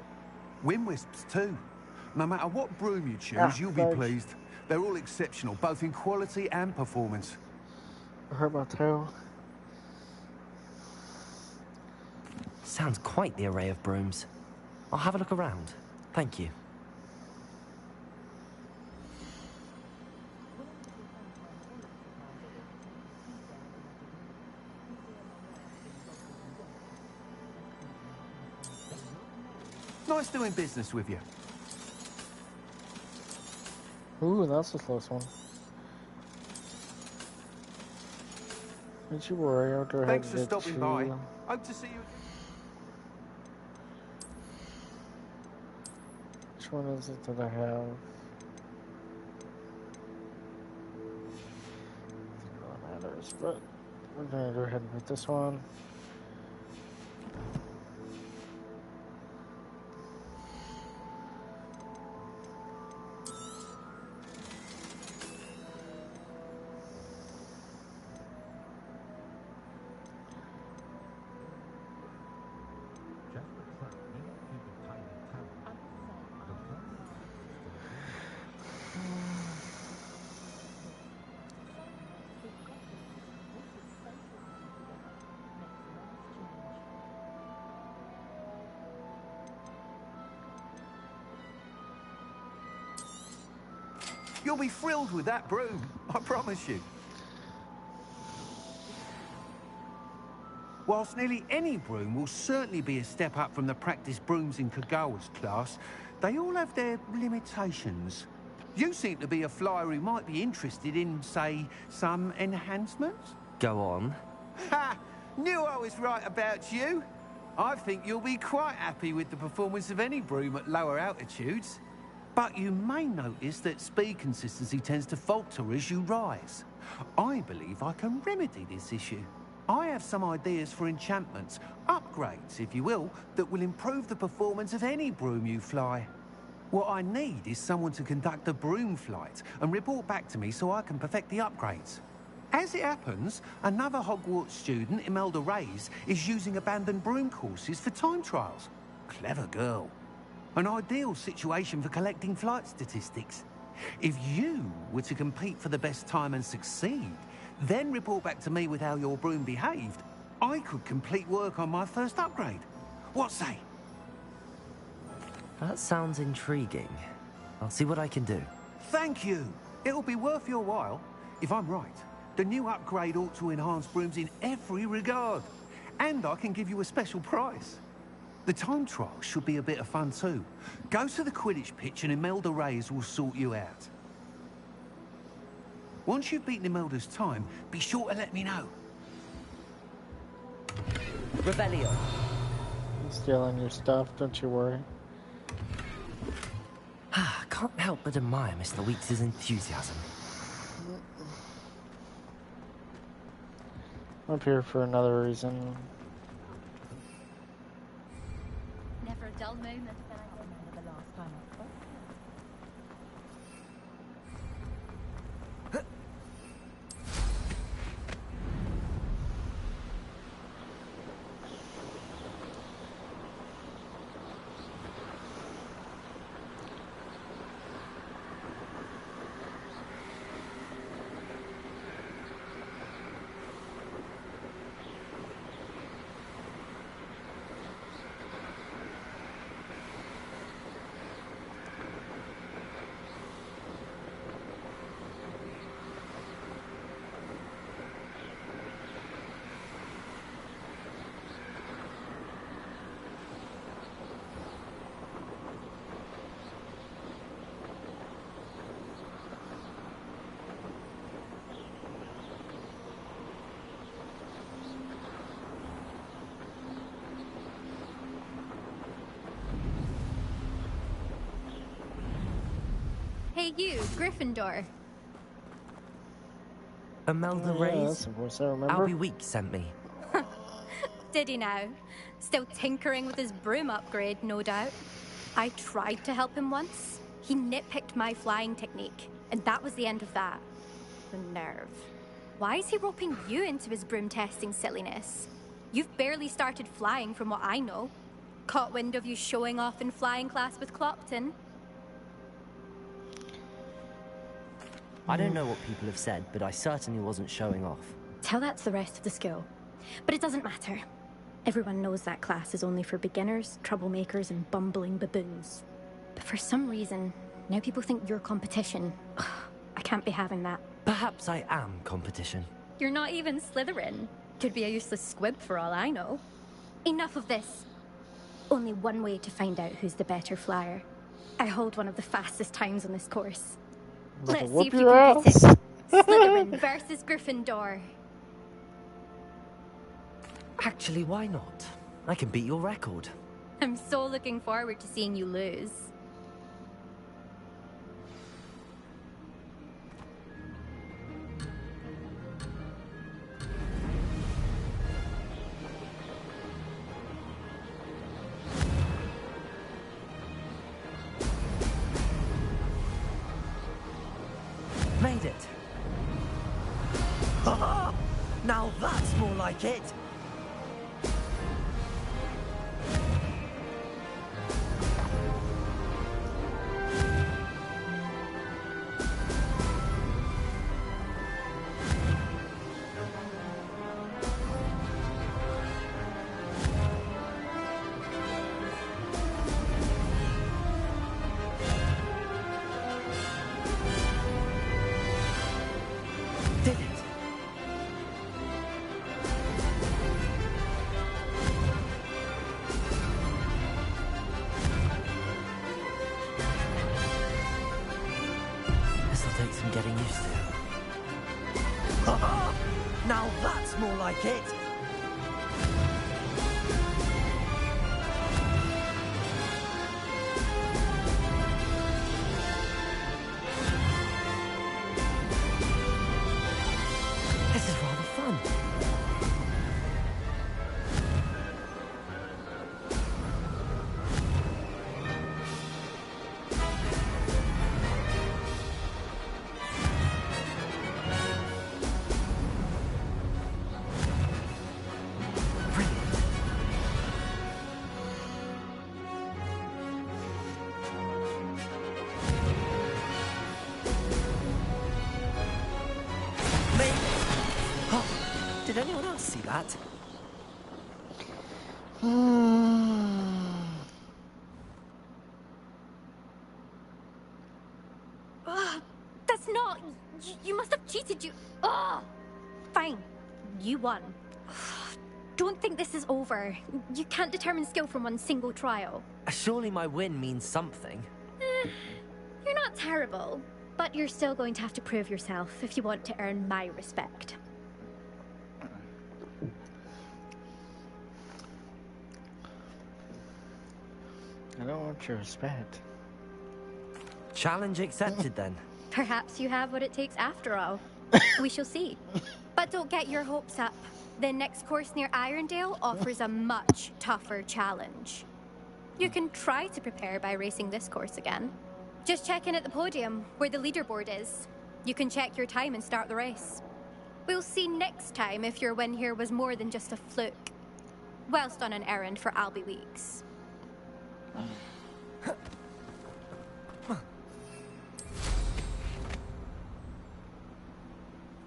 Wind Wisps too. No matter what broom you choose, Ah, you'll be fudge. pleased. They're all exceptional, both in quality and performance. Hurt my toe. Sounds quite the array of brooms. I'll have a look around. Thank you. Nice doing business with you. Ooh, that's a close one. Don't you worry, I'll go ahead Thanks and for get stopping to... by. Hope to see you. Which one is it that I have? It matters, but we're gonna go ahead and put this one. You'll be thrilled with that broom, I promise you. Whilst nearly any broom will certainly be a step up from the practice brooms in Kagawa's class, they all have their limitations. You seem to be a flyer who might be interested in, say, some enhancements? Go on. Ha! Knew I was right about you. I think you'll be quite happy with the performance of any broom at lower altitudes. But you may notice that speed consistency tends to falter as you rise. I believe I can remedy this issue. I have some ideas for enchantments, upgrades, if you will, that will improve the performance of any broom you fly. What I need is someone to conduct a broom flight and report back to me so I can perfect the upgrades. As it happens, another Hogwarts student, Imelda Reyes, is using abandoned broom courses for time trials. Clever girl. An ideal situation for collecting flight statistics. If you were to compete for the best time and succeed, then report back to me with how your broom behaved, I could complete work on my first upgrade. What say? That sounds intriguing. I'll see what I can do. Thank you. It'll be worth your while. If I'm right, the new upgrade ought to enhance brooms in every regard. And I can give you a special price. The time trial should be a bit of fun too. Go to the Quidditch pitch and Imelda Reyes will sort you out. Once you've beaten Imelda's time, be sure to let me know. Revelio. I'm stealing your stuff, don't you worry. Can't help but admire Mr. Weeks' enthusiasm. I'm up here for another reason. Never a dull moment than I remember the last time I spoke. Hey you, Gryffindor. Imelda Yeah, Reyes? that's the voice I remember. Albie Weeks sent me. Did he now? Still tinkering with his broom upgrade, no doubt. I tried to help him once. He nitpicked my flying technique, and that was the end of that. The nerve. Why is he roping you into his broom testing silliness? You've barely started flying from what I know. Caught wind of you showing off in flying class with Clopton. I don't know what people have said, but I certainly wasn't showing off. Tell that to the rest of the school. But it doesn't matter. Everyone knows that class is only for beginners, troublemakers, and bumbling baboons. But for some reason, now people think you're competition. Ugh, I can't be having that. Perhaps I am competition. You're not even Slytherin. Could be a useless squib for all I know. Enough of this. Only one way to find out who's the better flyer. I hold one of the fastest times on this course. Let's see if you can beat it. Slytherin versus Gryffindor. Actually, why not? I can beat your record. I'm so looking forward to seeing you lose. Made it. Now that's more like it. getting used to. Now that's more like it! This is rather fun. Did anyone else see that? That's not... You must have cheated, you... Ugh! Fine. You won. Don't think this is over. You can't determine skill from one single trial. Surely my win means something. You're not terrible, but you're still going to have to prove yourself if you want to earn my respect. I don't want your respect. Challenge accepted then. Perhaps you have what it takes after all. We shall see. But don't get your hopes up. The next course near Irondale offers a much tougher challenge. You can try to prepare by racing this course again. Just check in at the podium, where the leaderboard is. You can check your time and start the race. We'll see next time if your win here was more than just a fluke. Whilst on an errand for Albie Weeks.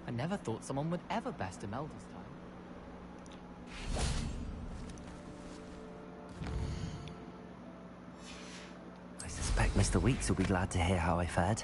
I never thought someone would ever best Imelda's time. I suspect Mr. Weeks will be glad to hear how I fared.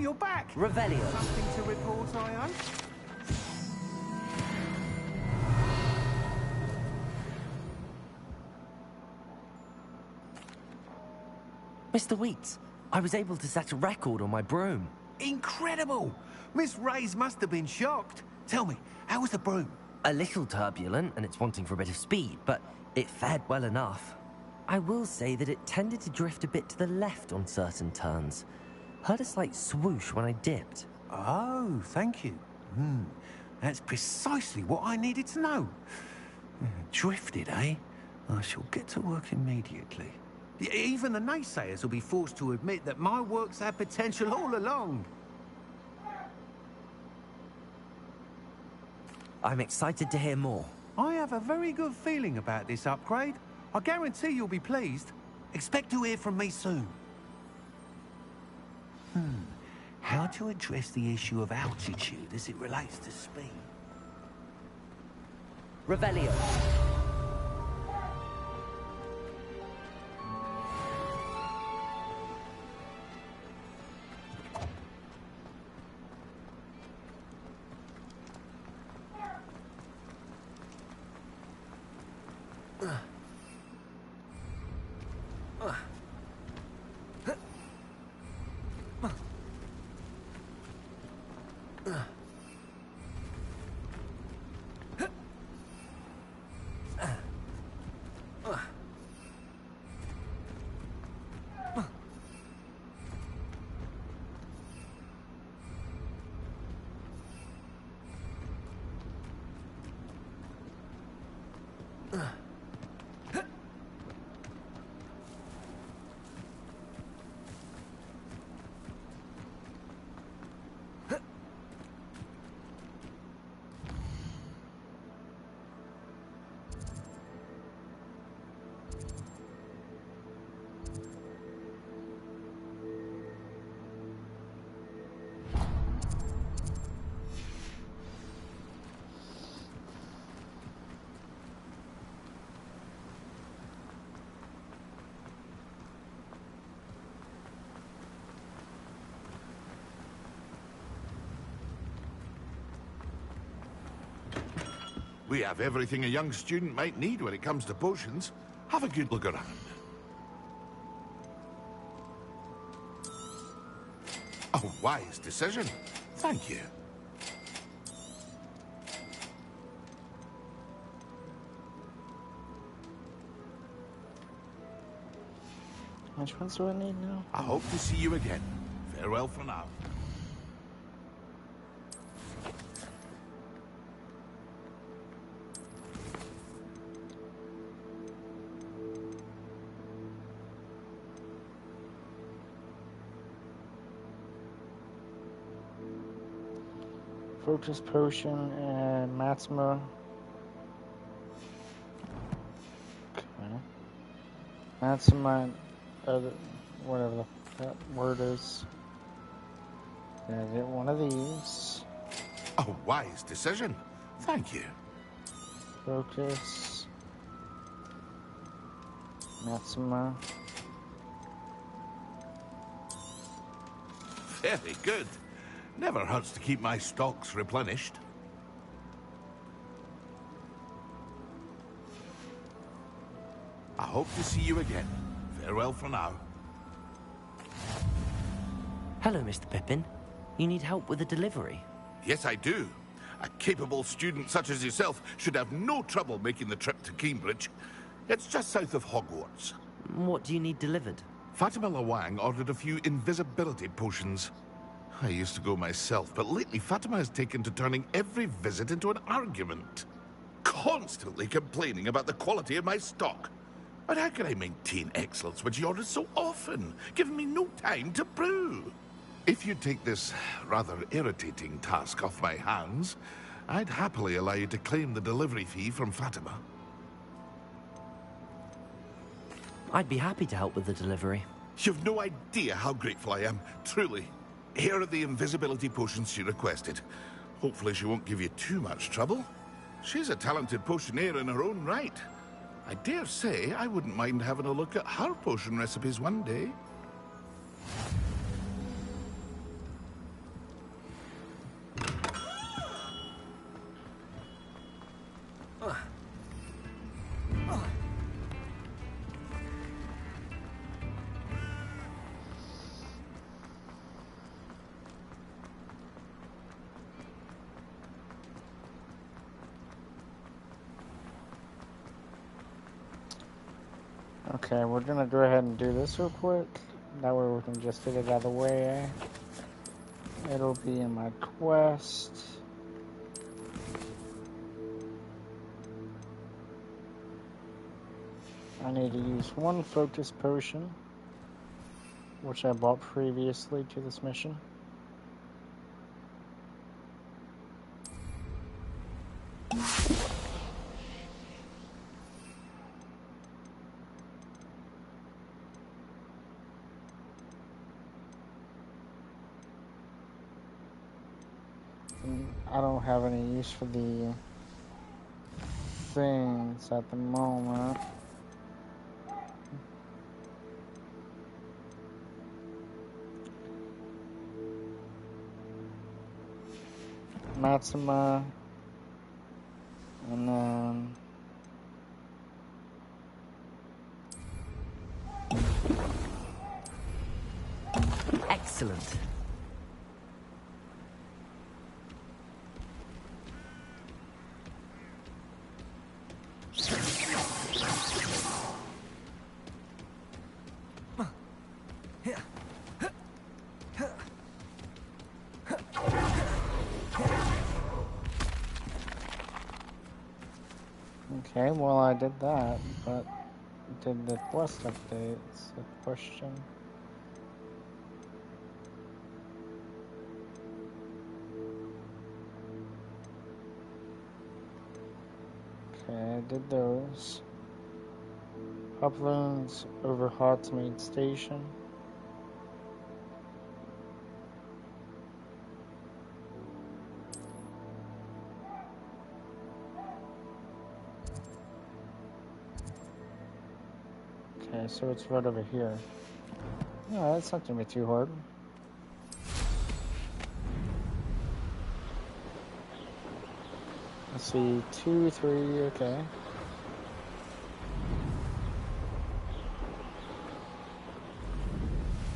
You're back. Revelio. Something to report, I hope? Mr. Weeks, I was able to set a record on my broom. Incredible! Miss Reyes must have been shocked. Tell me, how was the broom? A little turbulent, and it's wanting for a bit of speed, but it fared well enough. I will say that it tended to drift a bit to the left on certain turns. Heard a slight swoosh when I dipped. Oh, thank you. That's precisely what I needed to know. Drifted, eh? I shall get to work immediately. Even the naysayers will be forced to admit that my work's had potential all along. I'm excited to hear more. I have a very good feeling about this upgrade. I guarantee you'll be pleased. Expect to hear from me soon. How to address the issue of altitude as it relates to speed? Revelio. We have everything a young student might need when it comes to potions. Have a good look around. A wise decision. Thank you. Which ones do I need now? I hope to see you again. Farewell for now. Focus potion and Maxima. Okay. Maxima, whatever that word is. Gonna get one of these. A wise decision. Thank you. Focus. Maxima. Very good. Never hurts to keep my stocks replenished. I hope to see you again. Farewell for now. Hello, Mr. Pippin. You need help with a delivery? Yes, I do. A capable student such as yourself should have no trouble making the trip to Cambridge. It's just south of Hogwarts. What do you need delivered? Fatima Lawang ordered a few invisibility potions. I used to go myself, but lately Fatima has taken to turning every visit into an argument. Constantly complaining about the quality of my stock. But how can I maintain excellence when she orders so often, giving me no time to brew? If you take this rather irritating task off my hands, I'd happily allow you to claim the delivery fee from Fatima. I'd be happy to help with the delivery. You've no idea how grateful I am, truly. Here are the invisibility potions she requested. Hopefully she won't give you too much trouble. She's a talented potioneer in her own right. I dare say I wouldn't mind having a look at her potion recipes one day. Okay, we're gonna go ahead and do this real quick. That way we can just get it out of the way. It'll be in my quest. I need to use one focus potion, which I bought previously to this mission. I don't have any use for the things at the moment. Maxima, and then Excellent. Okay, well I did that, but did the quest updates? The question. Okay, I did those. Uplands over Hogsmeade Station. Okay, so it's right over here. No, that's not gonna be too hard. Let's see, 2, 3, okay.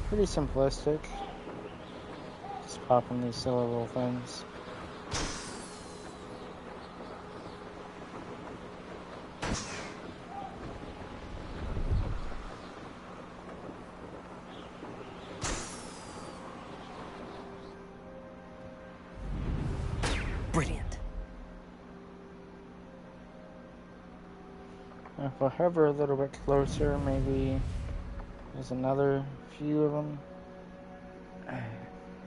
Pretty simplistic. Just popping these silly little things. Brilliant. If I hover a little bit closer, maybe there's another few of them.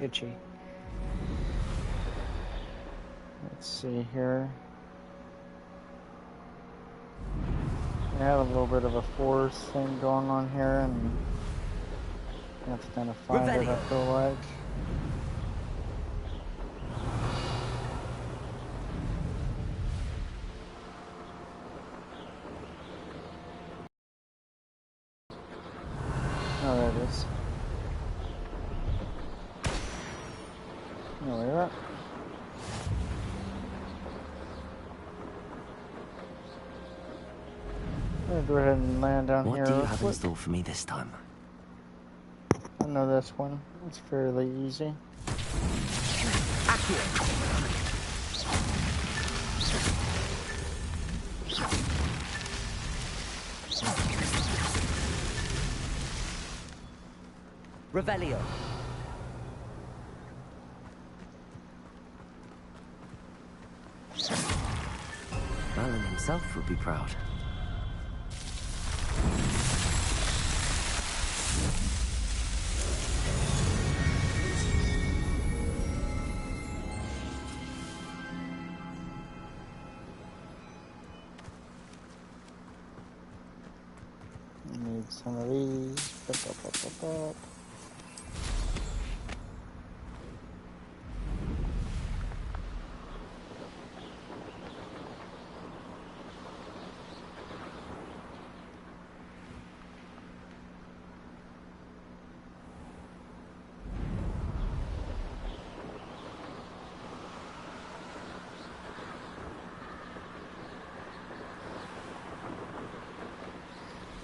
Itchy. Let's see here. We have a little bit of a force thing going on here, and I have to kind of find it, I feel like. Oh, there it is. There we are. I'm gonna go ahead and land down here. What do you have in store for me this time? I know this one. It's fairly easy. Revelio. Merlin himself would be proud. Need some of these. Pop.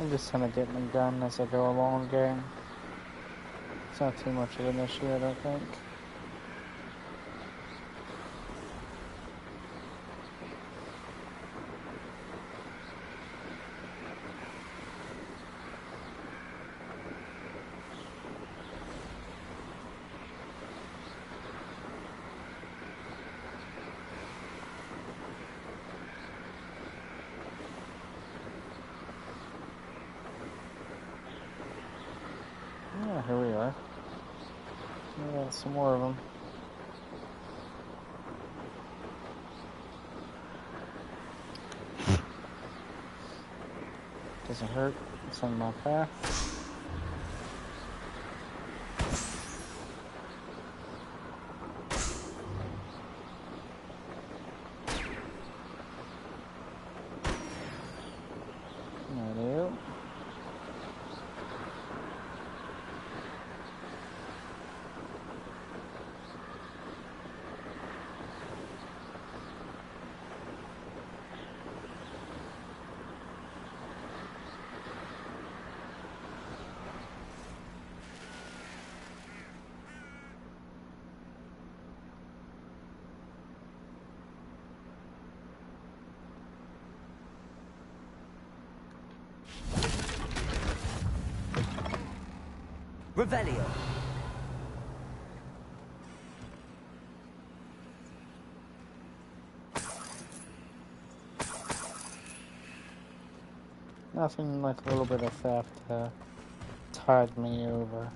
I'm just kind of getting them done as I go along again. It's not too much of an issue, I don't think. some more of them. Doesn't hurt. It's on my path. Revelio. Nothing like a little bit of theft tied me over.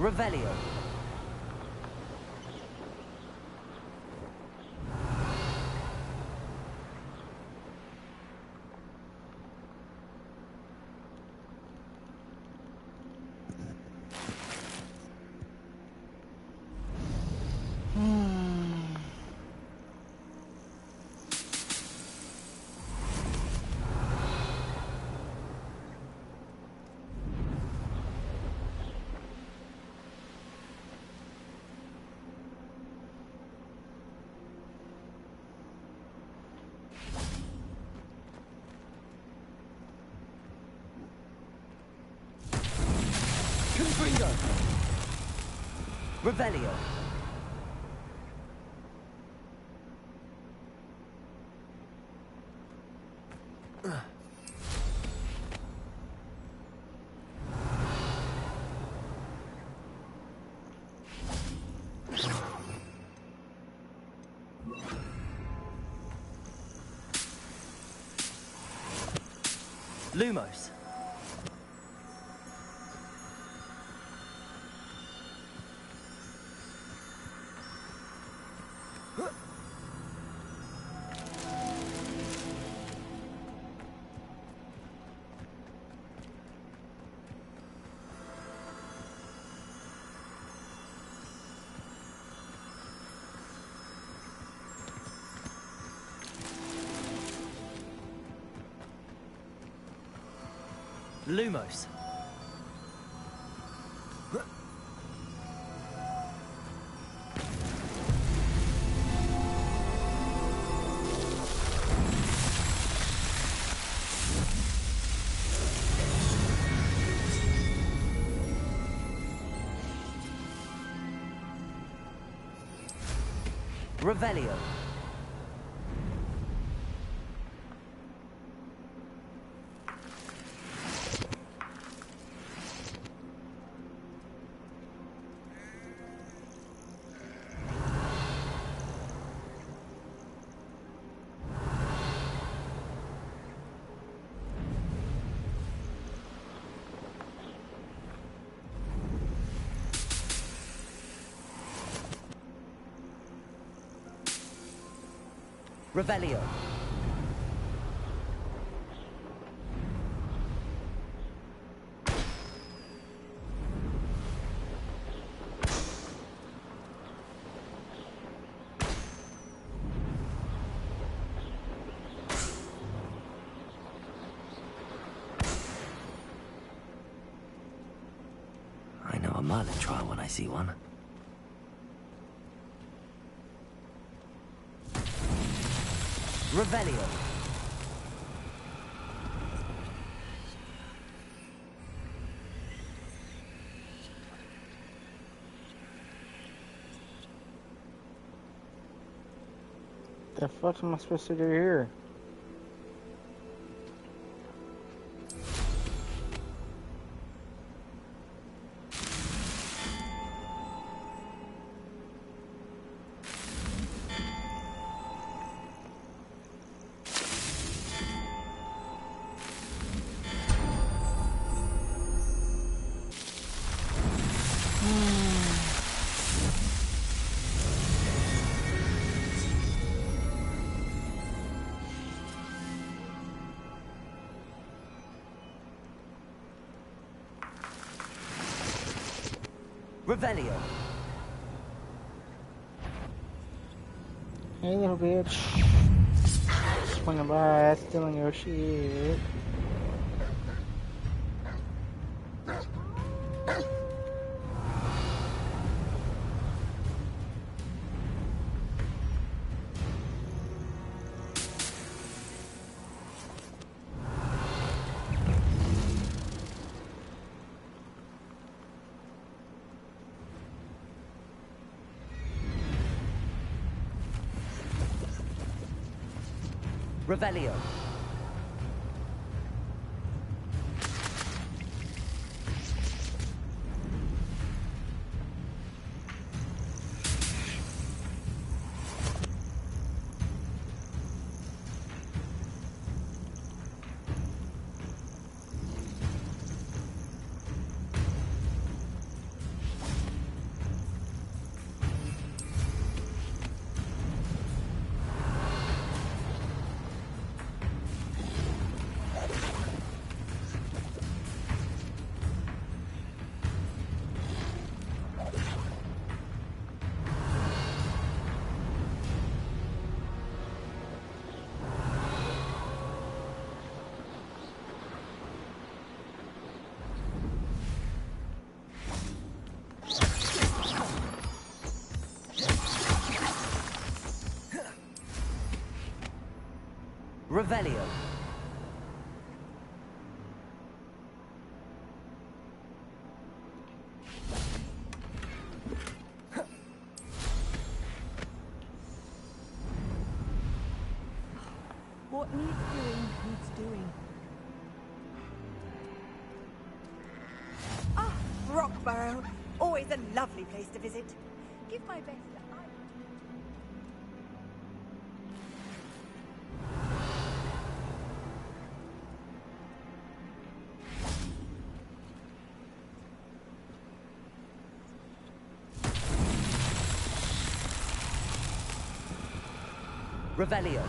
Revelio. Revelio. Lumos. Lumos. Revelio. Revelio. Merlin trial when I see one. Revelio. The fuck am I supposed to do here? Revelio. Hey, little bitch. Swinging by, stealing your shit. Revelio. Revelio. What needs doing, needs doing. Ah, Rockborough. Always a lovely place to visit. Give my best to Revelio.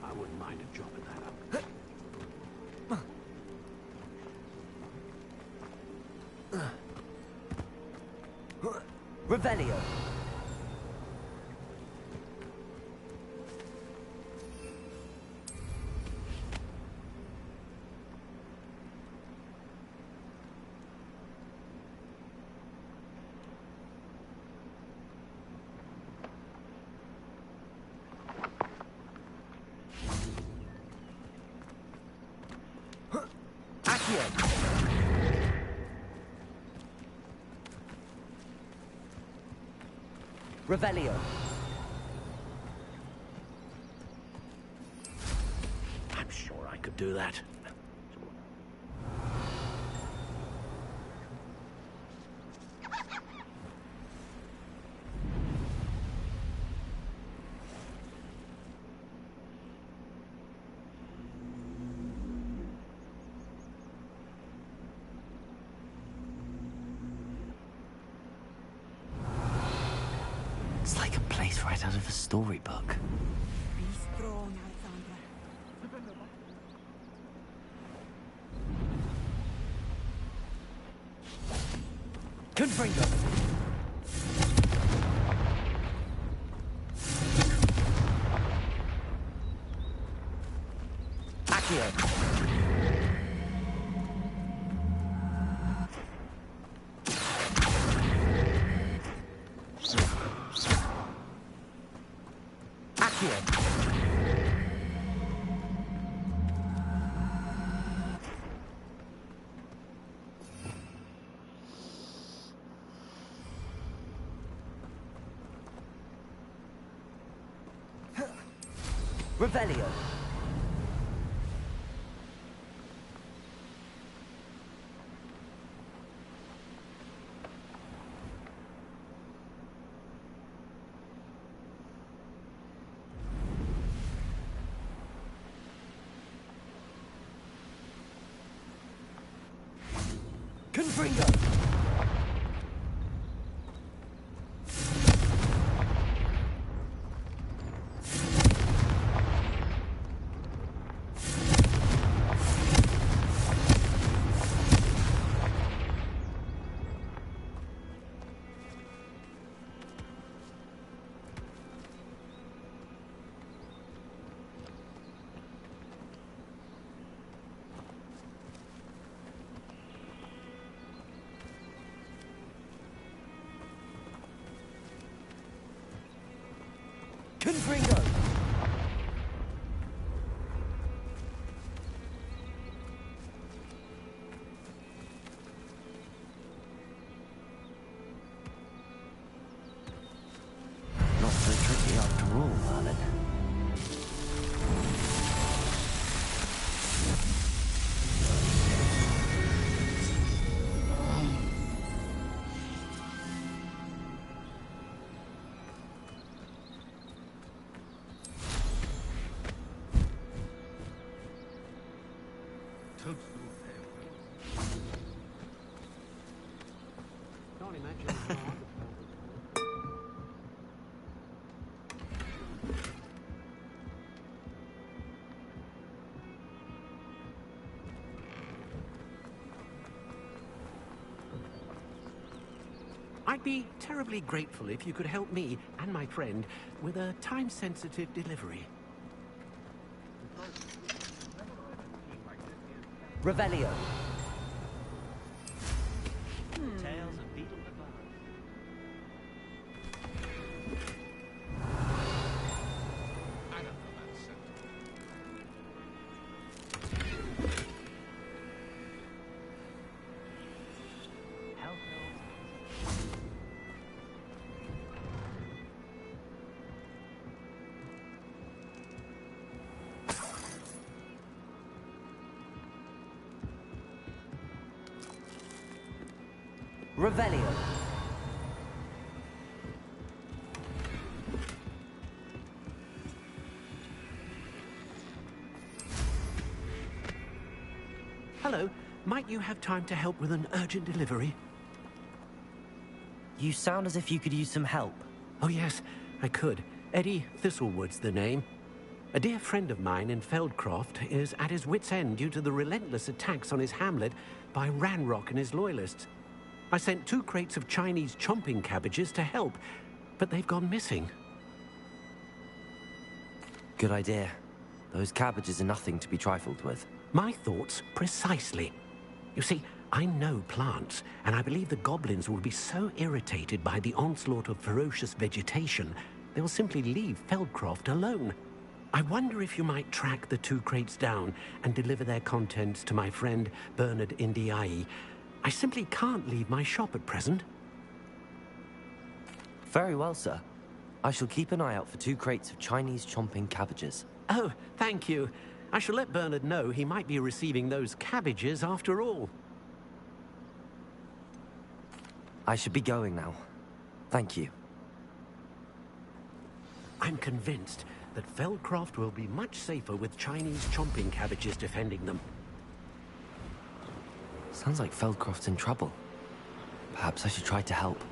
I wouldn't mind a job at that. Revelio. Revelio. I'm sure I could do that. right out of a storybook. Be strong, Alexandra. Confringo! Accio! Revelio. Confringo. Confringo! Not so tricky after all, Merlin. Can't imagine how I'd be terribly grateful if you could help me and my friend with a time-sensitive delivery. Revelio. Tales of beetle and bug. I don't know about sensible. Revelio. Hello, might you have time to help with an urgent delivery? You sound as if you could use some help. Oh yes, I could. Eddie Thistlewood's the name. A dear friend of mine in Feldcroft is at his wit's end due to the relentless attacks on his hamlet by Ranrock and his loyalists. I sent 2 crates of Chinese chomping cabbages to help, but they've gone missing. Good idea. Those cabbages are nothing to be trifled with. My thoughts precisely. You see, I know plants, and I believe the goblins will be so irritated by the onslaught of ferocious vegetation, they will simply leave Feldcroft alone. I wonder if you might track the 2 crates down and deliver their contents to my friend Bernard Indiai. I simply can't leave my shop at present. Very well, sir. I shall keep an eye out for 2 crates of Chinese chomping cabbages. Oh, thank you. I shall let Bernard know he might be receiving those cabbages after all. I should be going now. Thank you. I'm convinced that Feldcroft will be much safer with Chinese chomping cabbages defending them. Sounds like Feldcroft's in trouble. Perhaps I should try to help.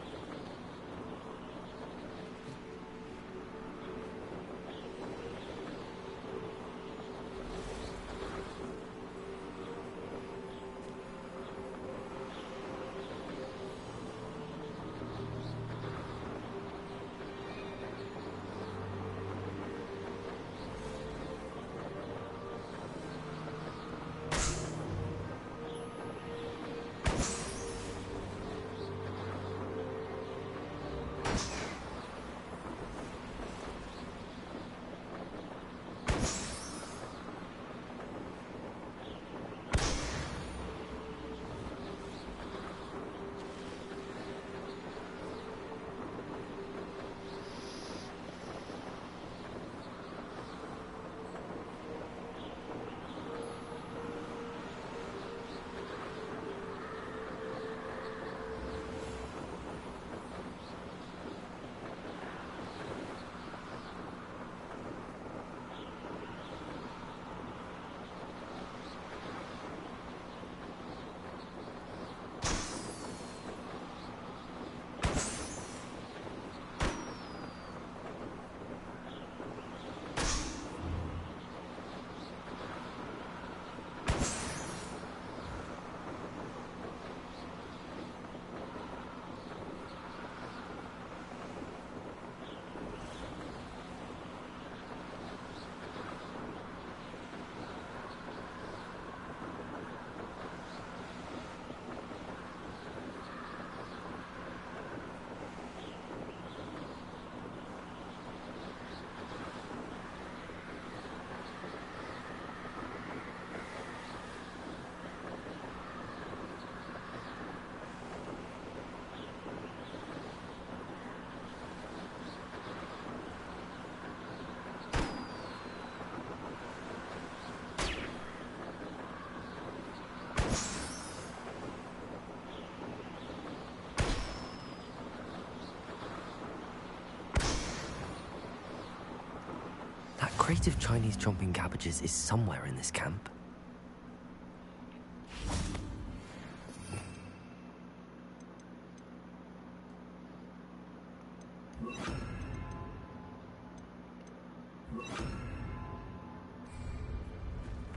crate of Chinese chomping cabbages is somewhere in this camp.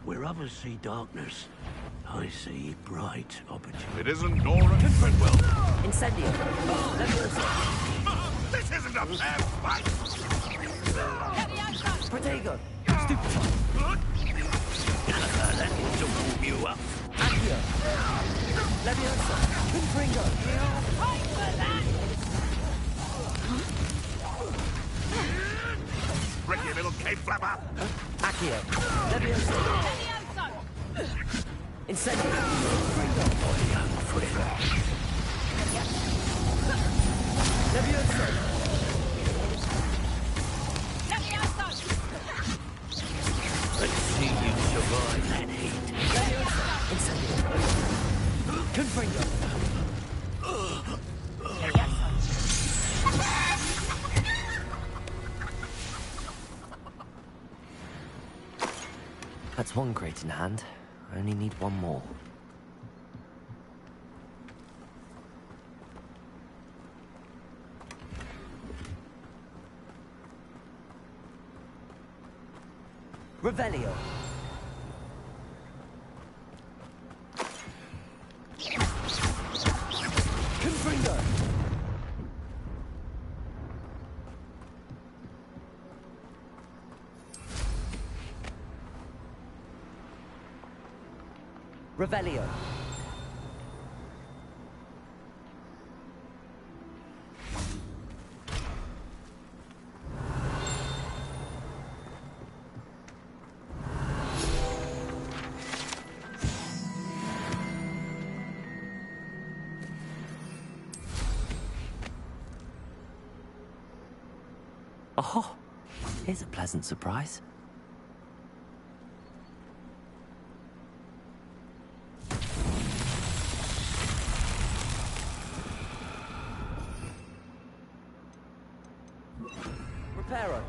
Where others see darkness, I see bright opportunity. It isn't Nora Well, Incendio! this isn't a fair fight! Protego! That ought to warm you up. Accio! Leviosa! Confringo! Fight for that! Ricky, little cave flapper! Accio! Leviosa! Incendio! Confringo! Leviosa! Let's see you survive that heat. Leviosa! Incendio! Confringo! That's one crate in hand. I only need one more. Revelio. Confringo. Revelio. Oh, here's a pleasant surprise. Reparo.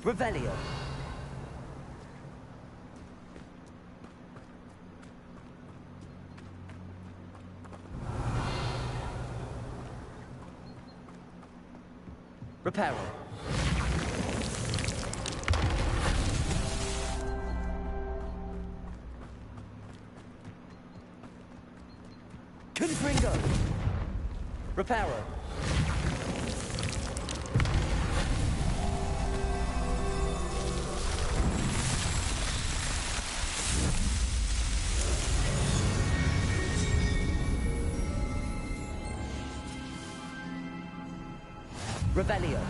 Revelio. Reparo. Confringo. Reparo. Revelio.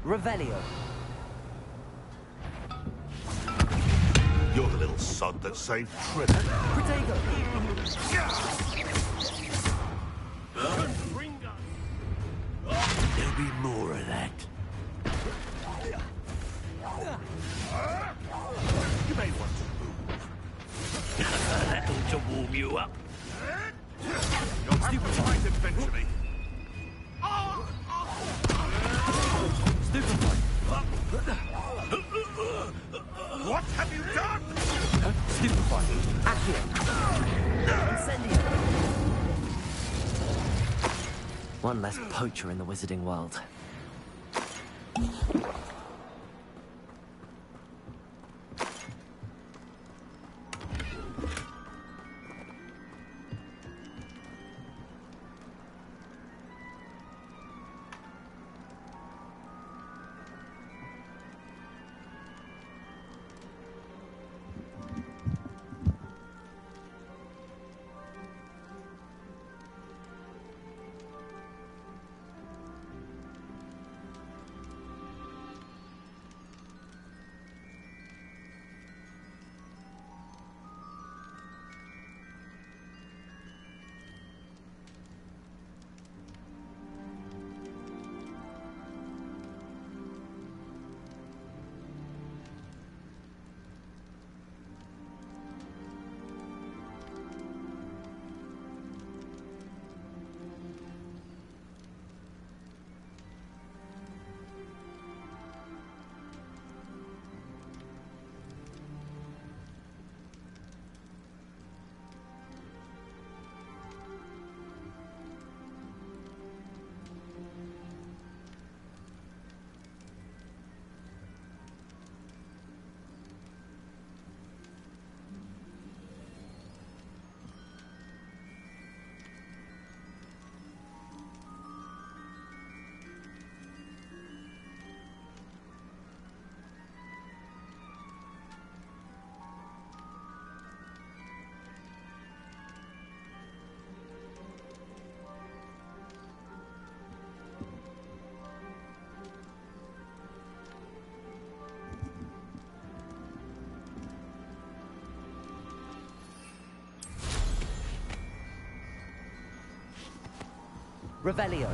Revelio. You're the little sod that saved Trip. Protego. There'll be more of that. You may want to move. That ought to warm you up. You'll have to fight eventually. Stupefied. What have you done? Stupefied. Accio. Incendio. One less poacher in the wizarding world. Revelio.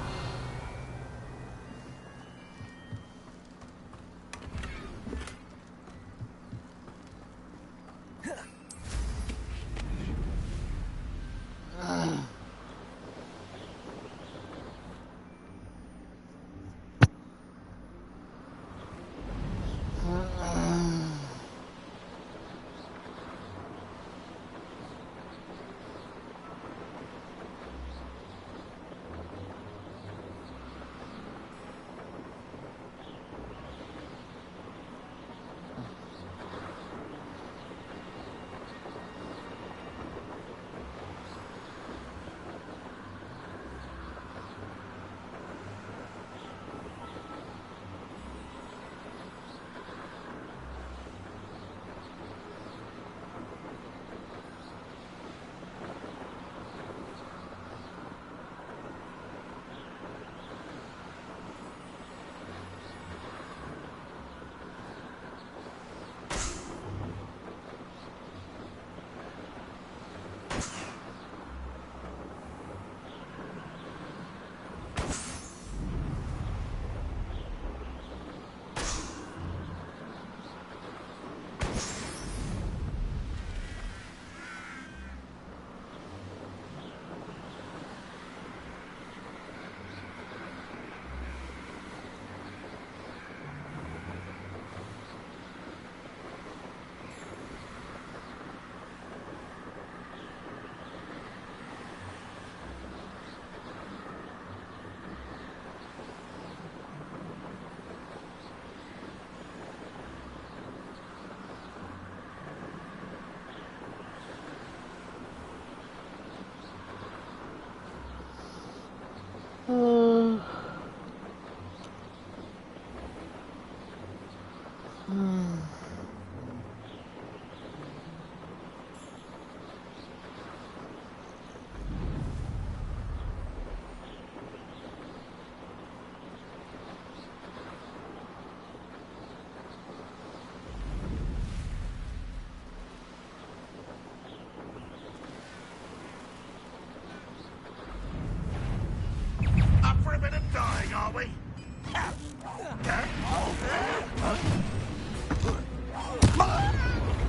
Up for a bit of dying, are we?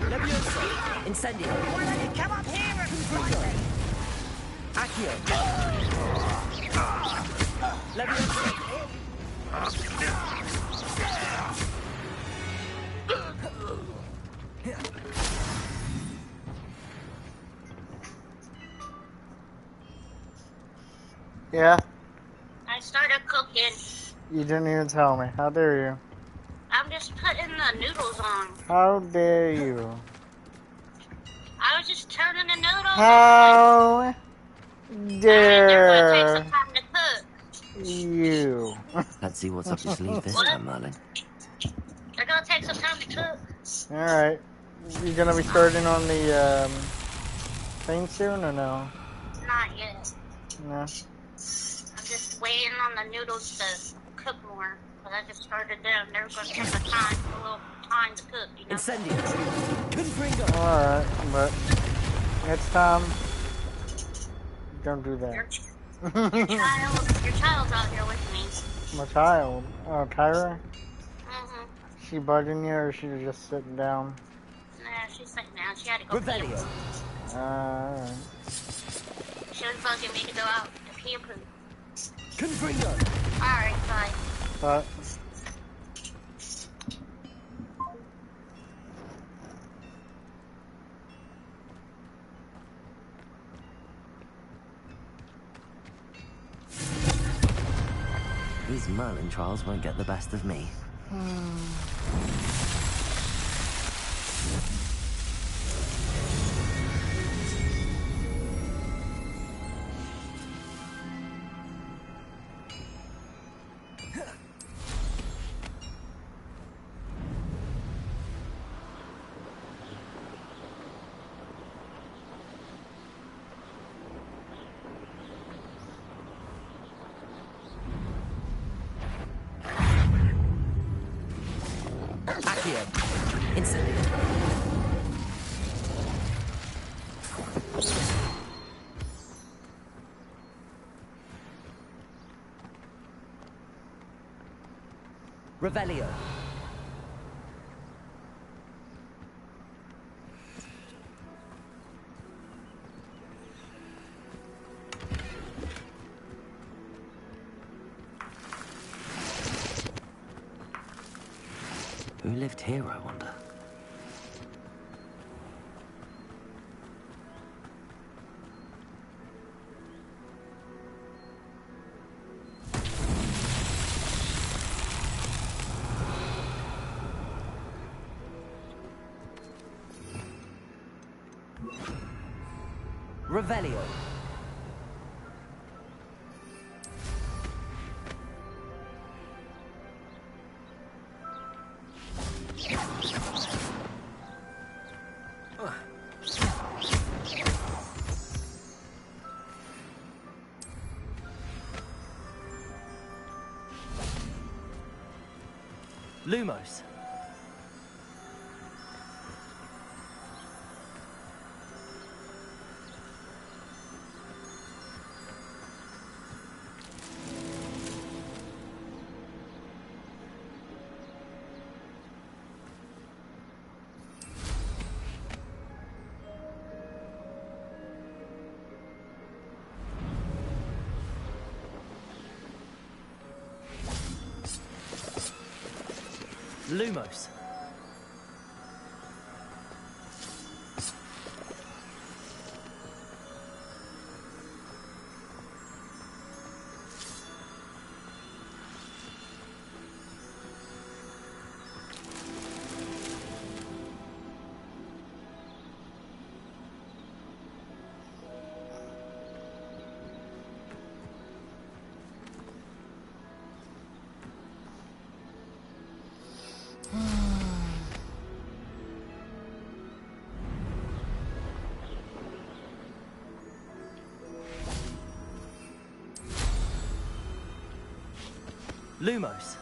Leviosa. Incendio. Why don't you come up here and fight me? Accio. Leviosa. Yeah? I started cooking. You didn't even tell me. How dare you? I'm just putting the noodles on. How dare you? I was just turning the noodles How They're dare gonna take some time to cook. you? Let's see what's up your sleeve this time, Merlin. They're gonna take some time to cook. Alright. You gonna be starting on the thing soon or no? Not yet. No. I'm just waiting on the noodles to cook more. But I just started them. They're gonna take a little time to cook, you know? Incendio. Alright, but next time, don't do that. Your child's out here with me. My child? Oh, Tyra? Mm-hmm. She bugging you or she just sitting down? Nah, she's sitting down. She had to go pee. Alright. She was bugging me to go out to pee and poo. Confringo. Alright, bye. But These Merlin trials won't get the best of me. Accio. Incendio. Revelio. Who lived here, I wonder? Revelio. Lumos. Lumos. Lumos.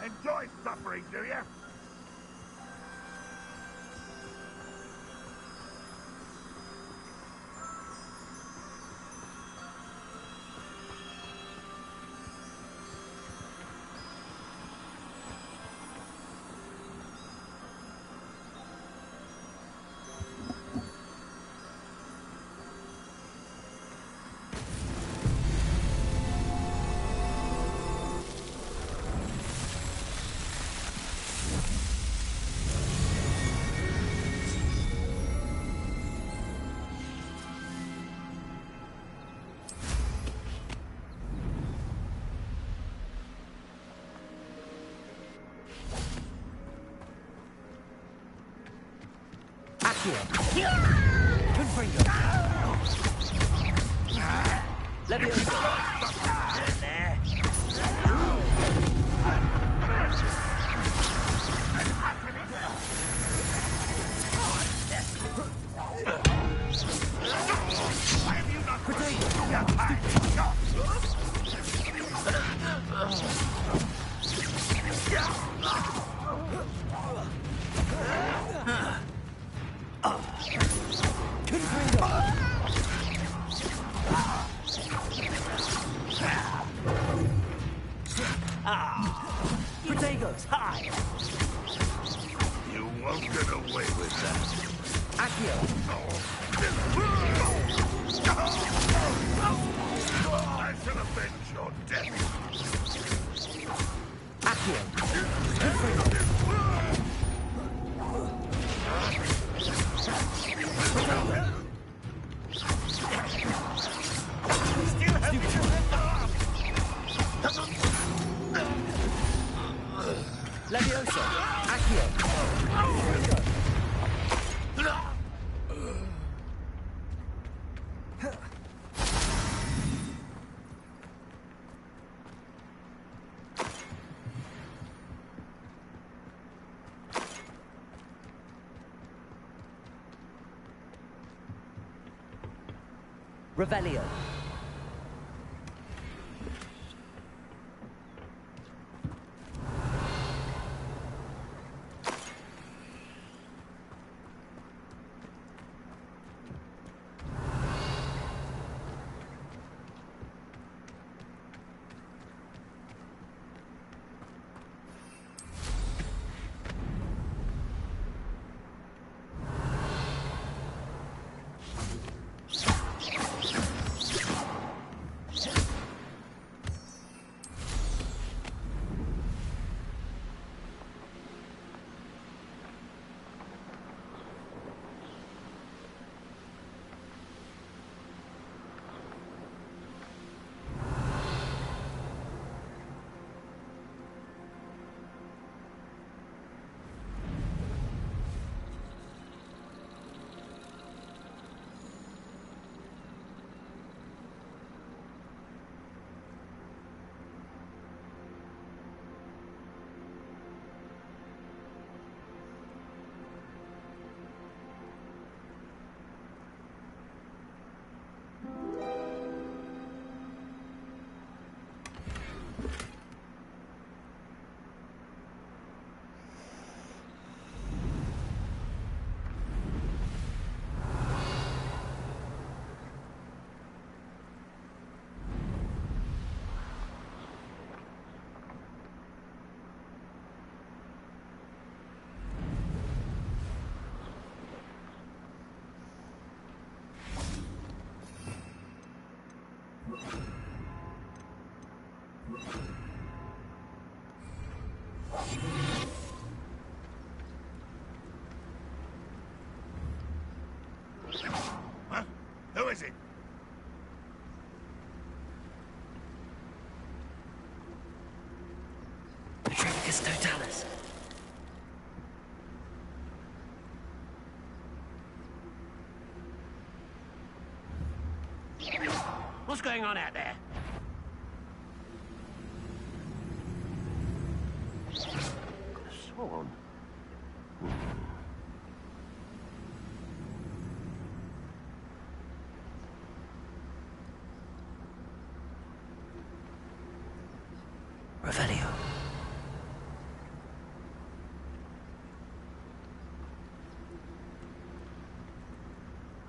Enjoy suffering, do you? Confringo. Levioso. Protagos, hi! You won't get away with that. Accio. I shall avenge your death. Accio. Confringo. Levioso. Accio. Revelio. is it? Petrificus totalis. What's going on out there? Sworn. Revelio.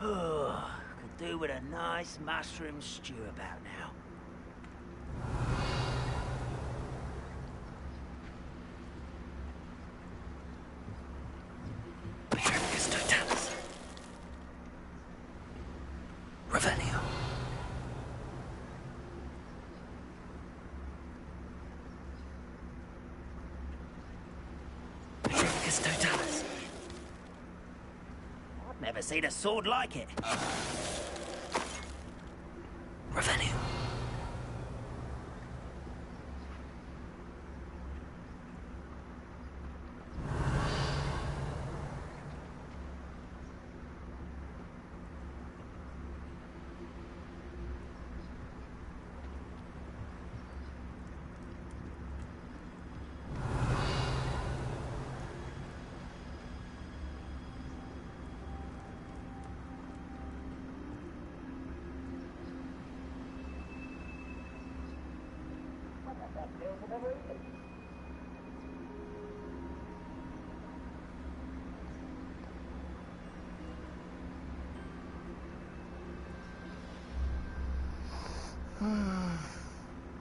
Oh, could do with a nice mushroom stew about now. Petrificus totalis. Revelio. Petrificus totalis. I've never seen a sword like it. Revelio.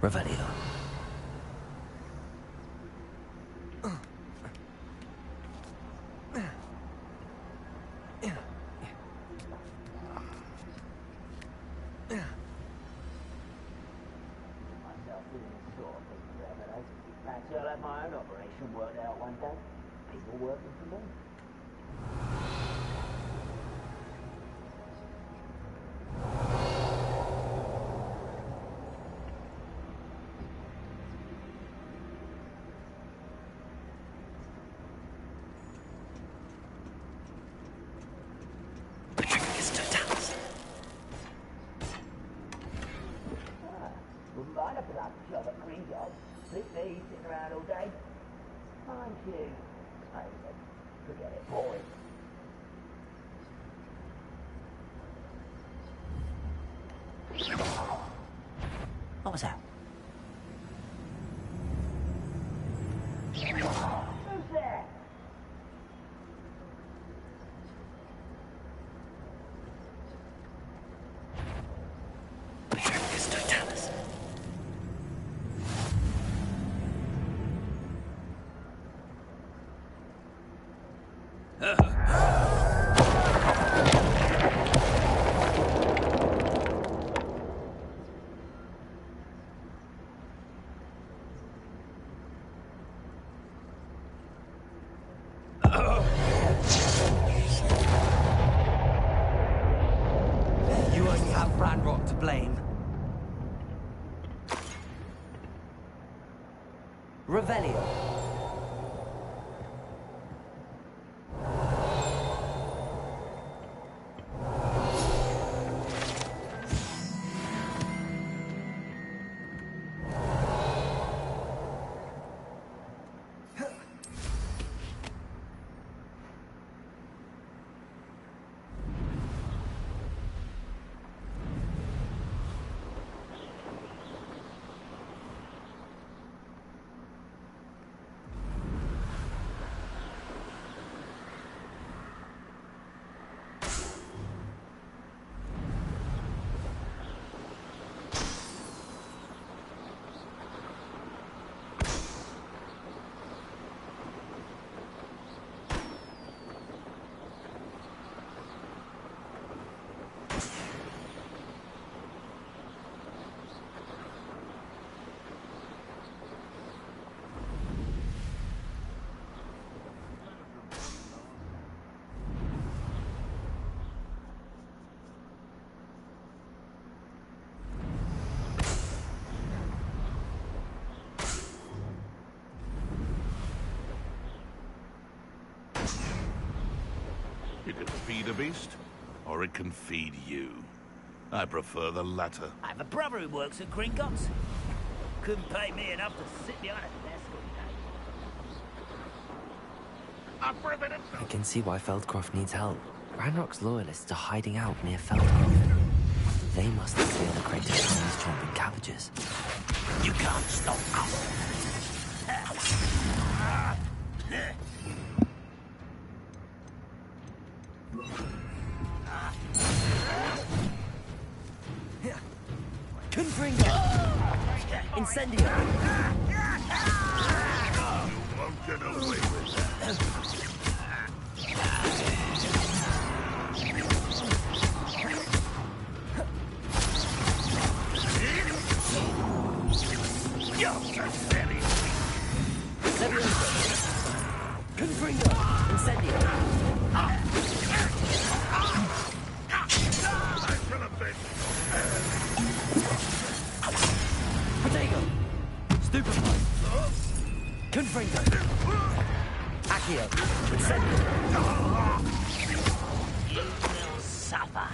Revelio. Fancy I'll have my own operation worked out one day. People working for me. Petrificus totalis. Wouldn't mind a productive job at Green Job. Sleep me sitting around all day. Mind you. I said, forget it, boy. What was that? Who's there? Petrificus totalis. You only have Ranrock to blame. Revelio. It can feed a beast, or it can feed you. I prefer the latter. I have a brother who works at Gringotts. Couldn't pay me enough to sit behind a desk all day. I can see why Feldcroft needs help. Ranrock's loyalists are hiding out near Feldcroft. They must have cleared the crate of Chinese chomping cabbages. You can't stop us. Confringo! Incendio! You won't get away with that. Confringo! Incendio! Protego! Stupefy! Confringo! Accio! Incendio! You will suffer.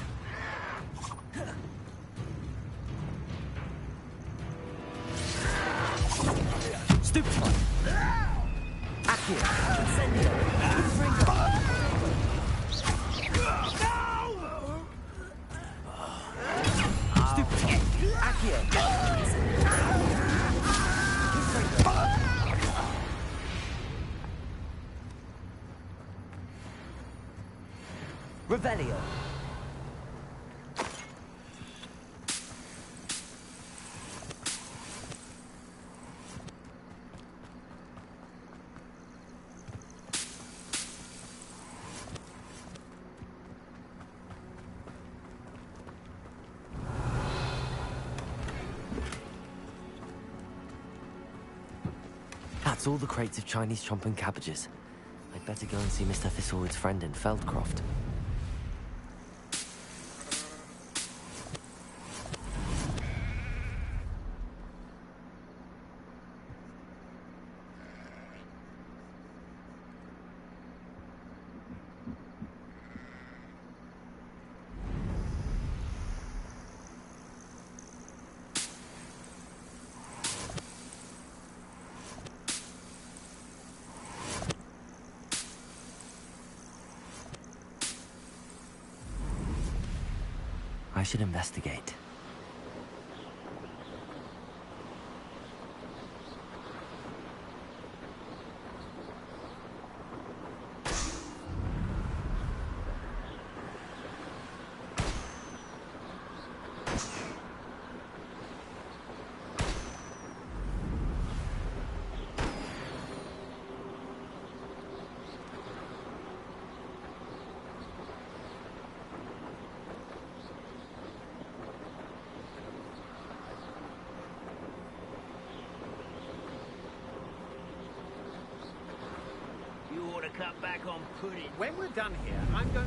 Stupefy! Accio! Incendio! Confringo! Stupefy! Accio! Revelio. That's all the crates of Chinese chomping cabbages. I'd better go and see Mr. Thistlewood's friend in Feldcroft. I should investigate. You ought to cut back on pudding. When we're done here, I'm going...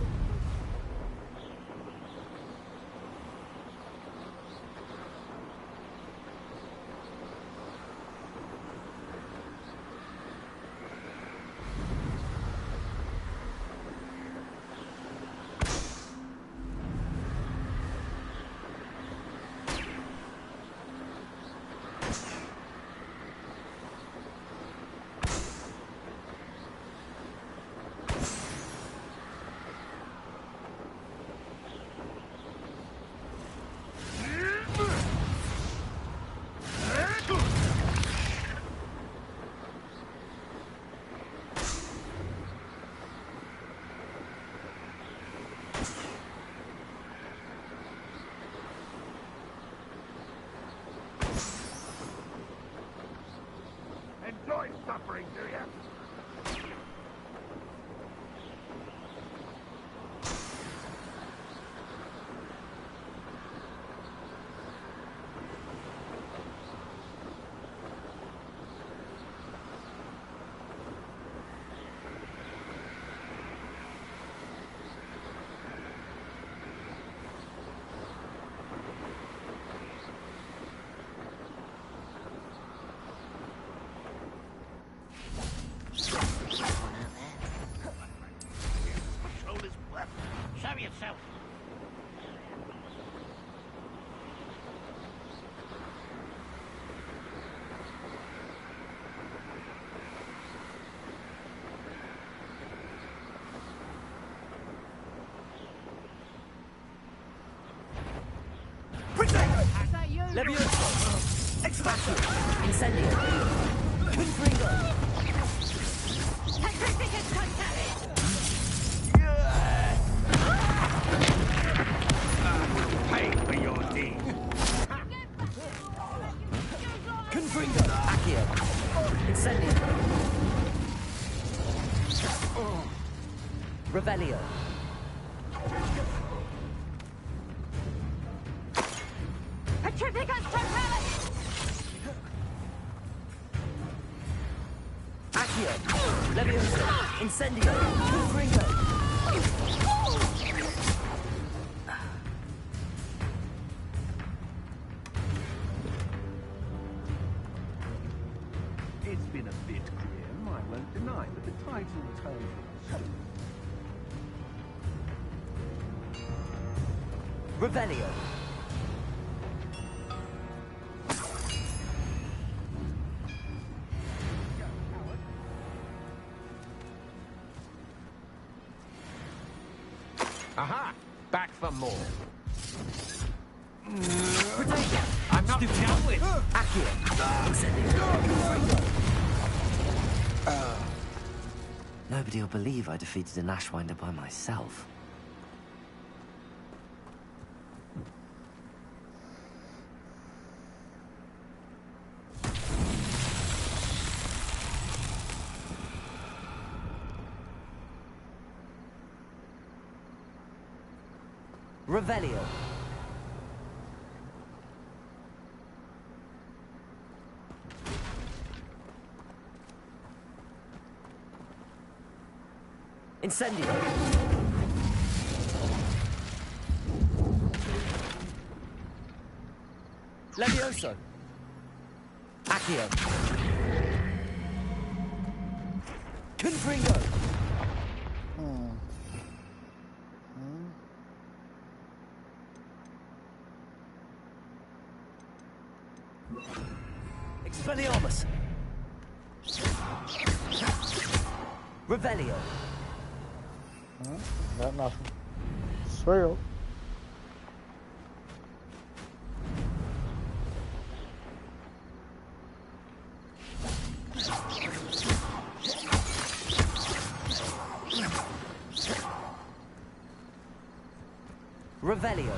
Show yourself. Levioso! Expansion! Incendio! Confringo! Pay for your deed. Confringo! Accio! Incendio! Revelio! Petrificus Totalis! Accio! Levioso! Incendio! Confringo! It's been a bit grim, I won't deny, but the tides will turn for us. Revelio! Aha! Back for more. I'm not done with! Accio! Incendio! Nobody will believe I defeated an Ashwinder by myself. Revelio. Incendio. Levioso. Accio. Confringo. Expelliarmus! Revelio! Got nothing. Swirl. Revelio!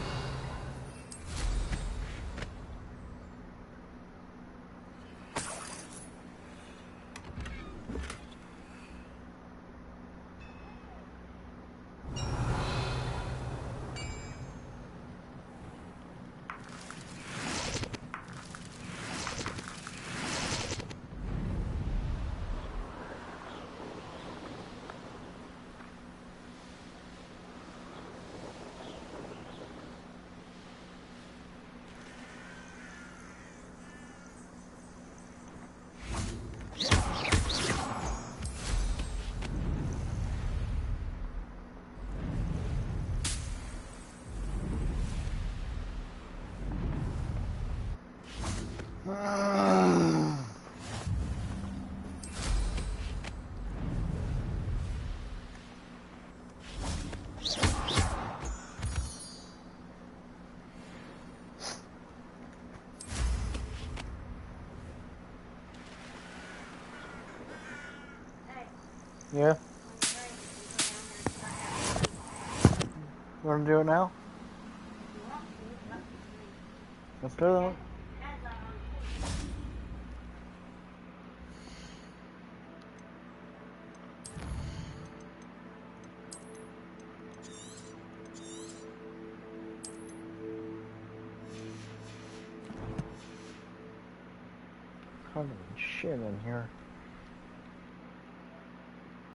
Yeah. You want to do it now? Let's do it. Kind of shit in here.